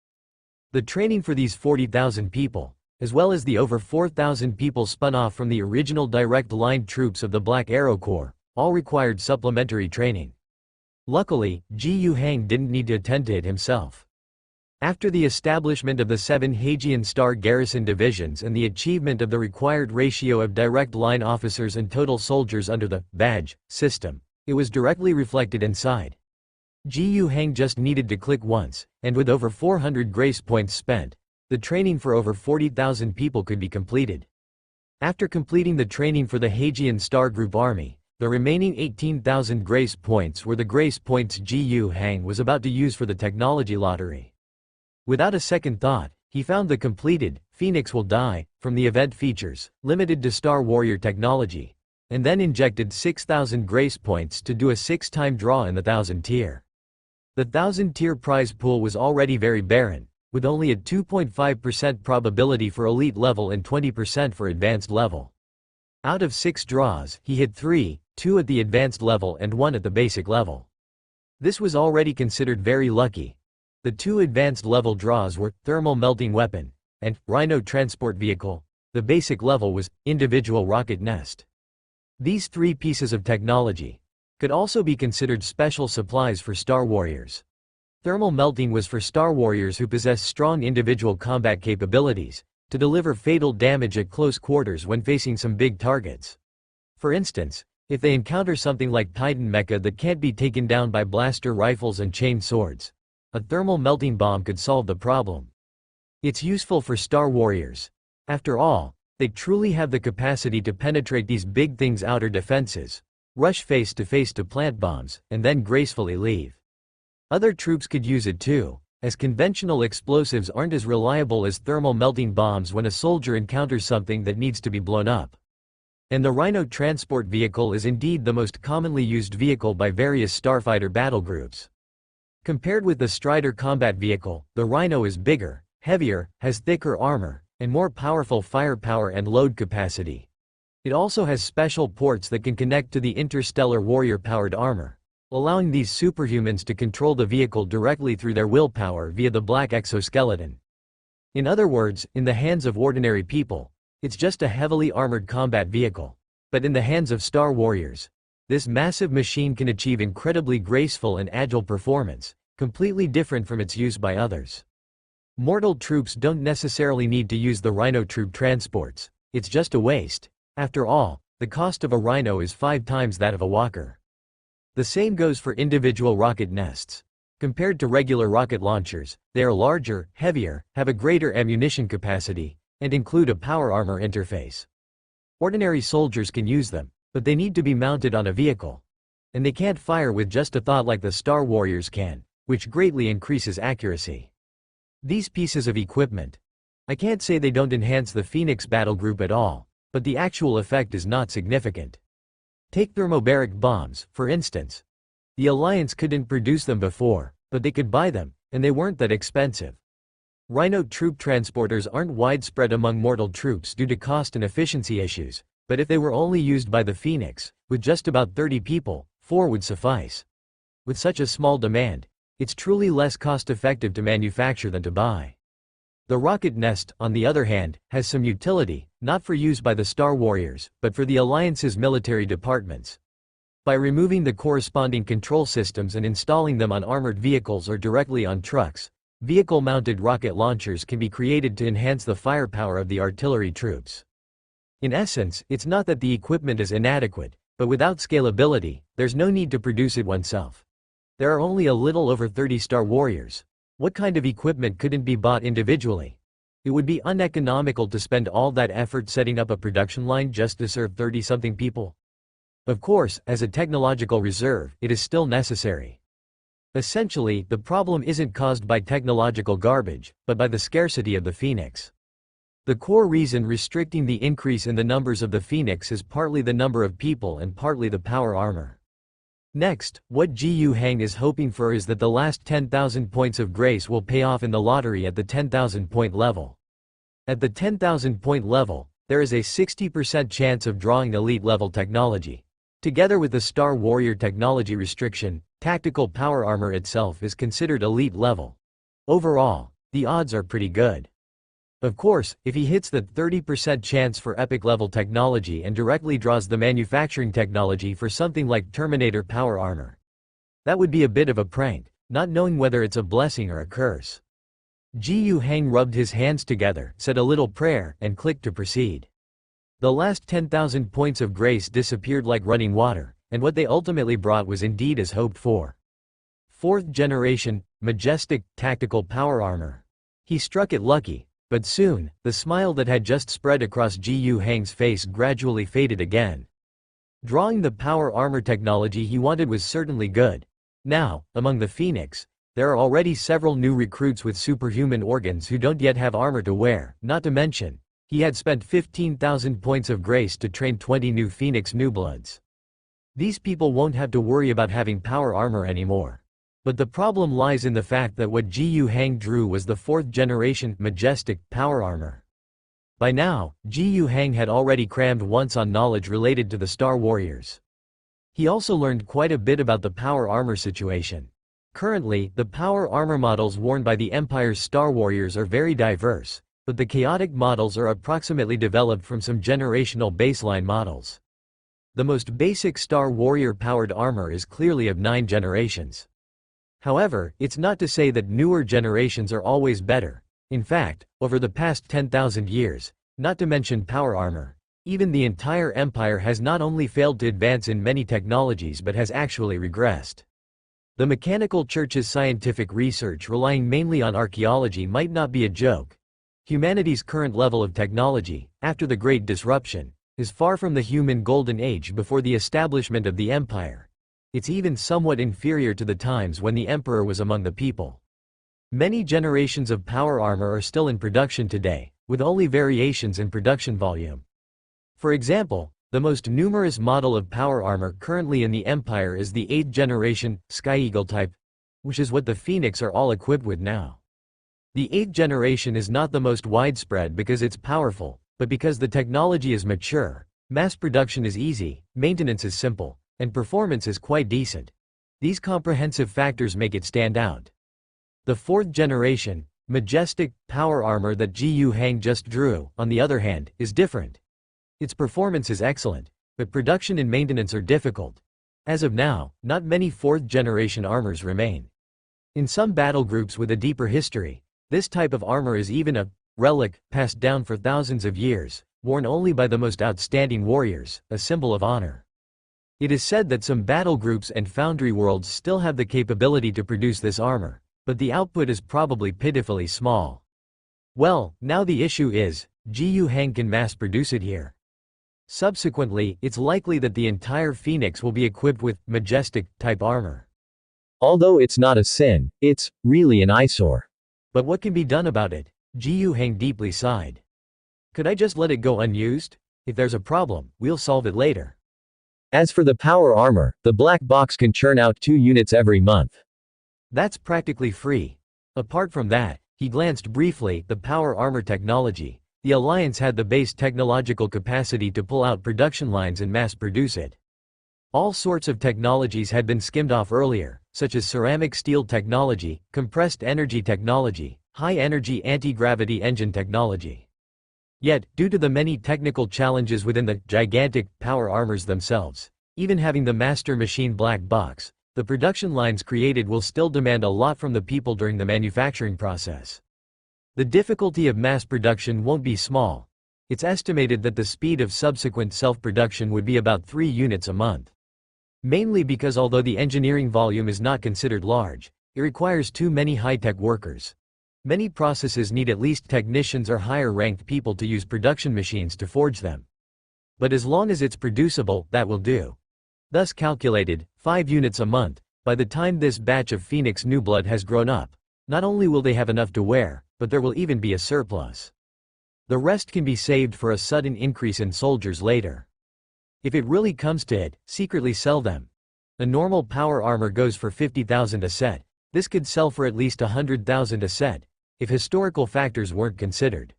The training for these 40,000 people, as well as the over 4,000 people spun off from the original direct-line troops of the Black Arrow Corps, all required supplementary training. Luckily, Ji Hang didn't need to attend to it himself. After the establishment of the 7 Hagian Star garrison divisions and the achievement of the required ratio of direct-line officers and total soldiers under the badge system, it was directly reflected inside. Ji Hang just needed to click once, and with over 400 grace points spent, the training for over 40,000 people could be completed. After completing the training for the Hagian Star Group Army, the remaining 18,000 grace points were the grace points Ji Hang was about to use for the technology lottery. Without a second thought, he found the completed Phoenix Will Die from the event features, limited to Star Warrior technology, and then injected 6,000 grace points to do a 6-time draw in the 1000 tier. The 1000 tier prize pool was already very barren, with only a 2.5% probability for elite level and 20% for advanced level. Out of 6 draws, he hit 3, 2 at the advanced level and 1 at the basic level. This was already considered very lucky. The 2 advanced level draws were Thermal Melting Weapon and Rhino Transport Vehicle. The basic level was Individual Rocket Nest. These 3 pieces of technology could also be considered special supplies for Star Warriors. Thermal Melting was for Star Warriors who possess strong individual combat capabilities to deliver fatal damage at close quarters when facing some big targets. For instance, if they encounter something like Titan Mecha that can't be taken down by blaster rifles and chain swords, a thermal melting bomb could solve the problem. It's useful for Star Warriors. After all, they truly have the capacity to penetrate these big things' outer defenses, rush face to plant bombs, and then gracefully leave. Other troops could use it too, as conventional explosives aren't as reliable as thermal melting bombs when a soldier encounters something that needs to be blown up. And the Rhino transport vehicle is indeed the most commonly used vehicle by various starfighter battle groups. Compared with the Strider combat vehicle, the Rhino is bigger, heavier, has thicker armor, and more powerful firepower and load capacity. It also has special ports that can connect to the interstellar warrior-powered armor, allowing these superhumans to control the vehicle directly through their willpower via the black exoskeleton. In other words, in the hands of ordinary people, it's just a heavily armored combat vehicle. But in the hands of Star Warriors, this massive machine can achieve incredibly graceful and agile performance, completely different from its use by others. Mortal troops don't necessarily need to use the Rhino troop transports. It's just a waste. After all, the cost of a Rhino is 5 times that of a Walker. The same goes for individual rocket nests. Compared to regular rocket launchers, they are larger, heavier, have a greater ammunition capacity, and include a power armor interface. Ordinary soldiers can use them, but they need to be mounted on a vehicle. And they can't fire with just a thought like the Star Warriors can, which greatly increases accuracy. These pieces of equipment, I can't say they don't enhance the Phoenix battle group at all, but the actual effect is not significant. Take thermobaric bombs, for instance. The Alliance couldn't produce them before, but they could buy them, and they weren't that expensive. Rhino troop transporters aren't widespread among mortal troops due to cost and efficiency issues, but if they were only used by the Phoenix, with just about 30 people, 4 would suffice. With such a small demand, it's truly less cost-effective to manufacture than to buy. The rocket nest, on the other hand, has some utility, not for use by the Star Warriors, but for the Alliance's military departments. By removing the corresponding control systems and installing them on armored vehicles or directly on trucks, vehicle-mounted rocket launchers can be created to enhance the firepower of the artillery troops. In essence, it's not that the equipment is inadequate, but without scalability, there's no need to produce it oneself. There are only a little over 30 Star Warriors. What kind of equipment couldn't be bought individually? It would be uneconomical to spend all that effort setting up a production line just to serve 30-something people. Of course, as a technological reserve, it is still necessary. Essentially, the problem isn't caused by technological garbage, but by the scarcity of the Phoenix. The core reason restricting the increase in the numbers of the Phoenix is partly the number of people and partly the power armor. Next, what Gu Hang is hoping for is that the last 10,000 points of grace will pay off in the lottery at the 10,000 point level. At the 10,000 point level, there is a 60% chance of drawing elite level technology. Together with the Star Warrior technology restriction, tactical power armor itself is considered elite level. Overall, the odds are pretty good. Of course, if he hits the 30% chance for epic level technology and directly draws the manufacturing technology for something like Terminator power armor. That would be a bit of a prank, not knowing whether it's a blessing or a curse. Gu Hang rubbed his hands together, said a little prayer, and clicked to proceed. The last 10,000 points of grace disappeared like running water, and what they ultimately brought was indeed as hoped for. 4th generation, majestic, tactical power armor. He struck it lucky. But soon, the smile that had just spread across Gu Hang's face gradually faded again. Drawing the power armor technology he wanted was certainly good. Now, among the Phoenix, there are already several new recruits with superhuman organs who don't yet have armor to wear, not to mention, he had spent 15,000 points of grace to train 20 new Phoenix newbloods. These people won't have to worry about having power armor anymore. But the problem lies in the fact that what Gu Hang drew was the 4th generation, majestic, power armor. By now, Gu Hang had already crammed once on knowledge related to the Star Warriors. He also learned quite a bit about the power armor situation. Currently, the power armor models worn by the Empire's Star Warriors are very diverse, but the chaotic models are approximately developed from some generational baseline models. The most basic Star Warrior powered armor is clearly of 9 generations. However, it's not to say that newer generations are always better. In fact, over the past 10,000 years, not to mention power armor, even the entire empire has not only failed to advance in many technologies but has actually regressed. The Mechanical Church's scientific research relying mainly on archaeology might not be a joke. Humanity's current level of technology, after the Great Disruption, is far from the human golden age before the establishment of the empire. It's even somewhat inferior to the times when the emperor was among the people. Many generations of power armor are still in production today, with only variations in production volume. For example, the most numerous model of power armor currently in the empire is the 8th generation, Sky Eagle type, which is what the Phoenix are all equipped with now. The 8th generation is not the most widespread because it's powerful, but because the technology is mature, mass production is easy, maintenance is simple, and performance is quite decent. These comprehensive factors make it stand out. The 4th generation, majestic, power armor that Gu Hang just drew, on the other hand, is different. Its performance is excellent, but production and maintenance are difficult. As of now, not many 4th generation armors remain. In some battle groups with a deeper history, this type of armor is even a relic passed down for thousands of years, worn only by the most outstanding warriors, a symbol of honor. It is said that some battle groups and foundry worlds still have the capability to produce this armor, but the output is probably pitifully small. Well, now the issue is, Gu Hang can mass produce it here. Subsequently, it's likely that the entire Phoenix will be equipped with majestic type armor. Although it's not a sin, it's really an eyesore. But what can be done about it? Gu Hang deeply sighed. Could I just let it go unused? If there's a problem, we'll solve it later. As for the power armor, the black box can churn out 2 units every month. That's practically free. Apart from that, he glanced briefly, the power armor technology. The Alliance had the base technological capacity to pull out production lines and mass produce it. All sorts of technologies had been skimmed off earlier, such as ceramic steel technology, compressed energy technology, high-energy anti-gravity engine technology. Yet, due to the many technical challenges within the gigantic power armors themselves, even having the master machine black box, the production lines created will still demand a lot from the people during the manufacturing process. The difficulty of mass production won't be small. It's estimated that the speed of subsequent self-production would be about 3 units a month. Mainly because although the engineering volume is not considered large, it requires too many high-tech workers. Many processes need at least technicians or higher-ranked people to use production machines to forge them. But as long as it's producible, that will do. Thus calculated, 5 units a month. By the time this batch of Phoenix new blood has grown up, not only will they have enough to wear, but there will even be a surplus. The rest can be saved for a sudden increase in soldiers later. If it really comes to it, secretly sell them. A normal power armor goes for 50,000 a set. This could sell for at least 100,000 a set, if historical factors weren't considered.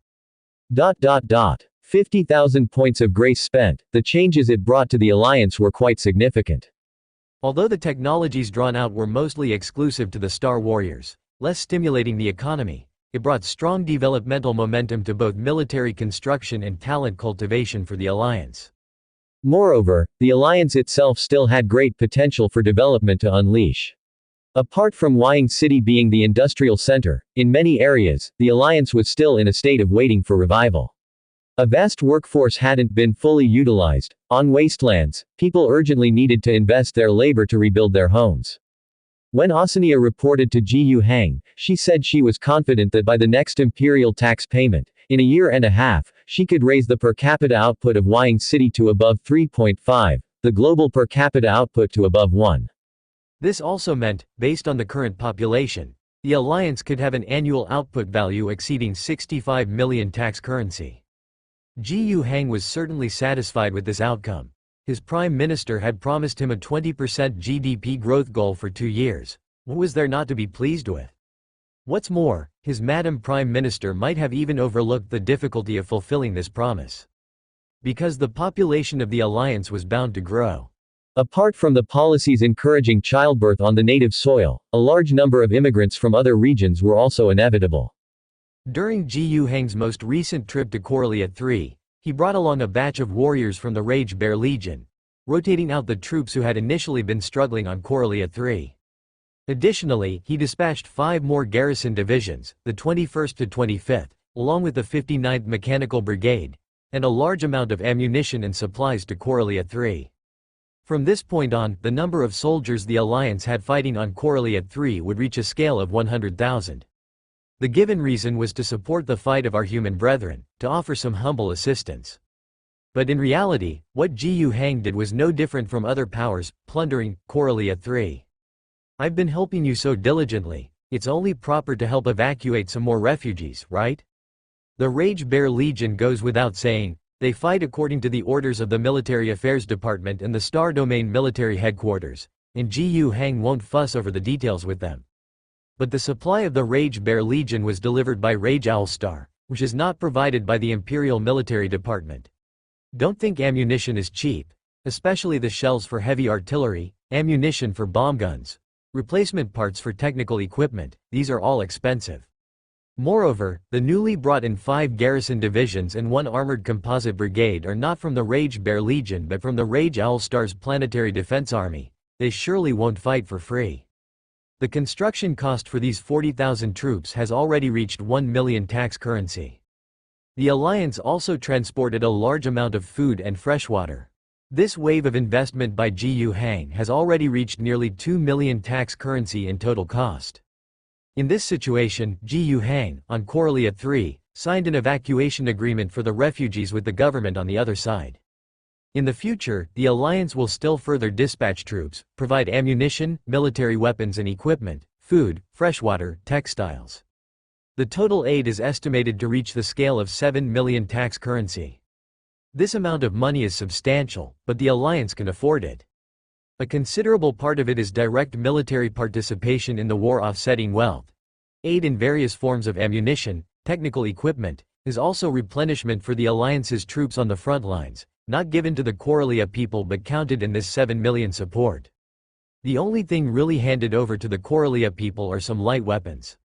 50,000 points of grace spent, the changes it brought to the alliance were quite significant. Although the technologies drawn out were mostly exclusive to the Star Warriors, less stimulating the economy, it brought strong developmental momentum to both military construction and talent cultivation for the Alliance. Moreover, the Alliance itself still had great potential for development to unleash. Apart from Wying City being the industrial center, in many areas, the Alliance was still in a state of waiting for revival. A vast workforce hadn't been fully utilized. On wastelands, people urgently needed to invest their labor to rebuild their homes. When Osania reported to Ji Hang, she said she was confident that by the next imperial tax payment, in a year and a half, she could raise the per capita output of Wying City to above 3.5, the global per capita output to above 1. This also meant, based on the current population, the Alliance could have an annual output value exceeding 65 million tax currency. Ji Hang was certainly satisfied with this outcome. His prime minister had promised him a 20% GDP growth goal for 2 years. What was there not to be pleased with? What's more, his Madam Prime Minister might have even overlooked the difficulty of fulfilling this promise. Because the population of the Alliance was bound to grow. Apart from the policies encouraging childbirth on the native soil, a large number of immigrants from other regions were also inevitable. During Ji Hang's most recent trip to Corellia III, he brought along a batch of warriors from the Rage Bear Legion, rotating out the troops who had initially been struggling on Corellia III. Additionally, he dispatched 5 more garrison divisions, the 21st to 25th, along with the 59th Mechanical Brigade, and a large amount of ammunition and supplies to Corellia III. From this point on, the number of soldiers the Alliance had fighting on Corellia III would reach a scale of 100,000. The given reason was to support the fight of our human brethren, to offer some humble assistance. But in reality, what Ji Hang did was no different from other powers, plundering Corellia III. I've been helping you so diligently, it's only proper to help evacuate some more refugees, right? The Rage Bear Legion goes without saying, they fight according to the orders of the Military Affairs Department and the Star Domain Military Headquarters, and Ji Hang won't fuss over the details with them. But the supply of the Rage Bear Legion was delivered by Rage Owl Star, which is not provided by the Imperial Military Department. Don't think ammunition is cheap, especially the shells for heavy artillery, ammunition for bomb guns, replacement parts for technical equipment, these are all expensive. Moreover, the newly brought in 5 garrison divisions and 1 armored composite brigade are not from the Rage Bear Legion but from the Rage Owl Star's Planetary Defense Army. They surely won't fight for free. The construction cost for these 40,000 troops has already reached 1 million tax currency. The Alliance also transported a large amount of food and freshwater. This wave of investment by Ji Hang has already reached nearly 2 million tax currency in total cost. In this situation, Ji Hang, on Corellia III, signed an evacuation agreement for the refugees with the government on the other side. In the future, the Alliance will still further dispatch troops, provide ammunition, military weapons and equipment, food, freshwater, textiles. The total aid is estimated to reach the scale of 7 million tax currency. This amount of money is substantial, but the Alliance can afford it. A considerable part of it is direct military participation in the war, offsetting wealth. Aid in various forms of ammunition, technical equipment, is also replenishment for the Alliance's troops on the front lines, not given to the Corellia people but counted in this 7 million support. The only thing really handed over to the Corellia people are some light weapons.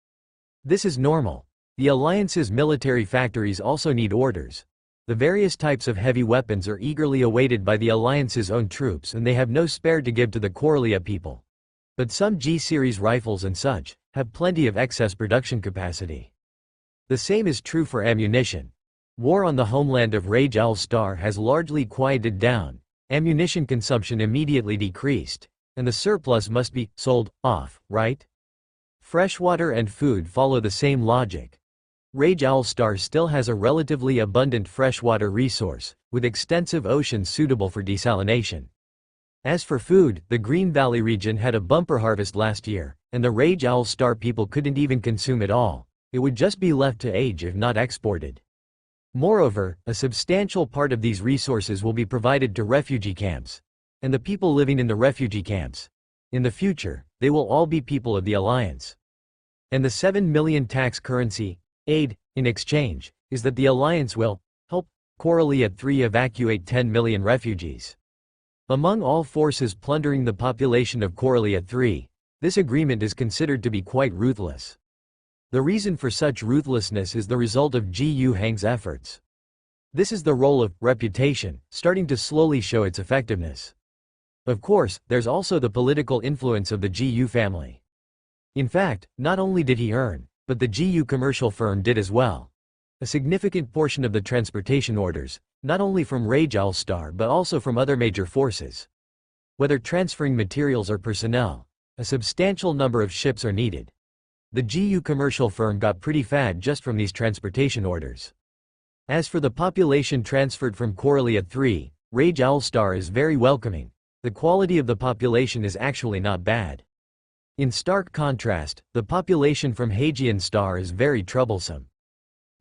This is normal. The Alliance's military factories also need orders. The various types of heavy weapons are eagerly awaited by the Alliance's own troops and they have no spare to give to the Corellia people. But some G-series rifles and such have plenty of excess production capacity. The same is true for ammunition. War on the homeland of Rage Al Star has largely quieted down, ammunition consumption immediately decreased, and the surplus must be sold off, right? Freshwater and food follow the same logic. Rage Al Star still has a relatively abundant freshwater resource, with extensive oceans suitable for desalination. As for food, the Green Valley region had a bumper harvest last year, and the Rage Al Star people couldn't even consume it all. It would just be left to age if not exported. Moreover, a substantial part of these resources will be provided to refugee camps. And the people living in the refugee camps. In the future, they will all be people of the Alliance. And the 7 million tax currency, aid, in exchange, is that the Alliance will help Coralia 3 evacuate 10 million refugees. Among all forces plundering the population of Coralia 3, this agreement is considered to be quite ruthless. The reason for such ruthlessness is the result of Gu Heng's efforts. This is the role of reputation, starting to slowly show its effectiveness. Of course, there's also the political influence of the Gu family. In fact, not only did he earn, but the Gu commercial firm did as well. A significant portion of the transportation orders, not only from Rage Al Star but also from other major forces. Whether transferring materials or personnel, a substantial number of ships are needed. The GU commercial firm got pretty fat just from these transportation orders. As for the population transferred from Coralia 3, Rage Al Star is very welcoming. The quality of the population is actually not bad. In stark contrast, the population from Hagian Star is very troublesome.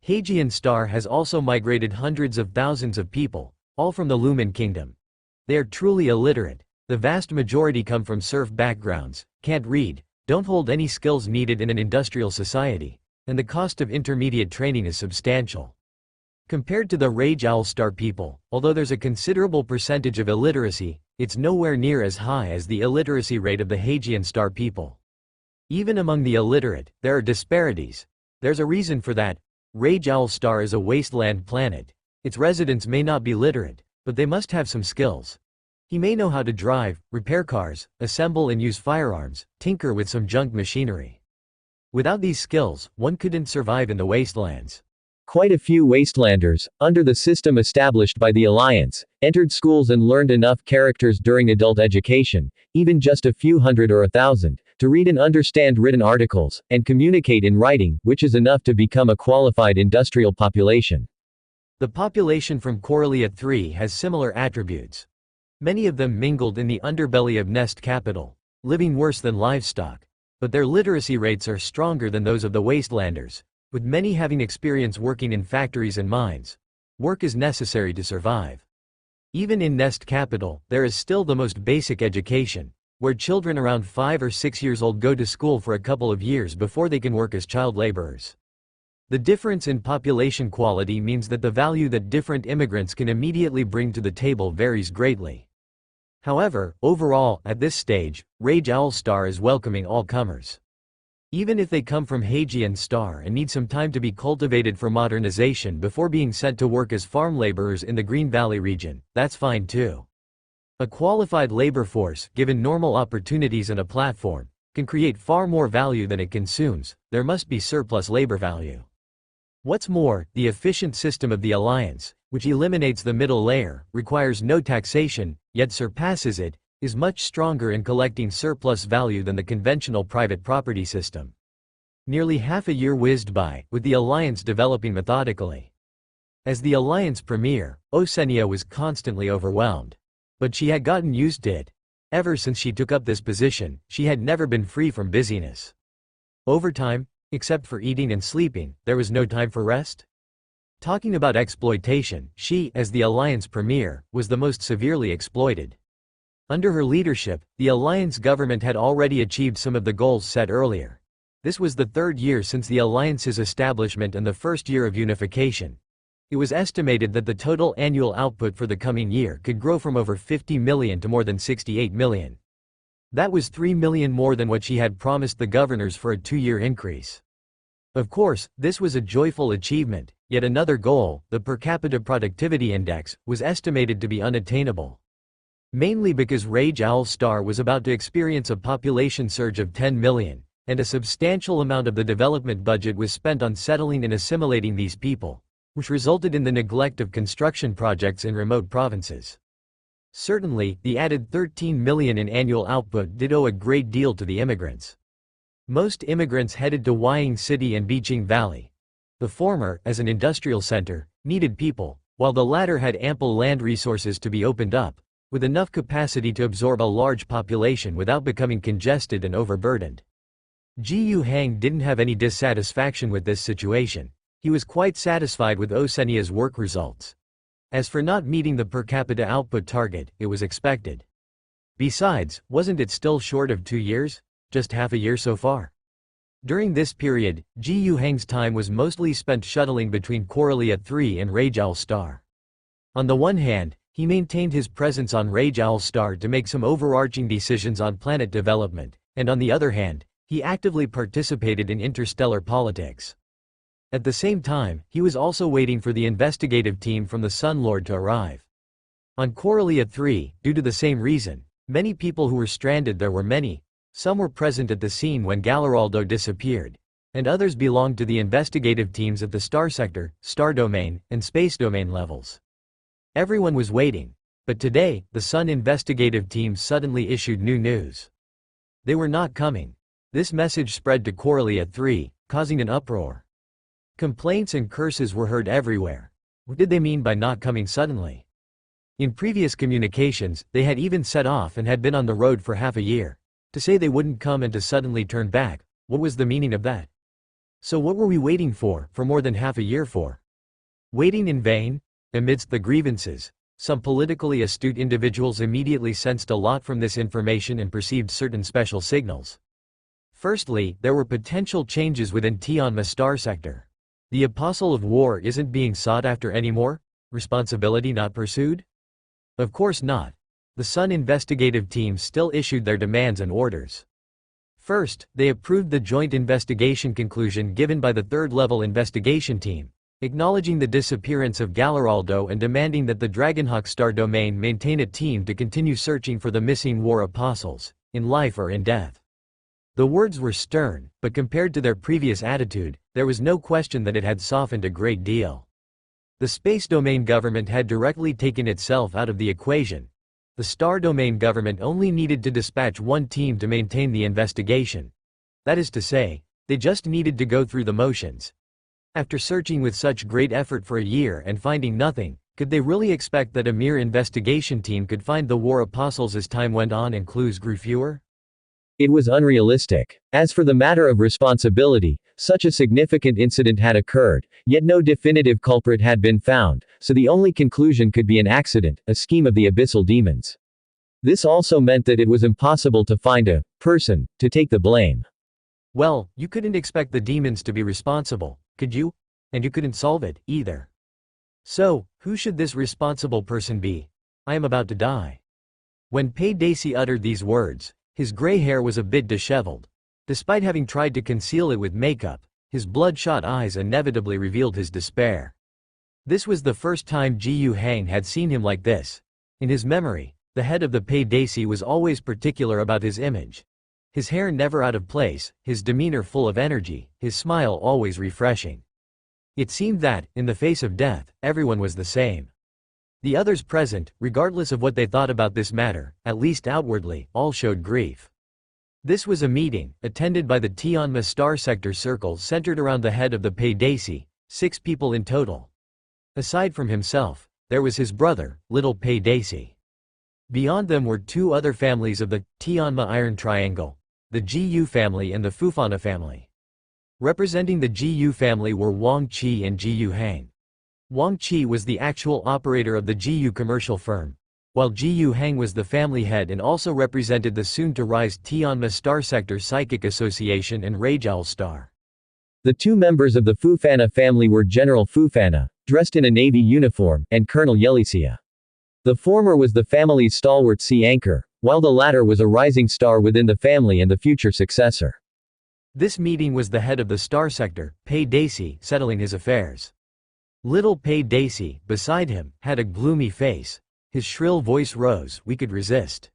Hagian Star has also migrated hundreds of thousands of people, all from the Lumen Kingdom. They are truly illiterate. The vast majority come from serf backgrounds, can't read, don't hold any skills needed in an industrial society, and the cost of intermediate training is substantial. Compared to the Rage Al Star people, although there's a considerable percentage of illiteracy, it's nowhere near as high as the illiteracy rate of the Hagian Star people. Even among the illiterate, there are disparities. There's a reason for that. Rage Al Star is a wasteland planet. Its residents may not be literate, but they must have some skills. He may know how to drive, repair cars, assemble and use firearms, tinker with some junk machinery. Without these skills, one couldn't survive in the wastelands. Quite a few wastelanders, under the system established by the Alliance, entered schools and learned enough characters during adult education, even just a few hundred or 1,000, to read and understand written articles, and communicate in writing, which is enough to become a qualified industrial population. The population from Coralia 3 has similar attributes. Many of them mingled in the underbelly of Nest Capital, living worse than livestock. But their literacy rates are stronger than those of the wastelanders, with many having experience working in factories and mines. Work is necessary to survive. Even in Nest Capital, there is still the most basic education, where children around 5 or 6 years old go to school for a couple of years before they can work as child laborers. The difference in population quality means that the value that different immigrants can immediately bring to the table varies greatly. However, overall, at this stage, Rage Al Star is welcoming all comers. Even if they come from Hagian Star and need some time to be cultivated for modernization before being sent to work as farm laborers in the Green Valley region, that's fine too. A qualified labor force, given normal opportunities and a platform, can create far more value than it consumes. There must be surplus labor value. What's more, the efficient system of the Alliance, which eliminates the middle layer, requires no taxation, yet surpasses it, is much stronger in collecting surplus value than the conventional private property system. Nearly half a year whizzed by, with the Alliance developing methodically. As the Alliance premier, Osenia was constantly overwhelmed. But she had gotten used to it. Ever since she took up this position, she had never been free from busyness. Over time, except for eating and sleeping, there was no time for rest. Talking about exploitation, she, as the Alliance premier, was the most severely exploited. Under her leadership, the Alliance government had already achieved some of the goals set earlier. This was the third year since the Alliance's establishment and the first year of unification. It was estimated that the total annual output for the coming year could grow from over 50 million to more than 68 million. That was 3 million more than what she had promised the governors for a 2-year increase. Of course, this was a joyful achievement, yet another goal, the per capita productivity index, was estimated to be unattainable. Mainly because Rage Al Star was about to experience a population surge of 10 million, and a substantial amount of the development budget was spent on settling and assimilating these people. which resulted in the neglect of construction projects in remote provinces. Certainly, the added 13 million in annual output did owe a great deal to the immigrants. Most immigrants headed to Wying City and Beeching Valley. The former, as an industrial center, needed people, while the latter had ample land resources to be opened up, with enough capacity to absorb a large population without becoming congested and overburdened. Gu Hang didn't have any dissatisfaction with this situation. He was quite satisfied with Osenia's work results. As for not meeting the per capita output target, it was expected. Besides, wasn't it still short of 2 years? Just half a year so far. During this period, Gu Hang's time was mostly spent shuttling between Coralia 3 and Rajoul Star. On the one hand, he maintained his presence on Rajoul Star to make some overarching decisions on planet development, and on the other hand, he actively participated in interstellar politics. At the same time, he was also waiting for the investigative team from the Sun Lord to arrive. On Coralia 3, due to the same reason, many people who were stranded there were many. Some were present at the scene when Galleraldo disappeared, and others belonged to the investigative teams at the star sector, star domain, and space domain levels. Everyone was waiting, but today, the Sun investigative team suddenly issued new news. They were not coming. This message spread to Coralia 3, causing an uproar. Complaints and curses were heard everywhere. What did they mean by not coming suddenly? In previous communications, they had even set off and had been on the road for half a year. To say they wouldn't come and to suddenly turn back, what was the meaning of that? So what were we waiting for more than half a year for? Waiting in vain? Amidst the grievances, some politically astute individuals immediately sensed a lot from this information and perceived certain special signals. Firstly, there were potential changes within Tianma star sector. The apostle of war isn't being sought after anymore? Responsibility not pursued? Of course not. The Sun investigative team still issued their demands and orders. First, they approved the joint investigation conclusion given by the third-level investigation team, acknowledging the disappearance of Galleraldo and demanding that the Dragonhawk star domain maintain a team to continue searching for the missing war apostles, in life or in death. The words were stern, but compared to their previous attitude, there was no question that it had softened a great deal. The space domain government had directly taken itself out of the equation. The star domain government only needed to dispatch one team to maintain the investigation. That is to say, they just needed to go through the motions. After searching with such great effort for a year and finding nothing, could they really expect that a mere investigation team could find the war apostles as time went on and clues grew fewer? It was unrealistic. As for the matter of responsibility, such a significant incident had occurred, yet no definitive culprit had been found, so the only conclusion could be an accident, a scheme of the abyssal demons. This also meant that it was impossible to find a person to take the blame. Well, you couldn't expect the demons to be responsible, could you? And you couldn't solve it, either. So, who should this responsible person be? I am about to die. When Pei Daisy uttered these words, his gray hair was a bit disheveled. Despite having tried to conceal it with makeup, his bloodshot eyes inevitably revealed his despair. This was the first time Gu Hang had seen him like this. In his memory, the head of the Pei Daisy was always particular about his image. His hair never out of place, his demeanor full of energy, his smile always refreshing. It seemed that, in the face of death, everyone was the same. The others present, regardless of what they thought about this matter, at least outwardly, all showed grief. This was a meeting, attended by the Tianma star sector circle centered around the head of the Pei Daisy, 6 people in total. Aside from himself, there was his brother, little Pei Daisy. Beyond them were 2 other families of the Tianma Iron Triangle, the Gu family and the Fufana family. Representing the Gu family were Wang Qi and Gu Hang. Wang Qi was the actual operator of the Gu commercial firm, while Gu Hang was the family head and also represented the soon-to-rise Tianma Star Sector Psychic Association and Rajoul Star. The 2 members of the Fufana family were General Fufana, dressed in a navy uniform, and Colonel Yelisia. The former was the family's stalwart sea anchor, while the latter was a rising star within the family and the future successor. This meeting was the head of the star sector, Pei Daisy, settling his affairs. Little Pei Daisy, beside him, had a gloomy face. His shrill voice rose, "We could resist."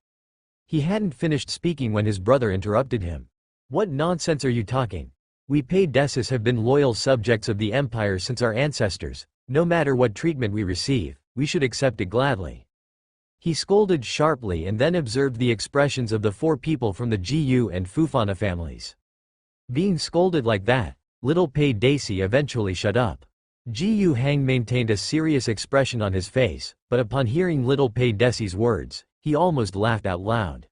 He hadn't finished speaking when his brother interrupted him. "What nonsense are you talking? We Pei Desis have been loyal subjects of the Empire since our ancestors. No matter what treatment we receive, we should accept it gladly. He scolded sharply and then observed the expressions of the 4 people from the Gu and Fufana families. Being scolded like that, little Pei Daisy eventually shut up. Gu Hang maintained a serious expression on his face, but upon hearing little Pei Daisy's words, he almost laughed out loud.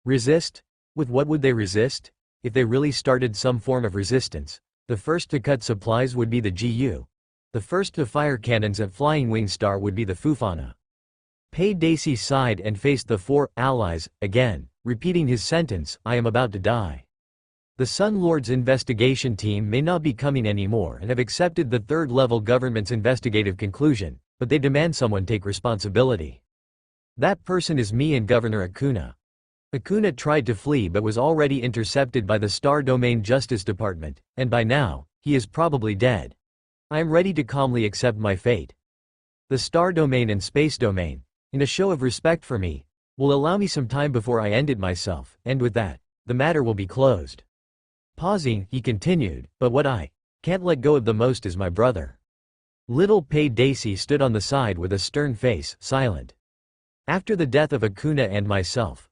Resist? With what would they resist? If they really started some form of resistance, the first to cut supplies would be the Gu. The first to fire cannons at Flying Wing Star would be the Fufana. Pei Daisy sighed and faced the 4 allies, again, repeating his sentence, I am about to die. The Sun Lord's investigation team may not be coming anymore and have accepted the 3rd-level government's investigative conclusion, but they demand someone take responsibility. That person is me and Governor Akuna. Akuna tried to flee but was already intercepted by the Star Domain Justice Department, and by now, he is probably dead. I am ready to calmly accept my fate. The Star Domain and Space Domain, in a show of respect for me, will allow me some time before I end it myself, and with that, the matter will be closed. Pausing, he continued, but what I can't let go of the most is my brother. Little Pei Daisy stood on the side with a stern face, silent. After the death of Akuna and myself,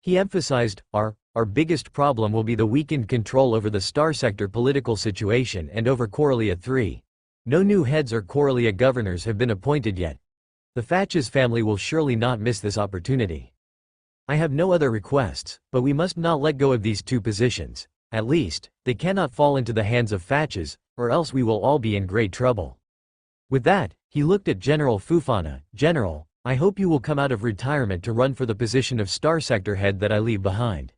he emphasized, our biggest problem will be the weakened control over the Star Sector political situation and over Corellia 3. No new heads or Corellia governors have been appointed yet. The Fatches family will surely not miss this opportunity. I have no other requests, but we must not let go of these 2 positions. At least, they cannot fall into the hands of Fatches, or else we will all be in great trouble. With that, he looked at General Fufana. General, I hope you will come out of retirement to run for the position of Star Sector head that I leave behind.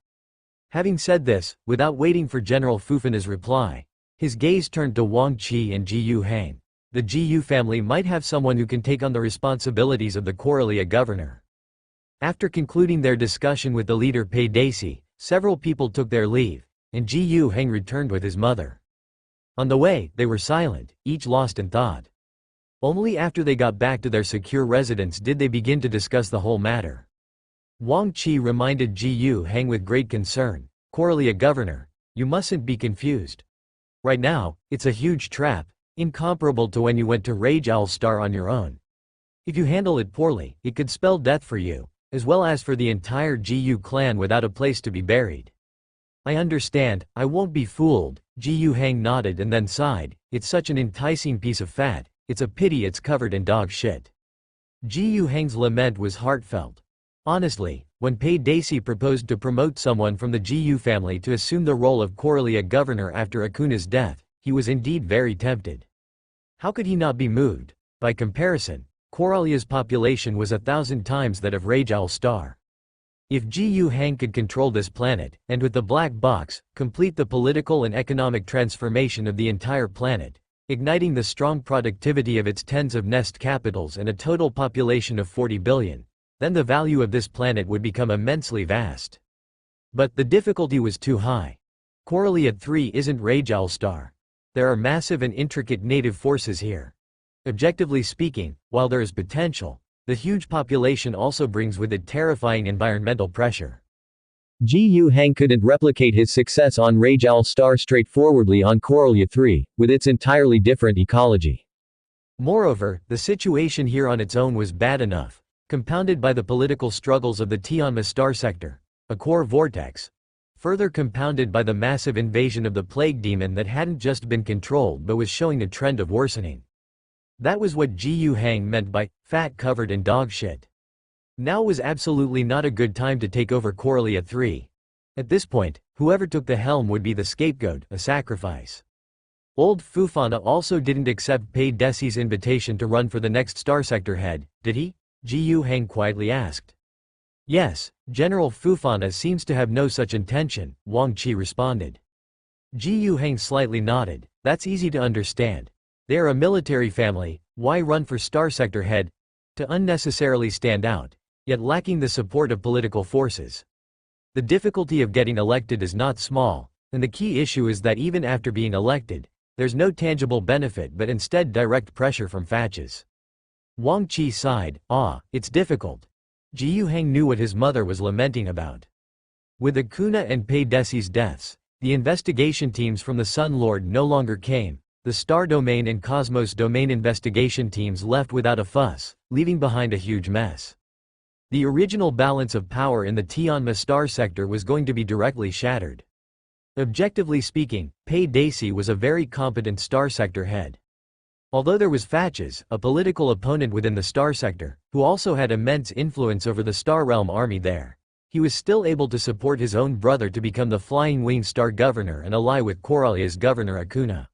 Having said this, without waiting for General Fufana's reply, his gaze turned to Wang Qi and Gu Hang. The Gu family might have someone who can take on the responsibilities of the Corellia governor. After concluding their discussion with the leader Pei Daisy, several people took their leave, and Gu Hang returned with his mother. On the way, they were silent, each lost in thought. Only after they got back to their secure residence did they begin to discuss the whole matter. Wang Qi reminded Gu Hang with great concern, Corellia governor, you mustn't be confused. Right now, it's a huge trap, incomparable to when you went to Rage Owl Star on your own. If you handle it poorly, it could spell death for you, as well as for the entire Gu clan without a place to be buried. I understand, I won't be fooled. Gu Hang nodded and then sighed, it's such an enticing piece of fat, it's a pity it's covered in dog shit. Gu Hang's lament was heartfelt. Honestly, when Pei Daisy proposed to promote someone from the Gu family to assume the role of Corellia governor after Akuna's death, he was indeed very tempted. How could he not be moved? By comparison, Corellia's population was 1,000 times that of Rage Owl Star. If Gu Hang could control this planet, and with the black box, complete the political and economic transformation of the entire planet, igniting the strong productivity of its tens of nest capitals and a total population of 40 billion, then the value of this planet would become immensely vast. But the difficulty was too high. Corellia 3 isn't Rage Owl Star. There are massive and intricate native forces here. Objectively speaking, while there is potential, the huge population also brings with it terrifying environmental pressure. Gu Hang couldn't replicate his success on Rage Owl Star straightforwardly on Corellia 3, with its entirely different ecology. Moreover, the situation here on its own was bad enough, compounded by the political struggles of the Tianma Star Sector, a core vortex, further compounded by the massive invasion of the plague demon that hadn't just been controlled but was showing a trend of worsening. That was what Gu Hang meant by fat covered in dog shit. Now was absolutely not a good time to take over Corellia 3. At this point, whoever took the helm would be the scapegoat, a sacrifice. Old Fufana also didn't accept Pei Daisy's invitation to run for the next Star Sector head, did he? Gu Hang quietly asked. Yes, General Fufana seems to have no such intention, Wang Qi responded. Gu Hang slightly nodded, that's easy to understand. They are a military family, why run for Star Sector head? To unnecessarily stand out, yet lacking the support of political forces. The difficulty of getting elected is not small, and the key issue is that even after being elected, there's no tangible benefit but instead direct pressure from Fatches. Wang Qi sighed, it's difficult. Gu Hang knew what his mother was lamenting about. With Akuna and Pei Daisy's deaths, the investigation teams from the Sun Lord no longer came, the star domain and cosmos domain investigation teams left without a fuss, leaving behind a huge mess. The original balance of power in the Tianma star sector was going to be directly shattered. Objectively speaking, Pei Daci was a very competent star sector head. Although there was Fatches, a political opponent within the star sector, who also had immense influence over the Star Realm army there, he was still able to support his own brother to become the Flying Wing Star Governor and ally with Corellia's Governor Acuna.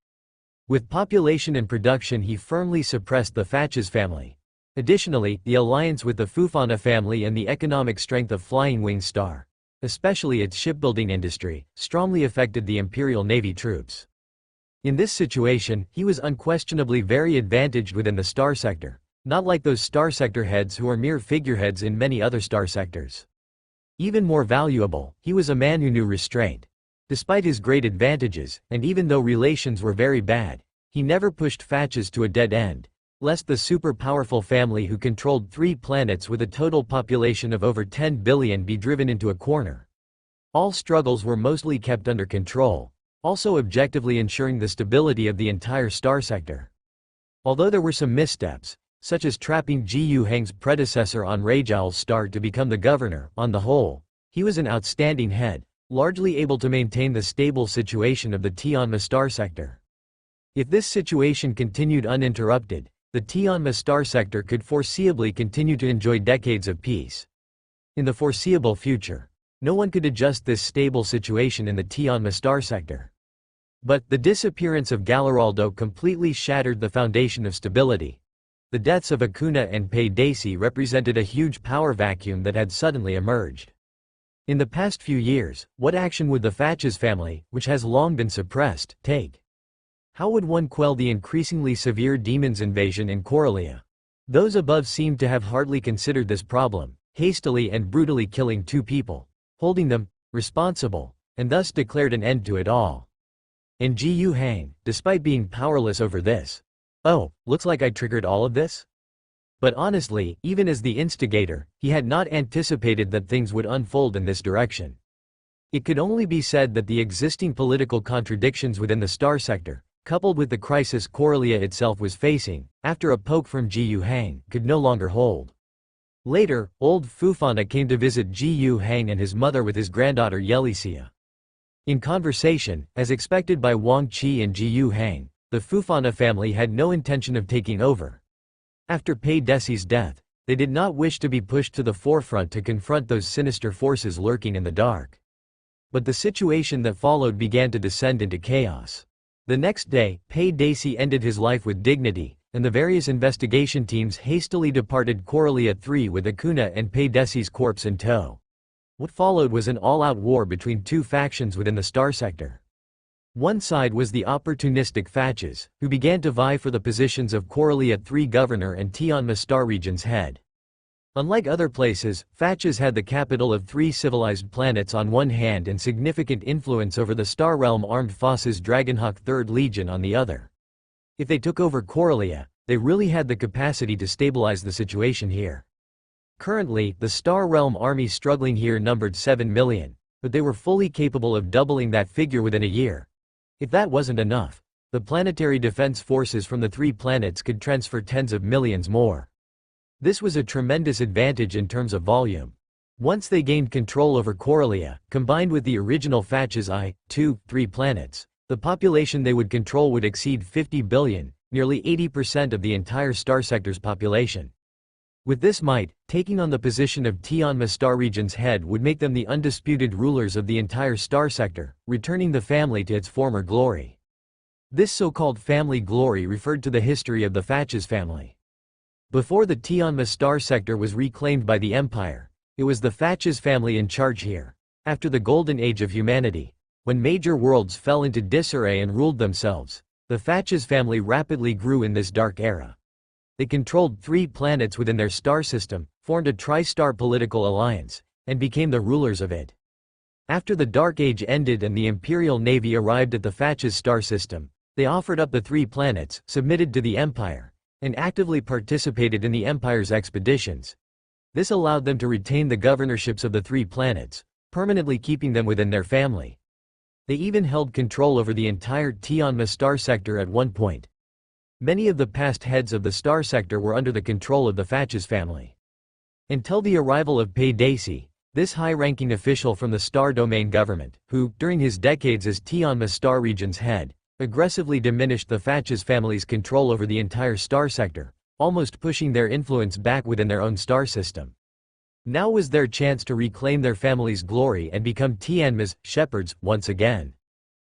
With population and production, he firmly suppressed the Fatches family. Additionally, the alliance with the Fufana family and the economic strength of Flying Wing Star, especially its shipbuilding industry, strongly affected the Imperial Navy troops. In this situation, he was unquestionably very advantaged within the star sector, not like those star sector heads who are mere figureheads in many other star sectors. Even more valuable, he was a man who knew restraint. Despite his great advantages, and even though relations were very bad, he never pushed Fatches to a dead end, lest the super-powerful family who controlled 3 planets with a total population of over 10 billion be driven into a corner. All struggles were mostly kept under control, also objectively ensuring the stability of the entire star sector. Although there were some missteps, such as trapping Ji Yu Heng's predecessor on Rajiel's star to become the governor, on the whole, he was an outstanding head, largely able to maintain the stable situation of the Tianma star sector. If this situation continued uninterrupted, the Tianma star sector could foreseeably continue to enjoy decades of peace. In the foreseeable future, no one could adjust this stable situation in the Tianma star sector. But the disappearance of Galaraldo completely shattered the foundation of stability. The deaths of Acuna and Pei Daci represented a huge power vacuum that had suddenly emerged. In the past few years, what action would the Fatches family, which has long been suppressed, take? How would one quell the increasingly severe demons invasion in Corellia? Those above seemed to have hardly considered this problem, hastily and brutally killing 2 people, holding them responsible, and thus declared an end to it all. And Ji Yu Heng, despite being powerless over this. Oh, looks like I triggered all of this? But honestly, even as the instigator, he had not anticipated that things would unfold in this direction. It could only be said that the existing political contradictions within the star sector, coupled with the crisis Corellia itself was facing, after a poke from Ji Yu Heng, could no longer hold. Later, old Fufana came to visit Ji Yu Heng and his mother with his granddaughter Yelisia. In conversation, as expected by Wang Qi and Ji Yu Heng, the Fufana family had no intention of taking over. After Pei Daci's death, they did not wish to be pushed to the forefront to confront those sinister forces lurking in the dark. But the situation that followed began to descend into chaos. The next day, Pei Daci ended his life with dignity, and the various investigation teams hastily departed Corellia 3 with Acuna and Pei Daci's corpse in tow. What followed was an all-out war between 2 factions within the star sector. One side was the opportunistic Fatches, who began to vie for the positions of Corellia 3 governor and Tianma star region's head. Unlike other places, Fatches had the capital of 3 civilized planets on one hand and significant influence over the star realm armed Foss's Dragonhawk 3rd Legion on the other. If they took over Corellia, they really had the capacity to stabilize the situation here. Currently, the star realm army struggling here numbered 7 million, but they were fully capable of doubling that figure within a year. If that wasn't enough, the planetary defense forces from the 3 planets could transfer tens of millions more. This was a tremendous advantage in terms of volume. Once they gained control over Corellia, combined with the original Fatches 3 planets, the population they would control would exceed 50 billion, nearly 80% of the entire star sector's population. With this might, taking on the position of Tianma star region's head would make them the undisputed rulers of the entire star sector, returning the family to its former glory. This so-called family glory referred to the history of the Fatches family. Before the Tianma star sector was reclaimed by the Empire, it was the Fatches family in charge here. After the golden age of humanity, when major worlds fell into disarray and ruled themselves, the Fatches family rapidly grew in this dark era. They controlled 3 planets within their star system, formed a tri-star political alliance, and became the rulers of it. After the Dark Age ended and the Imperial Navy arrived at the Fatches star system, they offered up the 3 planets, submitted to the Empire, and actively participated in the Empire's expeditions. This allowed them to retain the governorships of the 3 planets, permanently keeping them within their family. They even held control over the entire Tianma star sector at one point. Many of the past heads of the star sector were under the control of the Fatches family. Until the arrival of Pei Daci, this high-ranking official from the star domain government, who, during his decades as Tianma star region's head, aggressively diminished the Fatches family's control over the entire star sector, almost pushing their influence back within their own star system. Now was their chance to reclaim their family's glory and become Tianma's shepherds once again.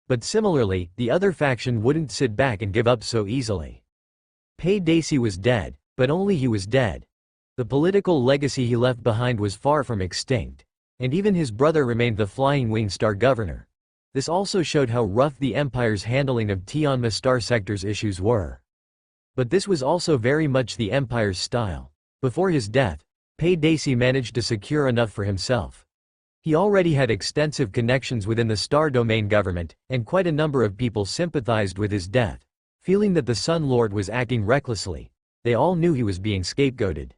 But similarly, the other faction wouldn't sit back and give up so easily. Pei Daci was dead, but only he was dead. The political legacy he left behind was far from extinct, and even his brother remained the Flying Wing Star governor. This also showed how rough the Empire's handling of Tianma Star Sector's issues were. But this was also very much the Empire's style. Before his death, Pei Daci managed to secure enough for himself. He already had extensive connections within the Star Domain government, and quite a number of people sympathized with his death. Feeling that the Sun Lord was acting recklessly, they all knew he was being scapegoated.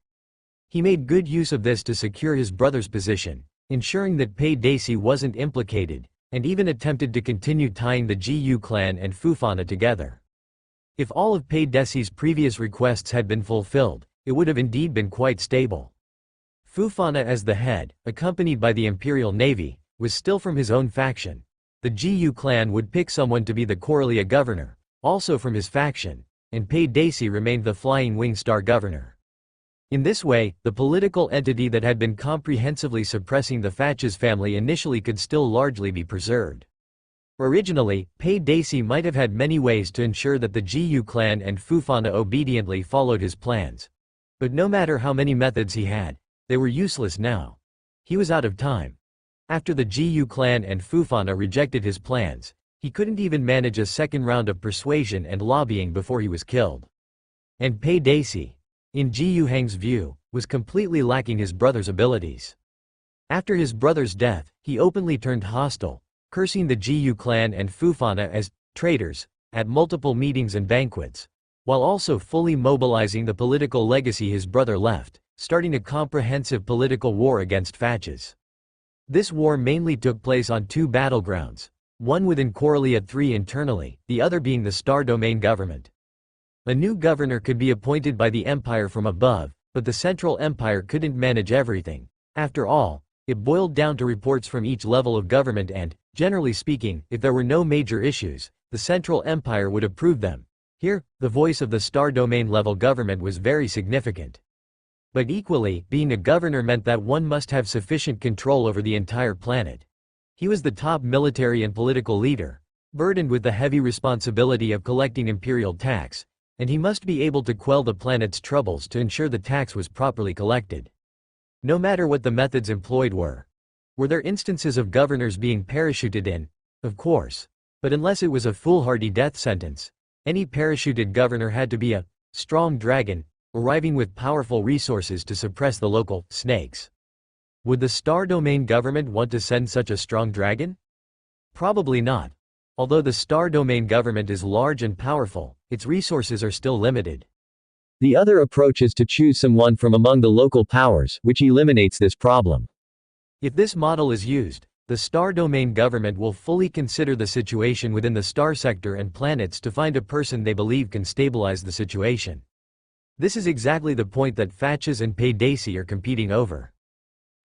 He made good use of this to secure his brother's position, ensuring that Pei Daci wasn't implicated, and even attempted to continue tying the Jiyu clan and Fufana together. If all of Pei Daci's previous requests had been fulfilled, it would have indeed been quite stable. Fufana as the head, accompanied by the Imperial Navy, was still from his own faction. The Jiyu clan would pick someone to be the Corellia governor, also from his faction, and Pei Daci remained the Flying Wing Star governor. In this way, the political entity that had been comprehensively suppressing the Fatches family initially could still largely be preserved. Originally, Pei Daci might have had many ways to ensure that the Jiyu clan and Fufana obediently followed his plans. But no matter how many methods he had, they were useless now. He was out of time. After the Jiyu clan and Fufana rejected his plans, he couldn't even manage a second round of persuasion and lobbying before he was killed. And Pei Daci, in Jiyu Hang's view, was completely lacking his brother's abilities. After his brother's death, he openly turned hostile, cursing the Jiyu clan and Fufana as traitors at multiple meetings and banquets, while also fully mobilizing the political legacy his brother left, starting a comprehensive political war against Fatches. This war mainly took place on two battlegrounds, one within Corellia III internally, the other being the Star Domain government. A new governor could be appointed by the Empire from above, but the Central Empire couldn't manage everything. After all, it boiled down to reports from each level of government and, generally speaking, if there were no major issues, the Central Empire would approve them. Here, the voice of the Star Domain level government was very significant. But equally, being a governor meant that one must have sufficient control over the entire planet. He was the top military and political leader, burdened with the heavy responsibility of collecting imperial tax, and he must be able to quell the planet's troubles to ensure the tax was properly collected. No matter what the methods employed were. Were there instances of governors being parachuted in? Of course. But unless it was a foolhardy death sentence, any parachuted governor had to be a strong dragon, arriving with powerful resources to suppress the local snakes. Would the Star Domain government want to send such a strong dragon? Probably not. Although the Star Domain government is large and powerful, its resources are still limited. The other approach is to choose someone from among the local powers, which eliminates this problem. If this model is used, the Star Domain government will fully consider the situation within the star sector and planets to find a person they believe can stabilize the situation. This is exactly the point that Fatches and Pei Daci are competing over.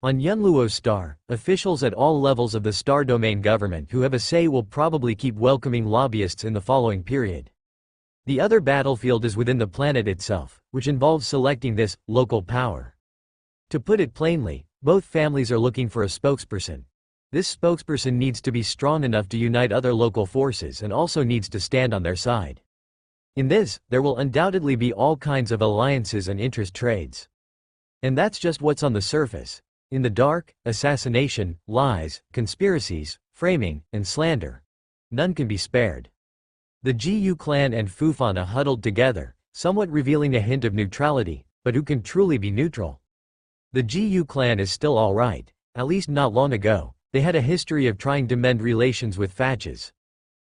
On Yunluo Star, officials at all levels of the Star Domain government who have a say will probably keep welcoming lobbyists in the following period. The other battlefield is within the planet itself, which involves selecting this local power. To put it plainly, both families are looking for a spokesperson. This spokesperson needs to be strong enough to unite other local forces and also needs to stand on their side. In this, there will undoubtedly be all kinds of alliances and interest trades. And that's just what's on the surface. In the dark, assassination, lies, conspiracies, framing, and slander. None can be spared. The Jiyu clan and Fufana huddled together, somewhat revealing a hint of neutrality, but who can truly be neutral? The Jiyu clan is still alright, at least not long ago. They had a history of trying to mend relations with Fatches.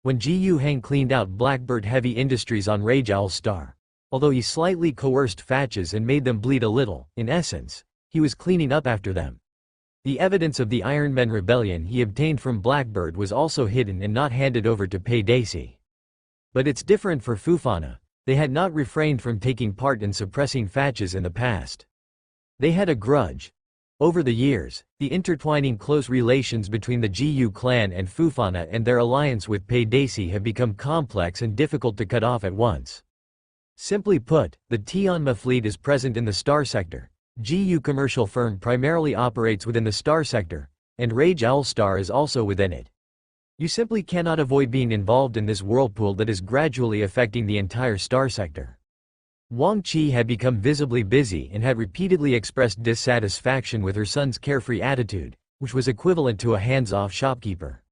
When Jiyu Hang cleaned out Blackbird Heavy Industries on Rajowl Star, although he slightly coerced Fatches and made them bleed a little, in essence, he was cleaning up after them. The evidence of the Iron Men rebellion he obtained from Blackbird was also hidden and not handed over to Paydacy. But it's different for Fufana. They had not refrained from taking part in suppressing Fatches in the past. They had a grudge. Over the years, the intertwining close relations between the GU clan and Fufana and their alliance with Paydacy have become complex and difficult to cut off at once. Simply put, the Tianma fleet is present in the Star Sector. GU commercial firm primarily operates within the Star Sector, and Rage Owl Star is also within it. You simply cannot avoid being involved in this whirlpool that is gradually affecting the entire Star Sector. Wang Qi had become visibly busy and had repeatedly expressed dissatisfaction with her son's carefree attitude, which was equivalent to a hands-off shopkeeper.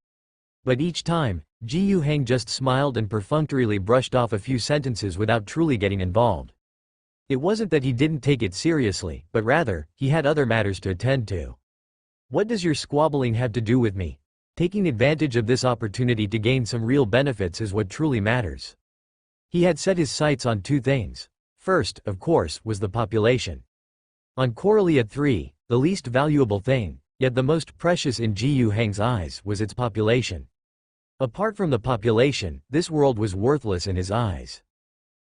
But each time, Jiu Heng just smiled and perfunctorily brushed off a few sentences without truly getting involved. It wasn't that he didn't take it seriously, but rather, he had other matters to attend to. What does your squabbling have to do with me? Taking advantage of this opportunity to gain some real benefits is what truly matters. He had set his sights on two things. First, of course, was the population. On Corellia 3, the least valuable thing, yet the most precious in Jiu Heng's eyes, was its population. Apart from the population, this world was worthless in his eyes.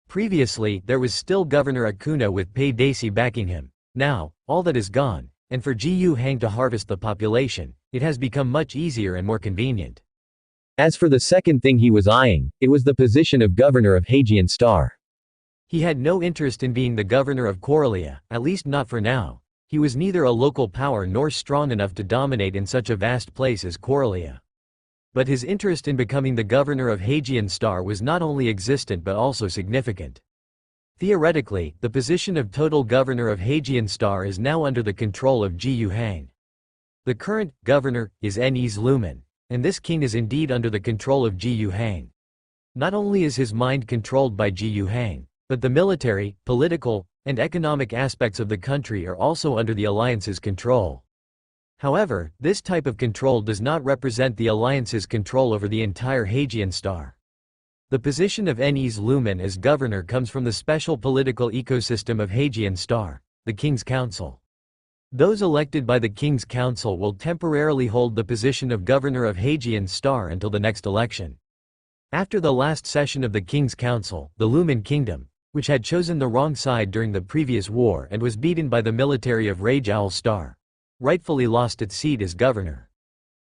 Previously, there was still Governor Akuna with Paydacy backing him. Now, all that is gone, and for Jiu Heng to harvest the population, it has become much easier and more convenient. As for the second thing he was eyeing, it was the position of governor of Hagian Star. He had no interest in being the governor of Corellia, at least not for now. He was neither a local power nor strong enough to dominate in such a vast place as Corellia. But his interest in becoming the governor of Hagian Star was not only existent but also significant. Theoretically, the position of total governor of Hagian Star is now under the control of Jiu Heng. The current governor is Nes Lumen, and this king is indeed under the control of Jiu Heng. Not only is his mind controlled by Jiu Heng, but the military, political, and economic aspects of the country are also under the alliance's control. However, this type of control does not represent the alliance's control over the entire Hagian Star. The position of Nes Lumen as governor comes from the special political ecosystem of Hagian Star, the King's Council. Those elected by the King's Council will temporarily hold the position of governor of Hagian Star until the next election. After the last session of the King's Council, the Lumen Kingdom, which had chosen the wrong side during the previous war and was beaten by the military of Rage Owl Star, rightfully lost its seat as governor.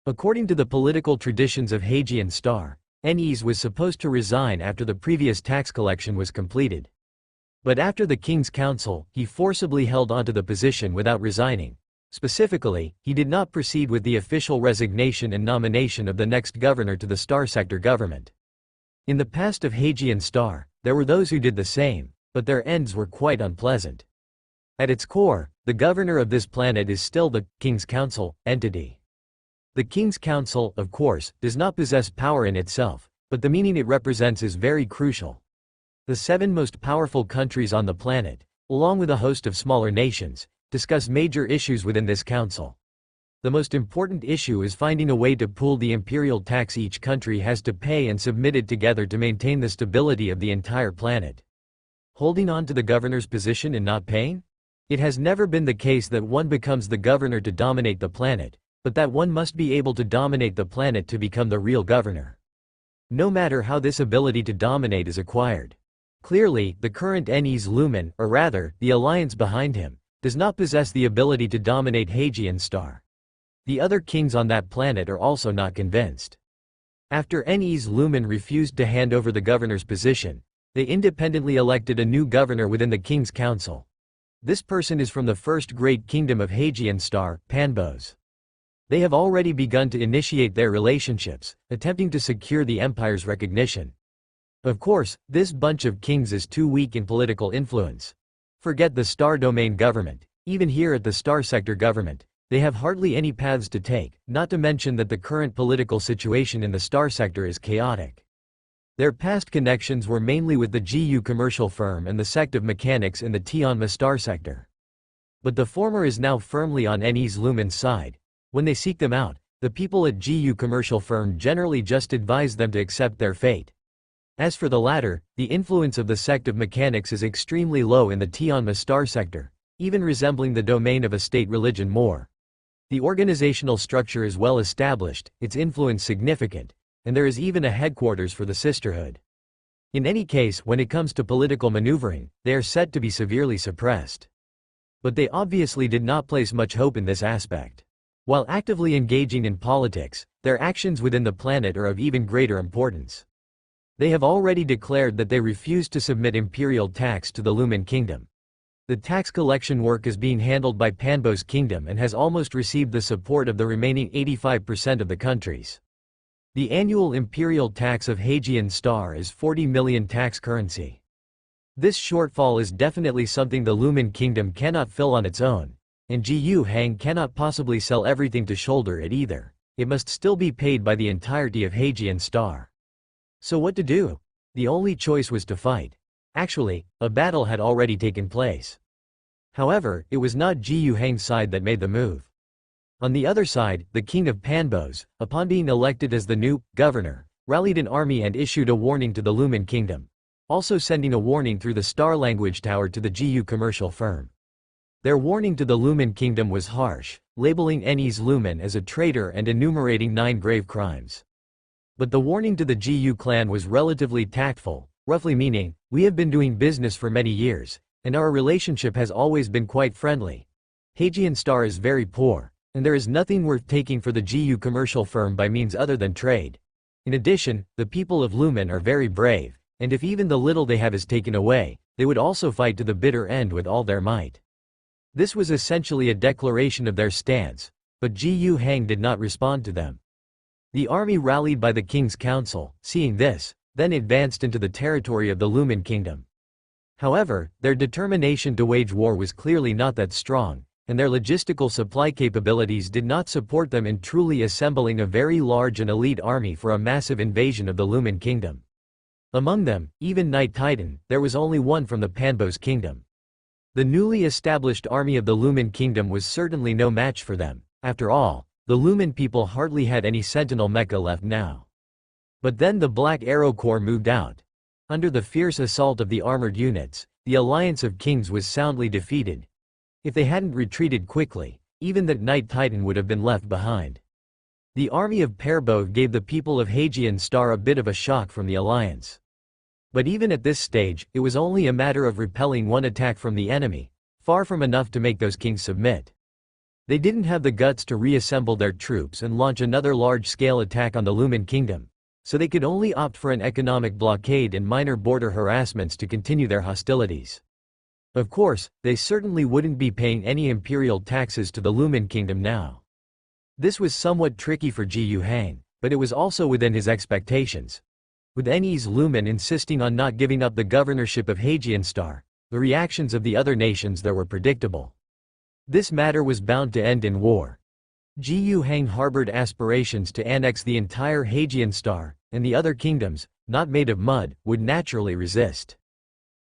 According to the political traditions of Hagian Star, Nes was supposed to resign after the previous tax collection was completed. But after the King's Council, he forcibly held onto the position without resigning. Specifically, he did not proceed with the official resignation and nomination of the next governor to the Star Sector government. In the past of Hagian Star, there were those who did the same, but their ends were quite unpleasant. At its core, the governor of this planet is still the King's Council entity. The King's Council, of course, does not possess power in itself, but the meaning it represents is very crucial. The 7 most powerful countries on the planet, along with a host of smaller nations, discuss major issues within this council. The most important issue is finding a way to pool the imperial tax each country has to pay and submit it together to maintain the stability of the entire planet. Holding on to the governor's position and not paying? It has never been the case that one becomes the governor to dominate the planet, but that one must be able to dominate the planet to become the real governor. No matter how this ability to dominate is acquired. Clearly, the current Nes Lumen, or rather, the alliance behind him, does not possess the ability to dominate Hagian Star. The other kings on that planet are also not convinced. After Nes Lumen refused to hand over the governor's position, they independently elected a new governor within the King's Council. This person is from the first great kingdom of Hagian Star, Panbos. They have already begun to initiate their relationships, attempting to secure the empire's recognition. Of course, this bunch of kings is too weak in political influence. Forget the Star Domain government, even here at the Star Sector government, they have hardly any paths to take, not to mention that the current political situation in the Star Sector is chaotic. Their past connections were mainly with the GU commercial firm and the sect of mechanics in the Tianma Star Sector. But the former is now firmly on Nes Lumen's side. When they seek them out, the people at GU commercial firm generally just advise them to accept their fate. As for the latter, the influence of the sect of mechanics is extremely low in the Tianma Star Sector, even resembling the domain of a state religion more. The organizational structure is well established, its influence significant, and there is even a headquarters for the sisterhood. In any case, when it comes to political maneuvering, they are said to be severely suppressed. But they obviously did not place much hope in this aspect. While actively engaging in politics, their actions within the planet are of even greater importance. They have already declared that they refuse to submit imperial tax to the Lumen Kingdom. The tax collection work is being handled by Panbo's kingdom and has almost received the support of the remaining 85% of the countries. The annual imperial tax of Hagian Star is 40 million tax currency. This shortfall is definitely something the Lumen Kingdom cannot fill on its own, and Gu Hang cannot possibly sell everything to shoulder it either. It must still be paid by the entirety of Hagian Star. So what to do? The only choice was to fight. Actually, a battle had already taken place. However, it was not Gu Hang's side that made the move. On the other side, the king of Panbos, upon being elected as the new governor, rallied an army and issued a warning to the Lumen Kingdom, also sending a warning through the Star Language Tower to the Gu commercial firm. Their warning to the Lumen Kingdom was harsh, labeling Enni's Lumen as a traitor and enumerating 9 grave crimes. But the warning to the Gu clan was relatively tactful, roughly meaning, "We have been doing business for many years, and our relationship has always been quite friendly. Hagian Star is very poor, and there is nothing worth taking for the Gu commercial firm by means other than trade. In addition, the people of Lumen are very brave, and if even the little they have is taken away, they would also fight to the bitter end with all their might." This was essentially a declaration of their stance, but Gu Hang did not respond to them. The army rallied by the king's council, seeing this, then advanced into the territory of the Lumen Kingdom. However, their determination to wage war was clearly not that strong, and their logistical supply capabilities did not support them in truly assembling a very large and elite army for a massive invasion of the Lumen Kingdom. Among them, even Night Titan, there was only one from the Panbos Kingdom. The newly established army of the Lumen Kingdom was certainly no match for them. After all, the Lumen people hardly had any Sentinel mecha left now. But then the Black Arrow Corps moved out. Under the fierce assault of the armored units, the Alliance of Kings was soundly defeated. If they hadn't retreated quickly, even that Night Titan would have been left behind. The army of Perbov gave the people of Hagian Star a bit of a shock from the Alliance. But even at this stage, it was only a matter of repelling one attack from the enemy, far from enough to make those kings submit. They didn't have the guts to reassemble their troops and launch another large-scale attack on the Lumen Kingdom, so they could only opt for an economic blockade and minor border harassments to continue their hostilities. Of course, they certainly wouldn't be paying any imperial taxes to the Lumen Kingdom now. This was somewhat tricky for Gu Hang, but it was also within his expectations. With Enni's Lumen insisting on not giving up the governorship of Hagian Star, the reactions of the other nations there were predictable. This matter was bound to end in war. Gu Hang harbored aspirations to annex the entire Hagian Star, and the other kingdoms, not made of mud, would naturally resist.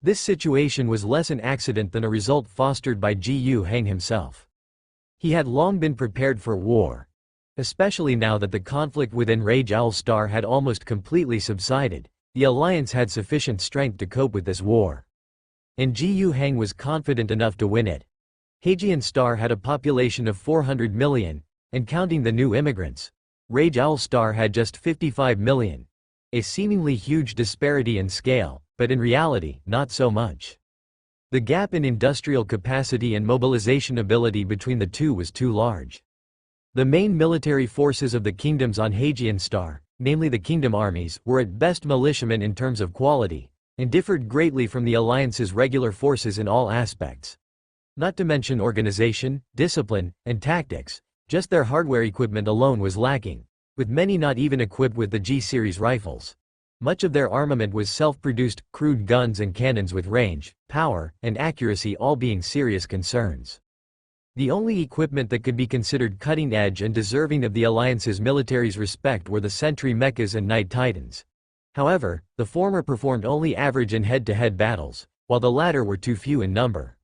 This situation was less an accident than a result fostered by Gu Hang himself. He had long been prepared for war. Especially now that the conflict within Rage Owl Star had almost completely subsided, the Alliance had sufficient strength to cope with this war. And Gu Hang was confident enough to win it. Hagian Star had a population of 400 million, and counting the new immigrants, Rage Owl Star had just 55 million. A seemingly huge disparity in scale, but in reality, not so much. The gap in industrial capacity and mobilization ability between the two was too large. The main military forces of the kingdoms on Hagian Star, namely the kingdom armies, were at best militiamen in terms of quality, and differed greatly from the Alliance's regular forces in all aspects. Not to mention organization, discipline, and tactics, just their hardware equipment alone was lacking, with many not even equipped with the G-series rifles. Much of their armament was self-produced, crude guns and cannons with range, power, and accuracy all being serious concerns. The only equipment that could be considered cutting-edge and deserving of the Alliance's military's respect were the Sentry Mechas and Night Titans. However, the former performed only average in head-to-head battles, while the latter were too few in number.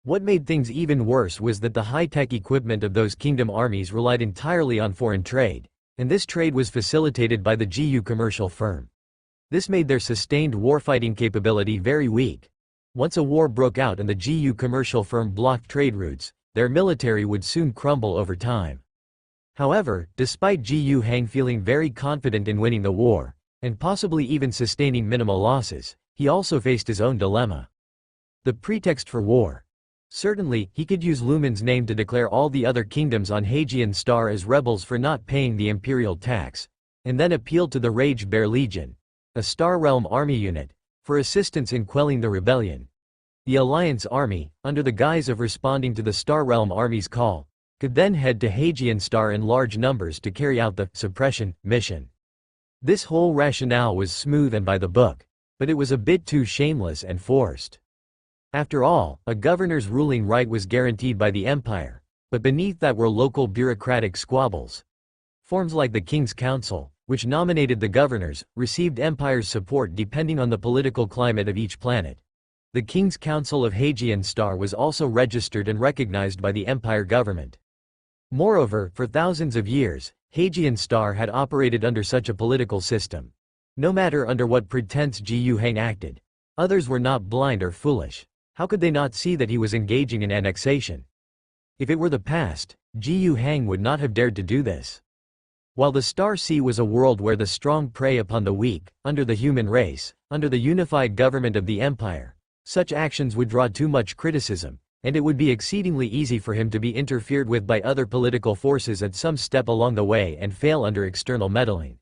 What made things even worse was that the high-tech equipment of those kingdom armies relied entirely on foreign trade, and this trade was facilitated by the Gu commercial firm. This made their sustained warfighting capability very weak. Once a war broke out and the Gu commercial firm blocked trade routes, their military would soon crumble over time. However, despite Ji Hang feeling very confident in winning the war, and possibly even sustaining minimal losses, he also faced his own dilemma. The pretext for war. Certainly, he could use Lumen's name to declare all the other kingdoms on Hajian Star as rebels for not paying the imperial tax, and then appeal to the Rage Bear Legion, a Star Realm army unit, for assistance in quelling the rebellion. The Alliance army, under the guise of responding to the Star Realm army's call, could then head to Hajian Star in large numbers to carry out the suppression mission. This whole rationale was smooth and by the book, but it was a bit too shameless and forced. After all, a governor's ruling right was guaranteed by the empire, but beneath that were local bureaucratic squabbles. Forms like the King's Council, which nominated the governors, received empire's support depending on the political climate of each planet. The King's Council of Hajian Star was also registered and recognized by the empire government. Moreover, for thousands of years, Hajian Star had operated under such a political system. No matter under what pretense Ji Hang acted, others were not blind or foolish. How could they not see that he was engaging in annexation? If it were the past, Ji Hang would not have dared to do this. While the Star Sea was a world where the strong prey upon the weak, under the human race, under the unified government of the empire, such actions would draw too much criticism, and it would be exceedingly easy for him to be interfered with by other political forces at some step along the way and fail under external meddling.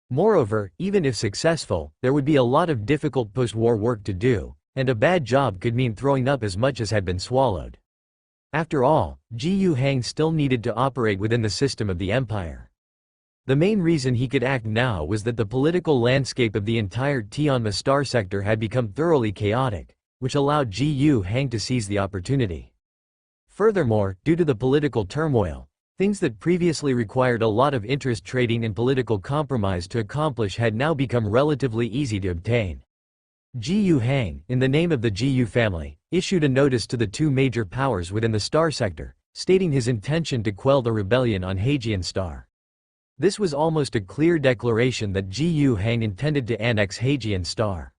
Moreover, even if successful, there would be a lot of difficult post-war work to do, and a bad job could mean throwing up as much as had been swallowed. After all, Ji Hang still needed to operate within the system of the empire. The main reason he could act now was that the political landscape of the entire Tianma star sector had become thoroughly chaotic, which allowed Ji Hang to seize the opportunity. Furthermore, due to the political turmoil, things that previously required a lot of interest trading and political compromise to accomplish had now become relatively easy to obtain. Ji Hang, in the name of the Ji family, issued a notice to the two major powers within the star sector, stating his intention to quell the rebellion on Hajian Star. This was almost a clear declaration that Ji Hang intended to annex Hajian Star.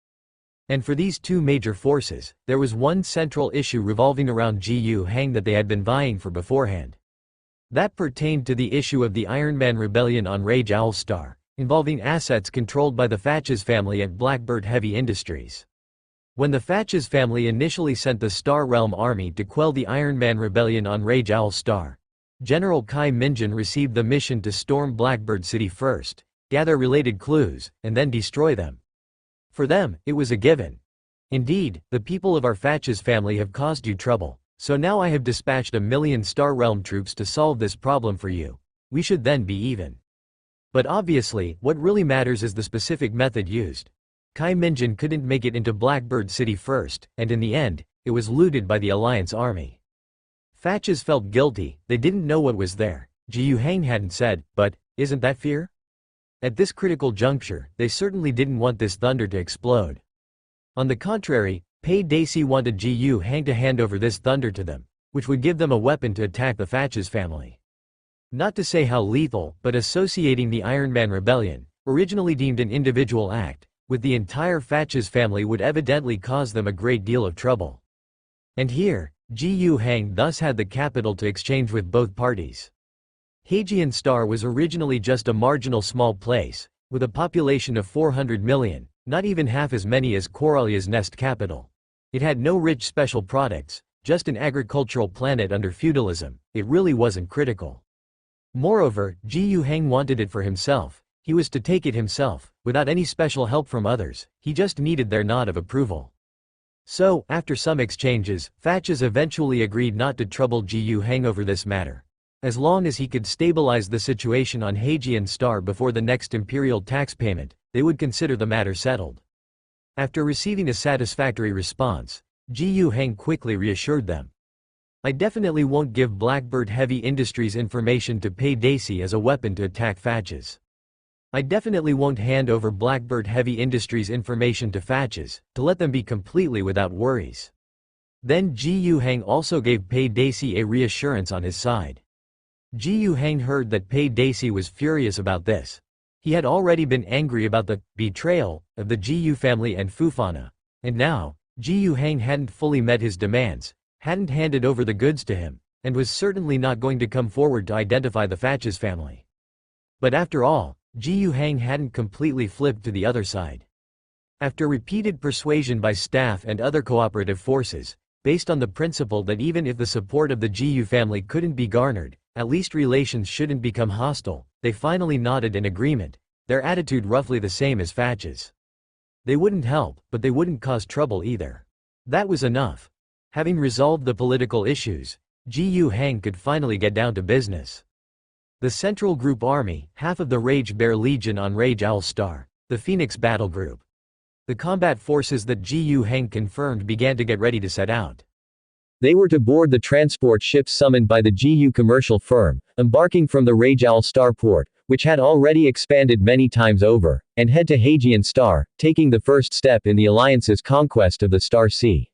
And for these two major forces, there was one central issue revolving around Ji Hang that they had been vying for beforehand. That pertained to the issue of the Iron Man rebellion on Rage Owl Star, involving assets controlled by the Fatches family at Blackbird Heavy Industries. When the Fatches family initially sent the Star Realm army to quell the Iron Man rebellion on Rage Owl Star, General Kai Minjin received the mission to storm Blackbird City first, gather related clues, and then destroy them. For them, it was a given. Indeed, the people of our Fatches family have caused you trouble, so now I have dispatched 1,000,000 Star Realm troops to solve this problem for you. We should then be even. But obviously, what really matters is the specific method used. Kai Minjin couldn't make it into Blackbird City first, and in the end, it was looted by the Alliance army. Fatches felt guilty, they didn't know what was there. Ji Hang hadn't said, but, isn't that fear? At this critical juncture, they certainly didn't want this thunder to explode. On the contrary, Pei Daci wanted Ji Hang to hand over this thunder to them, which would give them a weapon to attack the Fatches family. Not to say how lethal, but associating the Iron Man rebellion, originally deemed an individual act, with the entire Fatches family would evidently cause them a great deal of trouble. And here, Ji Hang thus had the capital to exchange with both parties. Hajian Star was originally just a marginal small place, with a population of 400 million, not even half as many as Corellia's Nest capital. It had no rich special products, just an agricultural planet under feudalism. It really wasn't critical. Moreover, Ji Hang wanted it for himself. He was to take it himself, without any special help from others. He just needed their nod of approval. So, after some exchanges, Fatches eventually agreed not to trouble Ji Hang over this matter. As long as he could stabilize the situation on Hajian Star before the next imperial tax payment, they would consider the matter settled. After receiving a satisfactory response, Ji Hang quickly reassured them. I definitely won't give Blackbird Heavy Industries information to Pei Daci as a weapon to attack Fatches. I definitely won't hand over Blackbird Heavy Industries information to Fatches, to let them be completely without worries. Then Ji Hang also gave Pei Daci a reassurance on his side. Ji Hang heard that Pei Daci was furious about this. He had already been angry about the betrayal of the Ji family and Fufana, and now, Ji Hang hadn't fully met his demands, hadn't handed over the goods to him, and was certainly not going to come forward to identify the Fatches family. But after all, Jiyu Hang hadn't completely flipped to the other side. After repeated persuasion by staff and other cooperative forces, based on the principle that even if the support of the Jiyu family couldn't be garnered, at least relations shouldn't become hostile, they finally nodded in agreement, their attitude roughly the same as Fatches. They wouldn't help, but they wouldn't cause trouble either. That was enough. Having resolved the political issues, Jiyu Hang could finally get down to business. The Central Group Army, half of the Rage Bear Legion on Rage Owl Star, the Phoenix Battle Group. The combat forces that Jiyu Hang confirmed began to get ready to set out. They were to board the transport ships summoned by the GU commercial firm, embarking from the Rage Owl Star port, which had already expanded many times over, and head to Hajian Star, taking the first step in the Alliance's conquest of the Star Sea.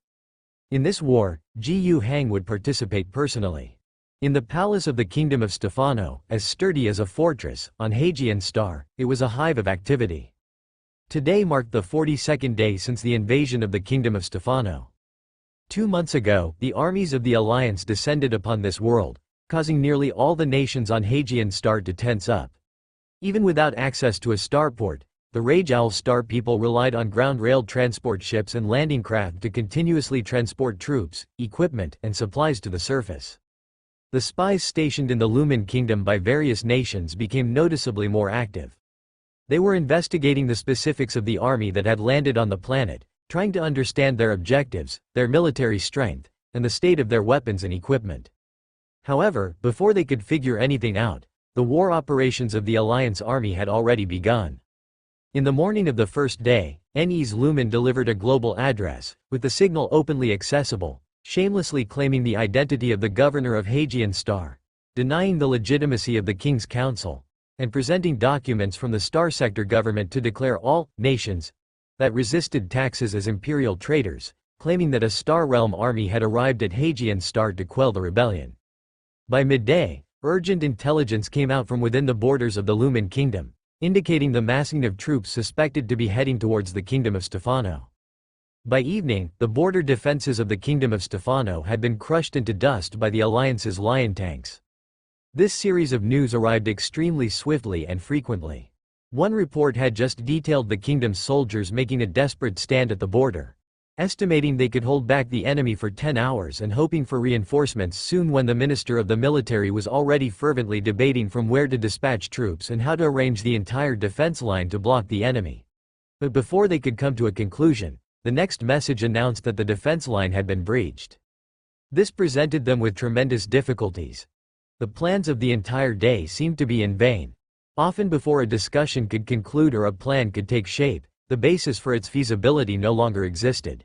In this war, Jiyu Hang would participate personally. In the palace of the Kingdom of Stefano, as sturdy as a fortress, on Hajian Star, it was a hive of activity. Today marked the 42nd day since the invasion of the Kingdom of Stefano. 2 months ago, the armies of the Alliance descended upon this world, causing nearly all the nations on Hajian Star to tense up. Even without access to a starport, the Rage Owl Star people relied on ground-rail transport ships and landing craft to continuously transport troops, equipment, and supplies to the surface. The spies stationed in the Lumen Kingdom by various nations became noticeably more active. They were investigating the specifics of the army that had landed on the planet, trying to understand their objectives, their military strength, and the state of their weapons and equipment. However, before they could figure anything out, the war operations of the Alliance army had already begun. In the morning of the first day, NE's Lumen delivered a global address, with the signal openly accessible, shamelessly claiming the identity of the governor of Hajian Star, denying the legitimacy of the King's Council, and presenting documents from the Star Sector government to declare all nations that resisted taxes as imperial traitors, claiming that a Star Realm army had arrived at Hajian Star to quell the rebellion. By midday, urgent intelligence came out from within the borders of the Lumen Kingdom, indicating the massing of troops suspected to be heading towards the Kingdom of Stefano. By evening, the border defenses of the Kingdom of Stefano had been crushed into dust by the Alliance's Lion tanks. This series of news arrived extremely swiftly and frequently. One report had just detailed the kingdom's soldiers making a desperate stand at the border, estimating they could hold back the enemy for 10 hours and hoping for reinforcements soon, when the Minister of the Military was already fervently debating from where to dispatch troops and how to arrange the entire defense line to block the enemy. But before they could come to a conclusion, the next message announced that the defense line had been breached. This presented them with tremendous difficulties. The plans of the entire day seemed to be in vain. Often before a discussion could conclude or a plan could take shape, the basis for its feasibility no longer existed.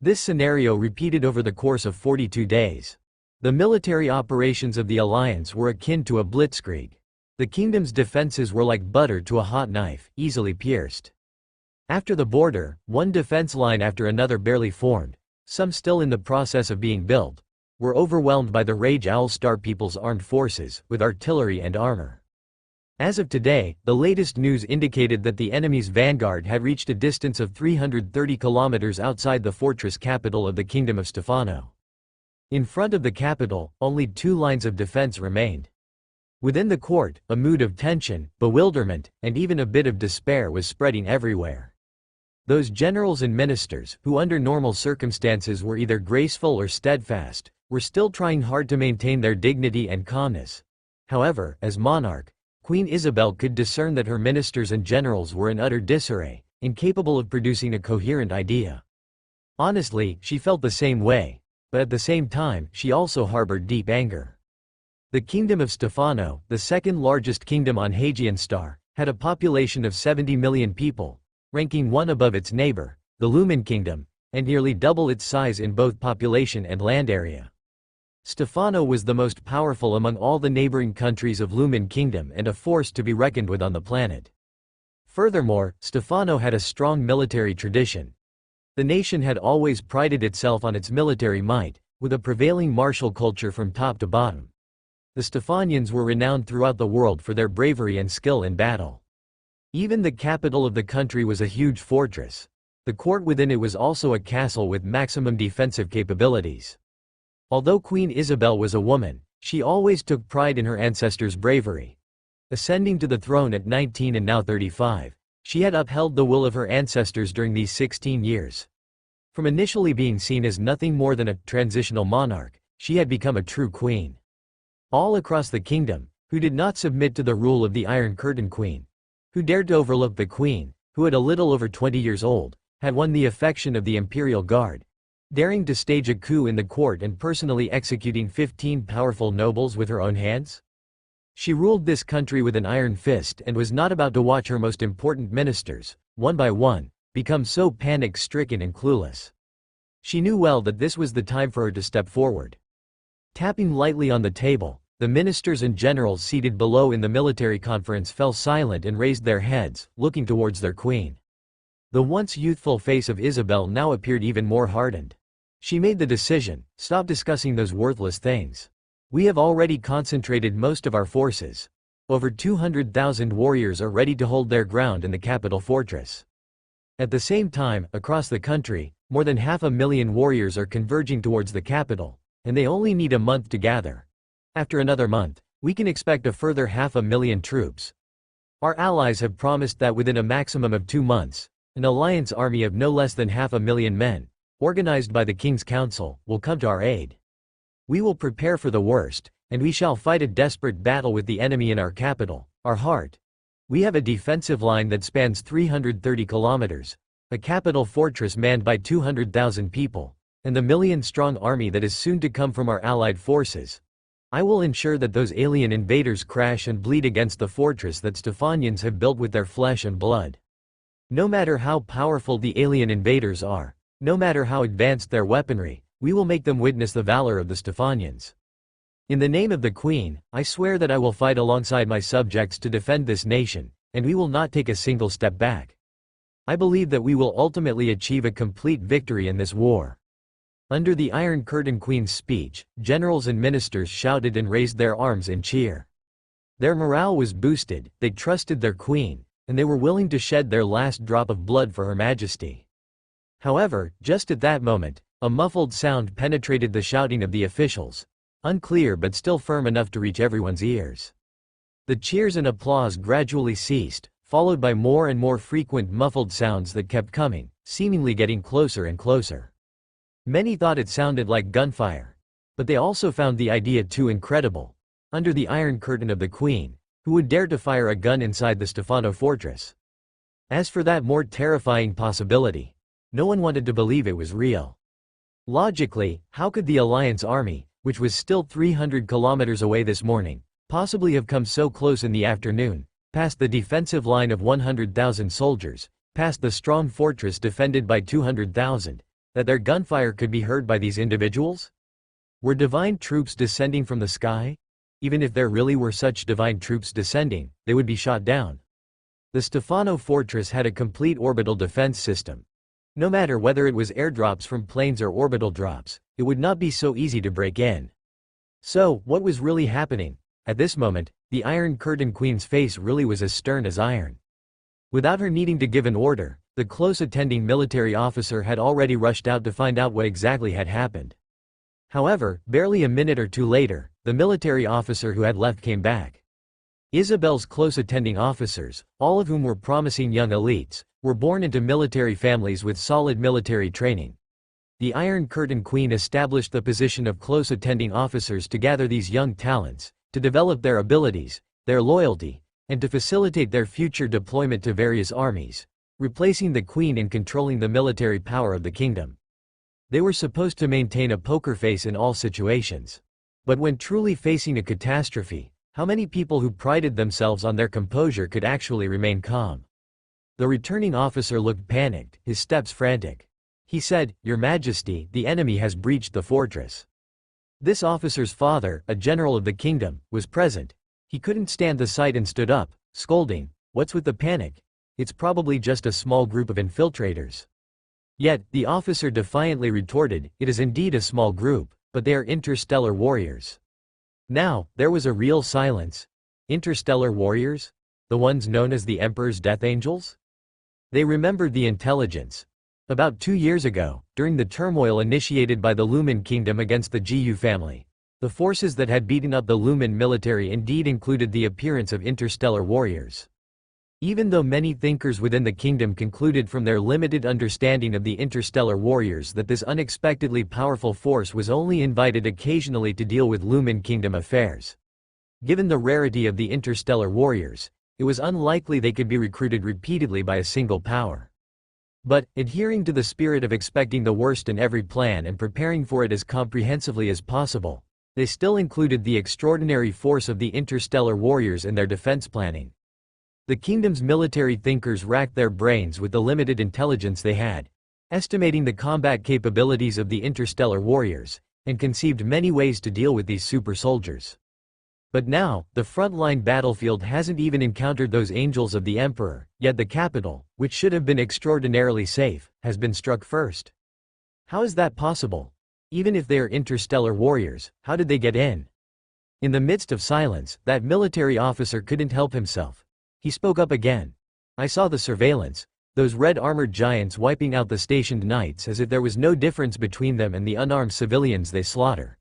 This scenario repeated over the course of 42 days. The military operations of the Alliance were akin to a blitzkrieg. The kingdom's defenses were like butter to a hot knife, easily pierced. After the border, one defense line after another barely formed, some still in the process of being built, were overwhelmed by the Rage Owl Star people's armed forces, with artillery and armor. As of today, the latest news indicated that the enemy's vanguard had reached a distance of 330 kilometers outside the fortress capital of the Kingdom of Stefano. In front of the capital, only 2 lines of defense remained. Within the court, a mood of tension, bewilderment, and even a bit of despair was spreading everywhere. Those generals and ministers, who under normal circumstances were either graceful or steadfast, were still trying hard to maintain their dignity and calmness. However, as monarch, Queen Isabel could discern that her ministers and generals were in utter disarray, incapable of producing a coherent idea. Honestly, she felt the same way, but at the same time, she also harbored deep anger. The Kingdom of Stefano, the second largest kingdom on Hajian Star, had a population of 70 million people, ranking one above its neighbor, the Lumen Kingdom, and nearly double its size in both population and land area. Stefano was the most powerful among all the neighboring countries of Lumen Kingdom and a force to be reckoned with on the planet. Furthermore, Stefano had a strong military tradition. The nation had always prided itself on its military might, with a prevailing martial culture from top to bottom. The Stefanians were renowned throughout the world for their bravery and skill in battle. Even the capital of the country was a huge fortress. The court within it was also a castle with maximum defensive capabilities. Although Queen Isabel was a woman, she always took pride in her ancestors' bravery. Ascending to the throne at 19 and now 35, she had upheld the will of her ancestors during these 16 years. From initially being seen as nothing more than a transitional monarch, she had become a true queen. All across the kingdom, who did not submit to the rule of the Iron Curtain Queen, who dared to overlook the queen, who at a little over 20 years old, had won the affection of the imperial guard, daring to stage a coup in the court and personally executing 15 powerful nobles with her own hands? She ruled this country with an iron fist and was not about to watch her most important ministers, one by one, become so panic-stricken and clueless. She knew well that this was the time for her to step forward. Tapping lightly on the table, the ministers and generals seated below in the military conference fell silent and raised their heads, looking towards their queen. The once youthful face of Isabel now appeared even more hardened. She made the decision: stop discussing those worthless things. We have already concentrated most of our forces. Over 200,000 warriors are ready to hold their ground in the capital fortress. At the same time, across the country, more than 500,000 warriors are converging towards the capital, and they only need a month to gather. After another month, we can expect a further 500,000 troops. Our allies have promised that within a maximum of 2 months, an alliance army of no less than 500,000 men, organized by the King's Council, will come to our aid. We will prepare for the worst, and we shall fight a desperate battle with the enemy in our capital, our heart. We have a defensive line that spans 330 kilometers, a capital fortress manned by 200,000 people, and the million-strong army that is soon to come from our allied forces. I will ensure that those alien invaders crash and bleed against the fortress that Stephanians have built with their flesh and blood. No matter how powerful the alien invaders are, no matter how advanced their weaponry, we will make them witness the valor of the Stephanians. In the name of the Queen, I swear that I will fight alongside my subjects to defend this nation, and we will not take a single step back. I believe that we will ultimately achieve a complete victory in this war. Under the Iron Curtain Queen's speech, generals and ministers shouted and raised their arms in cheer. Their morale was boosted, they trusted their queen, and they were willing to shed their last drop of blood for Her Majesty. However, just at that moment, a muffled sound penetrated the shouting of the officials, unclear but still firm enough to reach everyone's ears. The cheers and applause gradually ceased, followed by more and more frequent muffled sounds that kept coming, seemingly getting closer and closer. Many thought it sounded like gunfire, but they also found the idea too incredible. Under the Iron Curtain of the Queen, who would dare to fire a gun inside the Stefano fortress? As for that more terrifying possibility, no one wanted to believe it was real. Logically, how could the Alliance army, which was still 300 kilometers away this morning, possibly have come so close in the afternoon, past the defensive line of 100,000 soldiers, past the strong fortress defended by 200,000, that their gunfire could be heard by these individuals? Were divine troops descending from the sky? Even if there really were such divine troops descending, they would be shot down. The Stefano fortress had a complete orbital defense system. No matter whether it was airdrops from planes or orbital drops, it would not be so easy to break in. So, what was really happening? At this moment, the Iron Curtain Queen's face really was as stern as iron. Without her needing to give an order, the close attending military officer had already rushed out to find out what exactly had happened. However, barely a minute or two later, the military officer who had left came back. Isabel's close attending officers, all of whom were promising young elites, were born into military families with solid military training. The Iron Curtain Queen established the position of close attending officers to gather these young talents, to develop their abilities, their loyalty, and to facilitate their future deployment to various armies, replacing the Queen in controlling the military power of the kingdom. They were supposed to maintain a poker face in all situations. But when truly facing a catastrophe, how many people who prided themselves on their composure could actually remain calm? The returning officer looked panicked, his steps frantic. He said, "Your Majesty, the enemy has breached the fortress." This officer's father, a general of the kingdom, was present. He couldn't stand the sight and stood up, scolding, "What's with the panic? It's probably just a small group of infiltrators." Yet, the officer defiantly retorted, "It is indeed a small group, but they are interstellar warriors." Now, there was a real silence. Interstellar warriors? The ones known as the Emperor's Death Angels? They remembered the intelligence, About 2 years ago, during the turmoil initiated by the Lumen Kingdom against the Jiyu family, the forces that had beaten up the Lumen military indeed included the appearance of interstellar warriors. Even though many thinkers within the kingdom concluded from their limited understanding of the interstellar warriors that this unexpectedly powerful force was only invited occasionally to deal with Lumen Kingdom affairs. Given the rarity of the interstellar warriors, it was unlikely they could be recruited repeatedly by a single power. But, adhering to the spirit of expecting the worst in every plan and preparing for it as comprehensively as possible, they still included the extraordinary force of the interstellar warriors in their defense planning. The kingdom's military thinkers racked their brains with the limited intelligence they had, estimating the combat capabilities of the interstellar warriors, and conceived many ways to deal with these super soldiers. But now, the frontline battlefield hasn't even encountered those angels of the Emperor, yet the capital, which should have been extraordinarily safe, has been struck first. How is that possible? Even if they are interstellar warriors, how did they get in? In the midst of silence, that military officer couldn't help himself. He spoke up again. I saw the surveillance, those red armored giants wiping out the stationed knights as if there was no difference between them and the unarmed civilians they slaughter.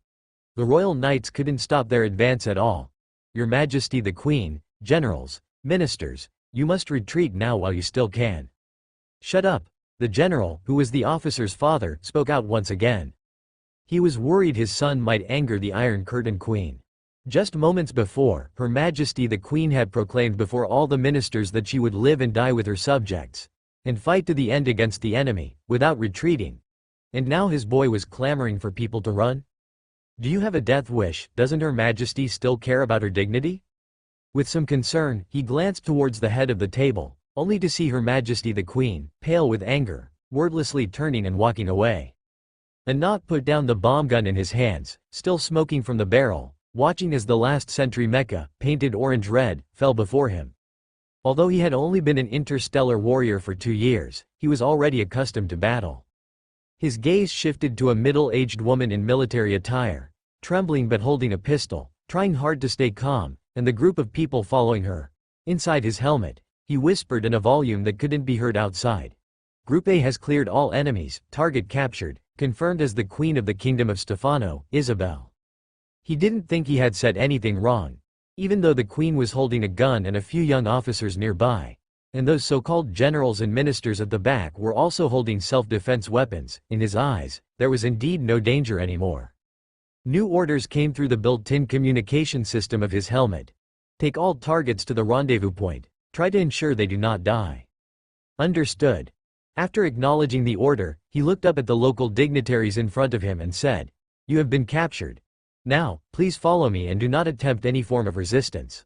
The royal knights couldn't stop their advance at all. Your Majesty the Queen, generals, ministers, you must retreat now while you still can. Shut up. The general, who was the officer's father, spoke out once again. He was worried his son might anger the Iron Curtain Queen. Just moments before, Her Majesty the Queen had proclaimed before all the ministers that she would live and die with her subjects, and fight to the end against the enemy, without retreating. And now his boy was clamoring for people to run? Do you have a death wish? Doesn't Her Majesty still care about her dignity? With some concern, he glanced towards the head of the table, only to see Her Majesty the Queen, pale with anger, wordlessly turning and walking away. Anat put down the bomb gun in his hands, still smoking from the barrel, watching as the last sentry mecha, painted orange-red, fell before him. Although he had only been an interstellar warrior for 2 years, he was already accustomed to battle. His gaze shifted to a middle-aged woman in military attire, trembling but holding a pistol, trying hard to stay calm, and the group of people following her. Inside his helmet, he whispered in a volume that couldn't be heard outside. Group A has cleared all enemies, target captured, confirmed as the Queen of the Kingdom of Stefano, Isabel. He didn't think he had said anything wrong, even though the Queen was holding a gun and a few young officers nearby, and those so-called generals and ministers at the back were also holding self-defense weapons. In his eyes, there was indeed no danger anymore. New orders came through the built-in communication system of his helmet. Take all targets to the rendezvous point. Try to ensure they do not die. Understood. After acknowledging the order, he looked up at the local dignitaries in front of him and said, "You have been captured. Now, please follow me and do not attempt any form of resistance."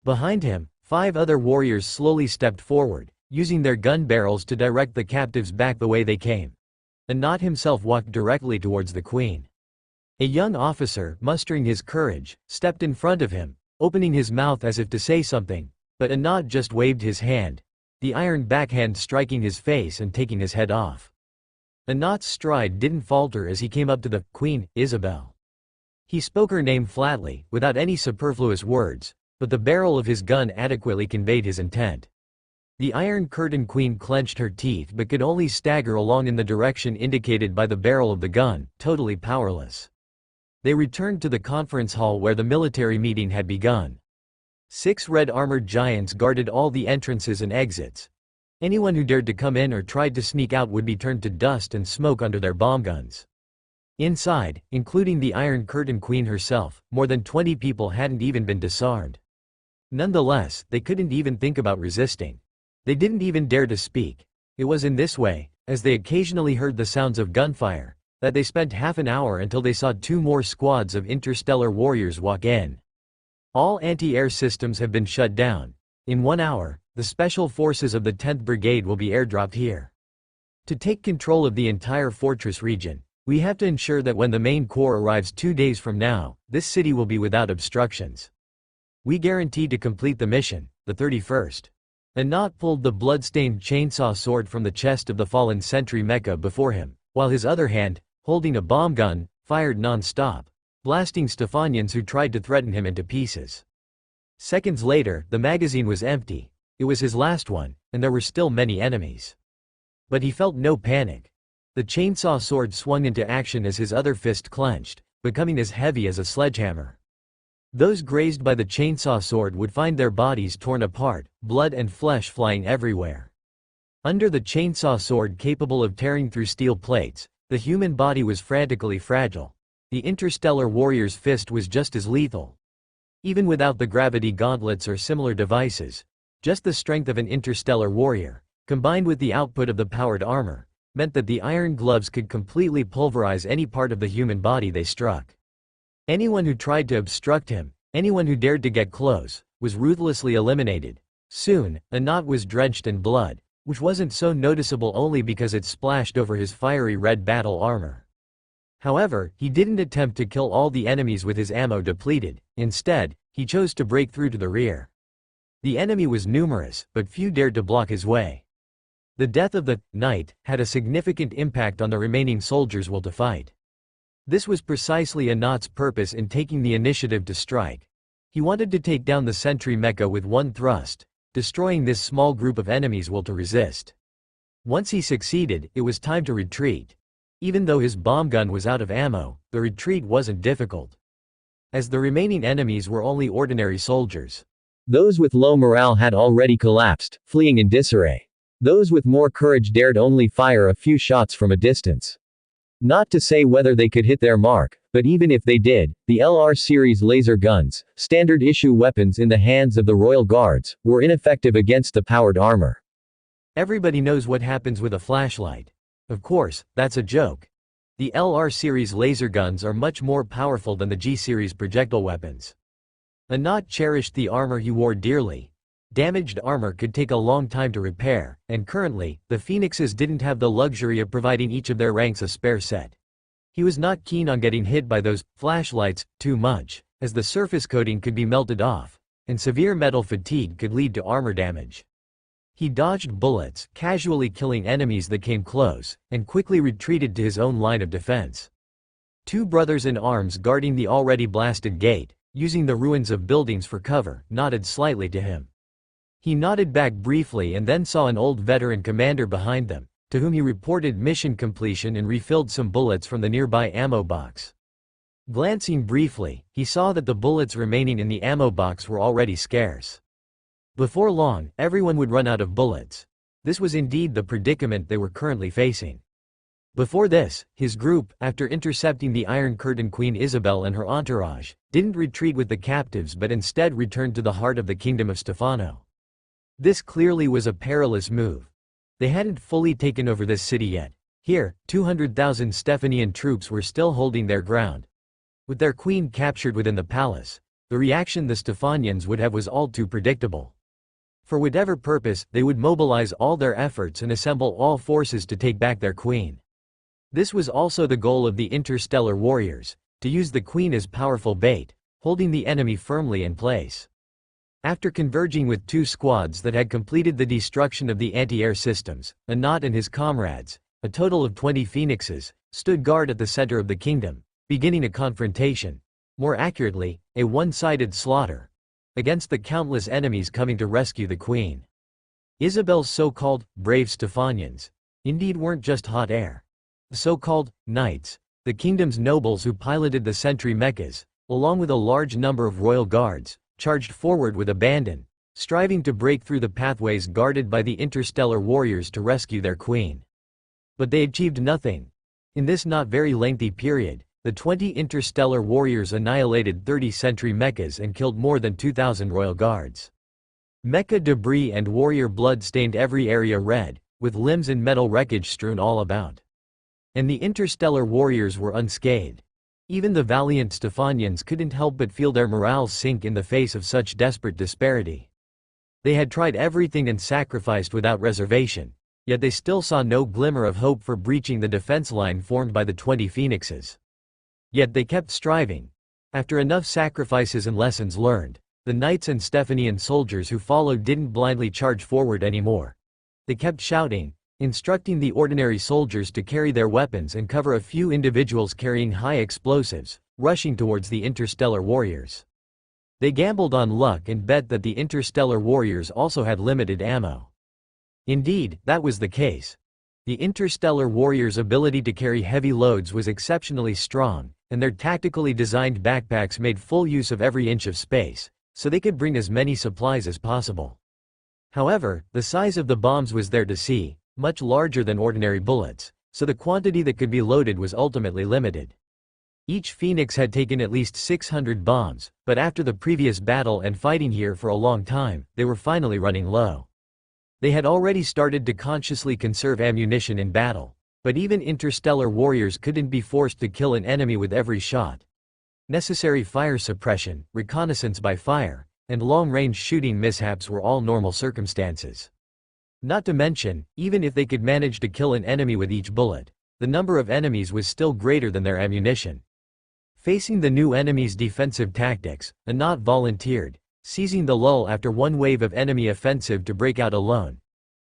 Behind him, 5 other warriors slowly stepped forward, using their gun barrels to direct the captives back the way they came. Anat himself walked directly towards the Queen. A young officer, mustering his courage, stepped in front of him, opening his mouth as if to say something, but Anat just waved his hand, the iron backhand striking his face and taking his head off. Anat's stride didn't falter as he came up to the Queen, Isabel. He spoke her name flatly, without any superfluous words, but the barrel of his gun adequately conveyed his intent. The Iron Curtain Queen clenched her teeth but could only stagger along in the direction indicated by the barrel of the gun, totally powerless. They returned to the conference hall where the military meeting had begun. 6 red armored giants guarded all the entrances and exits. Anyone who dared to come in or tried to sneak out would be turned to dust and smoke under their bomb guns. Inside, including the Iron Curtain Queen herself, more than 20 people hadn't even been disarmed. Nonetheless, they couldn't even think about resisting. They didn't even dare to speak. It was in this way, as they occasionally heard the sounds of gunfire, that they spent half an hour until they saw 2 more squads of interstellar warriors walk in. All anti-air systems have been shut down. In 1 hour, the special forces of the 10th Brigade will be airdropped here. To take control of the entire fortress region, we have to ensure that when the main corps arrives 2 days from now, this city will be without obstructions. We guarantee to complete the mission, the 31st. Anat pulled the blood-stained chainsaw sword from the chest of the fallen sentry mecha before him, while his other hand, holding a bomb gun, fired non-stop, blasting Stefanians who tried to threaten him into pieces. Seconds later, the magazine was empty. It was his last one, and there were still many enemies. But he felt no panic. The chainsaw sword swung into action as his other fist clenched, becoming as heavy as a sledgehammer. Those grazed by the chainsaw sword would find their bodies torn apart, blood and flesh flying everywhere. Under the chainsaw sword capable of tearing through steel plates, the human body was frantically fragile. The interstellar warrior's fist was just as lethal. Even without the gravity gauntlets or similar devices, just the strength of an interstellar warrior, combined with the output of the powered armor, meant that the iron gloves could completely pulverize any part of the human body they struck. Anyone who tried to obstruct him, anyone who dared to get close, was ruthlessly eliminated. Soon, Anat was drenched in blood, which wasn't so noticeable only because it splashed over his fiery red battle armor. However, he didn't attempt to kill all the enemies with his ammo depleted. Instead, he chose to break through to the rear. The enemy was numerous, but few dared to block his way. The death of the knight had a significant impact on the remaining soldiers' will to fight. This was precisely Anat's purpose in taking the initiative to strike. He wanted to take down the sentry mecha with one thrust, destroying this small group of enemies' will to resist. Once he succeeded, it was time to retreat. Even though his bomb gun was out of ammo, the retreat wasn't difficult, as the remaining enemies were only ordinary soldiers. Those with low morale had already collapsed, fleeing in disarray. Those with more courage dared only fire a few shots from a distance. Not to say whether they could hit their mark, but even if they did, the LR series laser guns, standard issue weapons in the hands of the Royal Guards, were ineffective against the powered armor. Everybody knows what happens with a flashlight. Of course, that's a joke. The LR series laser guns are much more powerful than the G series projectile weapons. Anat cherished the armor he wore dearly. Damaged armor could take a long time to repair, and currently, the Phoenixes didn't have the luxury of providing each of their ranks a spare set. He was not keen on getting hit by those flashlights too much, as the surface coating could be melted off, and severe metal fatigue could lead to armor damage. He dodged bullets, casually killing enemies that came close, and quickly retreated to his own line of defense. Two brothers in arms guarding the already blasted gate, using the ruins of buildings for cover, nodded slightly to him. He nodded back briefly and then saw an old veteran commander behind them, to whom he reported mission completion and refilled some bullets from the nearby ammo box. Glancing briefly, he saw that the bullets remaining in the ammo box were already scarce. Before long, everyone would run out of bullets. This was indeed the predicament they were currently facing. Before this, his group, after intercepting the Iron Curtain Queen Isabel and her entourage, didn't retreat with the captives but instead returned to the heart of the kingdom of Stefano. This clearly was a perilous move. They hadn't fully taken over this city yet. Here, 200,000 Stephanian troops were still holding their ground. With their queen captured within the palace, the reaction the Stephanians would have was all too predictable. For whatever purpose, they would mobilize all their efforts and assemble all forces to take back their queen. This was also the goal of the interstellar warriors, to use the queen as powerful bait, holding the enemy firmly in place. After converging with two squads that had completed the destruction of the anti-air systems, Anat and his comrades, a total of 20 Phoenixes, stood guard at the center of the kingdom, beginning a confrontation, more accurately, a one-sided slaughter, against the countless enemies coming to rescue the queen. Isabel's so-called brave Stephanians indeed weren't just hot air. The so-called knights, the kingdom's nobles who piloted the sentry mechas, along with a large number of royal guards, charged forward with abandon, striving to break through the pathways guarded by the interstellar warriors to rescue their queen. But they achieved nothing. In this not very lengthy period, the 20 interstellar warriors annihilated 30 sentry mechas and killed more than 2,000 royal guards. Mecha debris and warrior blood stained every area red, with limbs and metal wreckage strewn all about. And the interstellar warriors were unscathed. Even the valiant Stephanians couldn't help but feel their morale sink in the face of such desperate disparity. They had tried everything and sacrificed without reservation, yet they still saw no glimmer of hope for breaching the defense line formed by the 20 Phoenixes. Yet they kept striving. After enough sacrifices and lessons learned, the knights and Stephanian soldiers who followed didn't blindly charge forward anymore. They kept shouting, instructing the ordinary soldiers to carry their weapons and cover a few individuals carrying high explosives, rushing towards the interstellar warriors. They gambled on luck and bet that the interstellar warriors also had limited ammo. Indeed, that was the case. The interstellar warriors' ability to carry heavy loads was exceptionally strong, and their tactically designed backpacks made full use of every inch of space, so they could bring as many supplies as possible. However, the size of the bombs was there to see, much larger than ordinary bullets, so the quantity that could be loaded was ultimately limited. Each Phoenix had taken at least 600 bombs, but after the previous battle and fighting here for a long time, they were finally running low. They had already started to consciously conserve ammunition in battle, but even interstellar warriors couldn't be forced to kill an enemy with every shot. Necessary fire suppression, reconnaissance by fire, and long-range shooting mishaps were all normal circumstances. Not to mention, even if they could manage to kill an enemy with each bullet, the number of enemies was still greater than their ammunition. Facing the new enemy's defensive tactics, Anat volunteered, seizing the lull after one wave of enemy offensive to break out alone.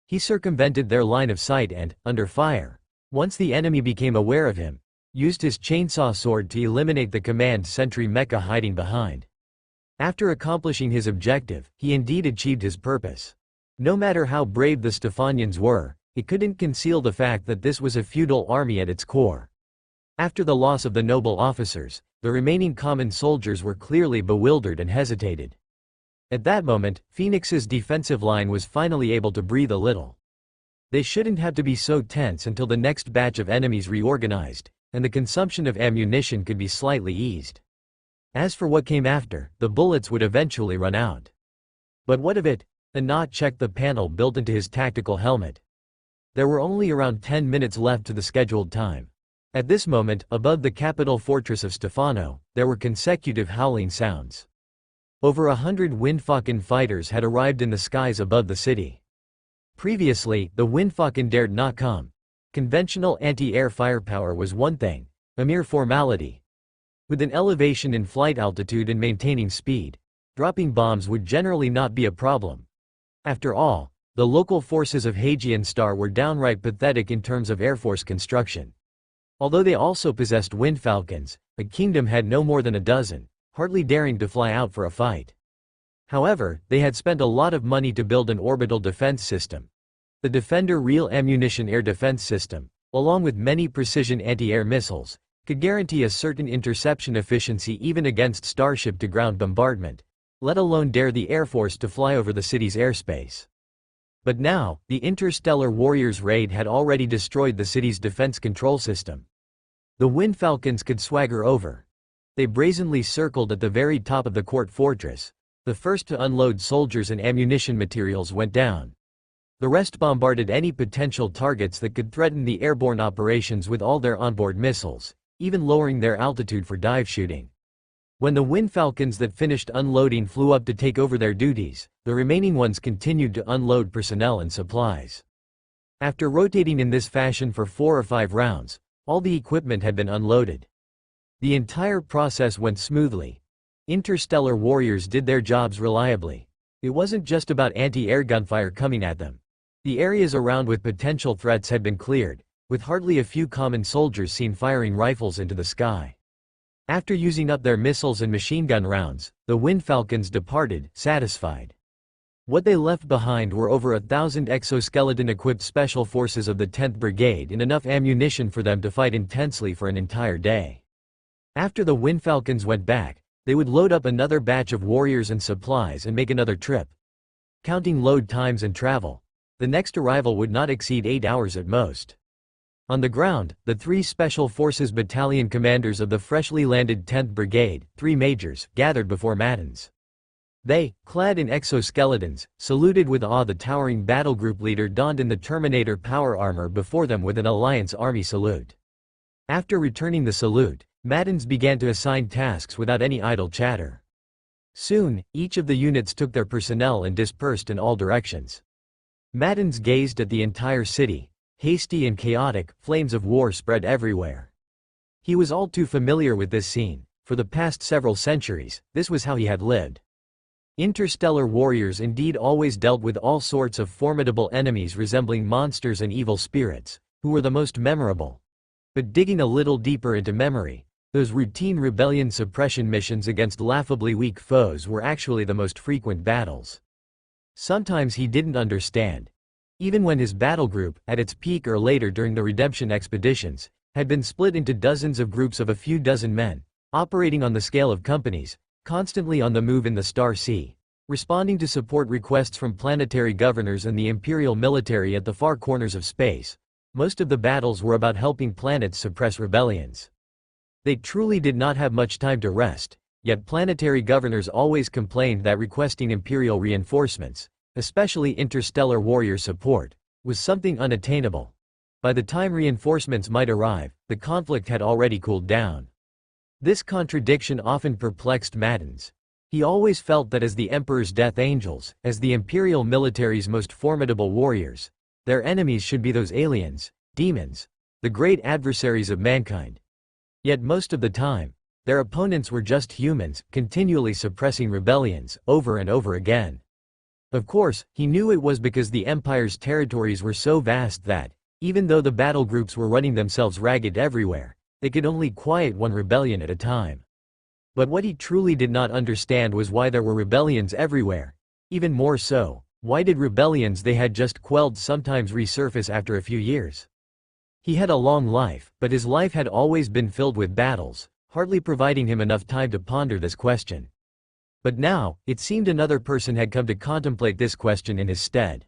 He circumvented their line of sight and, under fire, once the enemy became aware of him, used his chainsaw sword to eliminate the command sentry mecha hiding behind. After accomplishing his objective, he indeed achieved his purpose. No matter how brave the Stephanians were, it couldn't conceal the fact that this was a feudal army at its core. After the loss of the noble officers, the remaining common soldiers were clearly bewildered and hesitated. At that moment, Phoenix's defensive line was finally able to breathe a little. They shouldn't have to be so tense until the next batch of enemies reorganized, and the consumption of ammunition could be slightly eased. As for what came after, the bullets would eventually run out. But what of it? Anat checked the panel built into his tactical helmet. There were only around 10 minutes left to the scheduled time. At this moment, above the capital fortress of Stefano, there were consecutive howling sounds. Over 100 Windfalken fighters had arrived in the skies above the city. Previously, the Windfalken dared not come. Conventional anti-air firepower was one thing, a mere formality. With an elevation in flight altitude and maintaining speed, dropping bombs would generally not be a problem. After all, the local forces of Hagian Star were downright pathetic in terms of air force construction. Although they also possessed Windfalkens, a kingdom had no more than a dozen, hardly daring to fly out for a fight. However, they had spent a lot of money to build an orbital defense system. The Defender Real Ammunition Air Defense System, along with many precision anti-air missiles, could guarantee a certain interception efficiency even against starship-to-ground bombardment, let alone dare the Air Force to fly over the city's airspace. But now, the interstellar warriors' raid had already destroyed the city's defense control system. The Windfalkens could swagger over. They brazenly circled at the very top of the court fortress. The first to unload soldiers and ammunition materials went down. The rest bombarded any potential targets that could threaten the airborne operations with all their onboard missiles, even lowering their altitude for dive shooting. When the Windfalkens that finished unloading flew up to take over their duties, the remaining ones continued to unload personnel and supplies. After rotating in this fashion for 4 or 5 rounds, all the equipment had been unloaded. The entire process went smoothly. Interstellar warriors did their jobs reliably. It wasn't just about anti-air gunfire coming at them. The areas around with potential threats had been cleared, with hardly a few common soldiers seen firing rifles into the sky. After using up their missiles and machine gun rounds, the Windfalkens departed, satisfied. What they left behind were over 1,000 exoskeleton-equipped special forces of the 10th Brigade and enough ammunition for them to fight intensely for an entire day. After the Windfalkens went back, they would load up another batch of warriors and supplies and make another trip. Counting load times and travel, the next arrival would not exceed 8 hours at most. On the ground, the 3 Special Forces battalion commanders of the freshly landed 10th Brigade, 3 majors, gathered before Matins. They, clad in exoskeletons, saluted with awe the towering battle group leader donned in the Terminator power armor before them with an Alliance Army salute. After returning the salute, Matins began to assign tasks without any idle chatter. Soon, each of the units took their personnel and dispersed in all directions. Matins gazed at the entire city. Hasty and chaotic, flames of war spread everywhere. He was all too familiar with this scene. For the past several centuries, this was how he had lived. Interstellar warriors indeed always dealt with all sorts of formidable enemies resembling monsters and evil spirits, who were the most memorable. But digging a little deeper into memory, those routine rebellion suppression missions against laughably weak foes were actually the most frequent battles. Sometimes he didn't understand. Even when his battle group, at its peak or later during the redemption expeditions, had been split into dozens of groups of a few dozen men, operating on the scale of companies, constantly on the move in the Star Sea, responding to support requests from planetary governors and the imperial military at the far corners of space. Most of the battles were about helping planets suppress rebellions. They truly did not have much time to rest, yet planetary governors always complained that requesting imperial reinforcements, especially interstellar warrior support, was something unattainable. By the time reinforcements might arrive, the conflict had already cooled down. This contradiction often perplexed Maddens. He always felt that as the Emperor's death angels, as the imperial military's most formidable warriors, their enemies should be those aliens, demons, the great adversaries of mankind. Yet most of the time, their opponents were just humans, continually suppressing rebellions, over and over again. Of course, he knew it was because the Empire's territories were so vast that, even though the battle groups were running themselves ragged everywhere, they could only quiet one rebellion at a time. But what he truly did not understand was why there were rebellions everywhere. Even more so, why did rebellions they had just quelled sometimes resurface after a few years? He had a long life, but his life had always been filled with battles, hardly providing him enough time to ponder this question. But now, it seemed another person had come to contemplate this question in his stead.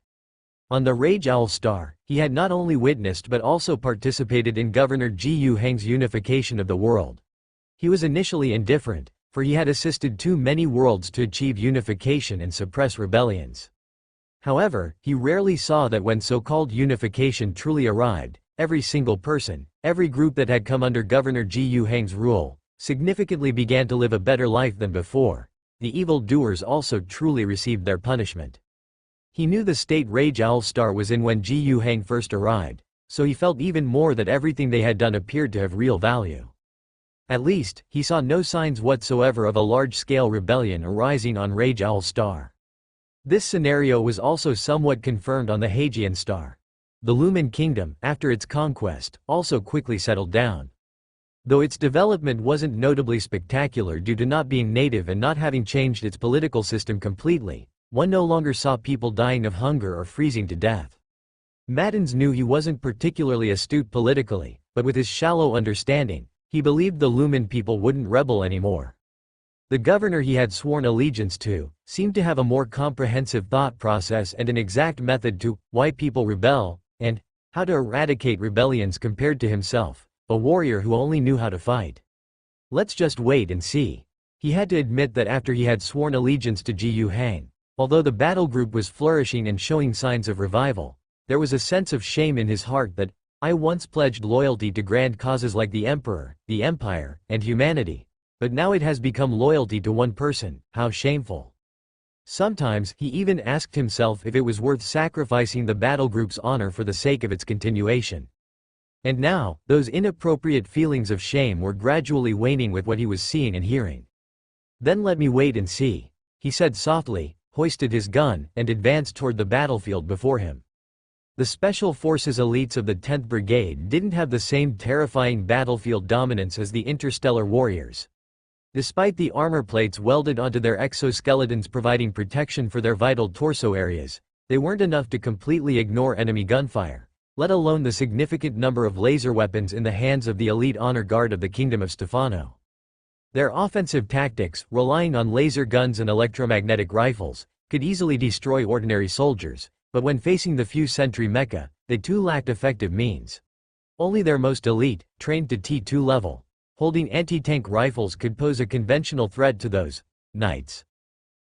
On the Rage Owl star, he had not only witnessed but also participated in Governor Gu Heng's unification of the world. He was initially indifferent, for he had assisted too many worlds to achieve unification and suppress rebellions. However, he rarely saw that when so-called unification truly arrived, every single person, every group that had come under Governor Gu Heng's rule, significantly began to live a better life than before. The evil-doers also truly received their punishment. He knew the state Rage Owl star was in when Gu Heng first arrived, so he felt even more that everything they had done appeared to have real value. At least, he saw no signs whatsoever of a large-scale rebellion arising on Rage Owl star. This scenario was also somewhat confirmed on the Hagian star. The Lumen Kingdom, after its conquest, also quickly settled down. Though its development wasn't notably spectacular due to not being native and not having changed its political system completely, one no longer saw people dying of hunger or freezing to death. Maddens knew he wasn't particularly astute politically, but with his shallow understanding, he believed the Lumen people wouldn't rebel anymore. The governor he had sworn allegiance to seemed to have a more comprehensive thought process and an exact method to why people rebel, and how to eradicate rebellions compared to himself, a warrior who only knew how to fight. Let's just wait and see. He had to admit that after he had sworn allegiance to Gu Heng, although the battle group was flourishing and showing signs of revival, there was a sense of shame in his heart that, I once pledged loyalty to grand causes like the Emperor, the Empire, and humanity. But now it has become loyalty to one person, how shameful. Sometimes, he even asked himself if it was worth sacrificing the battle group's honor for the sake of its continuation. And now, those inappropriate feelings of shame were gradually waning with what he was seeing and hearing. Then let me wait and see, he said softly, hoisted his gun, and advanced toward the battlefield before him. The Special Forces elites of the 10th Brigade didn't have the same terrifying battlefield dominance as the interstellar warriors. Despite the armor plates welded onto their exoskeletons providing protection for their vital torso areas, they weren't enough to completely ignore enemy gunfire, let alone the significant number of laser weapons in the hands of the elite honor guard of the Kingdom of Stefano. Their offensive tactics, relying on laser guns and electromagnetic rifles, could easily destroy ordinary soldiers, but when facing the few sentry mecha, they too lacked effective means. Only their most elite, trained to T2 level, holding anti-tank rifles could pose a conventional threat to those knights.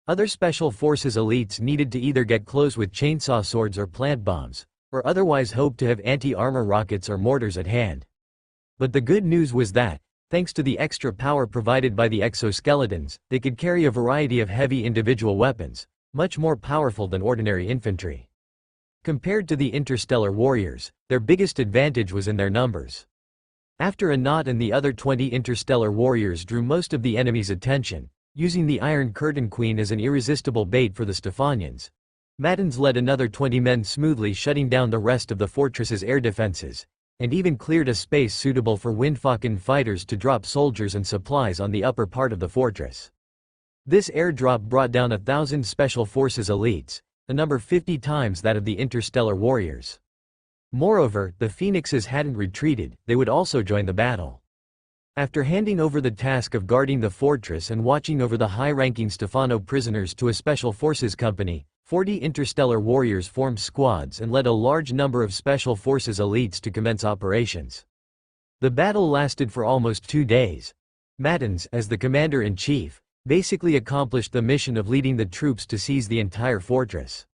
Other Special Forces elites needed to either get close with chainsaw swords or plant bombs, or otherwise hope to have anti-armor rockets or mortars at hand. But the good news was that, thanks to the extra power provided by the exoskeletons, they could carry a variety of heavy individual weapons, much more powerful than ordinary infantry. Compared to the interstellar warriors, their biggest advantage was in their numbers. After Anat and the other 20 interstellar warriors drew most of the enemy's attention, using the Iron Curtain Queen as an irresistible bait for the Stefanians, Maddens led another 20 men smoothly shutting down the rest of the fortress's air defenses, and even cleared a space suitable for Windfalcon fighters to drop soldiers and supplies on the upper part of the fortress. This airdrop brought down 1,000 Special Forces elites, a number 50 times that of the interstellar warriors. Moreover, the Phoenixes hadn't retreated, they would also join the battle. After handing over the task of guarding the fortress and watching over the high-ranking Stefano prisoners to a special forces company, 40 interstellar warriors formed squads and led a large number of special forces elites to commence operations. The battle lasted for almost 2 days. Mattins, as the commander-in-chief, basically accomplished the mission of leading the troops to seize the entire fortress.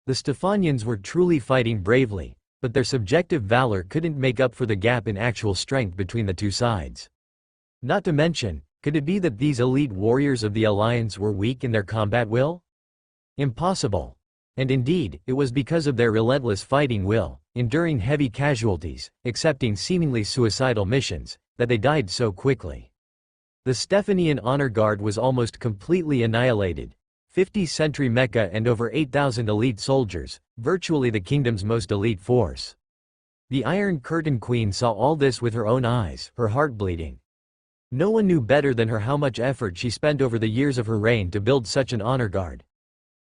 The Stefanians were truly fighting bravely, but their subjective valor couldn't make up for the gap in actual strength between the two sides. Not to mention, could it be that these elite warriors of the Alliance were weak in their combat will? Impossible. And indeed, it was because of their relentless fighting will, enduring heavy casualties, accepting seemingly suicidal missions, that they died so quickly. The Stephanian honor guard was almost completely annihilated. 50 sentry mecha and over 8,000 elite soldiers, virtually the kingdom's most elite force. The Iron Curtain Queen saw all this with her own eyes, her heart bleeding. No one knew better than her how much effort she spent over the years of her reign to build such an honor guard.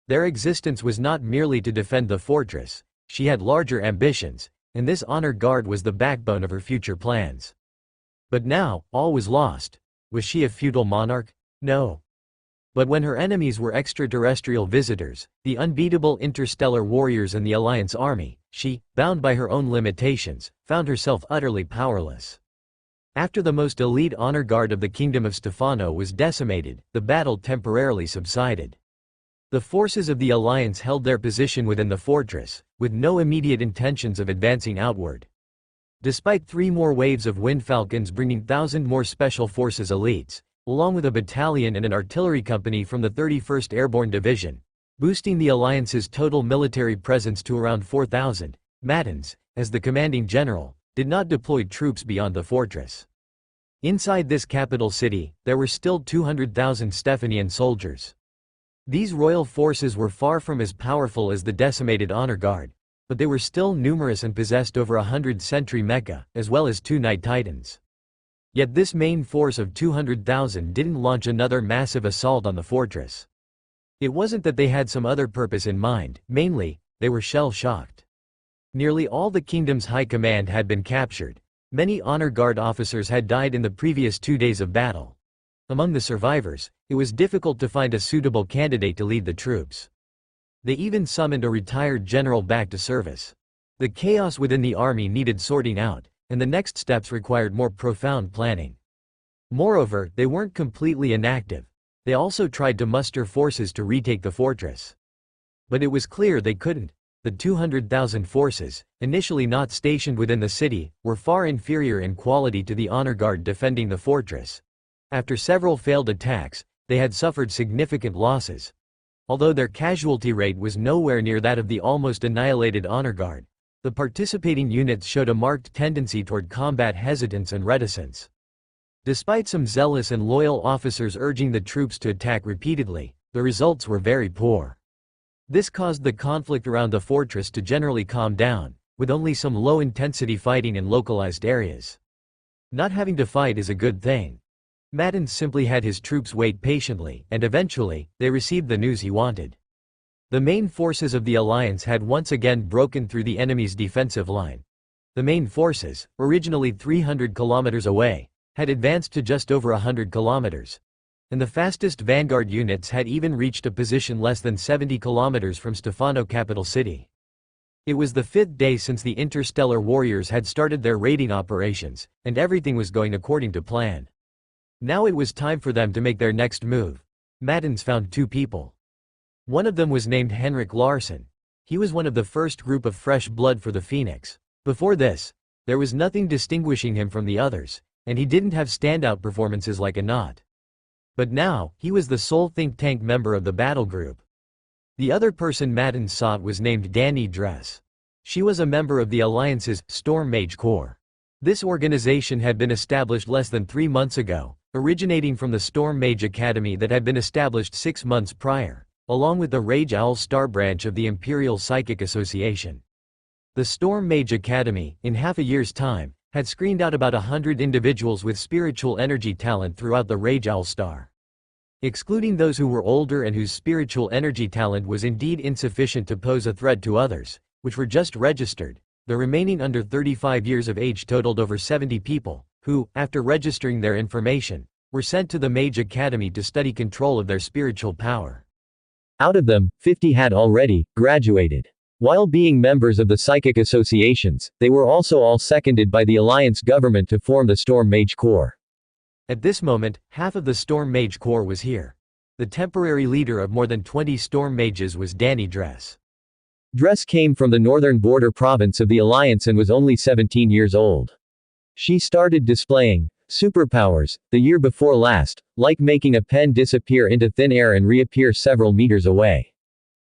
Their existence was not merely to defend the fortress, she had larger ambitions, and this honor guard was the backbone of her future plans. But now, all was lost. Was she a feudal monarch? No. But when her enemies were extraterrestrial visitors, the unbeatable interstellar warriors and the Alliance army, she, bound by her own limitations, found herself utterly powerless. After the most elite honor guard of the kingdom of Stefano was decimated, the battle temporarily subsided. The forces of the Alliance held their position within the fortress, with no immediate intentions of advancing outward. Despite 3 more waves of Wind Falcons bringing 1,000 more Special Forces elites, along with a battalion and an artillery company from the 31st Airborne Division, boosting the Alliance's total military presence to around 4,000, Mattins, as the commanding general, did not deploy troops beyond the fortress. Inside this capital city, there were still 200,000 Stephanian soldiers. These royal forces were far from as powerful as the decimated honor guard, but they were still numerous and possessed over 100 sentry mecha, as well as 2 Night Titans. Yet this main force of 200,000 didn't launch another massive assault on the fortress. It wasn't that they had some other purpose in mind, mainly, they were shell-shocked. Nearly all the kingdom's high command had been captured. Many honor guard officers had died in the previous 2 days of battle. Among the survivors, it was difficult to find a suitable candidate to lead the troops. They even summoned a retired general back to service. The chaos within the army needed sorting out, and the next steps required more profound planning. Moreover, they weren't completely inactive. They also tried to muster forces to retake the fortress. But it was clear they couldn't. The 200,000 forces, initially not stationed within the city, were far inferior in quality to the honor guard defending the fortress. After several failed attacks, they had suffered significant losses. Although their casualty rate was nowhere near that of the almost annihilated honor guard, the participating units showed a marked tendency toward combat hesitance and reticence. Despite some zealous and loyal officers urging the troops to attack repeatedly, the results were very poor. This caused the conflict around the fortress to generally calm down, with only some low-intensity fighting in localized areas. Not having to fight is a good thing. Mattins simply had his troops wait patiently, and eventually, they received the news he wanted. The main forces of the Alliance had once again broken through the enemy's defensive line. The main forces, originally 300 kilometers away, had advanced to just over 100 kilometers. And the fastest vanguard units had even reached a position less than 70 kilometers from Stefano capital city. It was the 5th day since the interstellar warriors had started their raiding operations, and everything was going according to plan. Now it was time for them to make their next move. Mattins found 2 people. One of them was named Henrik Larsson. He was one of the first group of fresh blood for the Phoenix. Before this, there was nothing distinguishing him from the others, and he didn't have standout performances like Anat. But now, he was the sole think tank member of the battle group. The other person Mattins sought was named Dani Dress. She was a member of the Alliance's Storm Mage Corps. This organization had been established less than 3 months ago, originating from the Storm Mage Academy that had been established 6 months prior, along with the Rage Owl Star branch of the Imperial Psychic Association. The Storm Mage Academy, in half a year's time, had screened out about 100 individuals with spiritual energy talent throughout the Rage Owl Star. excluding those who were older and whose spiritual energy talent was indeed insufficient to pose a threat to others, which were just registered. The remaining under 35 years of age totaled over 70 people, who, after registering their information, were sent to the Mage Academy to study control of their spiritual power. Out of them, 50 had already graduated. While being members of the psychic associations, they were also all seconded by the Alliance government to form the Storm Mage Corps. At this moment, half of the Storm Mage Corps was here. The temporary leader of more than 20 Storm Mages was Danny Dress. Dress came from the northern border province of the Alliance and was only 17 years old. She started displaying superpowers the year before last, like making a pen disappear into thin air and reappear several meters away.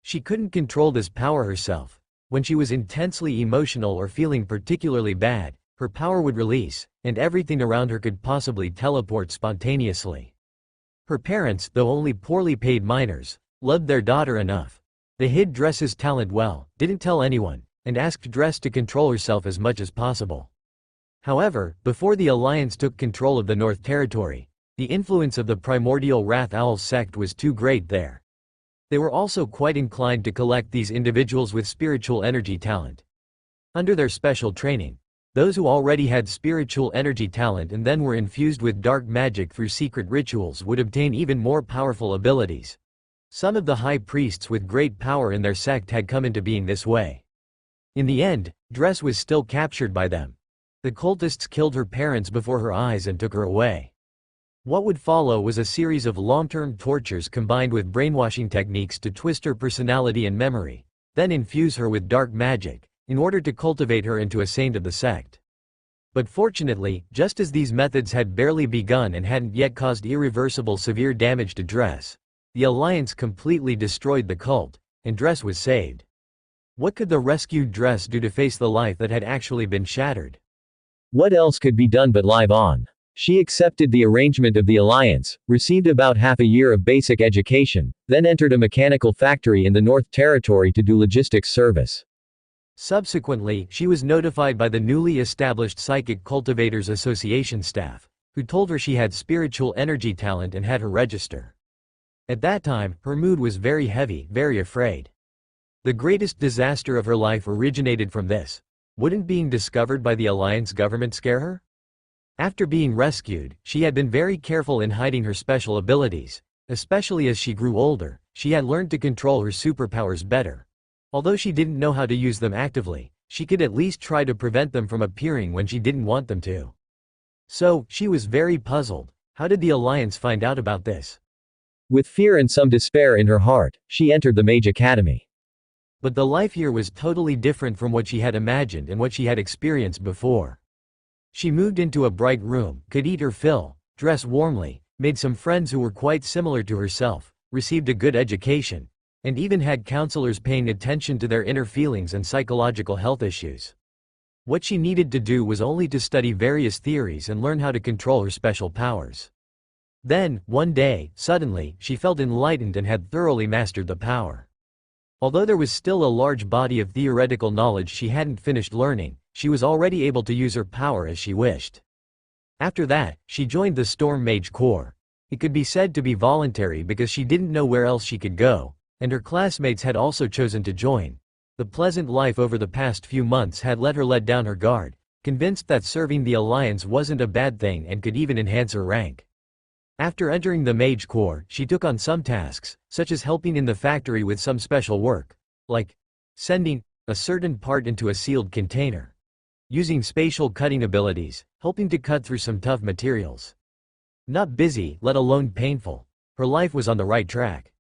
She couldn't control this power herself. When she was intensely emotional or feeling particularly bad, her power would release, and everything around her could possibly teleport spontaneously. Her parents, though only poorly paid miners, loved their daughter enough. They hid Dress's talent well, didn't tell anyone, and asked Dress to control herself as much as possible. However, before the Alliance took control of the North Territory, the influence of the primordial Wrath Owl sect was too great there. They were also quite inclined to collect these individuals with spiritual energy talent. Under their special training, those who already had spiritual energy talent and then were infused with dark magic through secret rituals would obtain even more powerful abilities. Some of the high priests with great power in their sect had come into being this way. In the end, Dress was still captured by them. The cultists killed her parents before her eyes and took her away. What would follow was a series of long-term tortures combined with brainwashing techniques to twist her personality and memory, then infuse her with dark magic, in order to cultivate her into a saint of the sect. But fortunately, just as these methods had barely begun and hadn't yet caused irreversible severe damage to Dress, the Alliance completely destroyed the cult, and Dress was saved. What could the rescued Dress do to face the life that had actually been shattered? What else could be done but live on? She accepted the arrangement of the Alliance, received about half a year of basic education, then entered a mechanical factory in the North Territory to do logistics service. Subsequently, she was notified by the newly established Psychic Cultivators Association staff, who told her she had spiritual energy talent and had her register. At that time, her mood was very heavy, very afraid. The greatest disaster of her life originated from this. Wouldn't being discovered by the Alliance government scare her? After being rescued, she had been very careful in hiding her special abilities, especially as she grew older. She had learned to control her superpowers better. Although she didn't know how to use them actively, she could at least try to prevent them from appearing when she didn't want them to. So, she was very puzzled. How did the Alliance find out about this? With fear and some despair in her heart, she entered the Mage Academy. But the life here was totally different from what she had imagined and what she had experienced before. She moved into a bright room, could eat her fill, dress warmly, made some friends who were quite similar to herself, received a good education, and even had counselors paying attention to their inner feelings and psychological health issues. What she needed to do was only to study various theories and learn how to control her special powers. Then, one day, suddenly, she felt enlightened and had thoroughly mastered the power. Although there was still a large body of theoretical knowledge she hadn't finished learning, she was already able to use her power as she wished. After that, she joined the Storm Mage Corps. It could be said to be voluntary because she didn't know where else she could go, and her classmates had also chosen to join. The pleasant life over the past few months had let her let down her guard, convinced that serving the Alliance wasn't a bad thing and could even enhance her rank. After entering the Mage Corps, she took on some tasks, such as helping in the factory with some special work, like sending a certain part into a sealed container, using spatial cutting abilities, helping to cut through some tough materials. Not busy, let alone painful. Her life was on the right track.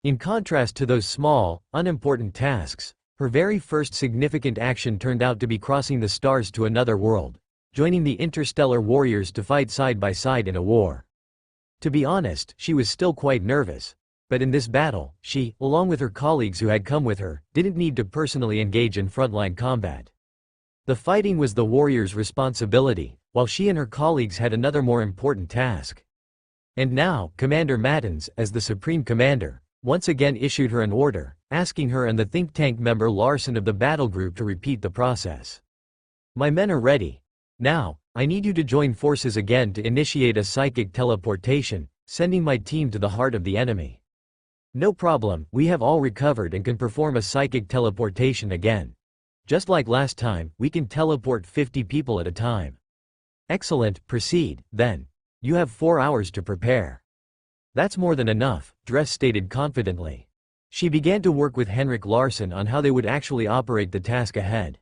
In contrast to those small, unimportant tasks, her very first significant action turned out to be crossing the stars to another world, joining the interstellar warriors to fight side by side in a war. To be honest, she was still quite nervous. But in this battle, she, along with her colleagues who had come with her, didn't need to personally engage in frontline combat. The fighting was the warriors' responsibility, while she and her colleagues had another more important task. And now, Commander Mattins, as the Supreme Commander, once again issued her an order, asking her and the think tank member Larson of the battle group to repeat the process. "My men are ready. Now, I need you to join forces again to initiate a psychic teleportation, sending my team to the heart of the enemy. No problem, we have all recovered and can perform a psychic teleportation again. Just like last time, we can teleport 50 people at a time. Excellent, proceed, then. You have 4 hours to prepare. That's more than enough, Dress stated confidently. She began to work with Henrik Larsson on how they would actually operate the task ahead.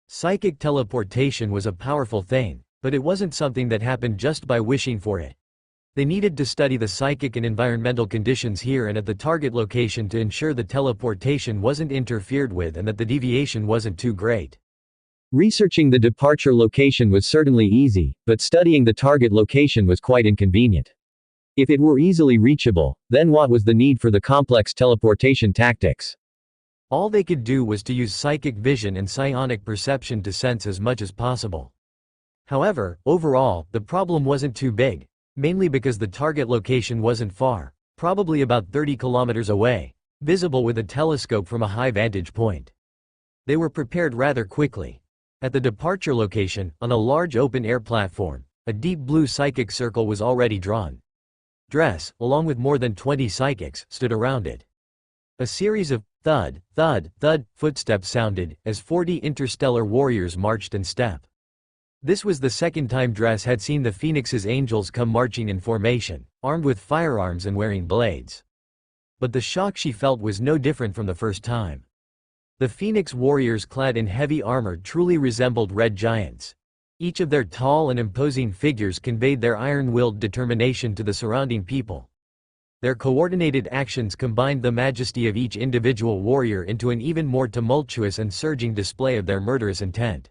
Psychic teleportation was a powerful thing, but it wasn't something that happened just by wishing for it. They needed to study the psychic and environmental conditions here and at the target location to ensure the teleportation wasn't interfered with and that the deviation wasn't too great. Researching the departure location was certainly easy, but studying the target location was quite inconvenient. If it were easily reachable, then what was the need for the complex teleportation tactics? All they could do was to use psychic vision and psionic perception to sense as much as possible. However, overall, the problem wasn't too big, mainly because the target location wasn't far, probably about 30 kilometers away, visible with a telescope from a high vantage point. They were prepared rather quickly. At the departure location, on a large open-air platform, a deep blue psychic circle was already drawn. Dress, along with more than 20 psychics, stood around it. A series of thud, thud, thud footsteps sounded as 40 interstellar warriors marched in step. This was the second time Dress had seen the Phoenix's angels come marching in formation, armed with firearms and wearing blades. But the shock she felt was no different from the first time. The Phoenix warriors clad in heavy armor truly resembled red giants. Each of their tall and imposing figures conveyed their iron-willed determination to the surrounding people. Their coordinated actions combined the majesty of each individual warrior into an even more tumultuous and surging display of their murderous intent.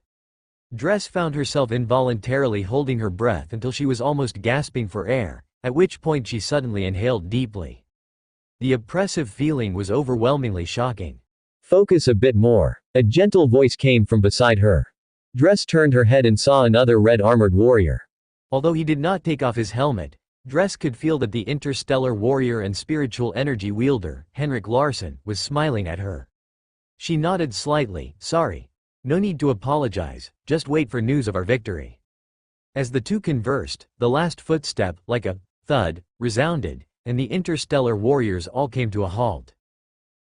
Dress found herself involuntarily holding her breath until she was almost gasping for air, at which point she suddenly inhaled deeply. The oppressive feeling was overwhelmingly shocking. Focus a bit more. A gentle voice came from beside her. Dress turned her head and saw another red-armored warrior. Although he did not take off his helmet, Dress could feel that the interstellar warrior and spiritual energy wielder, Henrik Larsson, was smiling at her. She nodded slightly. Sorry. No need to apologize, just wait for news of our victory. As the two conversed, the last footstep, like a thud, resounded, and the interstellar warriors all came to a halt.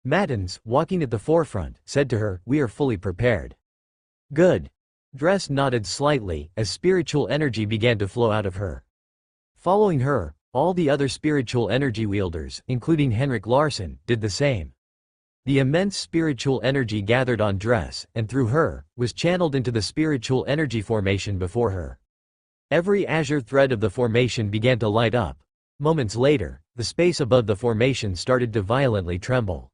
Mattens, walking at the forefront, said to her, "We are fully prepared." Good. Dress nodded slightly, as spiritual energy began to flow out of her. Following her, all the other spiritual energy wielders, including Henrik Larsson, did the same. The immense spiritual energy gathered on Dress, and through her, was channeled into the spiritual energy formation before her. Every azure thread of the formation began to light up. Moments later, the space above the formation started to violently tremble.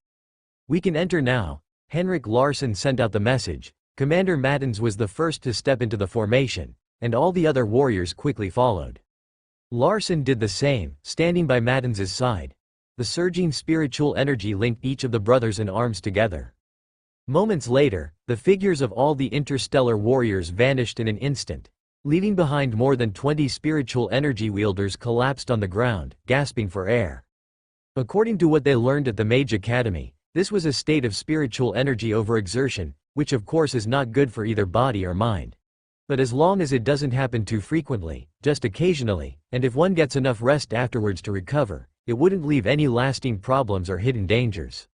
"We can enter now," Henrik Larsson sent out the message. Commander Mattens was the first to step into the formation, and all the other warriors quickly followed. Larsson did the same, standing by Mattens's side. The surging spiritual energy linked each of the brothers in arms together. Moments later, the figures of all the interstellar warriors vanished in an instant, leaving behind more than 20 spiritual energy wielders collapsed on the ground, gasping for air. According to what they learned at the Mage Academy, this was a state of spiritual energy overexertion, which of course is not good for either body or mind. But as long as it doesn't happen too frequently, just occasionally, and if one gets enough rest afterwards to recover, it wouldn't leave any lasting problems or hidden dangers.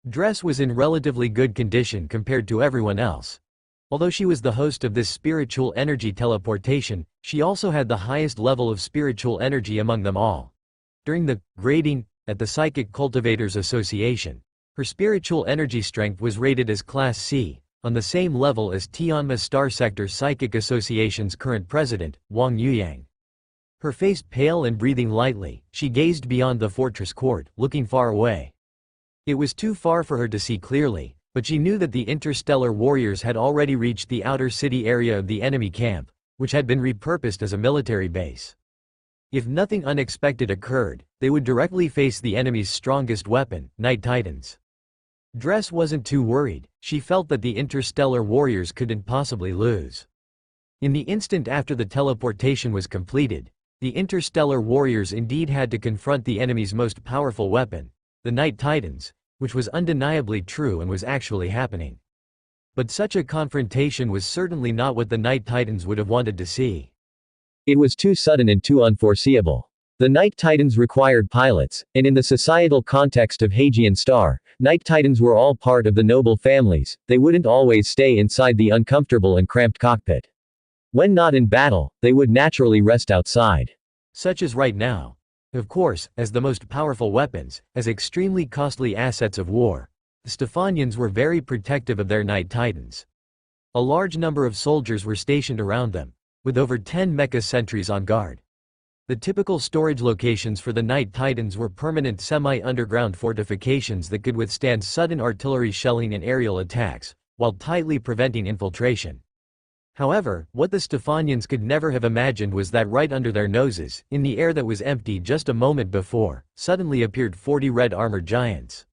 Dress was in relatively good condition compared to everyone else. Although she was the host of this spiritual energy teleportation, she also had the highest level of spiritual energy among them all. During the grading at the Psychic Cultivators Association, her spiritual energy strength was rated as Class C, on the same level as Tianma Star Sector Psychic Association's current president, Wang Yuyang. Her face pale and breathing lightly, she gazed beyond the fortress court, looking far away. It was too far for her to see clearly, but she knew that the interstellar warriors had already reached the outer city area of the enemy camp, which had been repurposed as a military base. If nothing unexpected occurred, they would directly face the enemy's strongest weapon, Night Titans. Dress wasn't too worried, she felt that the interstellar warriors couldn't possibly lose. In the instant after the teleportation was completed, the interstellar warriors indeed had to confront the enemy's most powerful weapon, the Night Titans, which was undeniably true and was actually happening. But such a confrontation was certainly not what the Night Titans would have wanted to see. It was too sudden and too unforeseeable. The Night Titans required pilots, and in the societal context of Hagian Star, Night Titans were all part of the noble families. They wouldn't always stay inside the uncomfortable and cramped cockpit. When not in battle, they would naturally rest outside. Such as right now. Of course, as the most powerful weapons, as extremely costly assets of war, the Stephanians were very protective of their Night Titans. A large number of soldiers were stationed around them, with over 10 mecha sentries on guard. The typical storage locations for the Night Titans were permanent semi-underground fortifications that could withstand sudden artillery shelling and aerial attacks, while tightly preventing infiltration. However, what the Stephanians could never have imagined was that right under their noses, in the air that was empty just a moment before, suddenly appeared 40 red armored giants.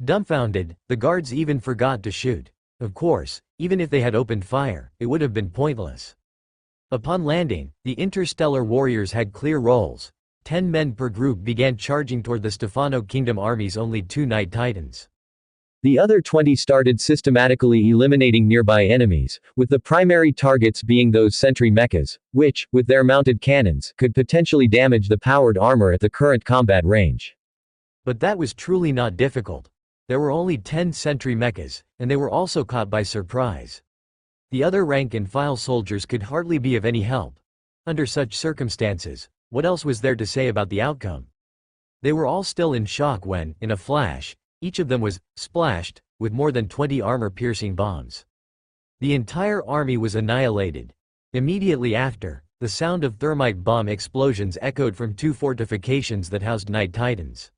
Dumbfounded, the guards even forgot to shoot. Of course, even if they had opened fire, it would have been pointless. Upon landing, the interstellar warriors had clear roles. 10 men per group began charging toward the Stephano Kingdom army's only 2 Night Titans. The other 20 started systematically eliminating nearby enemies, with the primary targets being those sentry mechas, which, with their mounted cannons, could potentially damage the powered armor at the current combat range. But that was truly not difficult. There were only 10 sentry mechas, and they were also caught by surprise. The other rank-and-file soldiers could hardly be of any help. Under such circumstances, what else was there to say about the outcome? They were all still in shock when, in a flash, each of them was splashed with more than 20 armor-piercing bombs. The entire army was annihilated. Immediately after, the sound of thermite bomb explosions echoed from 2 fortifications that housed Night Titans.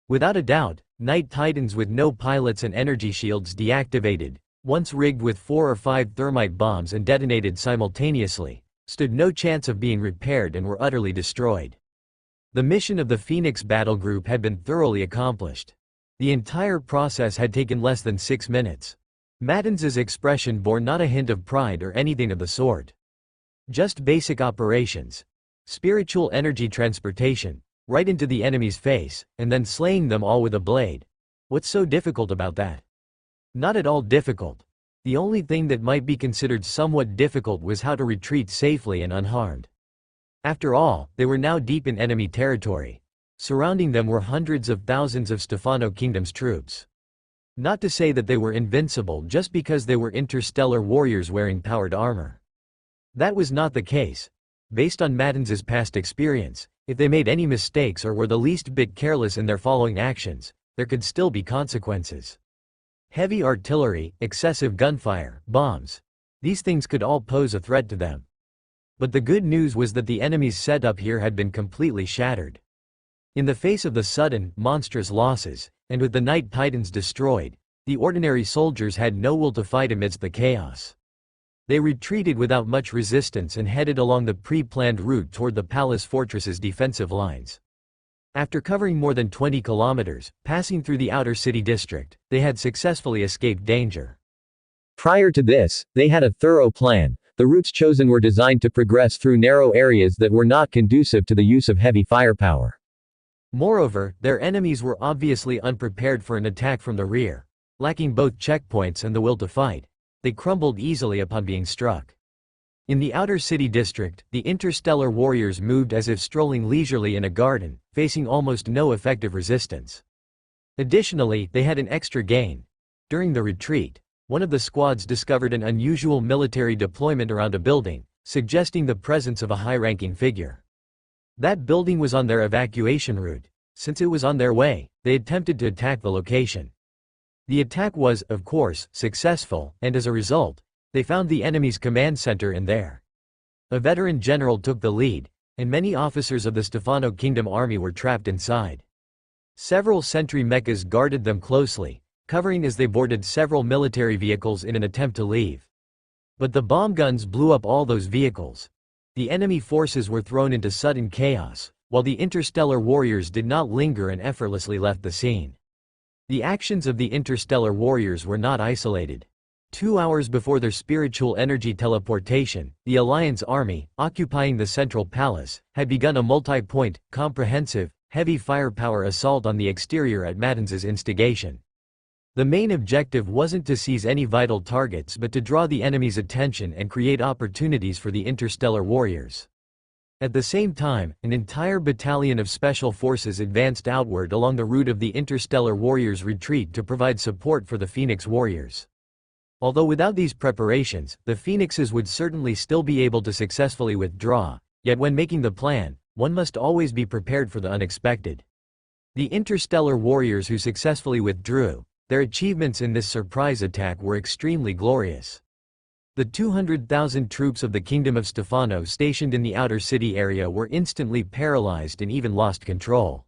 Without a doubt, Night Titans with no pilots and energy shields deactivated, once rigged with 4 or 5 thermite bombs and detonated simultaneously, stood no chance of being repaired and were utterly destroyed. The mission of the Phoenix battle group had been thoroughly accomplished. The entire process had taken less than 6 minutes. Mattins's expression bore not a hint of pride or anything of the sort. Just basic operations. Spiritual energy transportation, right into the enemy's face, and then slaying them all with a blade. What's so difficult about that? Not at all difficult. The only thing that might be considered somewhat difficult was how to retreat safely and unharmed. After all, they were now deep in enemy territory. Surrounding them were hundreds of thousands of Stephano Kingdom's troops. Not to say that they were invincible just because they were interstellar warriors wearing powered armor. That was not the case. Based on Mattins's past experience, if they made any mistakes or were the least bit careless in their following actions, there could still be consequences. Heavy artillery, excessive gunfire, bombs. These things could all pose a threat to them. But the good news was that the enemy's setup here had been completely shattered. In the face of the sudden, monstrous losses, and with the Night Titans destroyed, the ordinary soldiers had no will to fight amidst the chaos. They retreated without much resistance and headed along the pre-planned route toward the palace fortress's defensive lines. After covering more than 20 kilometers, passing through the outer city district, they had successfully escaped danger. Prior to this, they had a thorough plan. The routes chosen were designed to progress through narrow areas that were not conducive to the use of heavy firepower. Moreover, their enemies were obviously unprepared for an attack from the rear. Lacking both checkpoints and the will to fight, they crumbled easily upon being struck. In the outer city district, the interstellar warriors moved as if strolling leisurely in a garden, facing almost no effective resistance. Additionally, they had an extra gain. During the retreat, one of the squads discovered an unusual military deployment around a building, suggesting the presence of a high-ranking figure. That building was on their evacuation route. Since it was on their way, they attempted to attack the location. The attack was, of course, successful, and as a result, they found the enemy's command center in there. A veteran general took the lead, and many officers of the Stephano Kingdom army were trapped inside. Several sentry mechas guarded them closely, covering as they boarded several military vehicles in an attempt to leave. But the bomb guns blew up all those vehicles. The enemy forces were thrown into sudden chaos, while the interstellar warriors did not linger and effortlessly left the scene. The actions of the interstellar warriors were not isolated. 2 hours before their spiritual energy teleportation, the Alliance army, occupying the central palace, had begun a multi-point, comprehensive, heavy firepower assault on the exterior at Mattins's instigation. The main objective wasn't to seize any vital targets but to draw the enemy's attention and create opportunities for the interstellar warriors. At the same time, an entire battalion of special forces advanced outward along the route of the Interstellar Warriors' retreat to provide support for the Phoenix Warriors. Although without these preparations, the Phoenixes would certainly still be able to successfully withdraw, yet when making the plan, one must always be prepared for the unexpected. The Interstellar Warriors who successfully withdrew, their achievements in this surprise attack were extremely glorious. The 200,000 troops of the Kingdom of Stefano stationed in the outer city area were instantly paralyzed and even lost control.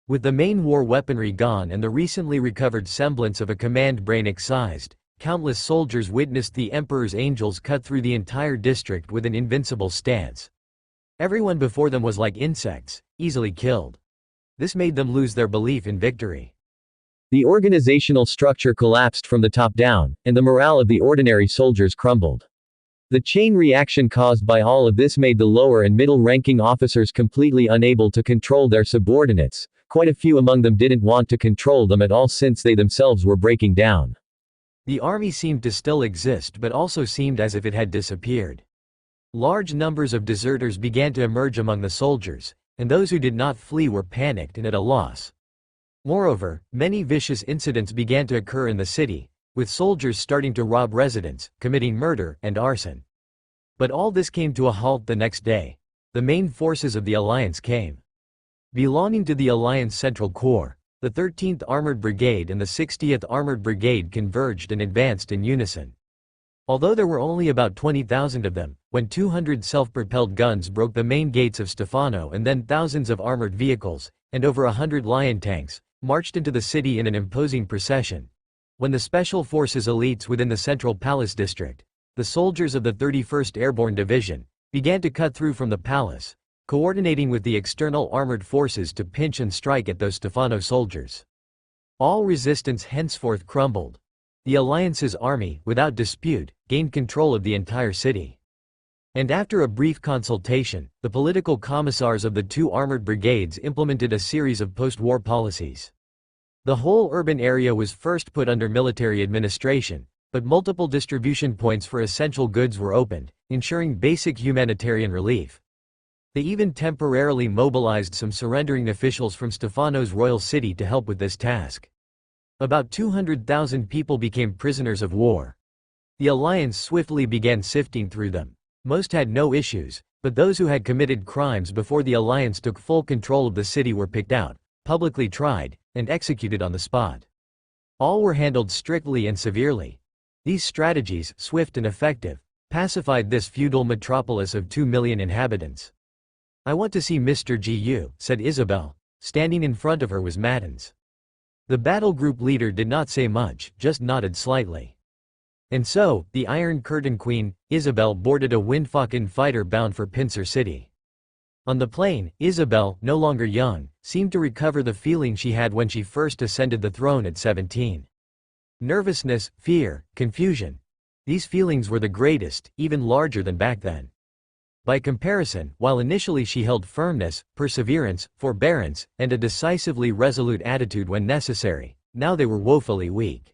With the main war weaponry gone and the recently recovered semblance of a command brain excised, countless soldiers witnessed the Emperor's angels cut through the entire district with an invincible stance. Everyone before them was like insects, easily killed. This made them lose their belief in victory. The organizational structure collapsed from the top down, and the morale of the ordinary soldiers crumbled. The chain reaction caused by all of this made the lower and middle-ranking officers completely unable to control their subordinates. Quite a few among them didn't want to control them at all since they themselves were breaking down. The army seemed to still exist but also seemed as if it had disappeared. Large numbers of deserters began to emerge among the soldiers, and those who did not flee were panicked and at a loss. Moreover, many vicious incidents began to occur in the city, with soldiers starting to rob residents, committing murder and arson. But all this came to a halt the next day. The main forces of the Alliance came. Belonging to the Alliance Central Corps, the 13th Armored Brigade and the 60th Armored Brigade converged and advanced in unison. Although there were only about 20,000 of them, when 200 self-propelled guns broke the main gates of Stefano and then thousands of armored vehicles, and over 100 Lion tanks, marched into the city in an imposing procession. When the Special Forces elites within the Central Palace District, the soldiers of the 31st Airborne Division, began to cut through from the palace, coordinating with the external armored forces to pinch and strike at those Stefano soldiers. All resistance henceforth crumbled. The Alliance's army, without dispute, gained control of the entire city. And after a brief consultation, the political commissars of the two armored brigades implemented a series of post-war policies. The whole urban area was first put under military administration, but multiple distribution points for essential goods were opened, ensuring basic humanitarian relief. They even temporarily mobilized some surrendering officials from Stefano's royal city to help with this task. About 200,000 people became prisoners of war. The Alliance swiftly began sifting through them. Most had no issues, but those who had committed crimes before the Alliance took full control of the city were picked out, publicly tried, and executed on the spot. All were handled strictly and severely. These strategies, swift and effective, pacified this feudal metropolis of 2 million inhabitants. "I want to see Mr. Gu," said Isabel. Standing in front of her was Maddens. The battle group leader did not say much, just nodded slightly. And so, the Iron Curtain Queen, Isabel, boarded a Windfalken fighter bound for Pincer City. On the plane, Isabel, no longer young, seemed to recover the feeling she had when she first ascended the throne at 17. Nervousness, fear, confusion. These feelings were the greatest, even larger than back then. By comparison, while initially she held firmness, perseverance, forbearance, and a decisively resolute attitude when necessary, now they were woefully weak.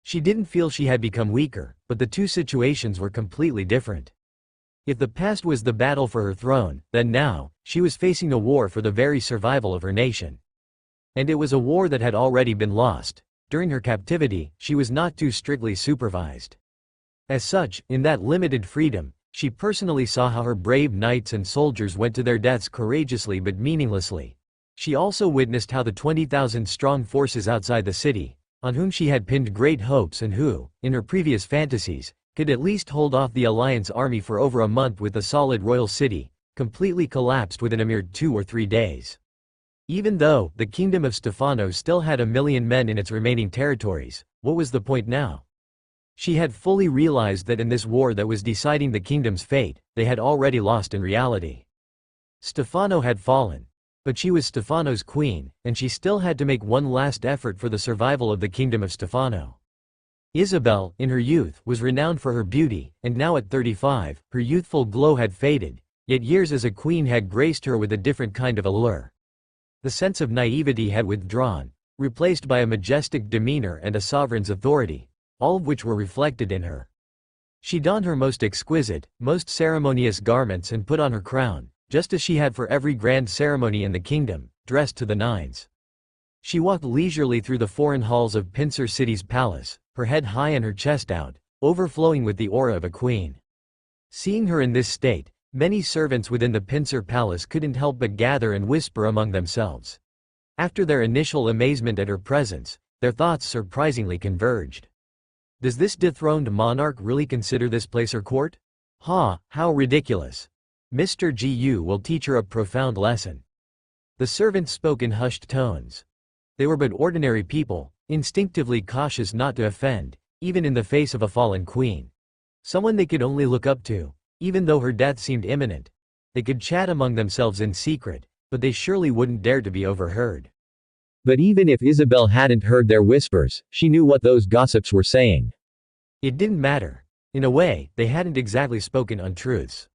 She didn't feel she had become weaker, but the two situations were completely different. If the past was the battle for her throne, then now, she was facing a war for the very survival of her nation. And it was a war that had already been lost. During her captivity, she was not too strictly supervised. As such, in that limited freedom, she personally saw how her brave knights and soldiers went to their deaths courageously but meaninglessly. She also witnessed how the 20,000-strong forces outside the city, on whom she had pinned great hopes and who, in her previous fantasies, could at least hold off the Alliance army for over a month with a solid royal city, completely collapsed within a mere 2 or 3 days. Even though the Kingdom of Stefano still had 1 million men in its remaining territories, what was the point now? She had fully realized that in this war that was deciding the kingdom's fate, they had already lost in reality. Stefano had fallen. But she was Stefano's queen, and she still had to make one last effort for the survival of the Kingdom of Stefano. Isabel, in her youth, was renowned for her beauty, and now at 35, her youthful glow had faded, yet years as a queen had graced her with a different kind of allure. The sense of naivety had withdrawn, replaced by a majestic demeanor and a sovereign's authority, all of which were reflected in her. She donned her most exquisite, most ceremonious garments and put on her crown, just as she had for every grand ceremony in the kingdom, dressed to the nines. She walked leisurely through the foreign halls of Pincer City's palace, her head high and her chest out, overflowing with the aura of a queen. Seeing her in this state, many servants within the Pincer Palace couldn't help but gather and whisper among themselves. After their initial amazement at her presence, their thoughts surprisingly converged. Does this dethroned monarch really consider this place her court? Ha, how ridiculous. Mr. Gu will teach her a profound lesson. The servants spoke in hushed tones. They were but ordinary people, instinctively cautious not to offend, even in the face of a fallen queen. Someone they could only look up to, even though her death seemed imminent. They could chat among themselves in secret, but they surely wouldn't dare to be overheard. But even if Isabel hadn't heard their whispers, she knew what those gossips were saying. It didn't matter. In a way, they hadn't exactly spoken untruths.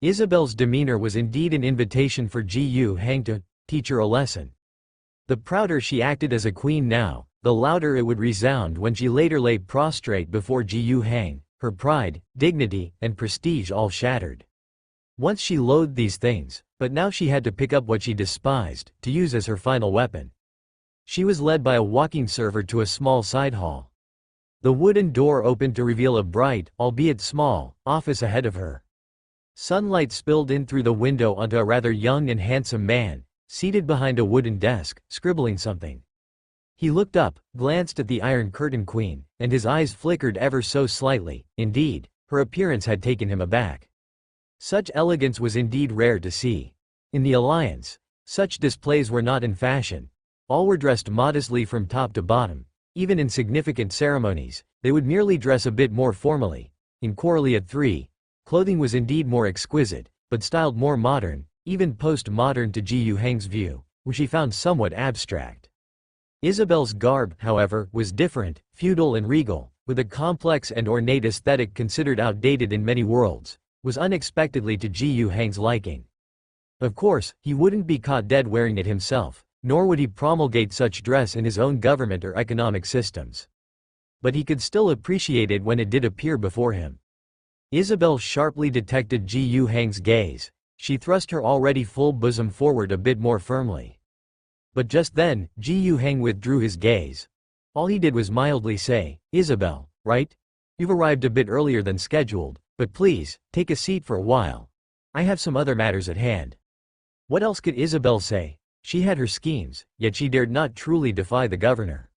Isabel's demeanor was indeed an invitation for Gu Hang to teach her a lesson. The prouder she acted as a queen now, the louder it would resound when she later lay prostrate before Gu Hang, her pride, dignity, and prestige all shattered. Once she loathed these things, but now she had to pick up what she despised, to use as her final weapon. She was led by a walking server to a small side hall. The wooden door opened to reveal a bright, albeit small, office ahead of her. Sunlight spilled in through the window onto a rather young and handsome man, seated behind a wooden desk, scribbling something. He looked up, glanced at the Iron Curtain Queen, and his eyes flickered ever so slightly. Indeed, her appearance had taken him aback. Such elegance was indeed rare to see. In the Alliance, such displays were not in fashion. All were dressed modestly from top to bottom. Even in significant ceremonies, they would merely dress a bit more formally. In Corellia III, clothing was indeed more exquisite, but styled more modern, even post-modern to Gu Hang's view, which he found somewhat abstract. Isabel's garb, however, was different, feudal and regal, with a complex and ornate aesthetic considered outdated in many worlds, was unexpectedly to Gu Hang's liking. Of course, he wouldn't be caught dead wearing it himself, nor would he promulgate such dress in his own government or economic systems. But he could still appreciate it when it did appear before him. Isabel sharply detected Gu Hang's gaze. She thrust her already full bosom forward a bit more firmly. But just then, Gu Hang withdrew his gaze. All he did was mildly say, "Isabel, right? You've arrived a bit earlier than scheduled, but please, take a seat for a while. I have some other matters at hand." What else could Isabel say? She had her schemes, yet she dared not truly defy the governor.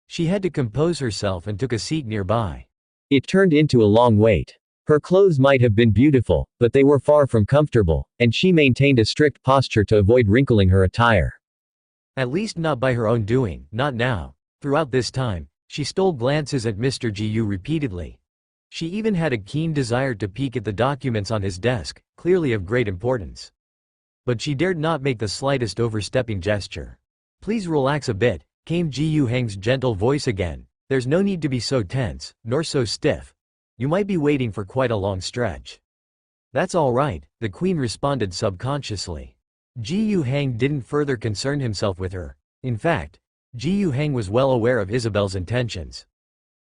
She had to compose herself and took a seat nearby. It turned into a long wait. Her clothes might have been beautiful, but they were far from comfortable, and she maintained a strict posture to avoid wrinkling her attire. At least not by her own doing, not now. Throughout this time, she stole glances at Mr. Gu repeatedly. She even had a keen desire to peek at the documents on his desk, clearly of great importance. But she dared not make the slightest overstepping gesture. "Please relax a bit," came Gu Hang's gentle voice again. "There's no need to be so tense, nor so stiff. You might be waiting for quite a long stretch." "That's all right," the queen responded subconsciously. Gu Hang didn't further concern himself with her. In fact, Gu Hang was well aware of Isabel's intentions.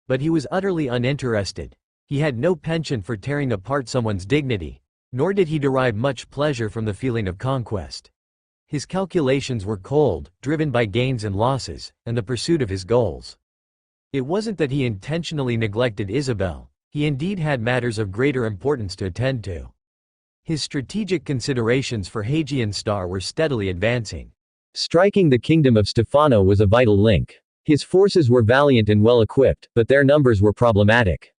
But he was utterly uninterested. He had no penchant for tearing apart someone's dignity, nor did he derive much pleasure from the feeling of conquest. His calculations were cold, driven by gains and losses, and the pursuit of his goals. It wasn't that he intentionally neglected Isabel. He indeed had matters of greater importance to attend to. His strategic considerations for Hagian Star were steadily advancing. Striking the kingdom of Stefano was a vital link. His forces were valiant and well-equipped, but their numbers were problematic.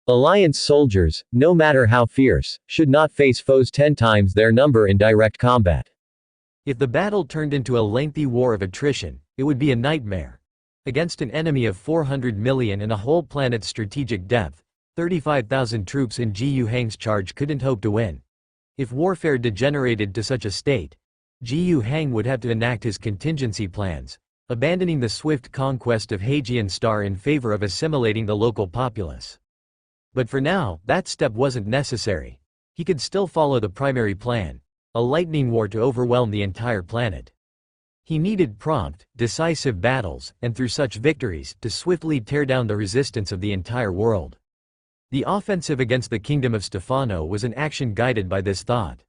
Alliance soldiers, no matter how fierce, should not face foes 10 times their number in direct combat. If the battle turned into a lengthy war of attrition, it would be a nightmare. Against an enemy of 400 million and a whole planet's strategic depth, 35,000 troops in Gu Hang's charge couldn't hope to win. If warfare degenerated to such a state, Gu Hang would have to enact his contingency plans, abandoning the swift conquest of Hagian Star in favor of assimilating the local populace. But for now, that step wasn't necessary. He could still follow the primary plan, a lightning war to overwhelm the entire planet. He needed prompt, decisive battles, and through such victories, to swiftly tear down the resistance of the entire world. The offensive against the kingdom of Stefano was an action guided by this thought.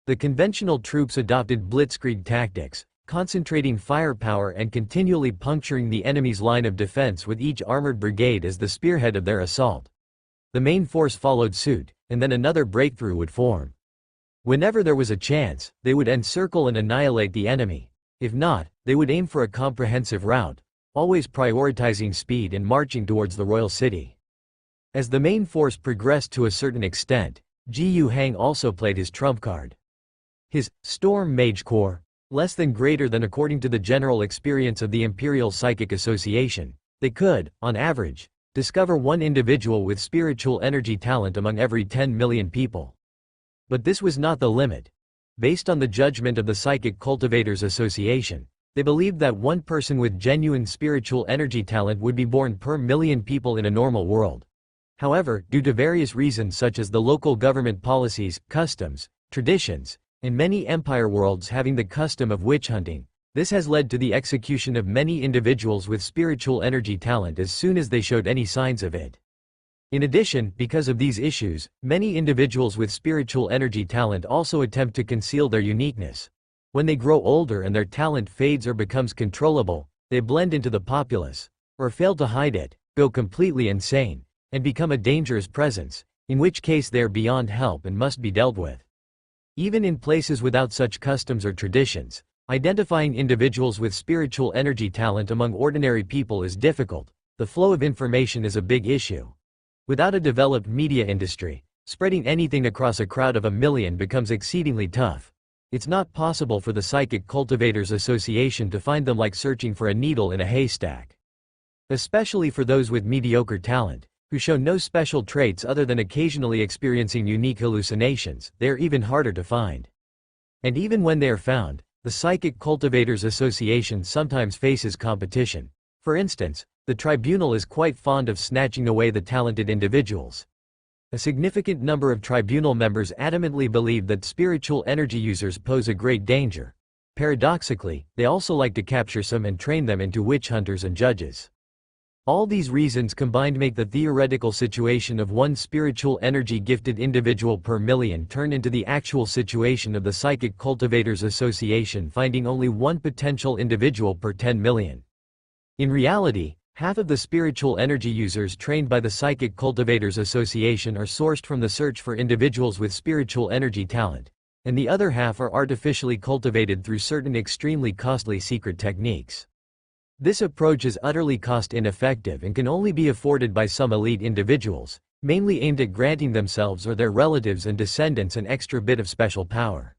The conventional troops adopted blitzkrieg tactics, concentrating firepower and continually puncturing the enemy's line of defense with each armored brigade as the spearhead of their assault. The main force followed suit, and then another breakthrough would form. Whenever there was a chance, they would encircle and annihilate the enemy. If not, they would aim for a comprehensive rout, always prioritizing speed and marching towards the royal city. As the main force progressed to a certain extent, Ji Hang also played his trump card. His Storm Mage Corps, less than greater than according to the general experience of the Imperial Psychic Association, they could, on average, discover one individual with spiritual energy talent among every 10 million people. But this was not the limit. Based on the judgment of the Psychic Cultivators Association, they believed that one person with genuine spiritual energy talent would be born per million people in a normal world. However, due to various reasons such as the local government policies, customs, traditions, and many empire worlds having the custom of witch hunting, this has led to the execution of many individuals with spiritual energy talent as soon as they showed any signs of it. In addition, because of these issues, many individuals with spiritual energy talent also attempt to conceal their uniqueness. When they grow older and their talent fades or becomes controllable, they blend into the populace, or fail to hide it, go completely insane, and become a dangerous presence, in which case they are beyond help and must be dealt with. Even in places without such customs or traditions, identifying individuals with spiritual energy talent among ordinary people is difficult. The flow of information is a big issue. Without a developed media industry, spreading anything across a crowd of 1 million becomes exceedingly tough. It's not possible for the Psychic Cultivators Association to find them like searching for a needle in a haystack. Especially for those with mediocre talent, who show no special traits other than occasionally experiencing unique hallucinations, they are even harder to find. And even when they are found, the Psychic Cultivators Association sometimes faces competition. For instance, the tribunal is quite fond of snatching away the talented individuals. A significant number of tribunal members adamantly believe that spiritual energy users pose a great danger. Paradoxically, they also like to capture some and train them into witch hunters and judges. All these reasons combined make the theoretical situation of one spiritual energy gifted individual per million turn into the actual situation of the Psychic Cultivators Association finding only one potential individual per 10 million. In reality, half of the spiritual energy users trained by the Psychic Cultivators Association are sourced from the search for individuals with spiritual energy talent, and the other half are artificially cultivated through certain extremely costly secret techniques. This approach is utterly cost-ineffective and can only be afforded by some elite individuals, mainly aimed at granting themselves or their relatives and descendants an extra bit of special power.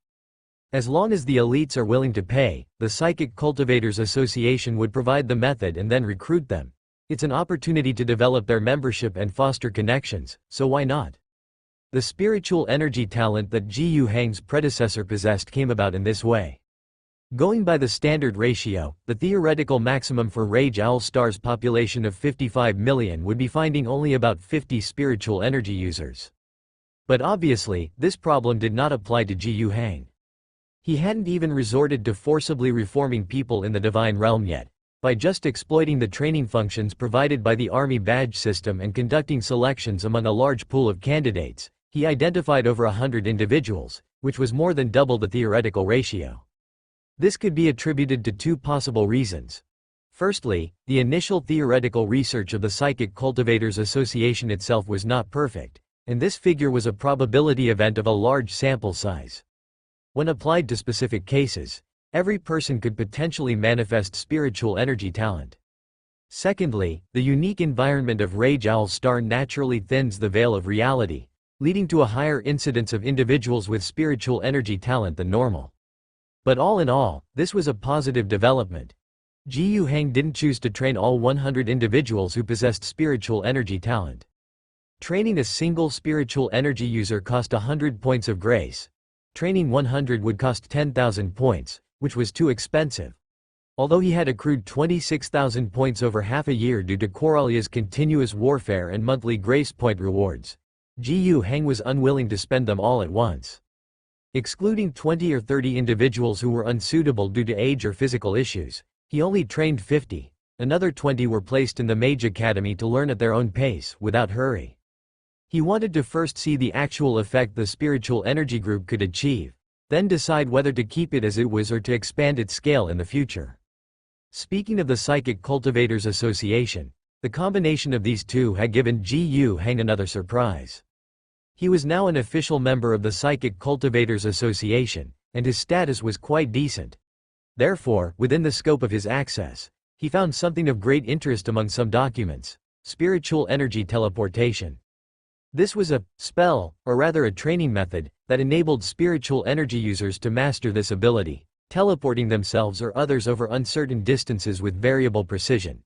As long as the elites are willing to pay, the Psychic Cultivators Association would provide the method and then recruit them. It's an opportunity to develop their membership and foster connections, so why not? The spiritual energy talent that Ji Hang's predecessor possessed came about in this way. Going by the standard ratio, the theoretical maximum for Rage Owl Star's population of 55 million would be finding only about 50 spiritual energy users. But obviously, this problem did not apply to Ji Hang. He hadn't even resorted to forcibly reforming people in the divine realm yet. By just exploiting the training functions provided by the army badge system and conducting selections among a large pool of candidates, he identified over 100 individuals, which was more than double the theoretical ratio. This could be attributed to two possible reasons. Firstly, the initial theoretical research of the Psychic Cultivators Association itself was not perfect, and this figure was a probability event of a large sample size. When applied to specific cases, every person could potentially manifest spiritual energy talent. Secondly, the unique environment of Rage Owl Star naturally thins the veil of reality, leading to a higher incidence of individuals with spiritual energy talent than normal. But all in all, this was a positive development. Ji Hang didn't choose to train all 100 individuals who possessed spiritual energy talent. Training a single spiritual energy user cost 100 points of grace. Training 100 would cost 10,000 points, which was too expensive. Although he had accrued 26,000 points over half a year due to Coralia's continuous warfare and monthly grace point rewards, Ji Hang was unwilling to spend them all at once. Excluding 20 or 30 individuals who were unsuitable due to age or physical issues, he only trained 50. Another 20 were placed in the Mage Academy to learn at their own pace, without hurry. He wanted to first see the actual effect the spiritual energy group could achieve. then decide whether to keep it as it was or to expand its scale in the future. Speaking of the Psychic Cultivators Association, the combination of these two had given Gu Heng another surprise. He was now an official member of the Psychic Cultivators Association, and his status was quite decent. Therefore, within the scope of his access, he found something of great interest among some documents: spiritual energy teleportation. This was a spell, or rather a training method, that enabled spiritual energy users to master this ability, teleporting themselves or others over uncertain distances with variable precision.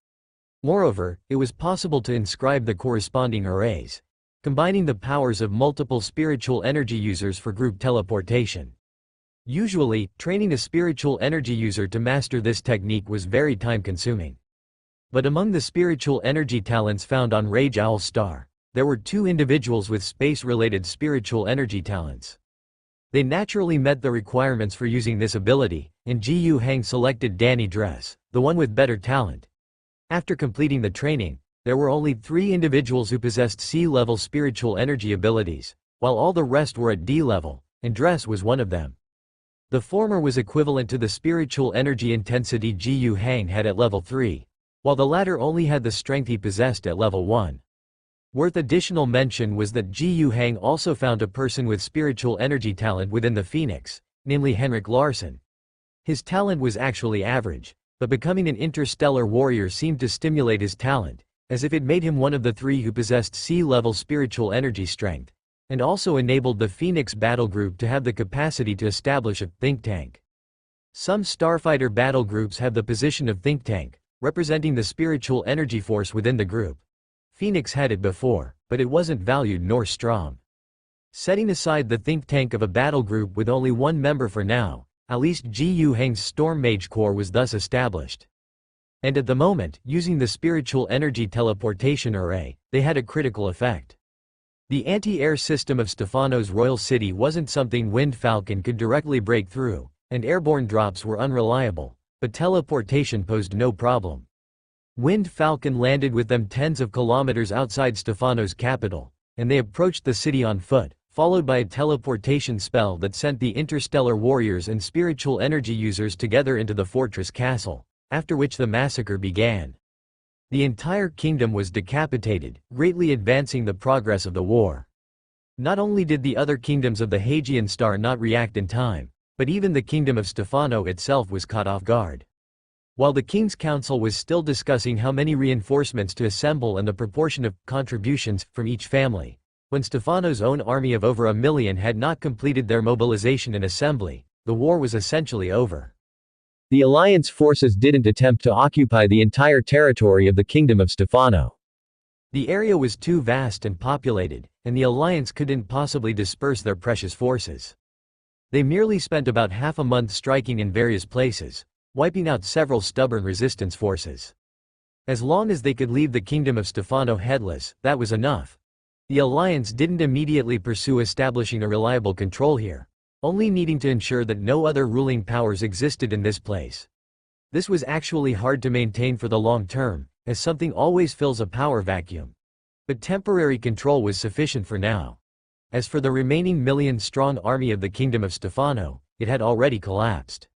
Moreover, it was possible to inscribe the corresponding arrays, combining the powers of multiple spiritual energy users for group teleportation. Usually, training a spiritual energy user to master this technique was very time-consuming. But among the spiritual energy talents found on Rage Owl Star, there were two individuals with space-related spiritual energy talents. They naturally met the requirements for using this ability, and Gu Heng selected Danny Dress, the one with better talent. After completing the training, there were only 3 individuals who possessed C-level spiritual energy abilities, while all the rest were at D level, and Dress was one of them. The former was equivalent to the spiritual energy intensity Gu Heng had at level 3, while the latter only had the strength he possessed at level 1. Worth additional mention was that Gu Heng also found a person with spiritual energy talent within the Phoenix, namely Henrik Larsson. His talent was actually average, but becoming an interstellar warrior seemed to stimulate his talent, as if it made him one of the 3 who possessed C-level spiritual energy strength, and also enabled the Phoenix battle group to have the capacity to establish a think tank. Some starfighter battle groups have the position of think tank, representing the spiritual energy force within the group. Phoenix had it before, but it wasn't valued nor strong. Setting aside the think tank of a battle group with only 1 member for now, at least Gu Heng's Storm Mage Corps was thus established. And at the moment, using the spiritual energy teleportation array, they had a critical effect. The anti-air system of Stefano's royal city wasn't something Wind Falcon could directly break through, and airborne drops were unreliable, but teleportation posed no problem. Wind Falcon landed with them tens of kilometers outside Stefano's capital, and they approached the city on foot, followed by a teleportation spell that sent the interstellar warriors and spiritual energy users together into the fortress castle, after which the massacre began. The entire kingdom was decapitated, greatly advancing the progress of the war. Not only did the other kingdoms of the Hagian Star not react in time, but even the kingdom of Stefano itself was caught off guard. While the King's Council was still discussing how many reinforcements to assemble and the proportion of contributions from each family, when Stefano's own army of over 1 million had not completed their mobilization and assembly, the war was essentially over. The Alliance forces didn't attempt to occupy the entire territory of the Kingdom of Stefano. The area was too vast and populated, and the Alliance couldn't possibly disperse their precious forces. They merely spent about half a month striking in various places, wiping out several stubborn resistance forces. As long as they could leave the Kingdom of Stefano headless, that was enough. The Alliance didn't immediately pursue establishing a reliable control here, only needing to ensure that no other ruling powers existed in this place. This was actually hard to maintain for the long term, as something always fills a power vacuum. But temporary control was sufficient for now. As for the remaining million-strong army of the Kingdom of Stefano, it had already collapsed.